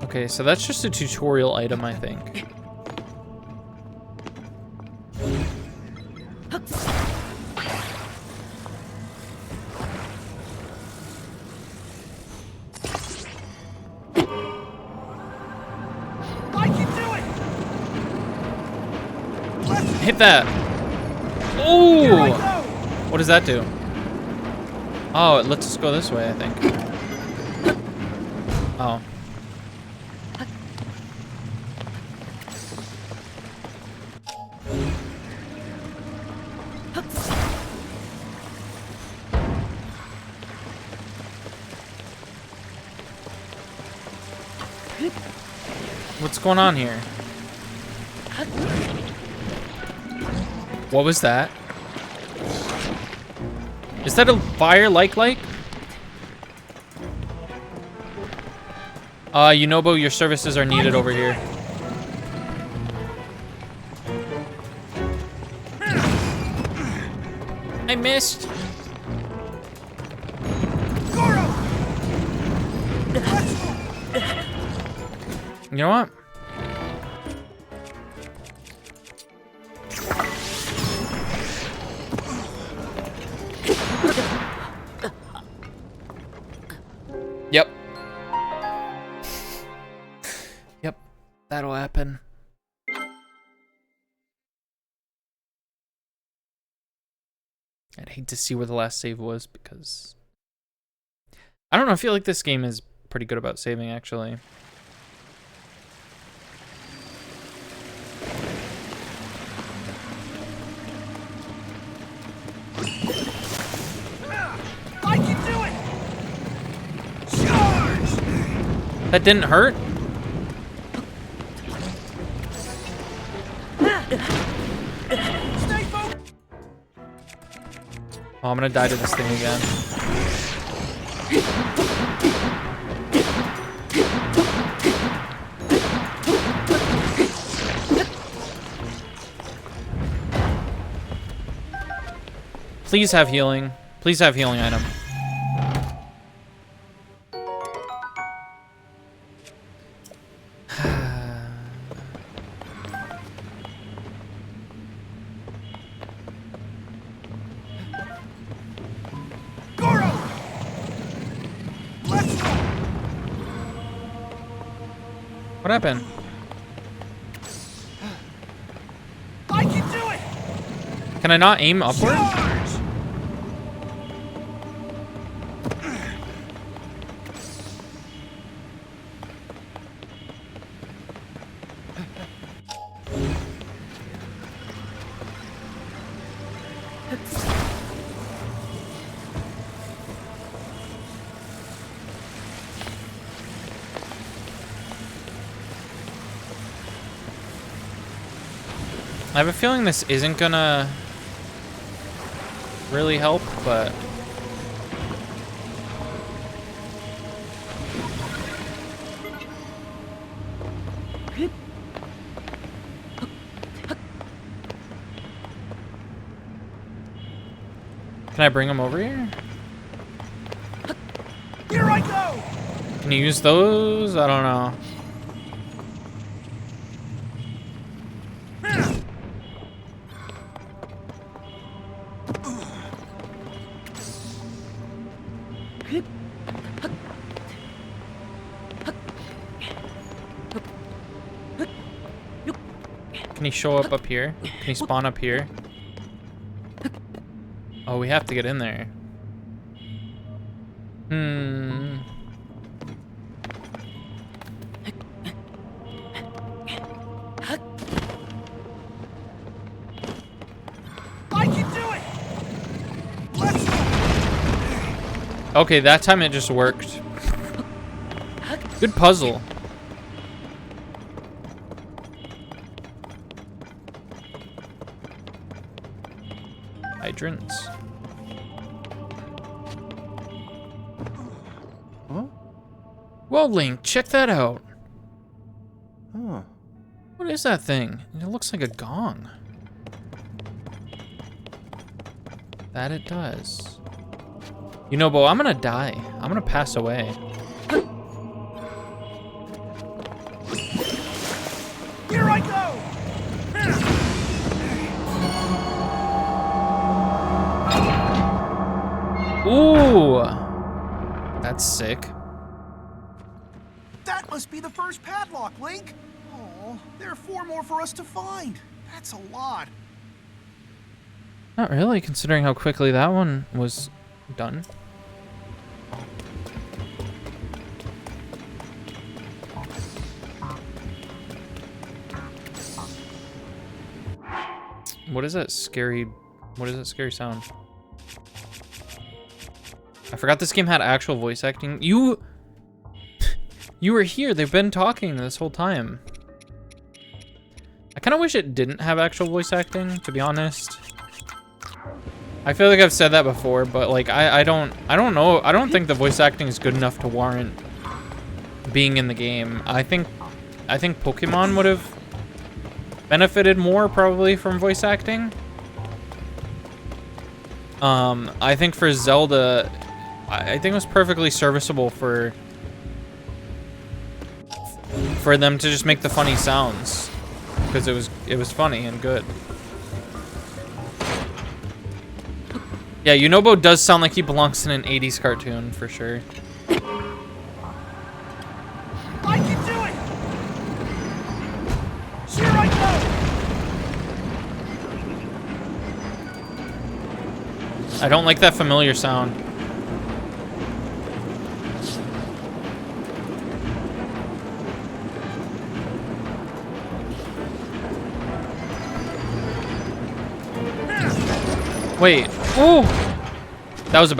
Okay, so that's just a tutorial item, I think. Hit that! Oh! What does that do? Oh, it lets us go this way, I think. Oh. What's going on here? What was that? Is that a fire like? Yunobo, your services are needed over here. I missed. You know what? Yep. Yep, that'll happen. I'd hate to see where the last save was because I don't know, I feel like this game is pretty good about saving actually. I can do it! Charge! That didn't hurt? Stay focused! Oh, I'm gonna die to this thing again. Please have healing. Please have healing item. What happened? I can do it! Can I not aim upward? Charge! I have a feeling this isn't gonna really help, but can I bring him over here? Here I go! Can you use those? I don't know. Can he show up here? Can he spawn up here? Oh, we have to get in there. I can do it! Let's go! Okay, that time it just worked. Good puzzle. Hydrants. Huh? Whoa, Link, check that out. Huh. What is that thing? It looks like a gong. That it does. You know, Bo, I'm gonna die. I'm gonna pass away. Here I go! Ooh! That's sick. That must be the first padlock, Link. Oh, there are 4 more for us to find. That's a lot. Not really, considering how quickly that one was done. What is that scary sound? I forgot this game had actual voice acting. You were here. They've been talking this whole time. I kind of wish it didn't have actual voice acting, to be honest. I feel like I've said that before, but like I don't know. I don't think the voice acting is good enough to warrant being in the game. I think Pokemon would have benefited more probably from voice acting. I think for Zelda, I think it was perfectly serviceable for them to just make the funny sounds, because it was funny and good. Yeah, Yunobo does sound like he belongs in an 80s cartoon for sure. I can do it! Here I go! I don't like that familiar sound. Wait. Ooh. That was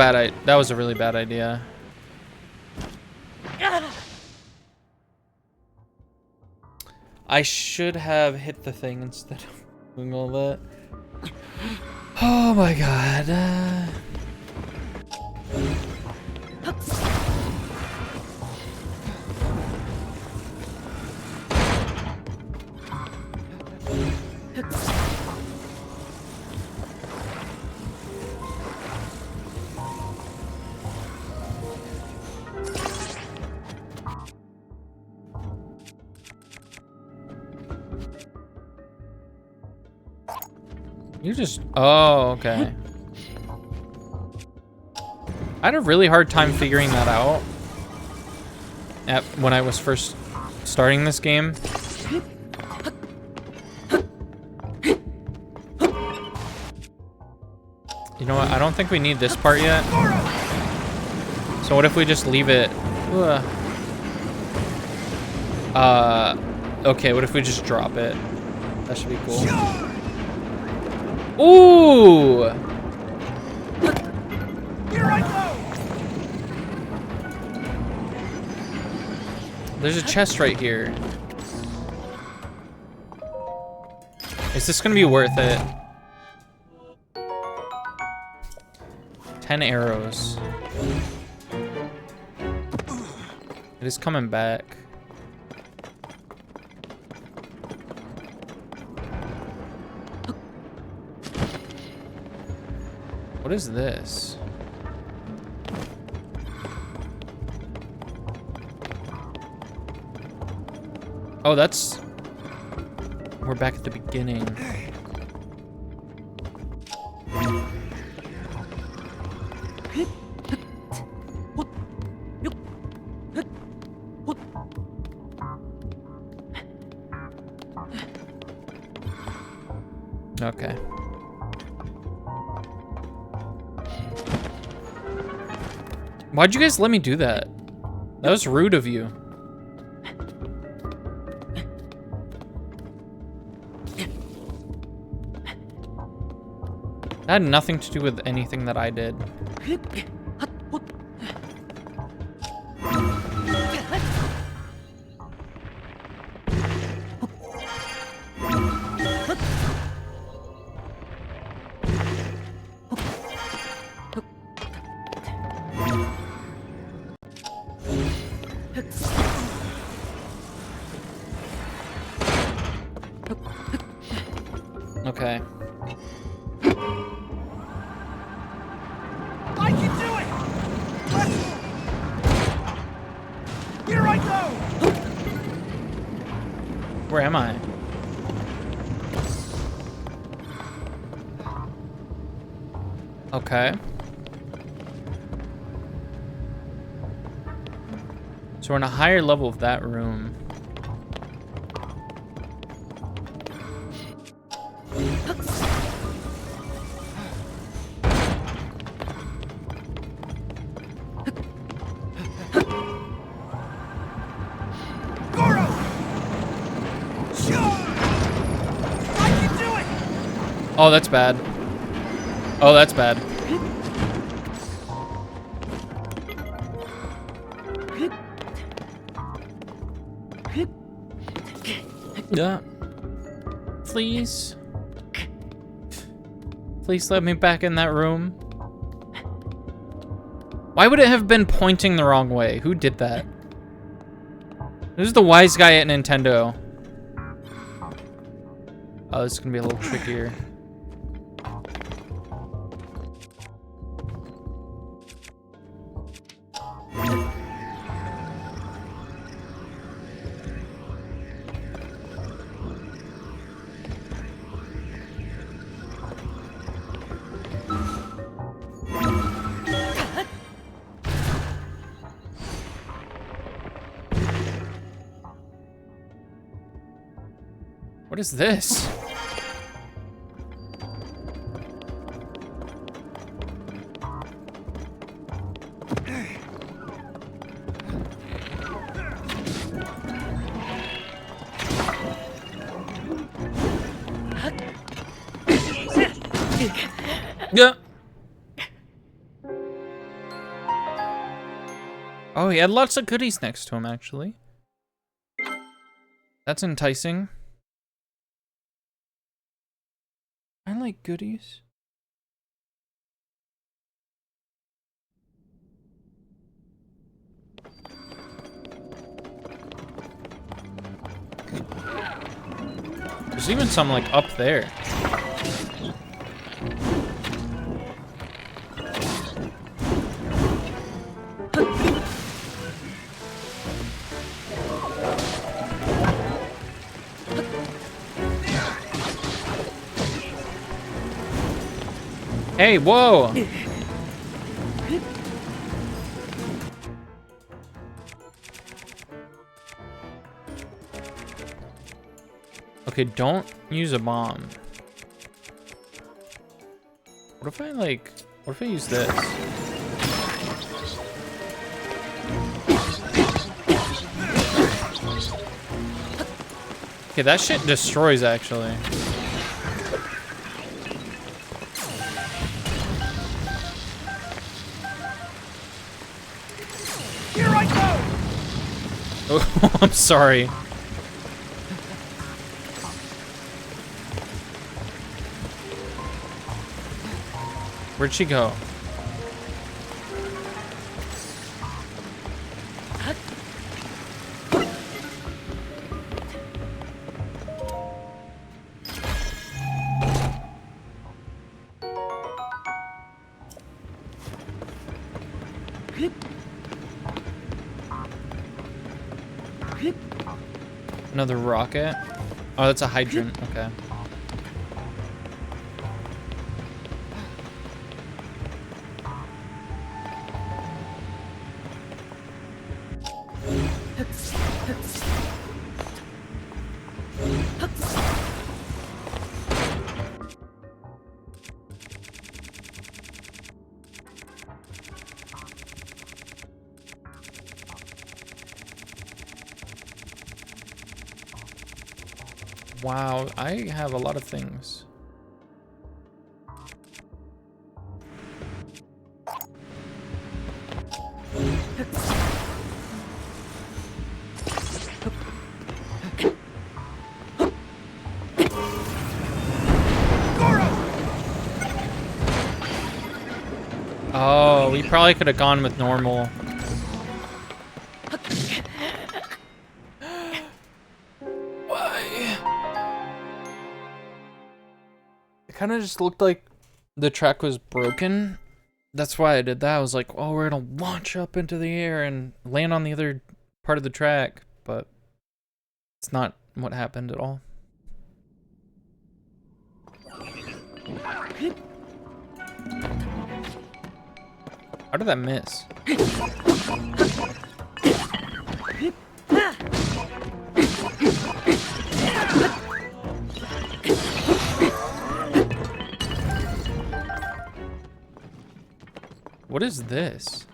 a really bad idea. I should have hit the thing instead of doing all that. Oh my god. You just... Oh, okay. I had a really hard time figuring that out when I was first starting this game. You know what? I don't think we need this part yet. So what if we just leave it... Okay, what if we just drop it? That should be cool. Ooh! Here I go! There's a chest right here. Is this gonna be worth it? 10 arrows. It is coming back. What is this? Oh, that's... We're back at the beginning. Okay. Why'd you guys let me do that? That was rude of you. That had nothing to do with anything that I did. Okay. I can do it! Let's... Here I go! Where am I? Okay. So we're in a higher level of that room. Goro! Sure! I can do it! Oh, that's bad. Oh, that's bad. Yeah. Please. Please let me back in that room. Why would it have been pointing the wrong way? Who did that? Who's the wise guy at Nintendo? Oh, this is gonna be a little trickier. What is this? Yeah. Oh, he had lots of goodies next to him, actually. That's enticing. I like goodies. There's even some like up there. Hey, whoa! Okay, don't use a bomb. What if I like, what if I use this? Okay, that shit destroys actually. Here I go! Oh, I'm sorry. Where'd she go? Another rocket? Oh, that's a hydrant. Okay. Wow, I have a lot of things. Oh, we probably could have gone with normal. Why? It kind of just looked like the track was broken. That's why I did that. I was like, oh, we're gonna launch up into the air and land on the other part of the track, but it's not what happened at all. How did that miss? What is this?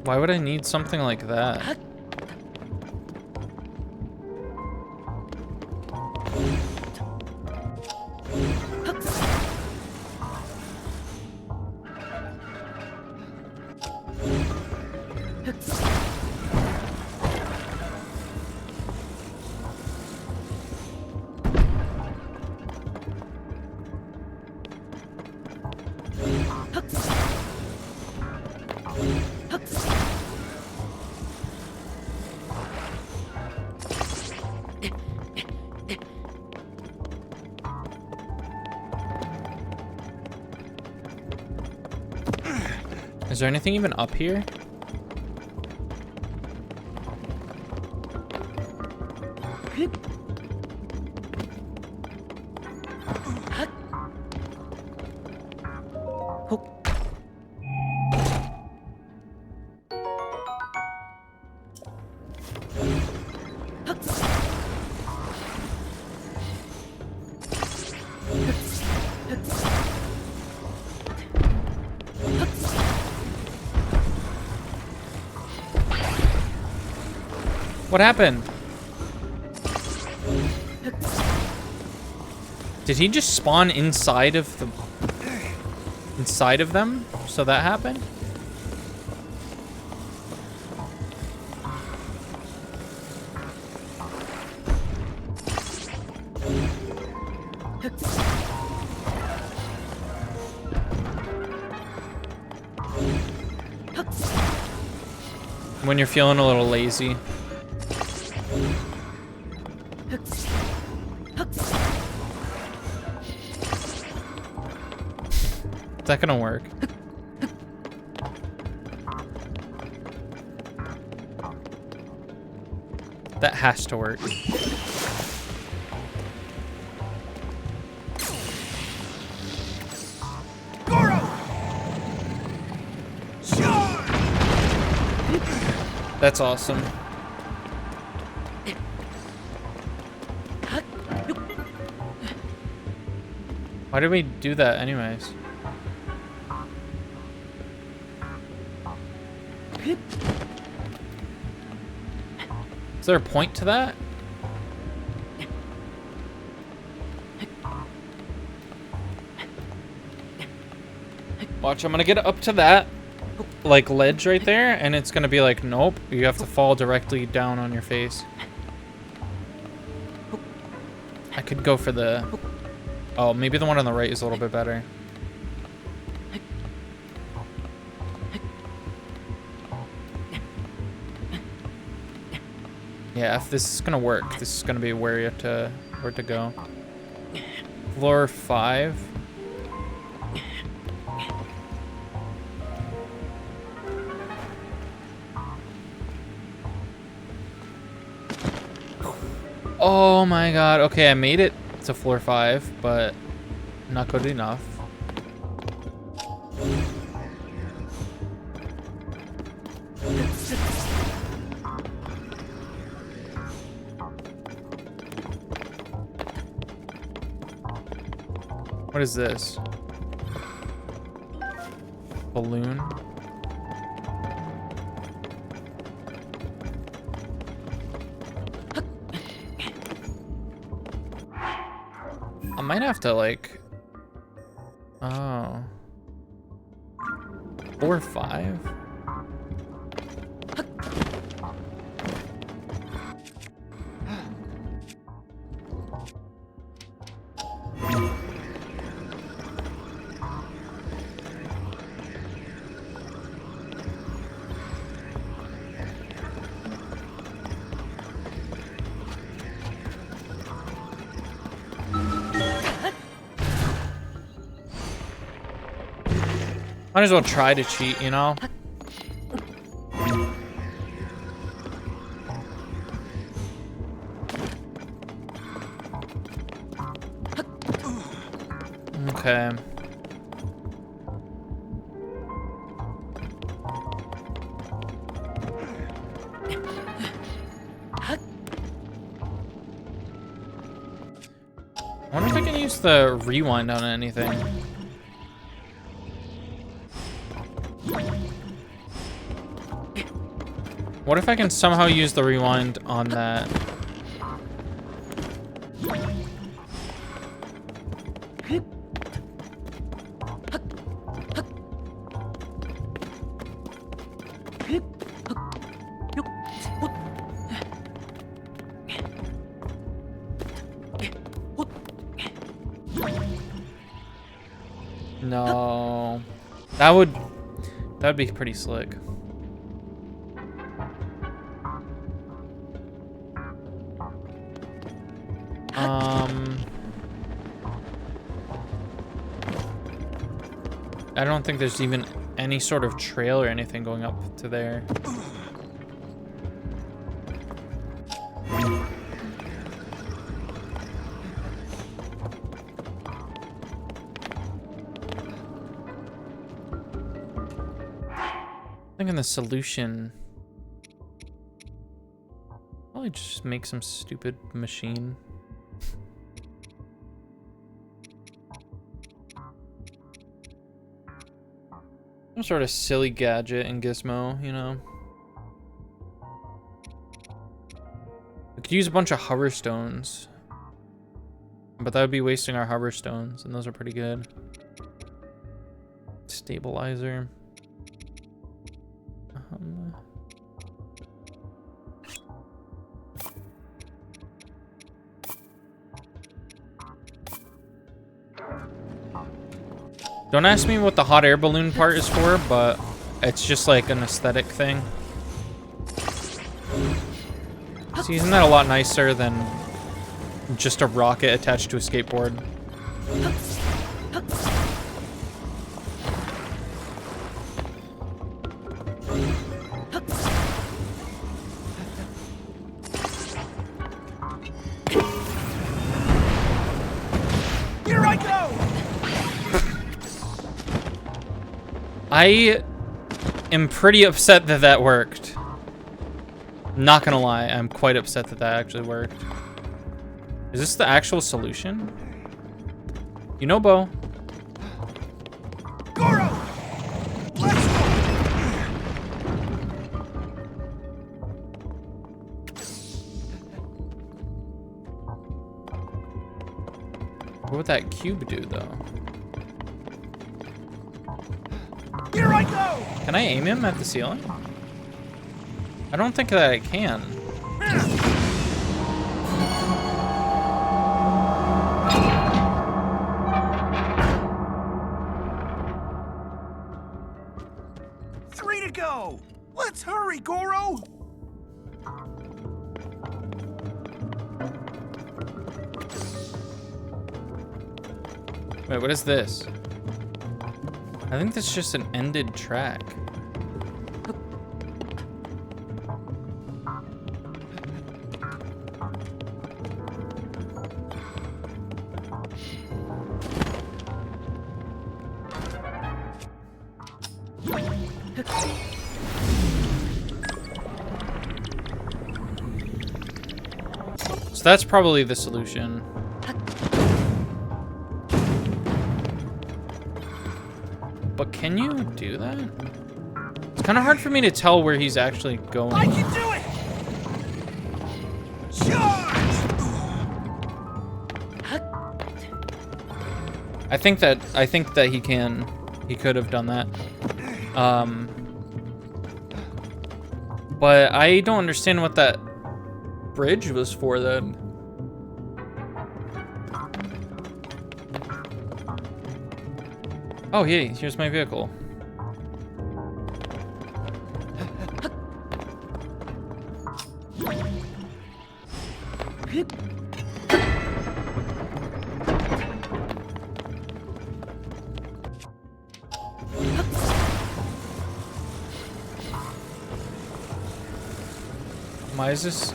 Why would I need something like that? Is there anything even up here? What happened? Did he just spawn inside of them? So that happened? When you're feeling a little lazy. Is that gonna work? That has to work. That's awesome. Why did we do that anyways? Is there a point to that? Watch, I'm gonna get up to that like ledge right there, and it's gonna be like, nope, you have to fall directly down on your face. I could go for the... Oh, maybe the one on the right is a little bit better. Yeah, if this is gonna work, this is gonna be where to go. Floor 5. Oh my god. Okay, I made it to floor 5, but not good enough. What is this? Balloon? I might have to like... Oh. 4 or 5? Might as well try to cheat, you know? Okay. I wonder if I can use the rewind on anything. What if I can somehow use the rewind on that? No. That would be pretty slick. I don't think there's even any sort of trail or anything going up to there. Thinking the solution. Probably just make some stupid machine. Some sort of silly gadget and gizmo, you know? We could use a bunch of hover stones. But that would be wasting our hover stones, and those are pretty good. Stabilizer. Don't ask me what the hot air balloon part is for, but it's just like an aesthetic thing. See, isn't that a lot nicer than just a rocket attached to a skateboard? Here I go! I am pretty upset that that worked. Not gonna lie, I'm quite upset that that actually worked. Is this the actual solution? You know, Bo. Goro! Let's go! What would that cube do, though? Here I go! Can I aim him at the ceiling? I don't think that I can. Three to go! Let's hurry, Goro! Wait, what is this? I think that's just an ended track. So that's probably the solution. But can you do that? It's kind of hard for me to tell where he's actually going. I can do it! Charge! I think that he could have done that. But I don't understand what that bridge was for then. Oh, hey, here's my vehicle. Why is this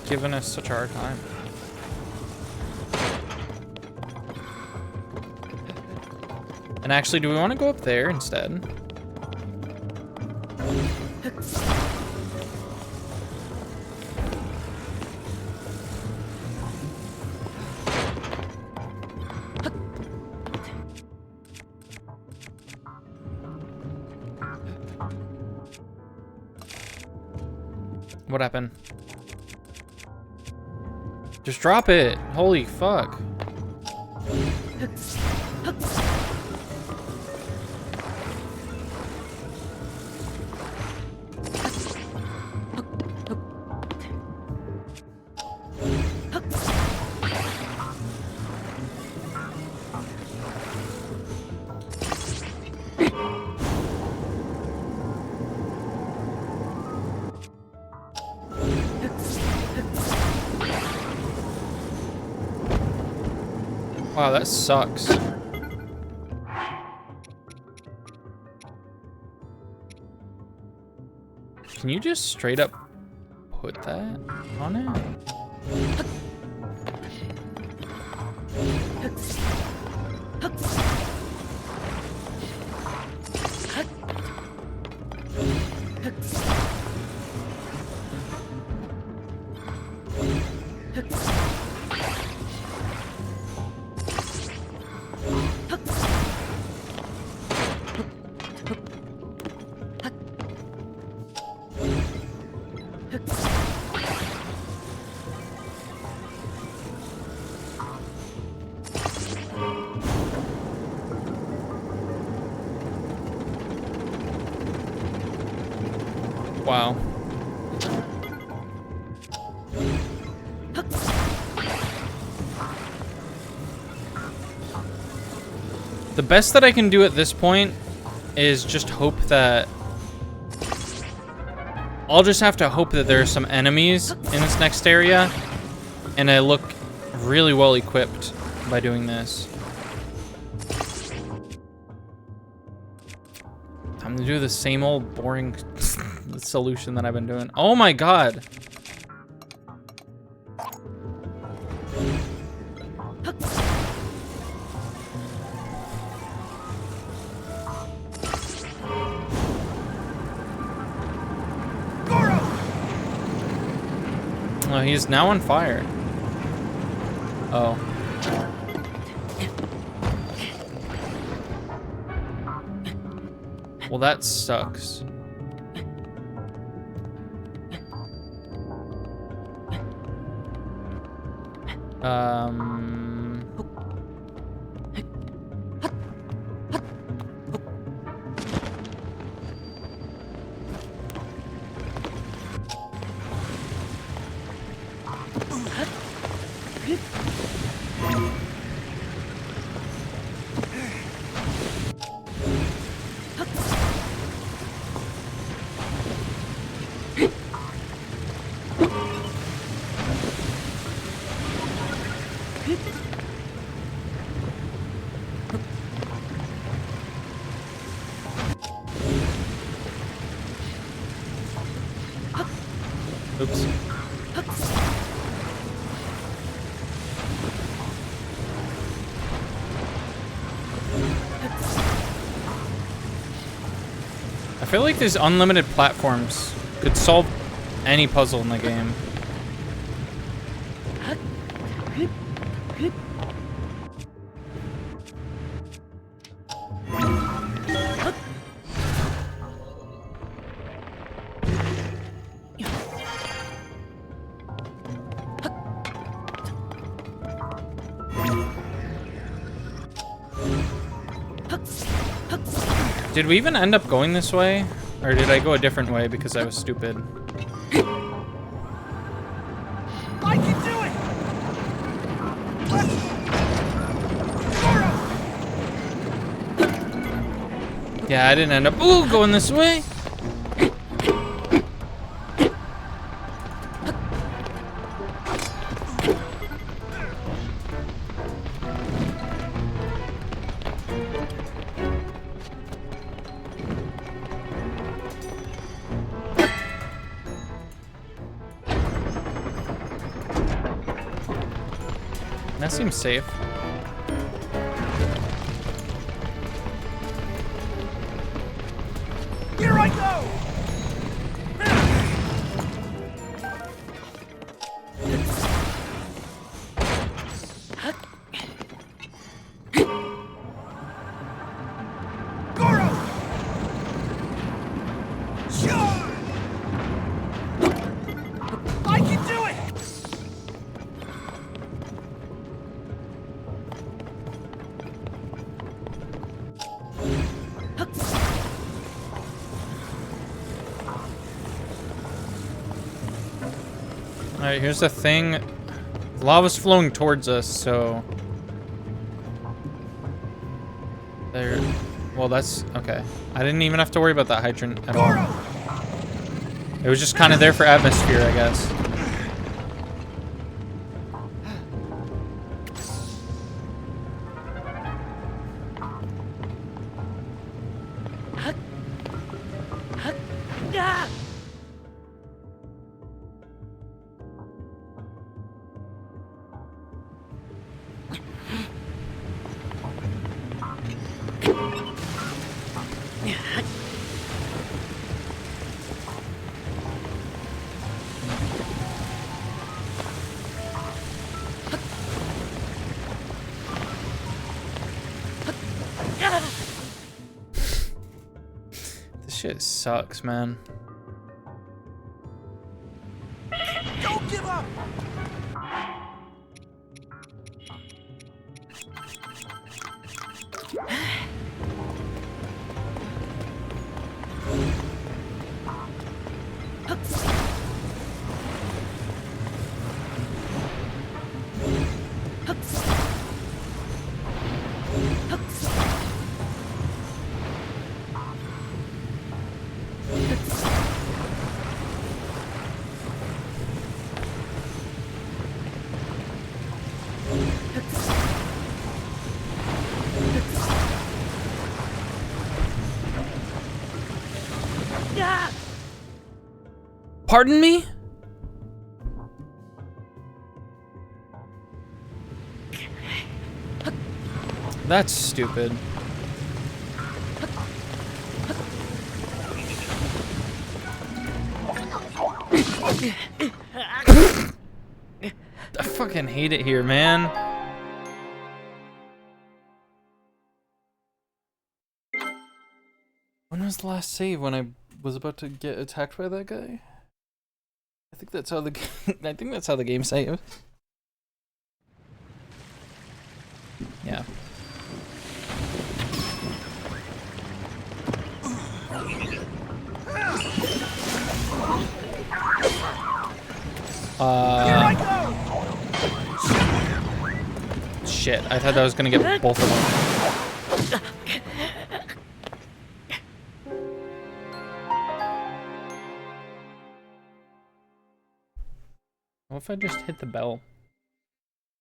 giving us such a hard time? And actually, do we want to go up there instead? What happened? Just drop it. Holy fuck. Wow, that sucks. Can you just straight up put that on it? Wow. The best that I can do at this point is just hope that... I'll just have to hope that there are some enemies in this next area, and I look really well equipped by doing this. Time to do the same old boring solution that I've been doing. Oh my god. Oh, he's now on fire. Oh. Well, that sucks. Oops. I feel like these unlimited platforms could solve any puzzle in the game. Did we even end up going this way? Or did I go a different way because I was stupid? I can do it! Yeah, I didn't end up going this way. That seems safe. Here I go! Goro! Sure! I can do it! Alright, here's the thing. Lava's flowing towards us, so... There... Well, that's... Okay. I didn't even have to worry about that hydrant at all. It was just kind of there for atmosphere, I guess. This shit sucks, man. Don't give up! Pardon me? That's stupid. I fucking hate it here, man. When was the last save? When I was about to get attacked by that guy? I think that's how the I think that's how the game saves. Yeah. Shit, I thought I was gonna get both of them. What if I just hit the bell?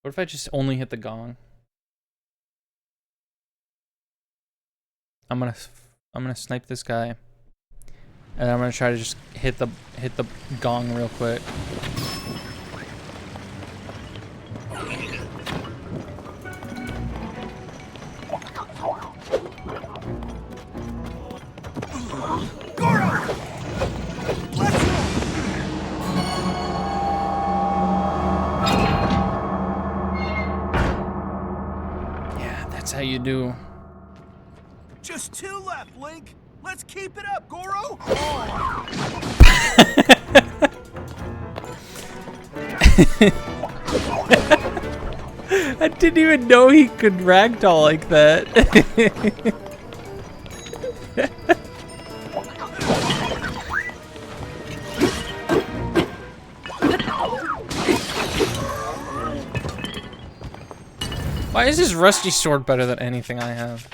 What if I just only hit the gong? I'm gonna snipe this guy, and I'm gonna try to just hit the gong real quick. Yeah, that's how you do. Just 2 left, Link. Let's keep it up, Goro. I didn't even know he could ragdoll like that. Why is this rusty sword better than anything I have?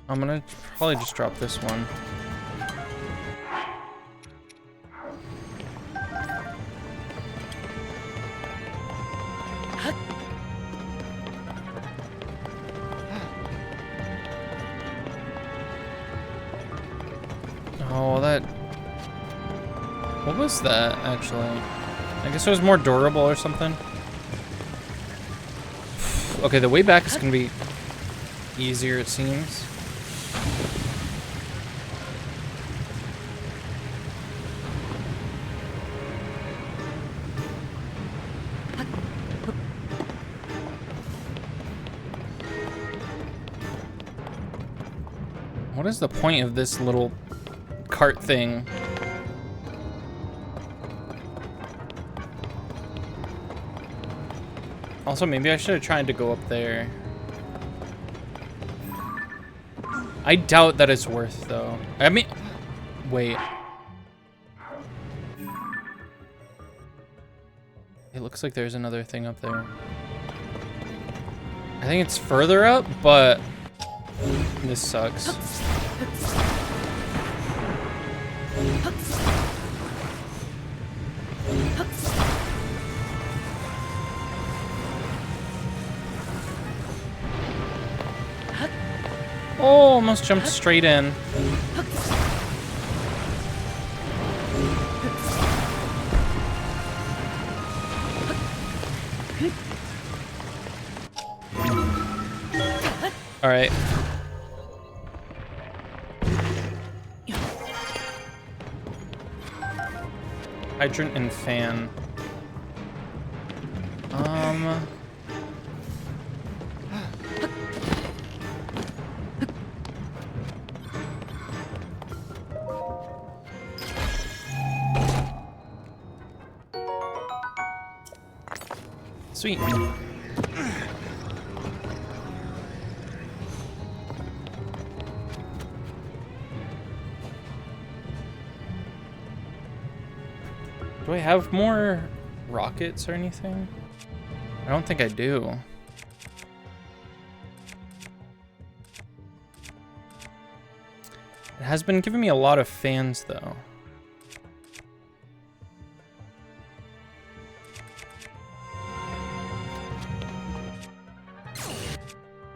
I'm gonna probably just drop this one. Oh, that... What was that, actually? I guess it was more durable or something. Okay, the way back is gonna be easier, it seems. What is the point of this little cart thing? Also, maybe I should have tried to go up there. I doubt that it's worth, though. I mean, wait. It looks like there's another thing up there. I think it's further up, but this sucks. Oh, almost jumped straight in. All right. Hydrant and fan. Sweet. Do I have more rockets or anything? I don't think I do. It has been giving me a lot of fans, though.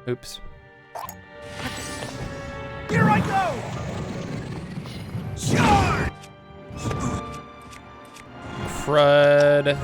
Oops. Here I go! Charge! Crud.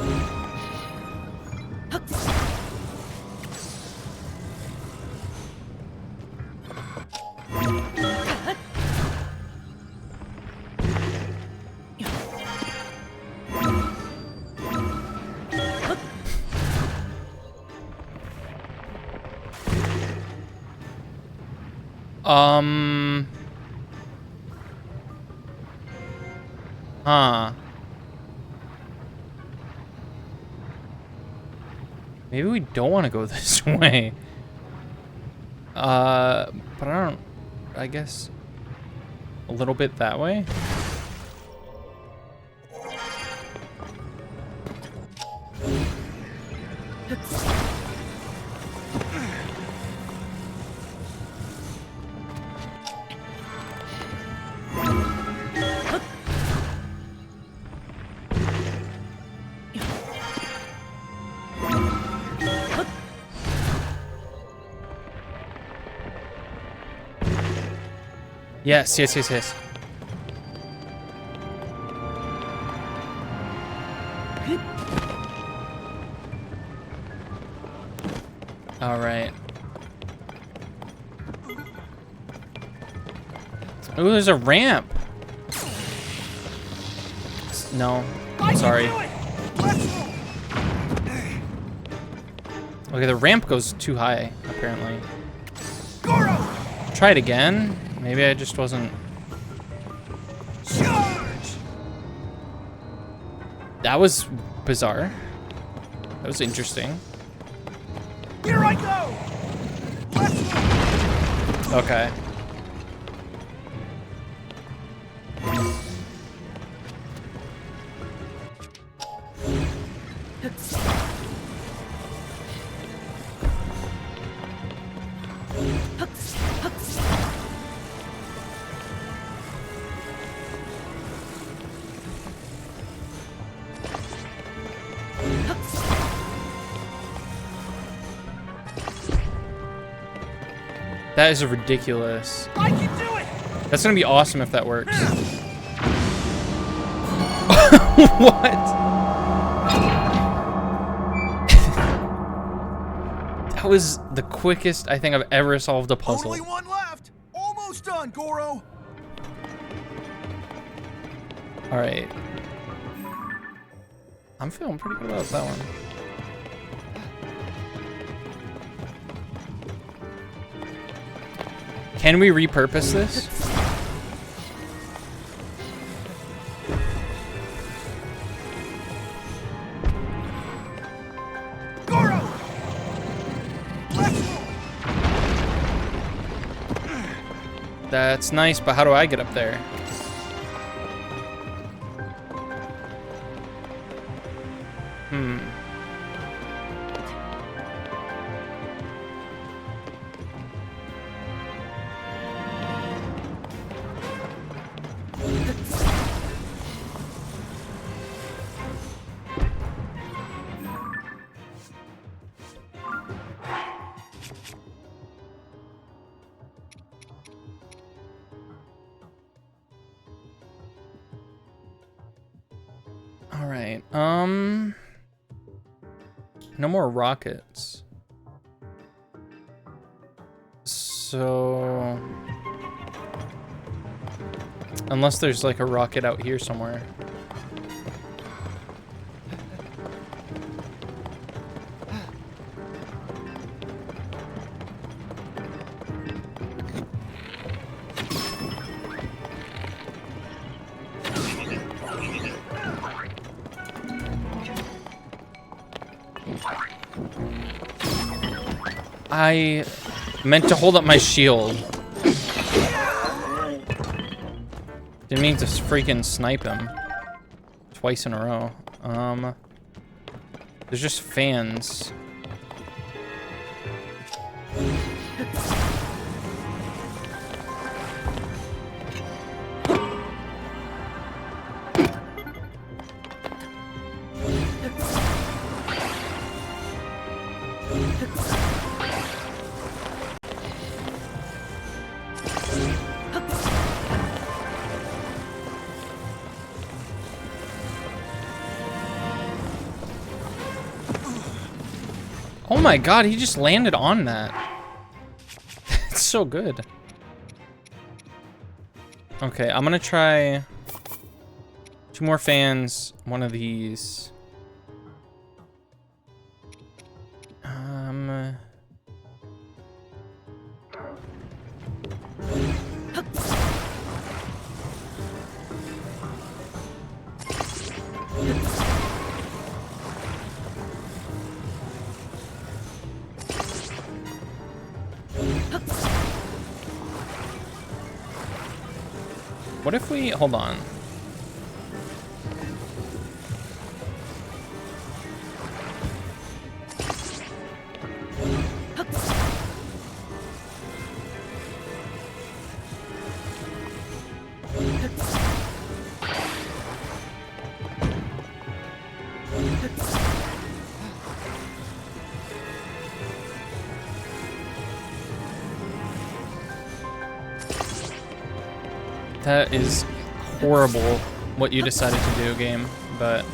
Huh. Maybe we don't want to go this way. But I don't... I guess... a little bit that way? Yes, yes, yes, yes. All right. Oh, there's a ramp. No, sorry. Okay, the ramp goes too high, apparently. Try it again. Maybe I just wasn't... Charge! That was bizarre. That was interesting. Here I go! Let's move! Okay. That is ridiculous. I can do it! That's gonna be awesome if that works. What? That was the quickest I think I've ever solved a puzzle. Only one left! Almost done, Goro! Alright. I'm feeling pretty good about that one. Can we repurpose this? Goro! Let's move! That's nice, but how do I get up there? Alright, no more rockets. So... Unless there's like a rocket out here somewhere. I meant to hold up my shield. Didn't mean to freaking snipe him twice in a row. There's just fans. Oh my god, he just landed on that. It's so good. Okay, I'm gonna try 2 more fans, one of these. What if we, hold on. That is horrible what you decided to do, game, but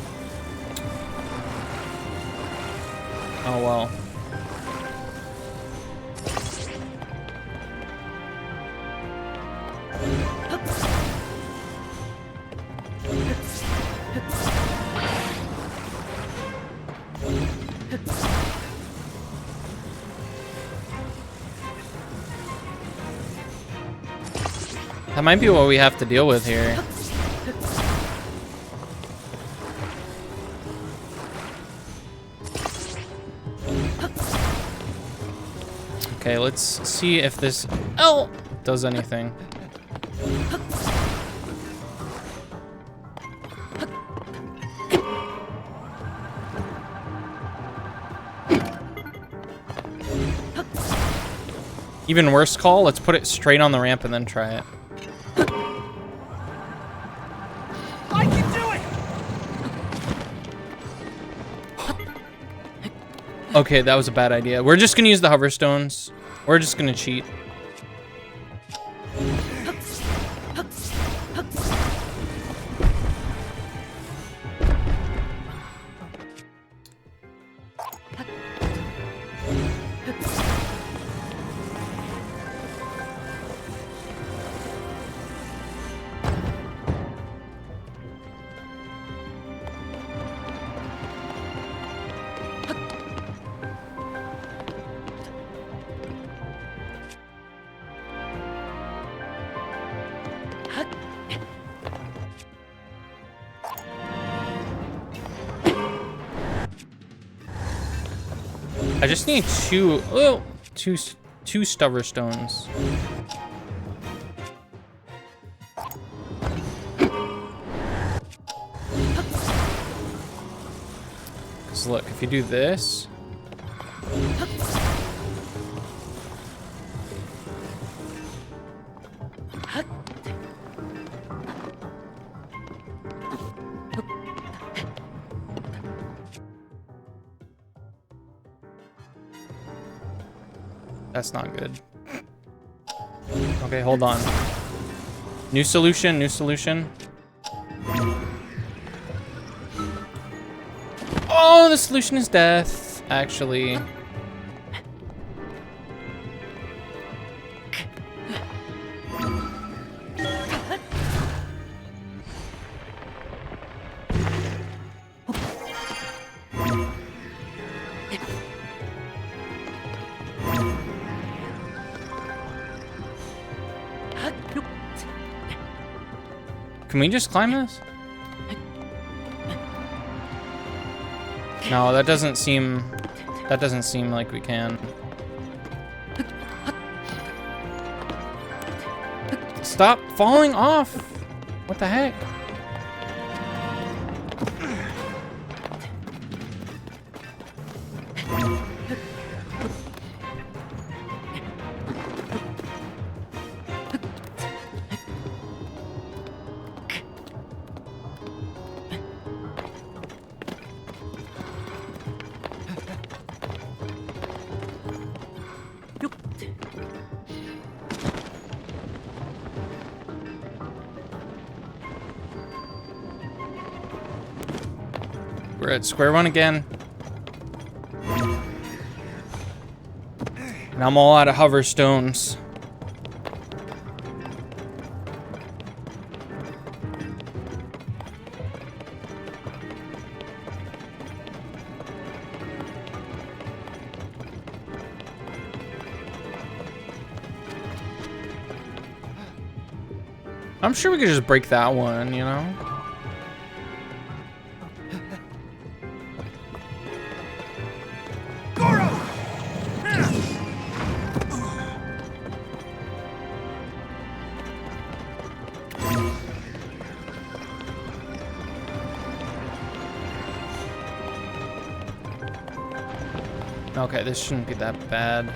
oh well. That might be what we have to deal with here. Okay, let's see if this L does anything. Even worse call, let's put it straight on the ramp and then try it. I can do it! Okay, that was a bad idea. We're just gonna use the hover stones. We're just gonna cheat. I just need two stubber stones. Cause look, if you do this, that's not good. Okay, hold on. New solution, new solution. Oh, the solution is death, actually. Can we just climb this? No, that doesn't seem like we can. Stop falling off. What the heck? We're at square one again. And I'm all out of hover stones. I'm sure we could just break that one, you know? Okay, this shouldn't be that bad.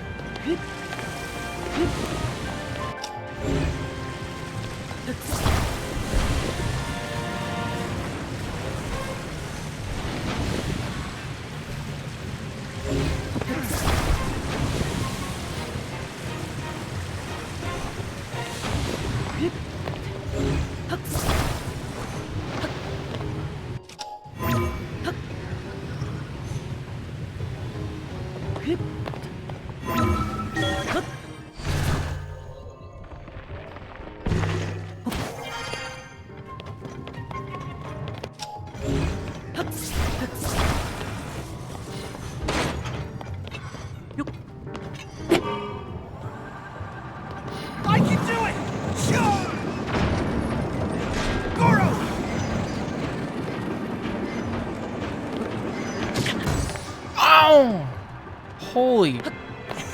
Holy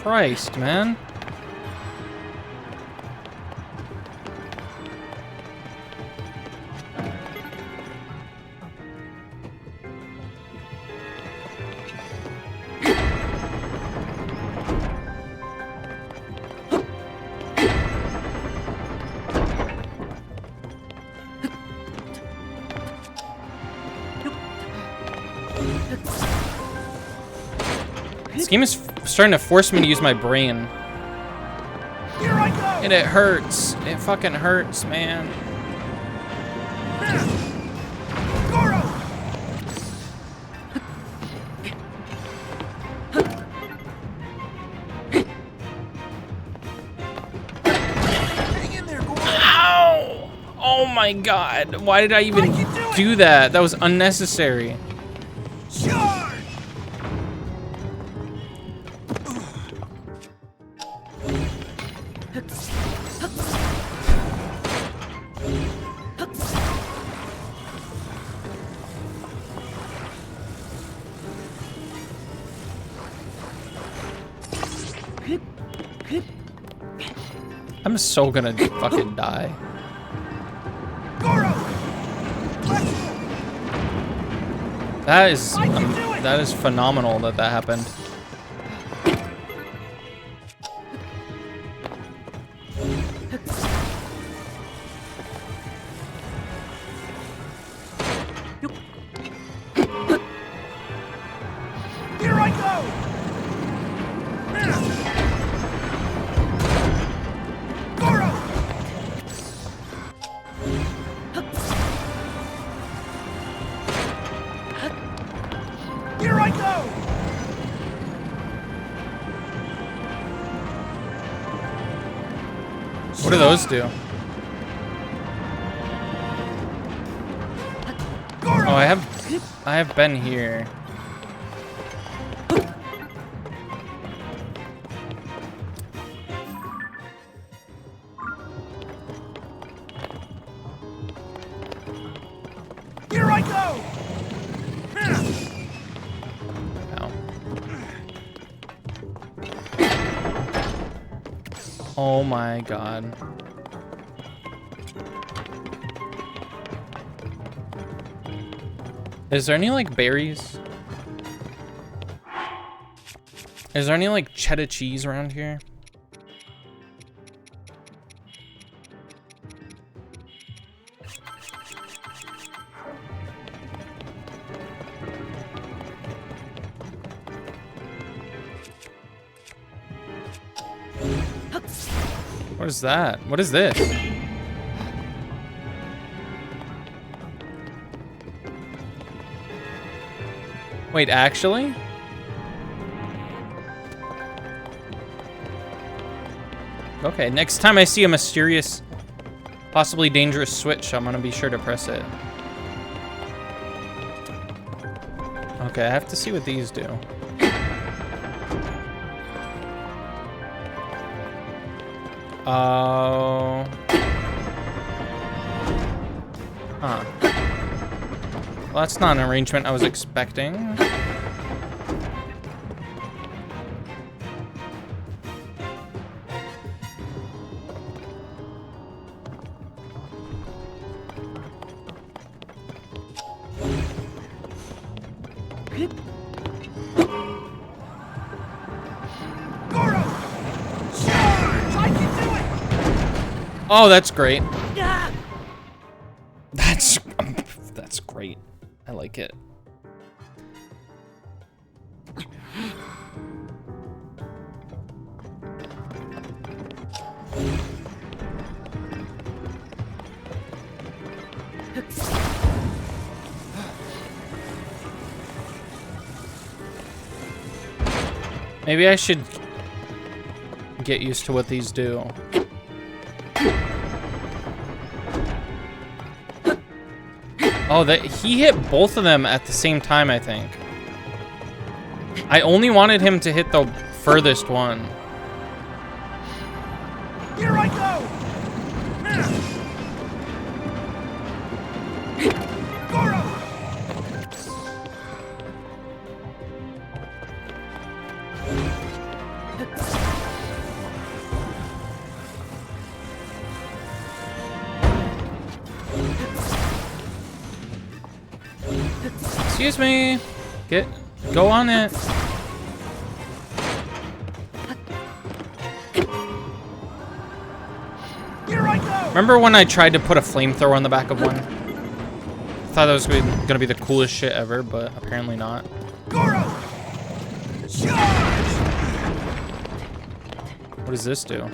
Christ, man. This game is starting to force me to use my brain. Here I go! And it hurts. It fucking hurts, man. Goro! Hang in there, Goro! Ow! Oh my god. Why did I even Mike, you do it! do that? That was unnecessary. Charge! I'm so gonna fucking die. Goro! That is phenomenal that that happened. Here I go! Goro! Here I go! What do those do? Goro! Oh, I have been here. Here I go! Ow. Oh my god. Is there any like berries? Is there any like cheddar cheese around here? What is that? What is this? Wait, actually? Okay, next time I see a mysterious, possibly dangerous switch, I'm gonna be sure to press it. Okay, I have to see what these do. Oh. Huh. Well, that's not an arrangement I was expecting. Goro! Charge! I can do it! Oh, that's great. That's great. I like it. Maybe I should get used to what these do. Oh, he hit both of them at the same time, I think. I only wanted him to hit the furthest one. Here I go! Goro! Excuse me. Go on it. Remember when I tried to put a flamethrower on the back of one? Thought that was gonna be the coolest shit ever, but apparently not. Goro! Charge! What does this do?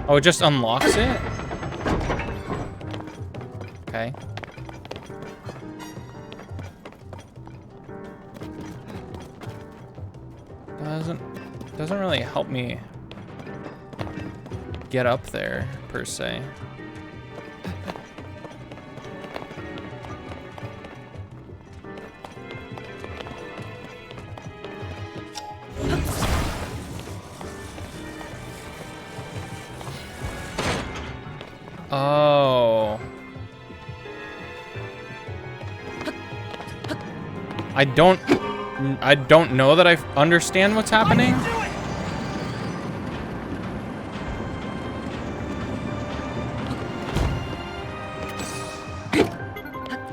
Oh, it just unlocks it? Okay. Doesn't really help me get up there, per se. Oh. I don't know that I understand what's happening.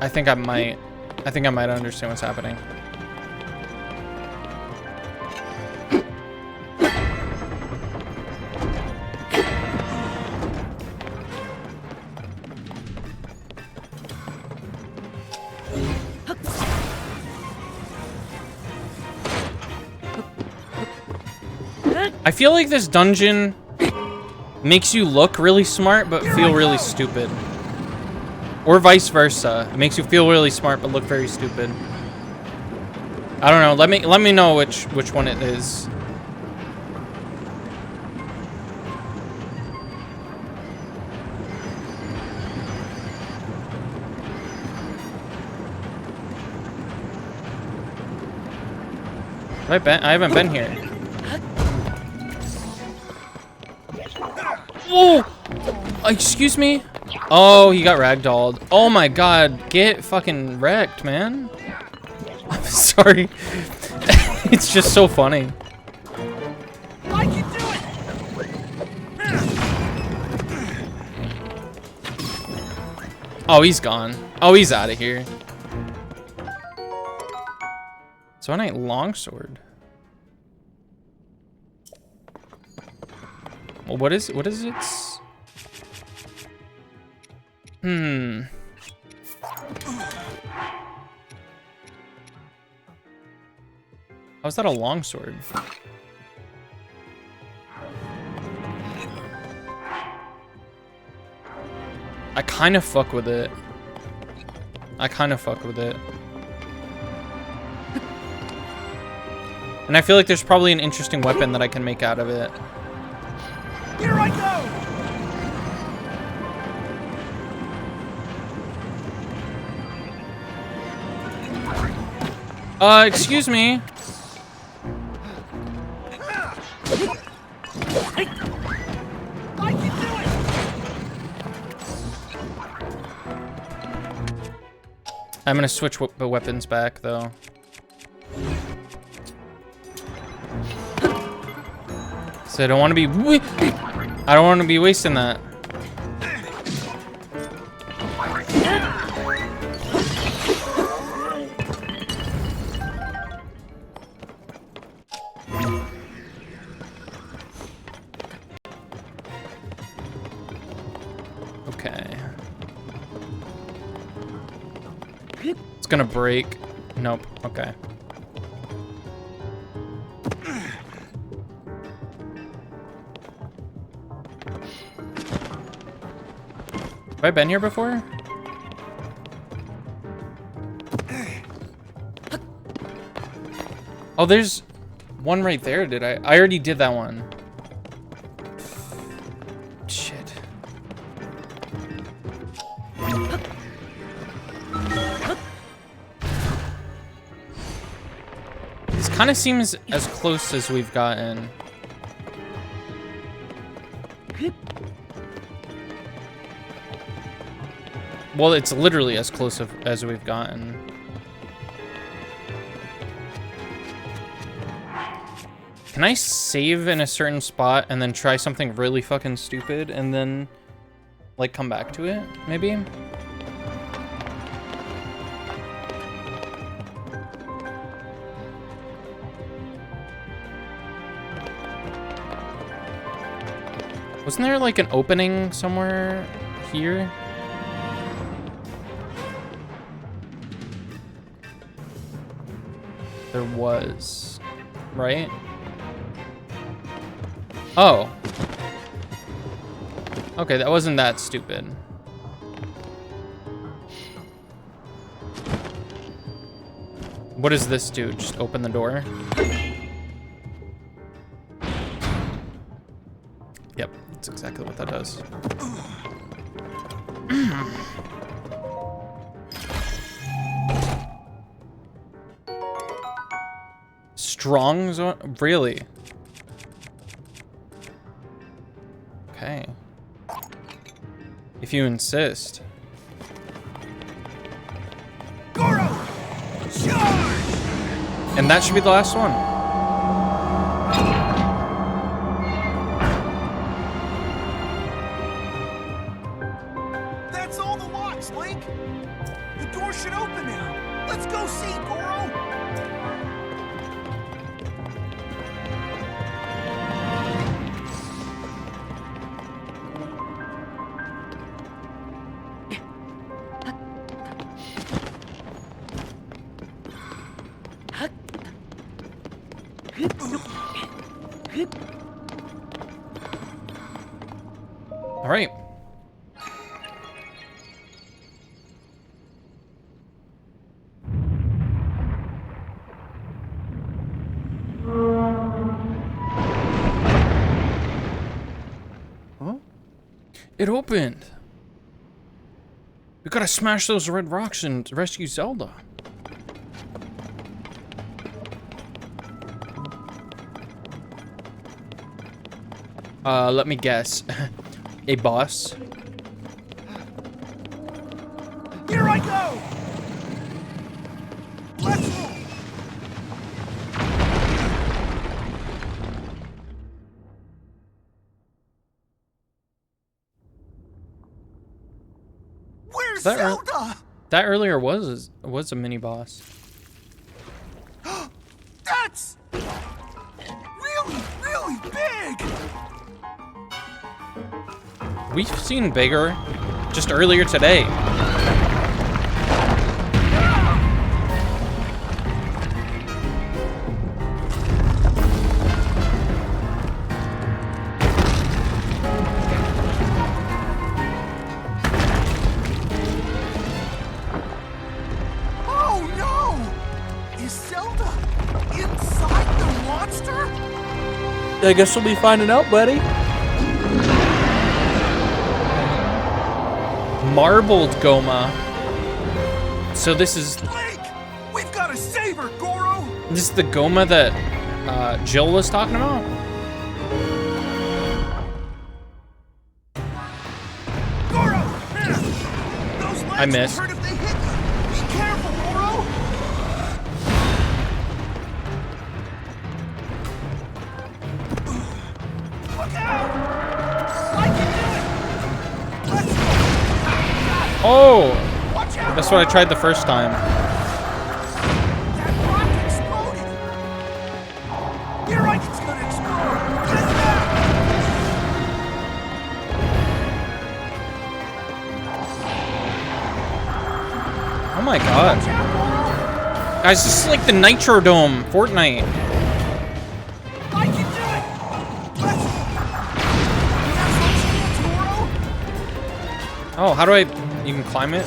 I think I might understand what's happening. I feel like this dungeon makes you look really smart but feel really stupid. Or vice versa. It makes you feel really smart but look very stupid. I don't know. Let me know which one it is. I haven't been here. Whoa! Excuse me? Oh, he got ragdolled. Oh my god, get fucking wrecked, man. I'm sorry. It's just so funny. I can do it! Oh, he's gone. Oh, he's out of here. Zonite longsword. Well, what is its? How's that a longsword? I kind of fuck with it. And I feel like there's probably an interesting weapon that I can make out of it. Here I go! Excuse me. I can do it! I'm gonna switch the weapons back, though. So I don't want to be wasting that. Okay. It's gonna break. Nope. Okay. Have I been here before? Oh, there's one right there. Did I? I already did that one. Shit. This kind of seems as close as we've gotten. Well, it's literally as close as we've gotten. Can I save in a certain spot and then try something really fucking stupid and then, like, come back to it, maybe? Wasn't there like an opening somewhere here? There was, right? Oh. Okay, that wasn't that stupid. What does this do? Just open the door? Yep, that's exactly what that does. Strong zone? Really? Okay. If you insist. Goro! Charge! And that should be the last one. That's all the locks, Link! The door should open now! Let's go see, Goro! All right. Huh? It opened. We gotta smash those red rocks and rescue Zelda. Let me guess. A boss? Here I go! Let's go! Where's That Zelda? That earlier was a mini boss. That's really, really big! We've seen bigger just earlier today. Oh no! Is Zelda inside the monster? I guess we'll be finding out, buddy. Marbled Goma. So this is Link! We've got to save her, Goro! this is the Goma that Jill was talking about? Goro! Those legs I missed. will hurt if they hit you! Be careful, Goro! Look out! I can do it! Let's go! Oh! Watch out! That's what I tried the first time. That rock exploded! You're right, it's gonna explode! Get back! Oh my god. Watch out, Goro! Guys, this is like the Nitro Dome, Fortnite. I can do it! Let's... You have some chance, Goro? Oh, how do I... You can climb it?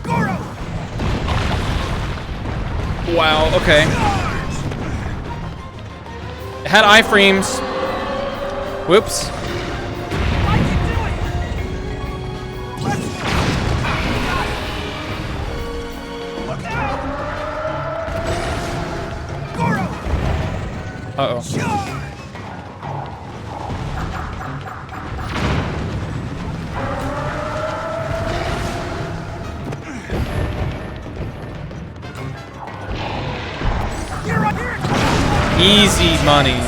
Goro! Wow, okay. It had iframes. Whoops. I can do it! Let's... Look out! Goro! Uh-oh. Charge! You're up here! Easy money.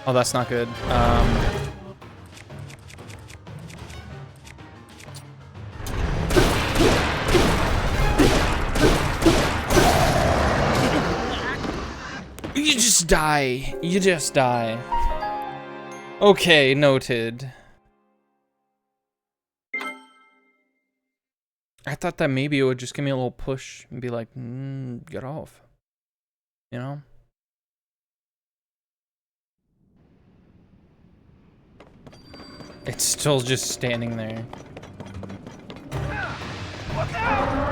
Oh, that's not good. You just die. You just die. Okay, noted. I thought that maybe it would just give me a little push and be like, get off. You know? It's still just standing there. Look out!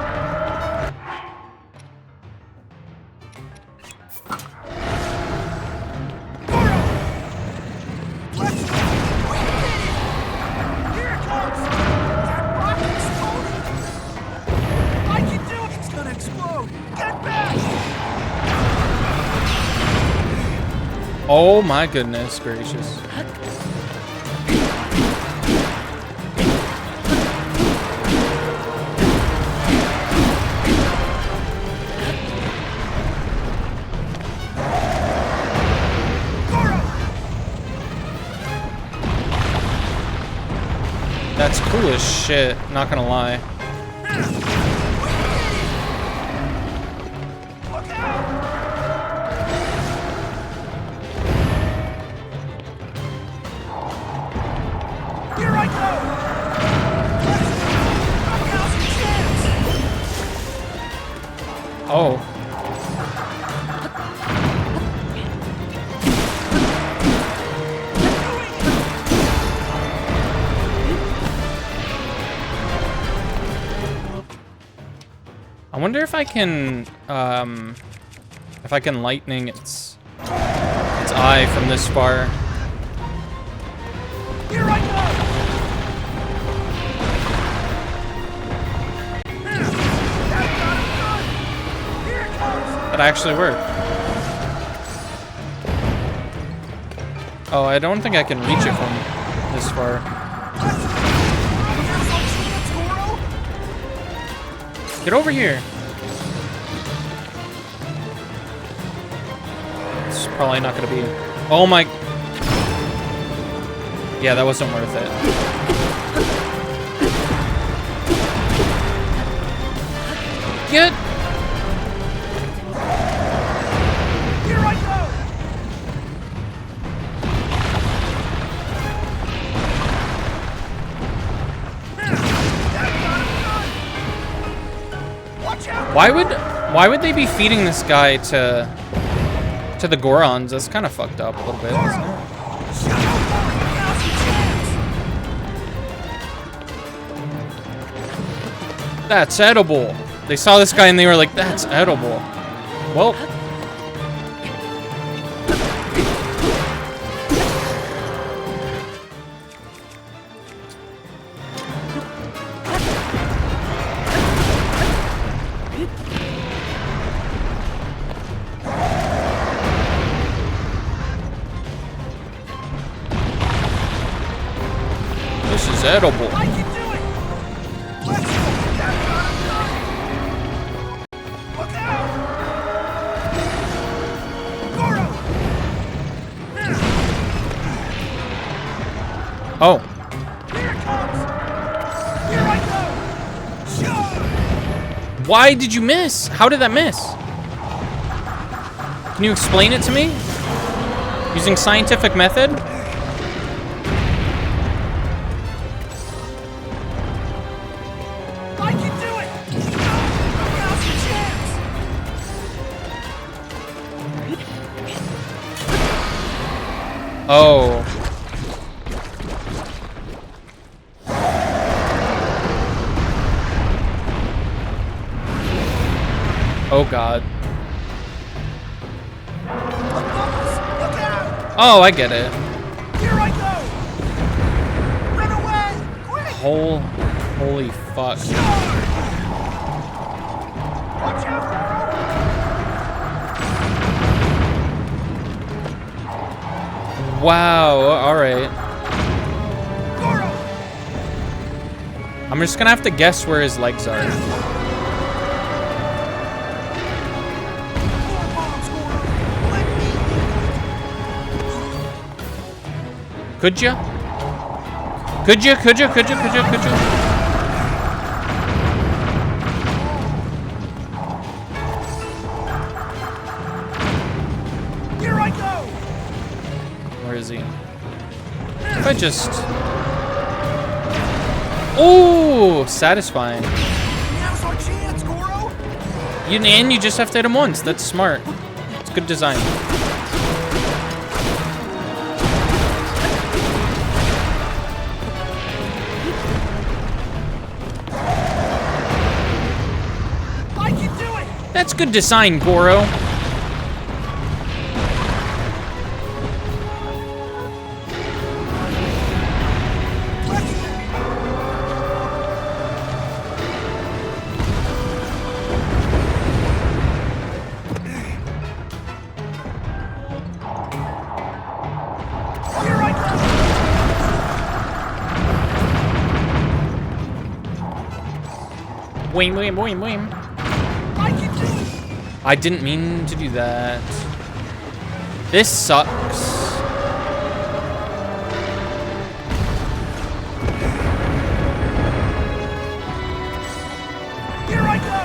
Oh my goodness gracious. That's cool as shit, not gonna lie. Oh. I wonder if I can lightning its eye from this far. Here I go! That actually worked. Oh, I don't think I can reach it from this far. Get over here. It's probably not gonna be. Oh my. Yeah, that wasn't worth it. Get. Why would they be feeding this guy to the Gorons? That's kind of fucked up a little bit, isn't it? That's edible. They saw this guy and they were like, that's edible. Well. This is edible. I can do it! Let's go! Look out! Goro! Oh. Here it comes! Here I go! Sure! Why did you miss? How did that miss? Can you explain it to me? Using scientific method? Oh. Oh God. Oh, I get it. Here I go! Run away! Quick! Holy fuck. Watch out! Wow, alright. I'm just gonna have to guess where his legs are. Could you? Could you? Here I go! Where is he? If I just... Oh, satisfying. Now's our chance, Goro! And you just have to hit him once. That's smart. It's good design. I can do it! That's good design, Goro. Boing, boing, boing, boing. I can do it! I didn't mean to do that. This sucks. Here I go!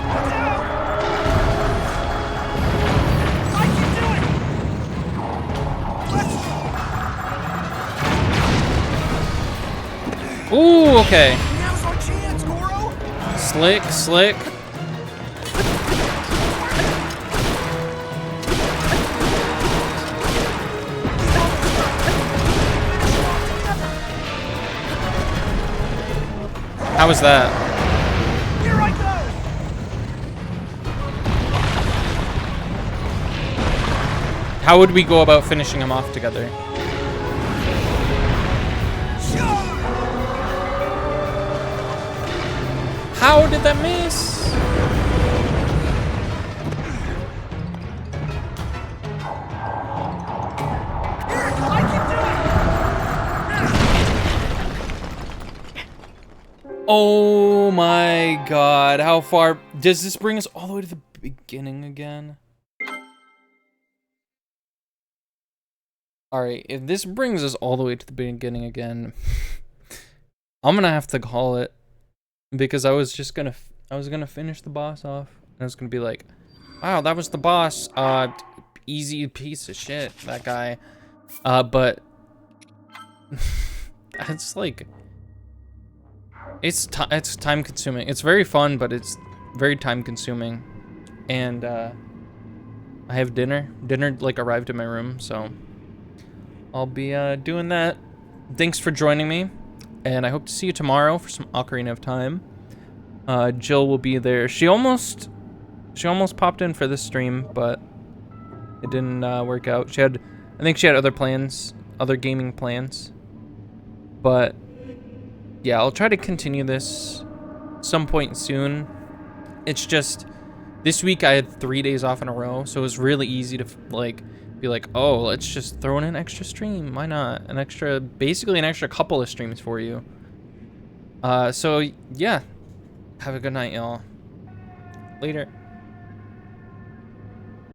Look out! I can do it! Let's... Ooh, okay. Now's our chance, Goro! Slick, slick. How was that? Here I go! How would we go about finishing him off together? How did that miss? I can do it! Oh my god, how far? Does this bring us all the way to the beginning again? Alright, if this brings us all the way to the beginning again, I'm gonna have to call it. Because I was gonna finish the boss off. And I was gonna be like, wow, that was the boss. Easy piece of shit, that guy. But it's like, it's time consuming. It's very fun, but it's very time consuming. And I have dinner. Dinner like arrived in my room, so I'll be doing that. Thanks for joining me. And I hope to see you tomorrow for some Ocarina of Time. Jill will be there. She almost popped in for this stream, but it didn't work out. I think she had other plans, other gaming plans. But yeah, I'll try to continue this some point soon. It's just this week I had 3 days off in a row, so it was really easy to like be like, oh, let's just throw in an extra stream. Why not? Basically an extra couple of streams for you. So yeah, have a good night, y'all. Later.